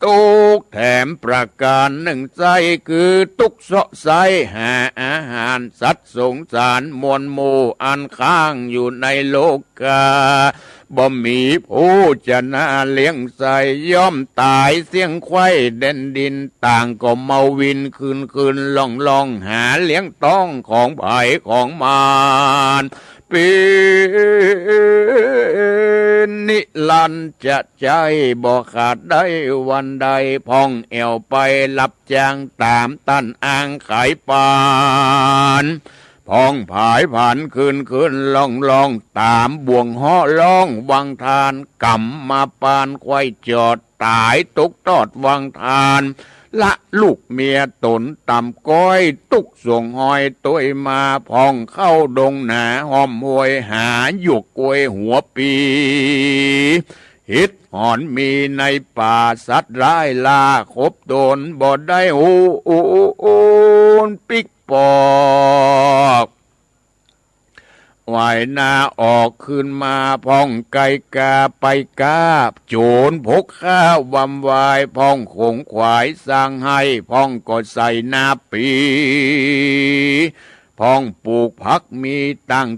ตุกแถมประการหนึ่งใจคือตุกเสาะใสหาอาหารสัตว์สงสารมวลหมู่อันข้างอยู่ในโลกาบ่มีผู้จะน่าเลี้ยงใส่ย่อมตายเสียงไข่เด่นดินต่างก็เมาวินคืนล่องหาเลี้ยงต้องของไผ่ของมารเป็นนิรันดร์จะใจบ่ขาดได้วันใดพ่องแอวไปรับจ้างตามตั้นอ่างขายปานพ้องผายผ่านคืนล่องตามบ่วงห่อล่องวังทานกำมาปานควายจอดตายตกตอดวังทานละลูกเมียตนต่ำก้อยตุกส่งหอยตัวมาพ้องเข้าดงหนาหอมหวยหาหยุกกวยหัวปีฮิตหอนมีในป่าสัตว์ร้ายลาคบโดนบ่ได้หูปิกปอกว่ายนาออกขึ้นมาพ้องไก่กาไปกาบโจรพกข้าววำวายพ้องขงขวายสร้างให้พ้องก็ใส่นาปีพ้องปลูกผักมีต่าง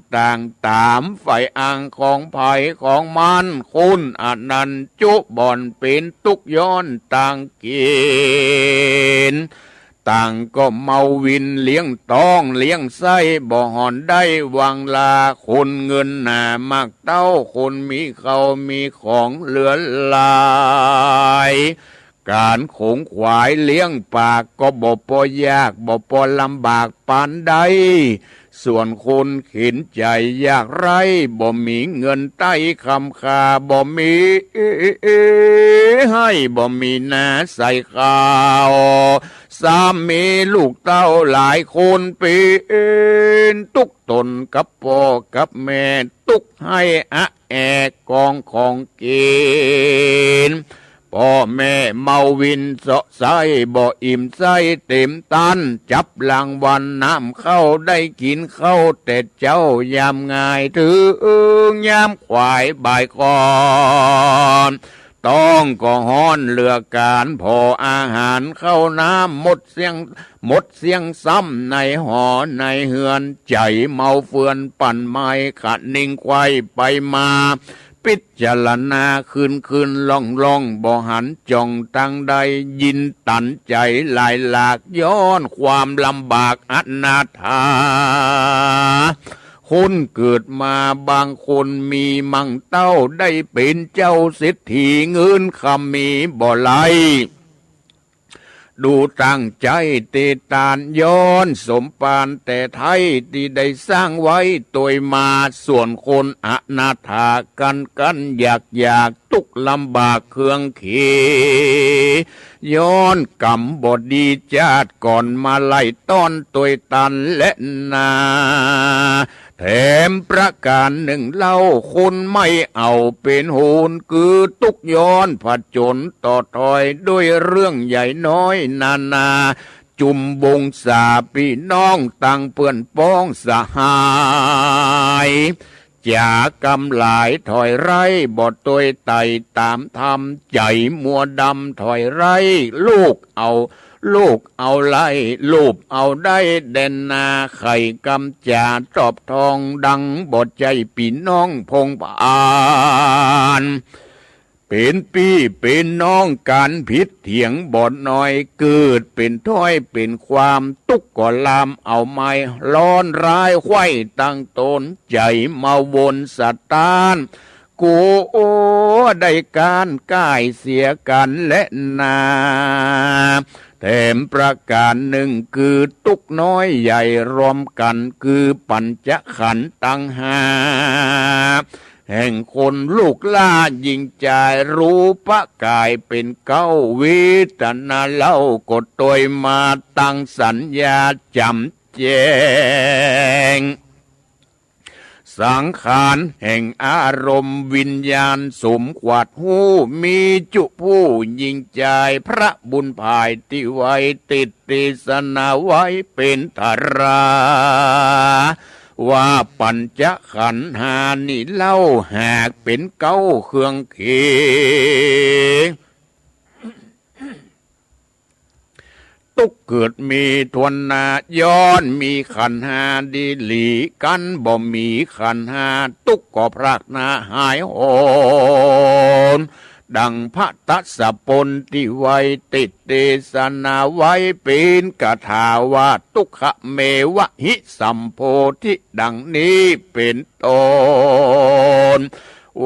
ตามไฟอ่างของไผ่ของมันคุณอนันต์จุบ่อนเป็นตุกย้อนต่างเกณฑ์ต่างก็เมาวินเลี้ยงต้องเลี้ยงไส้บ่หอนได้วางลาคนเงินหนามากเต้าคนมีเขามีของเหลือหลายการขงขวายเลี้ยงปากก็บ่พอยากบ่พอลำบากปานใดส่วนคนเข็นใจยากไรบ่มีเงินใต้คำคาบ่มีให้บ่มีนาใส่ข้าวสามีลูกเต้าหลายคนเป็นตุกตนกับพ่อกับแม่ตุกให้อะแอกกองของเกณฑ์พ่อแม่เมาวินเสาะไส้บ่อิ่มไส้เต็มตันจับรางวัลน้ำเข้าได้กินเข้าแต่เจ้ายามง่ายถึงยามควายบ่ายก่อนต้องก็ฮ้อนเลือการพออาหารเข้าน้ำหมดเสียงซ้ำในหอในเฮือนใจเมาเฟือนปั่นไม้ขัดนิ่งควายไปมาพิจารณาคืนล่องบ่หันจ้องตั้งใดยินตันใจหลายหลากย้อนความลำบากอนาถาคนเกิดมาบางคนมีมั่งเต้าได้เป็นเจ้าเศรษฐีเงินคำมีบ่ไหลดูตั้งใจเตตานย้อนสมปานแต่ไทยที่ได้สร้างไว้ตัวมาส่วนคนอนาถากันอยากตุกลำบากเครื่องเขย้อนกรรมบดีจาดก่อนมาไล่ต้อนตัวตันและนาแถมประการหนึ่งเล่าคนไม่เอาเป็นโหนคือตุกย้อนผจญต่อถอยด้วยเรื่องใหญ่น้อยนาจุมบงสาพี่น้องต่างเปื่อนป้องสหายจากำหลายถอยไรบอดตัวไตตามทำใจมัวดำถอยไรลูกเอาไล่ลูบเอาได้เด่นนาไข่กำจาจอบทองดังบอดใจปีน้องพงปานเป็นพี่เป็นน้องการผิดเถียงบอดน้อยเกิดเป็นถ้อยเป็นความตุกก่อลามเอาไม้ร้อนร้ายไข้ตั้งตนใจมาวนสตานกูได้การก่ายเสียกันและนาแถมประการหนึ่งคือตุกน้อยใหญ่รวมกันคือปัญจขันธ์ตั้งห้า แห่งคนลูกล่ายิงใจรูปะกายเป็นเก้าวิตนาเล่ากดตัวมาตั้งสัญญาจำแจงสังขารแห่งอารมณ์วิญญาณสมขวัดหูมีจุผู้ยิงใจพระบุญภายที่ไว้ติดติสนาไว้เป็นธาราว่าปัญจขันธ์หานี่เล่าหากเป็นเก้าเครื่องเขตุกเกิดมีทวนนาย้อนมีขันธ์หาดีหลีกันบ่มีขันธ์หาตุกก็พรากนาหายโหนดังพระตัสสะปนที่ไว้ติดเตสนาไว้เป็นกถาว่าตุขะเมวะหิสัมโพธิดังนี้เป็นต้น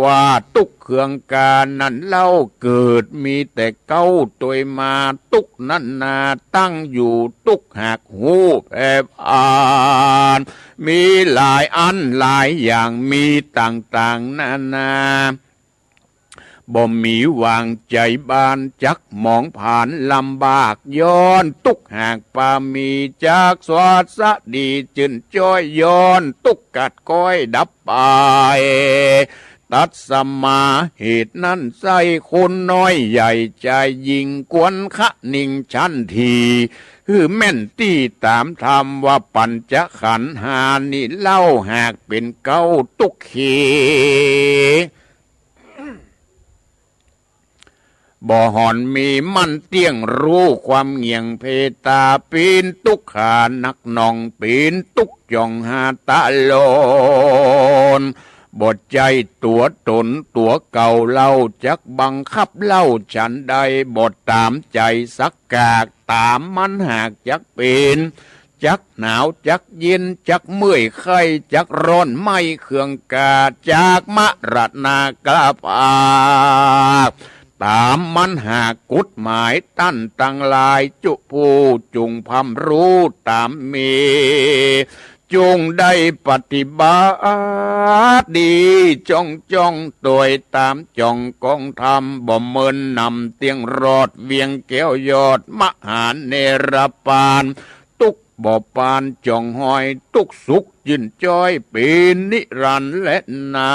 ว่าตุกเครื่องการนั้นเล่าเกิดมีแต่เก้าตัวมาตุกนั้นนาตั้งอยู่ตุกหักหูแผบอ่านมีหลายอันหลายอย่างมีต่างๆนานาบ่มีวางใจบานจักมองผ่านลำบากย้อนตุกหากปามีจากสวัสดีจืนจ้อยย้อนตุกกัดก้อยดับไปตัดสมาเหตุนั้นใส่คนน้อยใหญ่ใจยิงกวนขะนิ่งชันทีคือแม่นที่ตามธรรมว่าปัญจขันธ์หานี่เล่าหากเป็นเก้าตุกเขบ่หอนมีมันเตี้ยงรู้ความเงียงเพตาปีนตุกขานักนองปีนตุกจองหาตาโลนบทใจตัวตนตัวเก่าเล่าจักบังคับเล่าฉันใดบทตามใจสักกากตามมันหากจักเป็นจักหนาวจักเย็นจักเมื่อยไข้จักร้อนไม่เคืองกาจากมะรัตนากลาภาตามมันหากกุดหมายตั้นตั้งลายจุผู้จุงพำรู้ตามมีจงได้ปฏิบัติดีจ้องโดยตามจ้องกองธรรมบ่เมินนำเตียงรอดเวียงแก้วยอดมหาเนรปานตุกบ่ปานจ้องหอยตุกสุขยืนจ้อยเป็นนิรันดร์และนา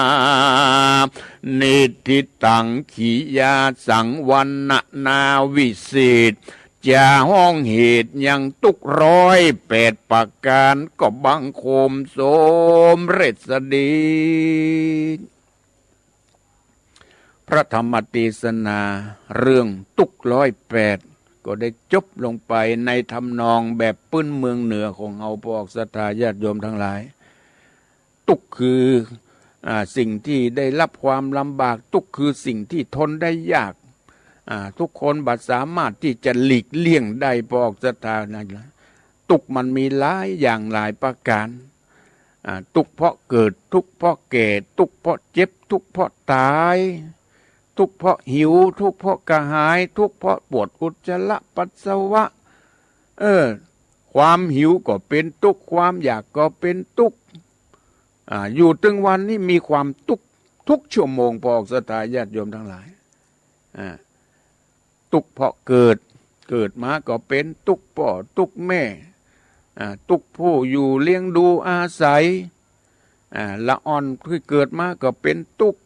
นิติตังขียาสังวันนาวิเศษจะห้องเหตุยังตุก108ประการก็บังคมสมเร็จสดีพระธรรมเทศนาเรื่องตุก108ก็ได้จบลงไปในทำนองแบบปื้นเมืองเหนือของเฮาพวกศรัทธาญาติโยมทั้งหลายตุกคือสิ่งที่ได้รับความลำบากตุกคือสิ่งที่ทนได้ยากทุกคนบัดสามารถที่จะหลีกเลี่ยงได้พวกศรัทธานะตุกมันมีหลายอย่างหลายประการตุกเพราะเกิดทุกเพราะแก่ตุกเพราะเจ็บทุกเพราะตายทุกเพราะหิวทุกเพราะกระหายทุกเพราะปวดอุจจาระปัสสาวะความหิวก็เป็นทุกข์ความอยากก็เป็นทุกข์อยู่ถึงวันนี้มีความทุกข์ทุกชั่วโมงพอศรัทธาญาติโยมทั้งหลายทุกข์เพราะเกิดมาก็เป็นทุกข์พ่อทุกข์แม่ทุกข์ผู้อยู่เลี้ยงดูอาศัยละอ่อนที่เกิดมาก็เป็นทุกข์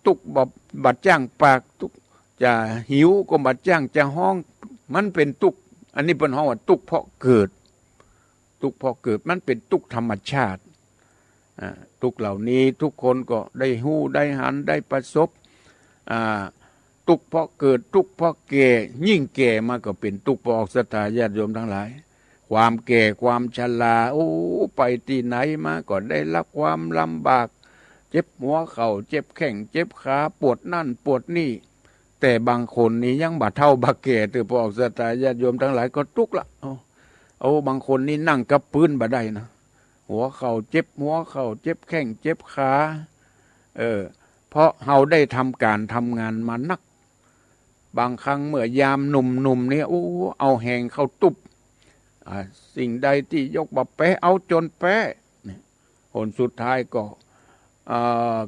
ตุกบัดจ้างปากตุกจะหิวก็บัดจ้างจะห้องมันเป็นตุกอันนี้เป็นห้องว่าตุกเพราะเกิดตุกเพราะเกิดมันเป็นตุกธรรมชาติตุกเหล่านี้ทุกคนก็ได้หู้ได้หันได้ประสบตุกเพราะเกิดตุกเพราะแก่ยิ่งแก่มาก็เป็นตุกเพราะศรัทธาญาติโยมทั้งหลายความแก่ความชราไปที่ไหนมาก็ได้รับความลำบากเจ็บหัวเข่าเจ็บแข้งเจ็บขาปวดนั่นปวดนี่แต่บางคนนี่ยังบาดเท่าบาแก่ถือพอศรัทธาญาติโยมทั้งหลายก็ทุกข์ละบางคนนี่นั่งกับปืนบ่ได้นะหัวเข่าเจ็บหัวเข่าเจ็บแข้งเจ็บขาเพราะเฮาได้ทำการทำงานมานักบางครั้งเมื่อยามหนุ่มเนี่ยเอาแหงเข้าตุบสิ่งใดที่ยกบ่แปะเอาจนแปะผลสุดท้ายก็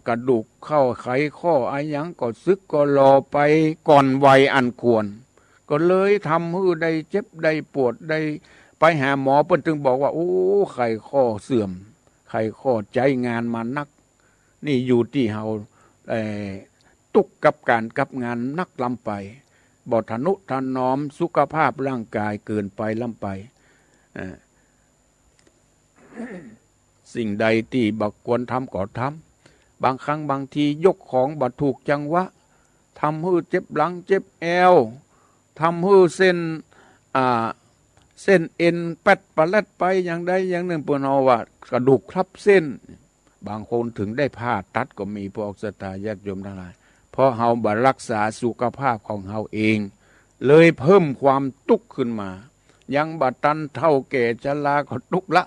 กระดูกเข้าไขข้ออะไรยังก็ซึกก็รอไปก่อนวัยอันควรก็เลยทำให้ได้เจ็บได้ปวดได้ไปหาหมอเพิ่นจึงบอกว่าโอ้ไขข้อเสื่อมไขข้อใจงานมานักนี่อยู่ที่เฮาตุกกับการกับงานนักลำไปบ่ทนุถนอมสุขภาพร่างกายเกินไปลำไปสิ่งใดที่บักควรทำก็ทำบางครั้งบางทียกของบัถูกจังหวะทำให้เจ็บหลังเจ็บแอวทำให้เส้นเอ็นแป๊ดปะแลดไปอย่างใดอย่างหนึ่งเปิ้นเอาว่ากระดูกทับเส้นบางคนถึงได้ผ่าตัดก็มีพวกศรัทธาญาติโยมทั้งหลายเพราะเฮาบ่รักษาสุขภาพของเฮาเองเลยเพิ่มความทุกข์ขึ้นมายังบ่ทันเท่าแก่ชราก็ทุกข์ละ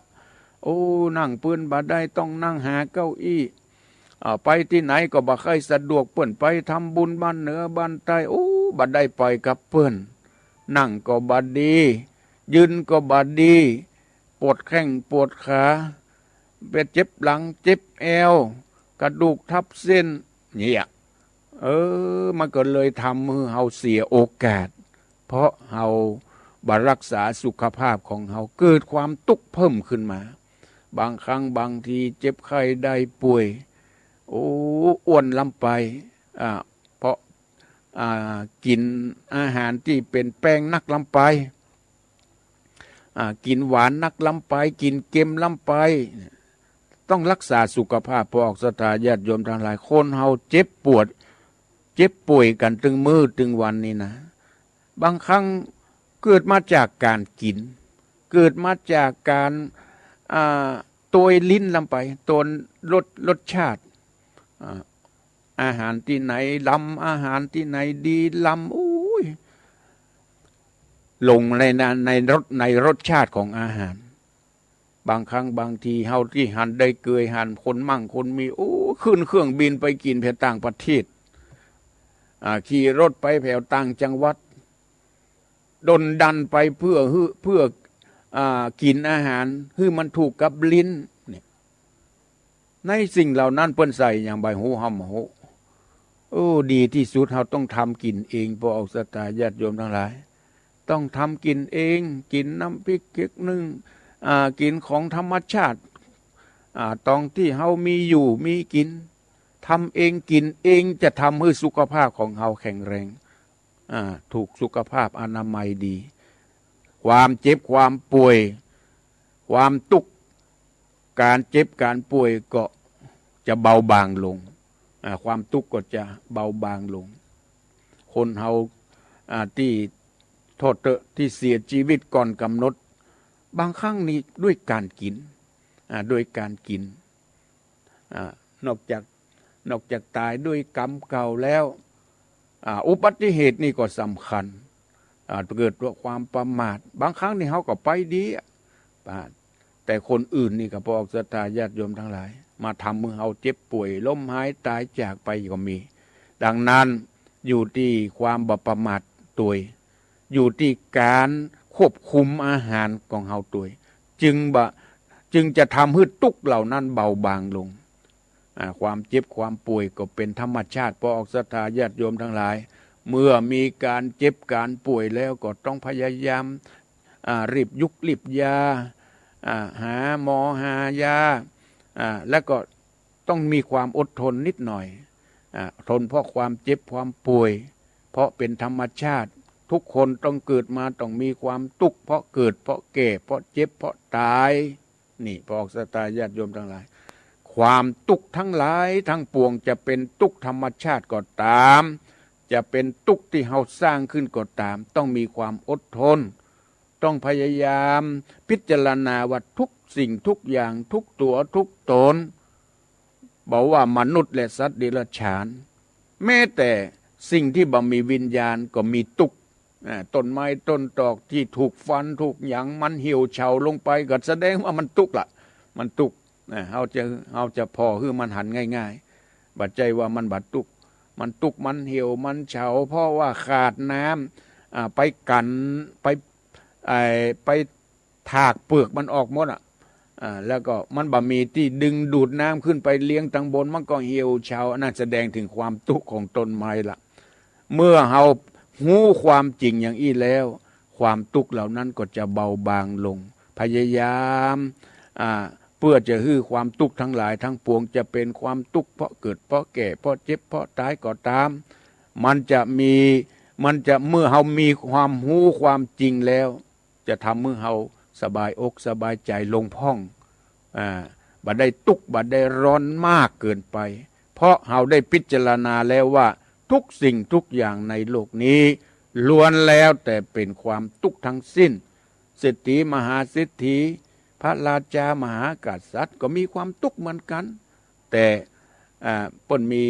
โอ้นั่งปืนบ่ได้ต้องนั่งหาเก้าอี้ไปที่ไหนก็บ่ค่อยสะดวกเปิ้นไปทำบุญบ้านเหนือบ้านใต้โอ้บ่ได้ไปกับเปิ้นนั่งก็บ่ดียืนก็บ่ดีปวดแข้งปวดขาเป็นเจ็บหลังเจ็บแอวกระดูกทับเส้นเนี่ยมันก็เลยทำให้เฮาเสียโอกาสเพราะเฮาบ่รักษาสุขภาพของเฮาเกิดความทุกข์เพิ่มขึ้นมาบางครั้งบางทีเจ็บไข้ได้ป่วยโอ้อ้วนลำไปเพราะกินอาหารที่เป็นแป้งนักลำไปกินหวานนักลำไปกินเค็มลำไปต้องรักษาสุขภาพพวกศรัทธาญาติโยมทั้งหลายคนเฮาเจ็บป่วยกันถึงมื้อถึงวันนี้นะบางครั้งเกิดมาจากการกินเกิดมาจากการตัวลิ้นลำไปตัวรสชาติอาหารที่ไหนล้ำอาหารที่ไหนดีล้ำโอ้ยลงในรสชาติของอาหารบางครั้งบางทีเฮาที่หันได้เกยหันคนมั่งคนมีโอ้ขึ้นเครื่องบินไปกินแผ่ต่างประเทศขี่รถไปแผ่ต่างจังหวัดดนดันไปเพื่อกินอาหารคือมันถูกกับลิ้นเนี่ยในสิ่งเหล่านั้นเปิ้นใส่อย่างใบหูหำหูดีที่สุดเราต้องทำกินเองพวกศรัทธาญาติโยมทั้งหลายต้องทำกินเองกินน้ำพริกเก็กนึ่งกินของธรรมชาติตองที่เฮามีอยู่มีกินทำเองกินเองจะทำให้สุขภาพของเฮาแข็งแรงถูกสุขภาพอนามัยดีความเจ็บความป่วยความทุกข์การเจ็บการป่วยก็จะเบาบางลงความทุกข์ก็จะเบาบางลงคนเฮาที่โทษที่เสียชีวิตก่อนกำหนดบางครั้งนี้ด้วยการกินนอกจากตายด้วยกรรมเก่าแล้วอุบัติเหตุนี่ก็สำคัญเกิดด้วยความประมาทบางครั้งนี่เขาก็ไปดีแต่คนอื่นนี่ก็พวกศรัทธาญาติโยมทั้งหลายมาทำมือเขาเจ็บป่วยล้มหายตายจากไปก็มีดังนั้นอยู่ที่ความบ่ประมาทตัวอยู่ที่การควบคุมอาหารของเฮาตัวจึงจะทำให้ทุกข์เหล่านั้นเบาบางลงความเจ็บความป่วยก็เป็นธรรมชาติพอออกศรัทธาญาติโยมทั้งหลายเมื่อมีการเจ็บการป่วยแล้วก็ต้องพยายามรีบยาหาหมอหายาแล้วก็ต้องมีความอดทนนิดหน่อยทนเพราะความเจ็บความป่วยเพราะเป็นธรรมชาติทุกคนต้องเกิดมาต้องมีความทุกข์เพราะเกิดเพราะแก่เพราะเจ็บเพราะตายนี่พอออกศรัทธาญาติโยมทั้งหลายความทุกข์ทั้งหลายทั้งปวงจะเป็นทุกข์ธรรมชาติก็ตามจะเป็นทุกข์ที่เราสร้างขึ้นก็ตามต้องมีความอดทนต้องพยายามพิจารณาว่าทุกสิ่งทุกอย่างทุกตัวทุกตนบอกว่ามนุษย์และสัตว์เดรัจฉานแม้แต่สิ่งที่บ่มีวิญญาณก็มีทุกข์ต้นไม้ต้นตอกที่ถูกฟันถูกหยังมันเหี่ยวเฉาลงไปก็แสดงว่ามันทุกข์ละมันทุกข์เราจะพอคือมันหันง่ายๆบัดใจว่ามันบัดทุกข์มันเหี่ยวมันเฉาเพราะว่าขาดน้ำไปกันไปถากเปลือกมันออกหมด แล้วก็มันบ่มีที่ดึงดูดน้ำขึ้นไปเลี้ยงทางบนมันก็เหี่ยวเฉานั่นแสดงถึงความทุกข์ของต้นไม้ละเมื่อเฮาหู้ความจริงอย่างอี้แล้วความทุกข์เหล่านั้นก็จะเบาบางลงพยายามเพื่อจะฮื้อความทุกข์ทั้งหลายทั้งปวงจะเป็นความทุกข์เพราะเกิดเพราะแก่เพราะเจ็บเพราะตายก็ตามมันจะเมื่อเฮามีความหู้ความจริงแล้วจะทำเมื่อเฮาสบายอกสบายใจลงพ่องบัดได้ทุกข์บัดได้ร้อนมากเกินไปเพราะเฮาได้พิจารณาแล้วว่าทุกสิ่งทุกอย่างในโลกนี้ล้วนแล้วแต่เป็นความทุกข์ทั้งสิ้นเศรษฐีมหาเศรษฐีพระราชามหากษัตริย์ก็มีความทุกข์เหมือนกันแต่เปิ้นมี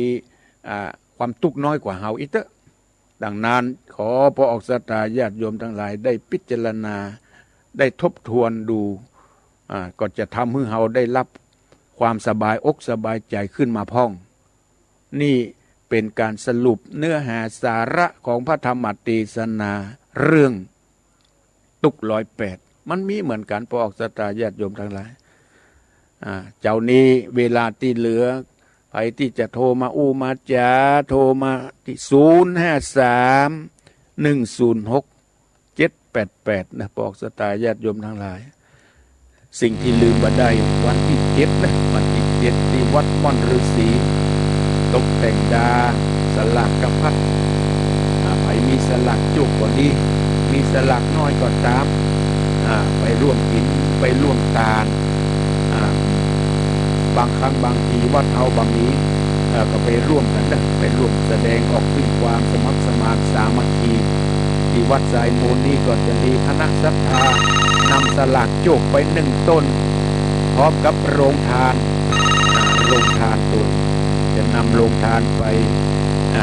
ความทุกข์น้อยกว่าเฮาอีกเถอะดังนั้นขอพระออกศรัทธาญาติโยมทั้งหลายได้พิจารณาได้ทบทวนดูก็จะทำให้เฮาได้รับความสบายอกสบายใจขึ้นมาพ่องนี่เป็นการสรุปเนื้อหาสาระของพระธรรมเทศนาเรื่องทุกข์108มันมีเหมือนกันพระออกศรัทธาญาติโยมทั้งหลายเจ้านี้เวลาที่เหลือใครที่จะโทรมามาจาโทรมาที่053-106-788นะพระออกศรัทธาญาติโยมทั้งหลายสิ่งที่ลืมบ่ได้วันที่7นะวันที่7ที่วัดม่อนฤาษีตกแต่งดาสลากกระพัดไปมีสลากจุกก็ดีมีสลากน้อยก็ตามไปร่วมกินไปร่วมทานบางครั้งบางทีวัดเฮาบางนี้ก็ไปร่วมกันนะไปร่วมแสดงออกถึงความสมัครสมานสามัคคีที่วัดสายมูลนี้ก็จะมีคณะศรัทธานำสลากจุกไป1 ต้นพร้อมกับโรงทานตัวจะนำโรงทานไป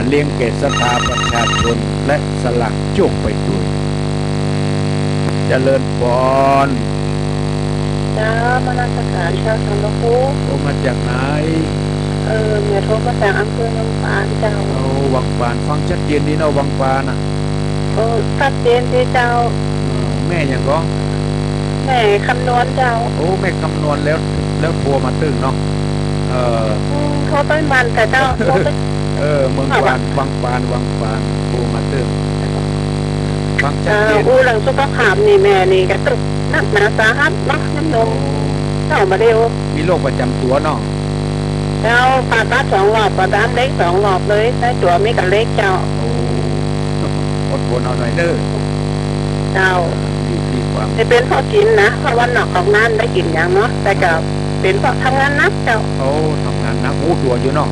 เลี้ยงแก่ศรัทธาประชาชนและสลากจุกไปด้วยเจริญพรจ้ามานสถานเจ้าสมณครูโทรมาจากไหนเมียโทรมาจากอำเภอวังปานเจ้าวังปานฟังชัดเจนดีเนาะวังปานชัดเจนดีเจ้าแม่ยังก็แม่คำนวณเจ้าแม่คำนวณแล้วโทรมาตึ้งเนาะเขาต้นมันแต่เจ้าเมืองปานวังปานโทรมาตึ้งฟังชัดเจนหลังสุขภาพนี่แม่นี่กระตุกนักหนาสาหัสเนาะน้ำนมเจ้ามาเร็วมีโรคประจำตัวเนาะแล้วผ่าตัด2 รอบผ่าตัดเล็ก2 รอบเลยใช้ตัวไม่กับเล็กเจ้าอดทนเอาหน่อยเด้อเจ้าจะเป็นเพราะกินนะเพราะวันหนักของนั้นได้กินอย่างเนาะแต่ก็เป็นเพราะทำงานนักเจ้าทำงานนักตัวอยู่เนาะ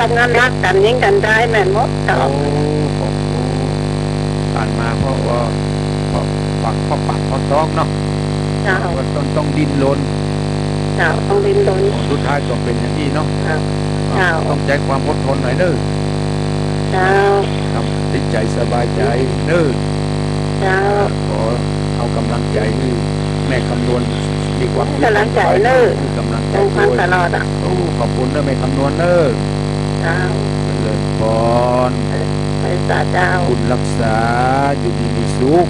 ทำงานนักกันยิ่งกันได้แม่นมดเจ้าผ่านมาเพราะว่าปักเพราะต้องเนาะก็ต้องดิ้นรนต้องดิ้นรนสุดท้ายก็เป็นอย่างนี้เนาะต้องใจความอดทนหน่อยเด้อทำจิตใจสบายใจเด้อขอเอากำลังใจให้แม่คำนวณมีความกำลังใจเด้อกำลังใจด้วยตลอดขอบคุณนะแม่คำนวณเด้อเจริญพรไปสาเจ้าคุณรักษาอยู่ดีมีสุข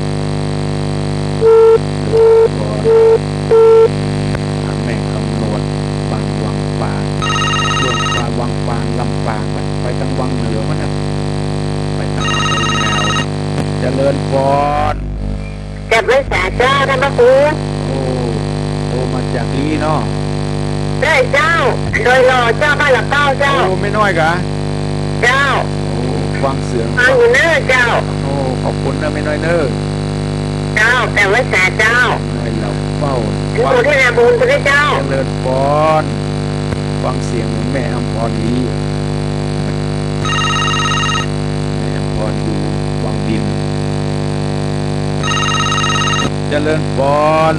แม่คำนวณบางวังปานดวงปลาวังปานลำปางไปทางวังเหนือมันนะไปทางวังแนวเจริญพรจับไว้สาเจ้าท่านพระครูโทรมาจากนี้เนาะได้เจ้าโดยรอเจ้าบ้านหลักเก้าเจ้าไม่น้อยกะเจ้าฟังเสียงฟังอยู่เน้อเจ้าขอบคุณนะไม่น้อยเน้อเจ้าแต่ไว้สาเจ้าให้เราเฝ้าบุญที่แม่บุญพระเจ้าเจริญพรฟังเสียงแม่อำพรดีแม่อำพรอยู่วังดินเจริญพร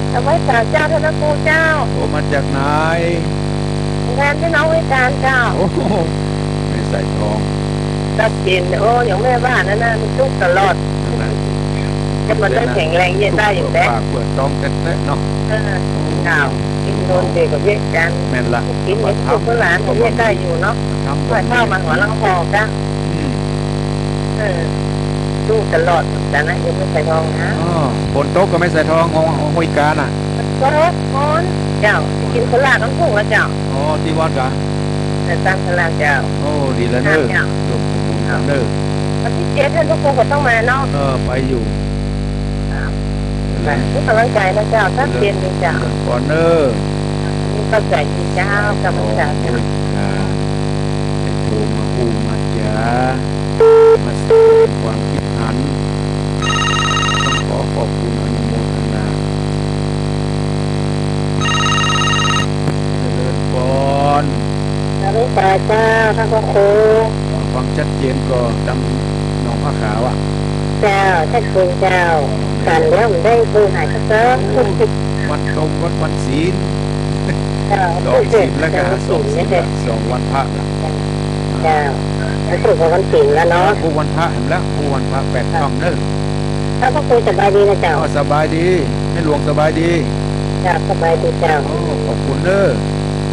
แต่ไว้สาเจ้าท่านครูเจ้ามาจากไหนงานที่น้องวิจารเจ้าไม่ใส่ทองตัดกินอย่างแม่บ้านนั่นน่ะมันทุกตลอดจะมันได้แข็งแรงเย็นได้อยู่แต่เปิดต้องเต๊ะเนาะเจ้ากินโดนเด็กกับเยอะกันแม่นละกินเด็กทุกหลานก็เยอะได้อยู่เนาะเข้ามาหัวลังพอจ้ะดูตลอดแต่นะยังไม่ใส่ทองนะบนโต๊ะก็ไม่ใส่ทองห้อยการอ่ะ ก็คนเจ้ากินสลากน้ำพุ่งแล้วเจ้า อ๋อที่วัดกะ แต่ตามสลากเจ้า โอ้ดีแล้วเนอะรวมทำบุญกันเนอะ วันที่7ท่านทุกคนก็ต้องมาเนาะ ไปอยู่ แต่ทุกกำลังใจนะเจ้าถ้าเรียนดีเจ้า ก่อนเนอะ นี่ก็ใจดีเจ้ากำลังใจเจ้า แต่โทรมาอู้มาจ๋ามาแสดงความคิดเห็นต้องขอขอบคุณอนุโมทนาเจริญพร แล้วลูกตาเจ้าท่านก็ครู ฟังชัดเจนก็ดังหนองผ้าขาวอ่ะ เจ้าท่านครูเจ้ากันแล้วมันได้ครูหายก็เจ้า วันตรงวันศีล เจ้า สองศีลแล้วก็สองศีลสองวันพระละ เจ้าแล้วถูกกับวันศีลแล้วเนาะ ผู้วันพระเห็นแล้วผู้วันพระ8 ค่ำเนอะ ถ้าพ่อครูสบายดีนะเจ้า สบายดีไม่หลวงสบายดี เจ้าสบายดีเจ้า ขอบคุณเนอะ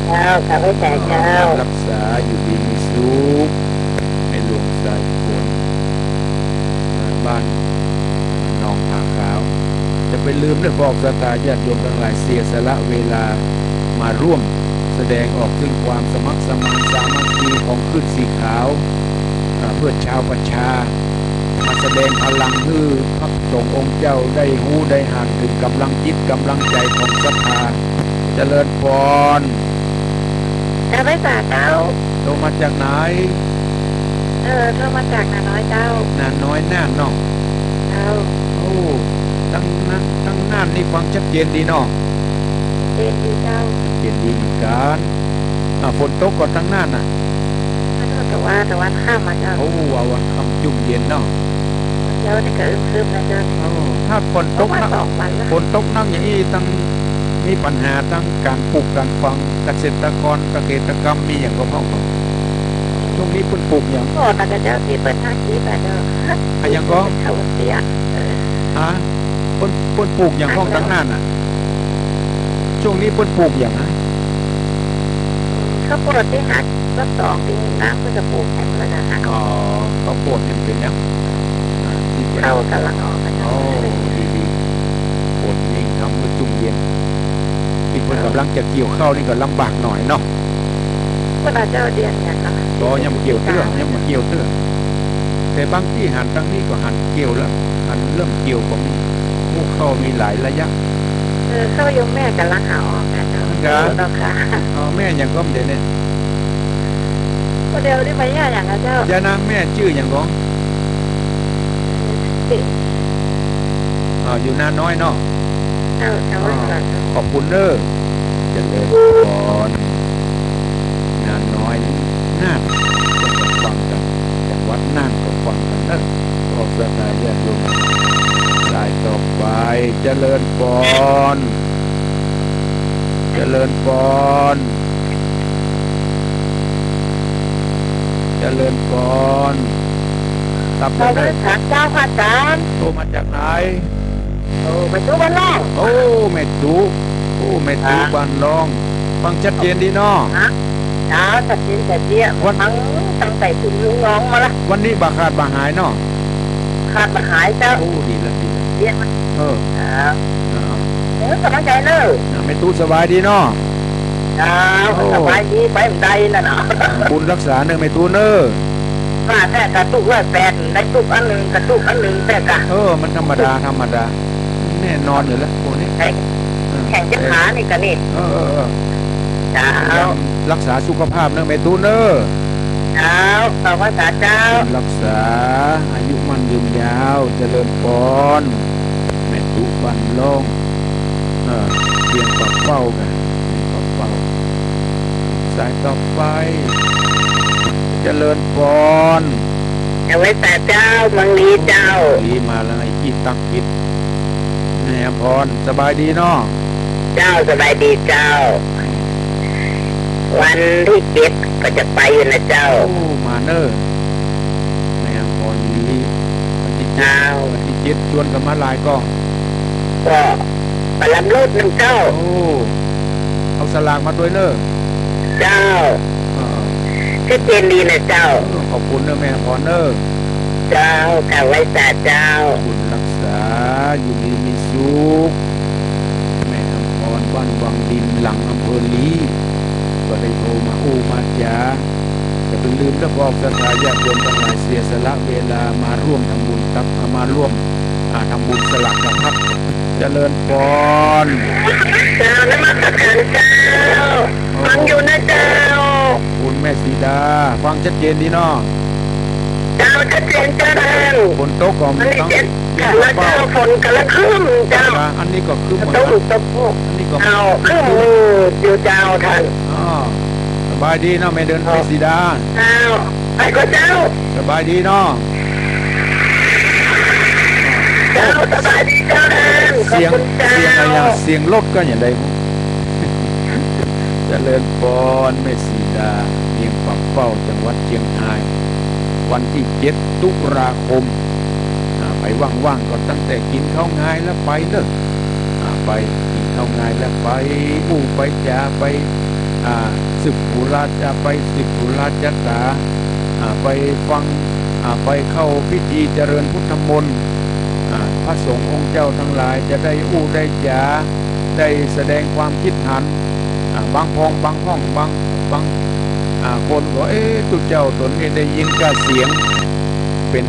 เจ้าขอบคุณเจ้า รักษาอยู่ดีมีสุขไม่หลวงสายฝนบ้านหนองผาขาว จะไปลืมได้บอกสตาญาติโยมทั้งหลายเสียสละเวลามาร่วมแสดงออกถึงความสมัครสมานสามัคคีของขึ้นสีขาวเพื่อชาวประชามาแสดงพลังฮือพระสงฆ์องค์เจ้าได้หูได้หันถึงกำลังจิตกำลังใจของศรัทธาเจริญพร เจ้าไม่ป่าเจ้า โตมาจากไหน โทรมาจากนาน้อยเจ้า นาน้อยน่านเนาะ เจ้า โอ้ตั้งน่านนี่ฟังชัดเจนดีเนาะ เรียนดีเจ้า ชัดเจนดีเหมือนกันฝนตกก่อนทั้งน่านน่ะ แต่ว่าข้ามมาเจ้า โอ้ว่าวันคำจุ่มเย็นเนาะ เจ้าจะเกิดคืบนะเจ้า ถ้าฝนตกนักฝนตกนักอย่างนี้ตั้งมีปัญหาตั้งการปลูกการฟังเกษตรกรเกษตรกรรมมีอย่างก็พ้องช่วงนี้เพิ่นปลูกอย่าง โอ้แต่เจ้าที่เปิดท่าขี้ไปเจ้า อะไรอย่างก็ เขาเสีย เพิ่นปลูกอย่างห้องตั้งน่านน่ะช่วงนี้เพิ่นปลูกอย่างนะ เขาปวดที่หัดรับสองปีน้ำเพื่อจะปลูกแข่งแล้วนะ อ๋อเขาปวดเป็นยัง เข้ากำลังออกนะ โอ้ดีฝนยิ่งทำให้จุ่มเย็นที่เพิ่นกำลังจะเกี่ยวข้าวนี่ก็ลำบากหน่อยเนาะ เวลาเจ้าเรียนอย่างนั้น ก็ยังมาเกี่ยวเตื้อแต่บางที่หันตั้งนี้ก็หันเกี่ยวแล้วหันเริ่มเกี่ยวก็มีมูเข้ามีหลายระยะ เข้ายงแม่กำลังหาออกนะเจ้าเราค่ะ แม่ยังก็เดี๋ยวนี้ ก็เดี๋ยวได้ไหมอย่างนะเจ้า ย่านางแม่ชื่ออย่างก็อยู่นาน้อยเนาะ เจ้าขอบคุณเด้อเจริญพรนาน้อยน่านก็ฟังกันจังหวัดน่านก็ฟังกันเด้อออกสตาญาติโยมสายต่อไปเจริญพรเจริญพรเจริญพรตับ เรา ได้ ได้ถามเจ้าค่ะจารย์ โทรมาจากไหน โอ้มาดูบ้านล่อง โอ้แม่ตูแม่ตูบ้านรองฟังชัดเจนดีเนาะ เช้าตัดสินแต่เดียวันตั้งแต่ถึงลุงน้องมาละ วันนี้บาขาดบาหายเนาะ ขาดมาหายเจ้า โอ้ดีละ เดียมันกำลังใจเนอะ แม่ตูสบายดีเนาะ สบายดีไปมันใดน่ะเนาะ บุญรักษาเนื้อแม่ตูเนอะ ว่าแต่กระตุก108ได้ตุกอันหนึ่งกระตุกอันหนึ่งแต่กะ มันธรรมดาแน่นอนอยู่แล้วพวกนี้ แข่งจะขานี่กันนี่เจ้า รักษาสุขภาพเนื้อแม่ตูเนอะ เจ้าขอบพระเจ้า รักษาอายุมันยืนยาวเจริญพรแม่ตูบ้านรองเพียงปากเป้ากันสายต่อไปเจริญพร เอาไว้แต่เจ้ามังลีเจ้า ดีมาแล้วไอ้ที่ตักพิษแม่พรสบายดีเนาะ เจ้าสบายดีเจ้า วันที่7ก็จะไปอยู่นะเจ้า มาเนอะแม่พรดีวันที่7ชวนกันมาหลายก็ไปรับรถน้ำเจ้าเอาสลากมาด้วยเนอะ เจ้าที่เจนดีนะเจ้า ขอบคุณเนอะแม่พรเนอะ เจ้าแต่ไว้แต่เจ้า คุณรักษาอยู่ดีมีสุขแม่พร ดินหลังอำเภอลีก็ได้โทรมามาจาจะเป็นลืมและบอกศรัทธาญาติโยมทั้งหลายเสียสละเวลามาร่วมทำบุญมาร่วมทำบุญสลักกับพักเจริญพรเจ้านมัสการเจ้าฟังอยู่นะเจ้าคุณแม่สีดาฟังชัดเจนดีเนาะเจ้าชัดเจนเจ้าฝนตกก่อนต้องแล้วเจ้าฝนกำลังขึ้นเจ้าอันนี้ก็ขึ้นหมดต้องตกอันนี้ก็เอาขึ้นมืออยู่เจ้าท่านสบายดีเนาะแม่เดินแม่สีดาเจ้าไอ้ก็เจ้าสบายดีเนาะเจ้าสบายดีเจ้าเสียงอะไรเสียงรถก็อย่างใดเจริญพรแม่สีดาเมียงปักเป้าจังหวัดเชียงรายวันที่7 ตุลาคมไปว่างๆก็ตั้งแต่กินข้าวงายแล้วไปเลยไปกินข้าวงายแล้วไปไปจ่าไปศึกภูราชไปศึกภูราชกาไปฟังไปเข้าพิธีเจริญพุทธมนต์พระสงฆ์องค์เจ้าทั้งหลายจะได้ได้จ่าได้แสดงความคิดหันบางห้องบางคนก็ตุเจ้าตนนี้ได้ยินกับเสียงเป็น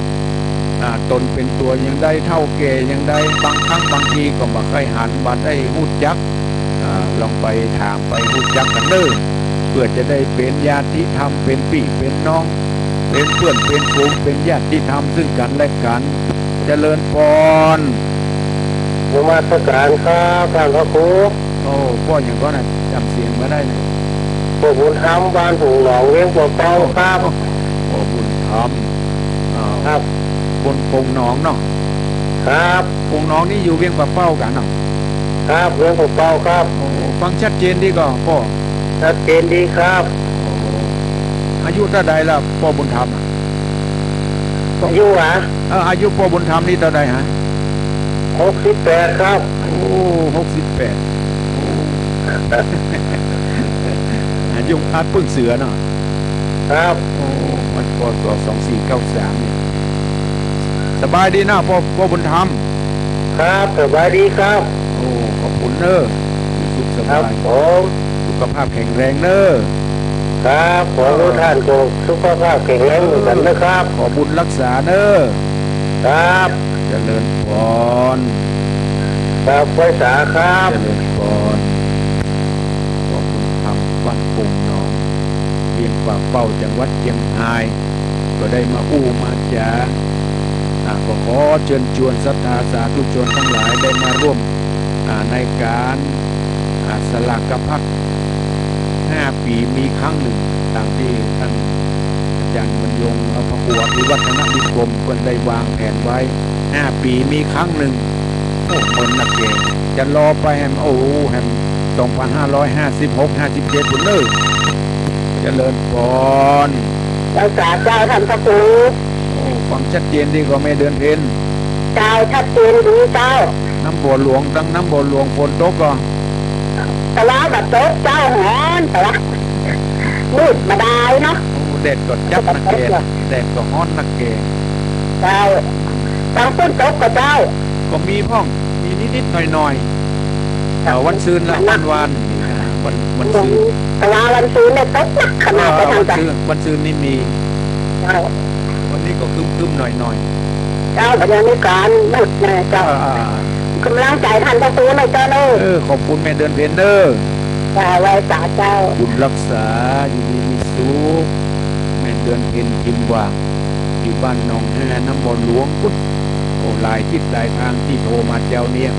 ตนเป็นตัวยังได้เท่าแก่ยังได้บางครั้งบางทีก็มาค่อยหันมาได้หูจักลองไปถามไปหูจักกันเด้อเพื่อจะได้เป็นญาติธรรมเป็นพี่เป็นน้องเป็นเพื่อนเป็นฝูงเป็นญาติธรรมซึ่งกันและกันเจริญพรนมัสการครับท่านพระครูพ่ออย่างก็น่ะจำเสียงมาได้เลยพ่อบุญธรรมบ้านถูกหลอกเลี้ยงปลาเป้าครับพ่อบุญธรรมครับบนปงน้องเนาะครับปงน้องนี่อยู่เวียงปลาเป้ากันเนาะครับเวียงปลาเป้าครับฟังชัดเจนดีก็พ่อชัดเจนดีครับอายุเท่าใดล่ะพ่อบุญธรรมอายุอายุพ่อบุญธรรมนี่เท่าใดฮะ68ครับ68อายุอาจพึ่งเสือเนาะครับมันพศ2493นี่สบายดีนะพ่อบุญธรรมครับสบายดีครับขอบคุณเนอะสุขสบายสุขภาพแข็งแรงเนอะครับขอทุกท่านก็สุขภาพแข็งแรงเหมือนกันนะครับขอบุญรักษาเนอะครับเจริญพรครับไว้สาครับเจริญพรขอบุญธรรมวันปุ่งน้องเวียงป่าเป้าจังหวัดเชียงรายก็ได้มามาจาก็ขอเชิญชวนศรัทธาสาธุชนทั้งหลายได้มาร่วมในการสลากพัด5 ปีมีครั้งหนึ่งตามที่ท่านอาจารย์บรรยงพระครูอภิวัฒนวิกรมก็ได้วางแผนไว้5 ปีมีครั้งหนึ่งคนนักเก่งจะรอไปแฮม2556-57พุ่นเลยเจริญพรรักษาเจ้าท่านพระครูฟังชัดเจนดีกว่าแม่เดือนเพ็ญเจ้าชัดเจนดีเจ้าน้ำบ่อหลวงตั้งน้ำบ่อหลวงฝนตกก็แต่ว่าแบบตกเจ้าหอนแต่ว่ามืดมาได้เนาะแดดก็จับนักเกณฑ์แดดก็ฮ้อนนักเกณฑ์เจ้าตั้งต้นตกกับเจ้าก็มีพ่องมีนิดๆหน่อยๆวันซืนละวันซืนแต่ว่าวันซืนเนี่ยตกหนักขนาดไปทางใจวันซืนนี่มีวันนี้ก็คึมๆหน่อยๆเจ้าแต่ยังมีการมืดแน่เจ้ากำลังใจทันประตูหน่อยเจ้าเนอะขอบคุณแม่เดินเพนเนอร์ไว้สาเจ้าบุญรักษาอยู่ดีมีสุขแม่เดินเพนกิมว่างที่บ้านหนองแห่น้ำบ่อหลวงกุดหลายทิศหลายทางที่โทรมาเจ้าเนี่ย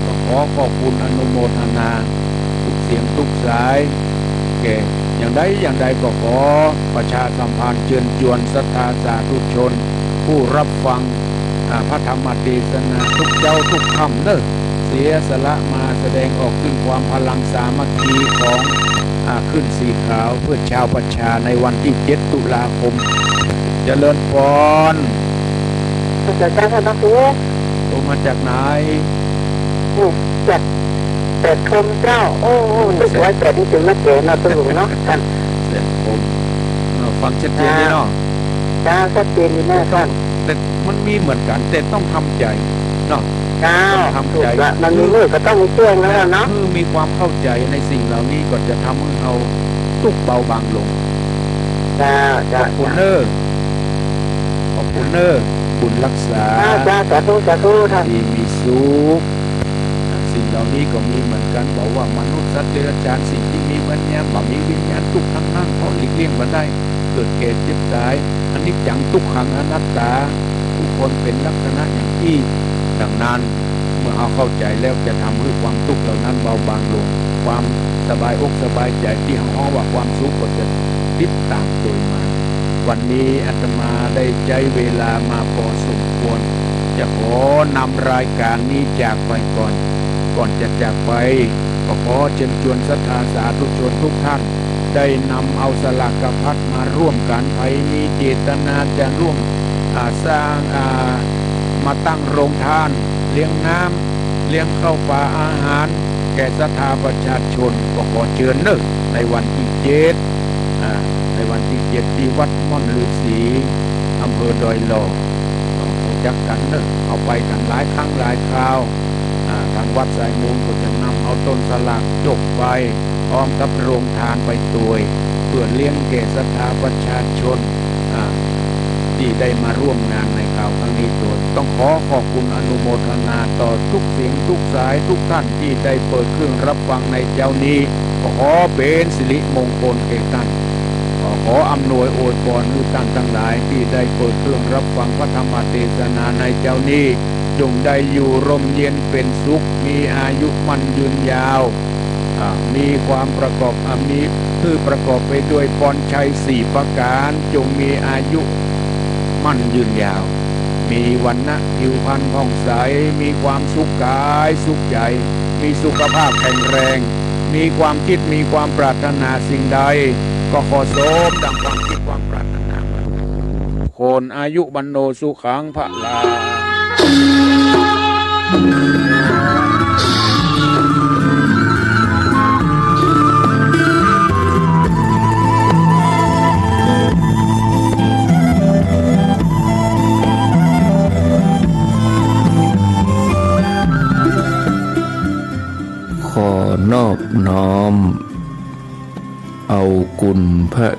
ก็ขอบคุณอนุโมทนาทุกเสียงทุกสายแก่อย่างใดก็ขอประชาสัมพันธ์เชิญชวนศรัทธาสาธุชนผู้รับฟังพระธรรมเทศนาทุกเจ้าทุกคำเนอะเสียสละมาแสดงออกถึงความพลังสามัคคีของขึ้นสีขาวเพื่อชาวประชาในวันที่7 ตุลาคมเจริญพรจากท่านพระครูโตมาจากไหนจากแต่ชมเจ้าสวยแต่ที่ถึงมาเก๋เนาะตัวหนูเนาะท่านเสร็จผมฟังชัดเจนเลยเนาะชัดเจนเลยนะท่านแต่มันมีเหมือนกันแต่ต้องทำใจ เนาะ จ้า ต้องทำใจ ละมันมีมือก็ต้องมีเชื่องแล้วเนาะ คือมีความเข้าใจในสิ่งเหล่านี้ก็จะทำให้เราทุกข์เบาบางลง จ้า ข จ้า อบคุณเนอร์ขอบคุณเนอร์บุญรักษา จ้าสาธุท่าน ที่มีสุขสิ่งเหล่านี้ก็มีเหมือนกันบอกว่ามนุษย์สัตว์เดรัจฉานสิ่งที่มีวิญญาณบ่มีวิญญาณทุกข์ทั้งนั้นเพราะหลีกเลี่ยงบ่ได้เกิดแก่เจ็บตายอันนี้จังทุกขังอนัตตาทุกคนเป็นลักษณะอย่างที่ดังนั้นเมื่อเอาเข้าใจแล้วจะทำให้ความทุกข์เหล่านั้นเบาบางลงความสบายอกสบายใจที่ห้องว่าความสุขก็จะติดตามโดยมาวันนี้อาตมาได้ใจเวลามาพอสมควรจะขอนำรายการนี้จากไปก่อนจะจากไปก็ขอเชิญชวนศรัทธาสาธุชนทุกท่านได้นำเอาสลากพัดมาร่วมกันใครมีเจตนาจะร่วมสร้างมาตั้งโรงทานเลี้ยงน้ำเลี้ยงข้าวปลาอาหารแก่ศรัทธาประชาชนก็ขอเชิญเนอะในวันที่ในวันที่7ที่วัดม่อนฤาษีอำเภอดอยหล่อรู้จักกันเนอะเอาไปกันหลายครั้งหลายคราวทางวัดสายมูลก็จะนำเอาต้นสลากจกไปพร้อมกับโรงทานไปตัวยเพื่อเลี้ยงแก่ศรัทธาประชาชนที่ได้มาร่วมงานในคราวครั้งนี้โดยต้องขอขอบคุณอนุโมทนาต่อทุกเสียงทุกสายทุกท่านที่ได้เปิดเครื่องรับฟังในเจ้านี้ขอเป็นสิริมงคลแก่ท่านขออำนวยอวยพรทุกท่านทั้งหลายที่ได้เปิดเครื่องรับฟังพระธรรมเทศนาในเจ้านี้จงได้อยู่ร่มเย็นเป็นสุขมีอายุมั่นยืนยาวมีความประกอบมีคือประกอบไปด้วยพรชัย4ประการจงมีอายุมั่นยืนยาวมีวรรณะผิวพรรณผ่องใสมีความสุขกายสุขใจมีสุขภาพแข็งแรงมีความคิดมีความปรารถนาสิ่งใดก็ขอสมดังความคิดความปรารถนาคนอายุบรรโนสุขังพระลาขอนอบน้อมเอากุณพระ